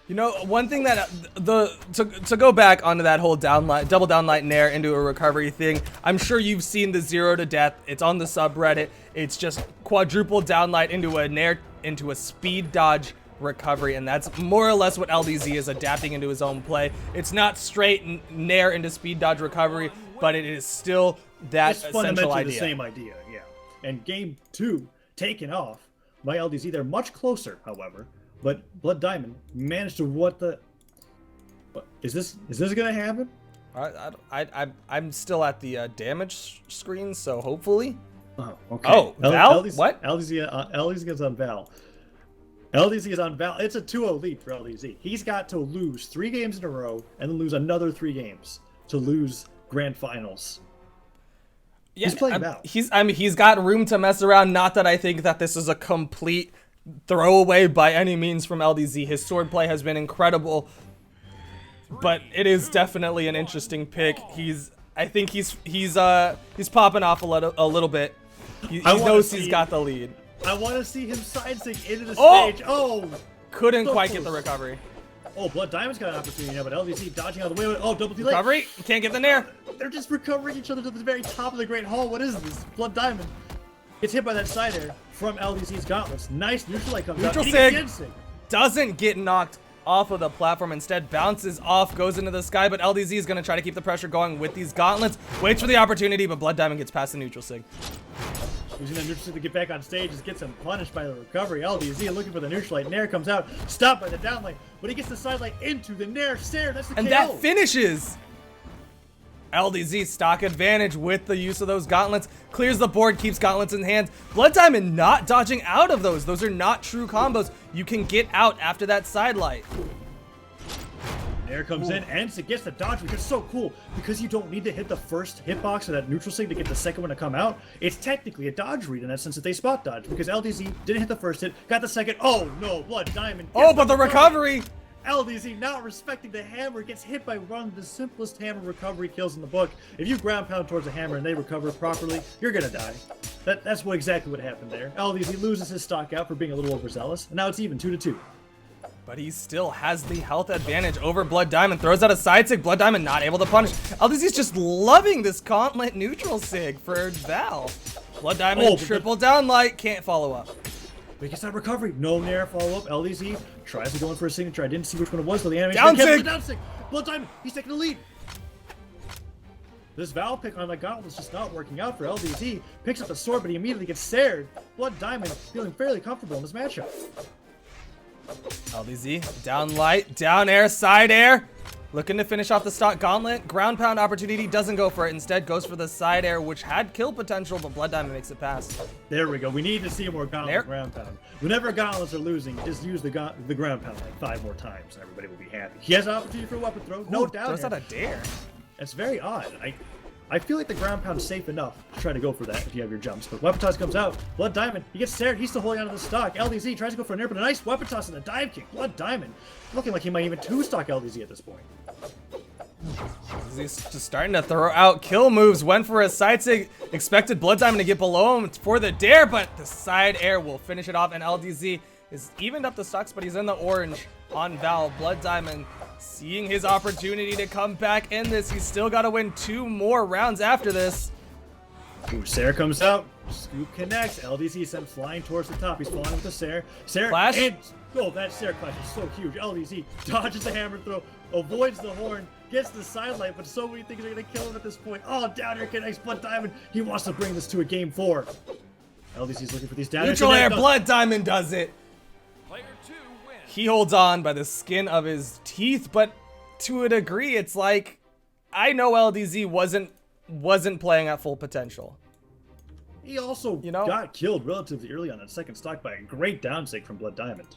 You know, one thing that to go back onto that whole double downlight Nair into a recovery thing, I'm sure you've seen the 0 to death. It's on the subreddit. It's just quadruple downlight into a Nair into a speed dodge recovery, and that's more or less what LDZ is adapting into his own play. It's not straight Nair into speed dodge recovery, but it is still that it's essential fundamentally idea. the same idea, yeah. And game 2 taken off by LDZ. They're much closer, however. But Blood Diamond managed to is this gonna happen? I'm still at the damage screen, so hopefully. Oh, okay. Oh, Val? What? LDZ gets on Val. LDZ is on Val. It's a 2-0 lead for LDZ. He's got to lose 3 games in a row and then lose another 3 games to lose grand finals. Yeah, he's playing Val. He's got room to mess around. Not that I think that this is a complete throwaway by any means from LDZ. His sword play has been incredible, but it is definitely an interesting pick. I think he's popping off a little bit. He knows he's got the lead. I want to see him side sync into the Oh! stage. Oh, Couldn't so quite close. get the recovery. Oh, Blood Diamond's got an opportunity now, but LDZ dodging out of the way. Oh, double delay. Recovery, can't get the nair. They're just recovering each other to the very top of the Great Hall. What is this? Blood Diamond gets hit by that side air from LDZ's gauntlets. Nice neutral light comes Neutral out. sig. Doesn't get knocked off of the platform, instead bounces off, goes into the sky, but LDZ is going to try to keep the pressure going with these gauntlets. Waits for the opportunity, but Blood Diamond gets past the neutral sig. Using that neutral sig to get back on stage, just gets him punished by the recovery. LDZ looking for the neutral light. Nair comes out, stopped by the down light, but he gets the side light into the Nair Stair. That's the And KO. that finishes. LDZ stock advantage with the use of those gauntlets. Clears the board, keeps gauntlets in hand. Blood Diamond not dodging out of those. Those are not true combos. You can get out after that side light. Nair comes in, and it gets the dodge, which is so cool because you don't need to hit the first hitbox of that neutral sig to get the second one to come out. It's technically a dodge read in that sense that they spot dodge because LDZ didn't hit the first hit, got the second. Oh no, Blood Diamond. Oh, but the recovery. LDZ not respecting the hammer, gets hit by one of the simplest hammer recovery kills in the book. If you ground pound towards a hammer and they recover properly, you're gonna die. That's exactly what happened there. LDZ loses his stock out for being a little overzealous, and now it's even 2-2. But he still has the health advantage over Blood Diamond. Throws out a side sig. Blood Diamond not able to punish. LDZ's just loving this gauntlet neutral sig for Val. Blood Diamond triple down light. Can't follow up. But he gets that recovery. No Nair follow-up. LDZ tries to go in for a signature. I didn't see which one it was, though the animation. Down sig! Down sig! Blood Diamond, he's taking the lead. This Val pick on the gauntlet's just not working out for LDZ. Picks up the sword, but he immediately gets stared. Blood Diamond feeling fairly comfortable in this matchup. LDZ, down light, down air, side air. Looking to finish off the stock gauntlet. Ground pound opportunity, doesn't go for it. Instead goes for the side air, which had kill potential, but Blood Diamond makes it pass. There we go. We need to see more gauntlet ground pound. Whenever gauntlets are losing, just use the ground pound like 5 more times, and everybody will be happy. He has an opportunity for a weapon throw. No doubt. Throws out a dare. It's very odd. I feel like the ground pound's safe enough to try to go for that if you have your jumps. But weapon toss comes out. Blood Diamond, he gets stared. He's still holding onto the stock. LDZ tries to go for an air, but a nice weapon toss and a dive kick. Blood Diamond looking like he might even 2-stock LDZ at this point. He's just starting to throw out kill moves. Went for a side sig. Expected Blood Diamond to get below him for the dare, but the side air will finish it off. And LDZ is evened up the stocks, but he's in the orange on Val. Blood Diamond seeing his opportunity to come back in this. He's still got to win 2 more rounds after this. Ooh, Sarah comes out. Scoop connects. LDZ sent flying towards the top. He's falling with the Sarah. Sarah Clash. And oh, that Sarah clash is so huge. LDZ dodges the hammer throw, avoids the horn, gets the sidelight, but so many things are gonna kill him at this point. Oh, down air connects. Blood Diamond. He wants to bring this to a game 4. LDZ's looking for these down air. Neutral air. Blood Diamond does it. Player 2 wins. He holds on by the skin of his teeth, but to a degree, it's like, I know LDZ wasn't playing at full potential. He also got killed relatively early on that second stock by a great downsig from Blood Diamond.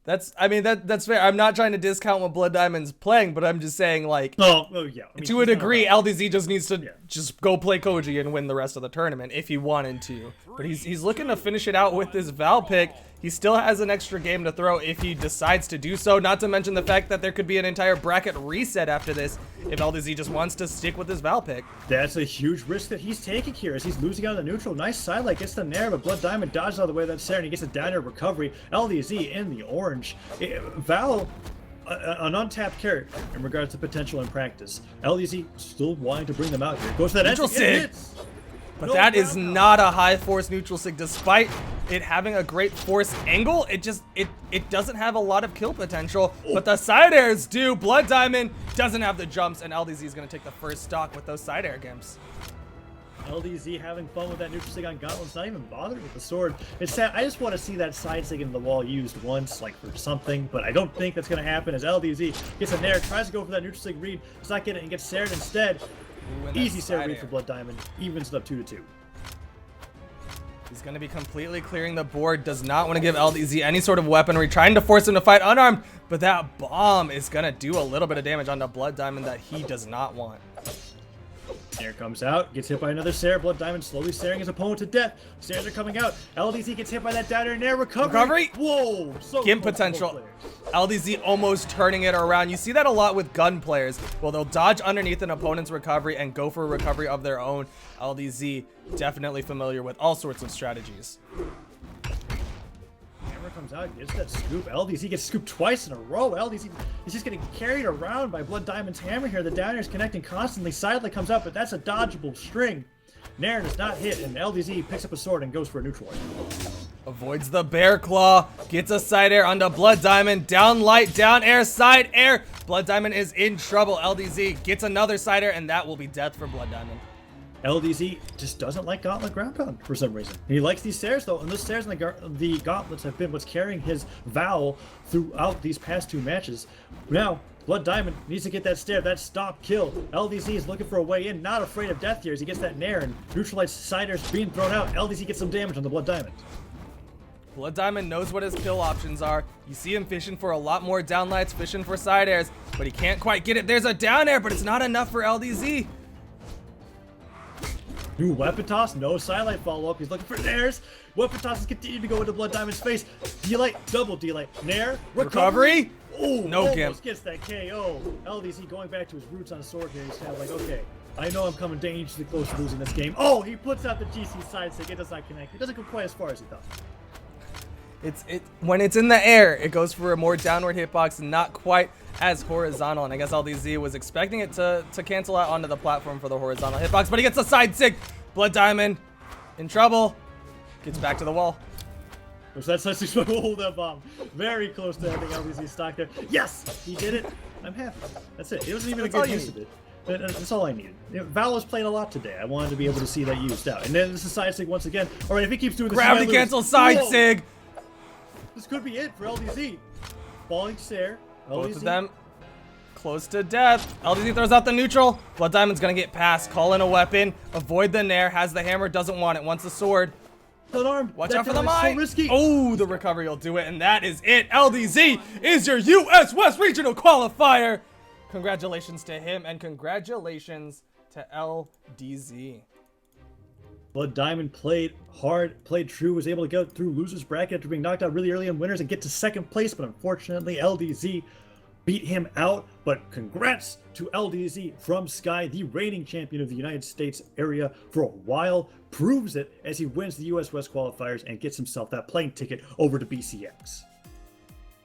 That's fair. I'm not trying to discount what Blood Diamond's playing, but I'm just saying, like, yeah. I mean, to a degree, LDZ just needs to just go play Koji and win the rest of the tournament if he wanted to. But he's looking to finish it out with this Val pick. He still has an extra game to throw if he decides to do so, not to mention the fact that there could be an entire bracket reset after this if LDZ just wants to stick with his Val pick. That's a huge risk that he's taking here as he's losing out on the neutral. Nice sidelight, gets the nair, but Blood Diamond dodges out of the way of that Sarah and he gets a down air recovery. LDZ in the orange. Val, an untapped character in regards to potential in practice. LDZ still wanting to bring them out here. Goes for that Neutral sig. hits. But that is not a high force neutral sig. Despite it having a great force angle, it doesn't have a lot of kill potential. But the side airs do. Blood Diamond doesn't have the jumps, and LDZ is going to take the first stock with those side air gimps. LDZ having fun with that neutral sig on gauntlets, not even bothered with the sword. It's sad. I just want to see that side sig in the wall used once, like for something, but I don't think that's going to happen as LDZ gets a nair, tries to go for that neutral sig read, does not get it, and gets Sarah instead. Easy Sarah read for Blood Diamond, evens it up 2-2. He's going to be completely clearing the board. Does not want to give LDZ any sort of weaponry. Trying to force him to fight unarmed. But that bomb is going to do a little bit of damage on the Blood Diamond that he does not want. Nair comes out, gets hit by another Sarah. Blood Diamond slowly staring his opponent to death. Stairs are coming out. LDZ gets hit by that down air. Nair recovery. Whoa! So Gimp potential. LDZ almost turning it around. You see that a lot with gun players. Well, they'll dodge underneath an opponent's recovery and go for a recovery of their own. LDZ definitely familiar with all sorts of strategies. Comes out, gets that scoop. LDZ gets scooped twice in a row. LDZ is just getting carried around by Blood Diamond's hammer here. The down air is connecting constantly. Sidelight comes out, but that's a dodgeable string. Nair does not hit, and LDZ picks up a sword and goes for a neutral. Avoids the bear claw. Gets a side air onto Blood Diamond. Down light, down air, side air. Blood Diamond is in trouble. LDZ gets another side air, and that will be death for Blood Diamond. LDZ just doesn't like Gauntlet ground pound for some reason. He likes these stairs though, and those stairs and the gauntlets have been what's carrying his Val throughout these past two matches. Now, Blood Diamond needs to get that stair, that stop kill. LDZ is looking for a way in, not afraid of death here as he gets that Nair and neutralized siders being thrown out. LDZ gets some damage on the Blood Diamond. Blood Diamond knows what his kill options are. You see him fishing for a lot more downlights, fishing for side airs, but he can't quite get it. There's a down air, but it's not enough for LDZ. New weapon toss, no sidelight follow-up. He's looking for Nairs. Weapon tosses continue to go into Blood Diamond's face. D-light, double D-light. Nair, recovery. Oh, no almost Gimp. Gets that KO. LDZ going back to his roots on sword here. He's kind of like, okay, I know I'm coming dangerously close to losing this game. Oh, he puts out the GC side stick. It does not connect. It doesn't go quite as far as he thought. When it's in the air, it goes for a more downward hitbox, not quite as horizontal. And I guess LDZ was expecting it to cancel out onto the platform for the horizontal hitbox, but he gets a side stick. Blood Diamond in trouble. Gets back to the wall. So that's such a hold that bomb. Very close to having LDZ stock there. Yes, he did it. I'm happy. That's it. It wasn't even a good use of it. That's all I needed. Val was playing a lot today. I wanted to be able to see that used out. And then this is side sig once again. All right, if he keeps doing this, gravity cancel side sig. This could be it for LDZ. Falling stair. Both of them close to death. LDZ throws out the neutral. Blood Diamond's gonna get past. Call in a weapon. Avoid the Nair. Has the hammer. Doesn't want it. Wants the sword. Unarmed. Watch out for the mine. mine. So oh, the recovery will do it, and that is it. LDZ is your US West Regional Qualifier. Congratulations to him, and congratulations to LDZ. Blood Diamond played hard, played true, was able to go through losers bracket after being knocked out really early in winners and get to second place, but unfortunately LDZ beat him out. But congrats to LDZ from Sky, the reigning champion of the United States area for a while, proves it as he wins the US West qualifiers and gets himself that plane ticket over to BCX.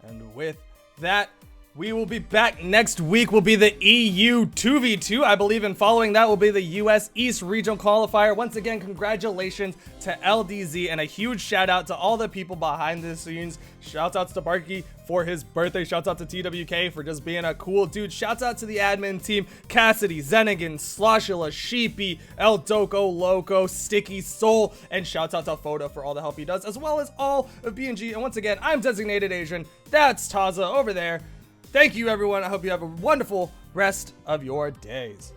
And with that, we will be back next week. Will be the EU 2v2, I believe, and following that will be the US East Regional Qualifier. Once again, congratulations to LDZ, and a huge shout out to all the people behind the scenes. Shouts out to Barky for his birthday. Shouts out to TWK for just being a cool dude. Shouts out to the admin team, Cassidy, Zenigan, Sloshula, Sheepy, El Doko, Loco, Sticky Soul, and shouts out to Foda for all the help he does, as well as all of BNG. And once again, I'm Designated Asian. That's Taza over there. Thank you, everyone. I hope you have a wonderful rest of your days.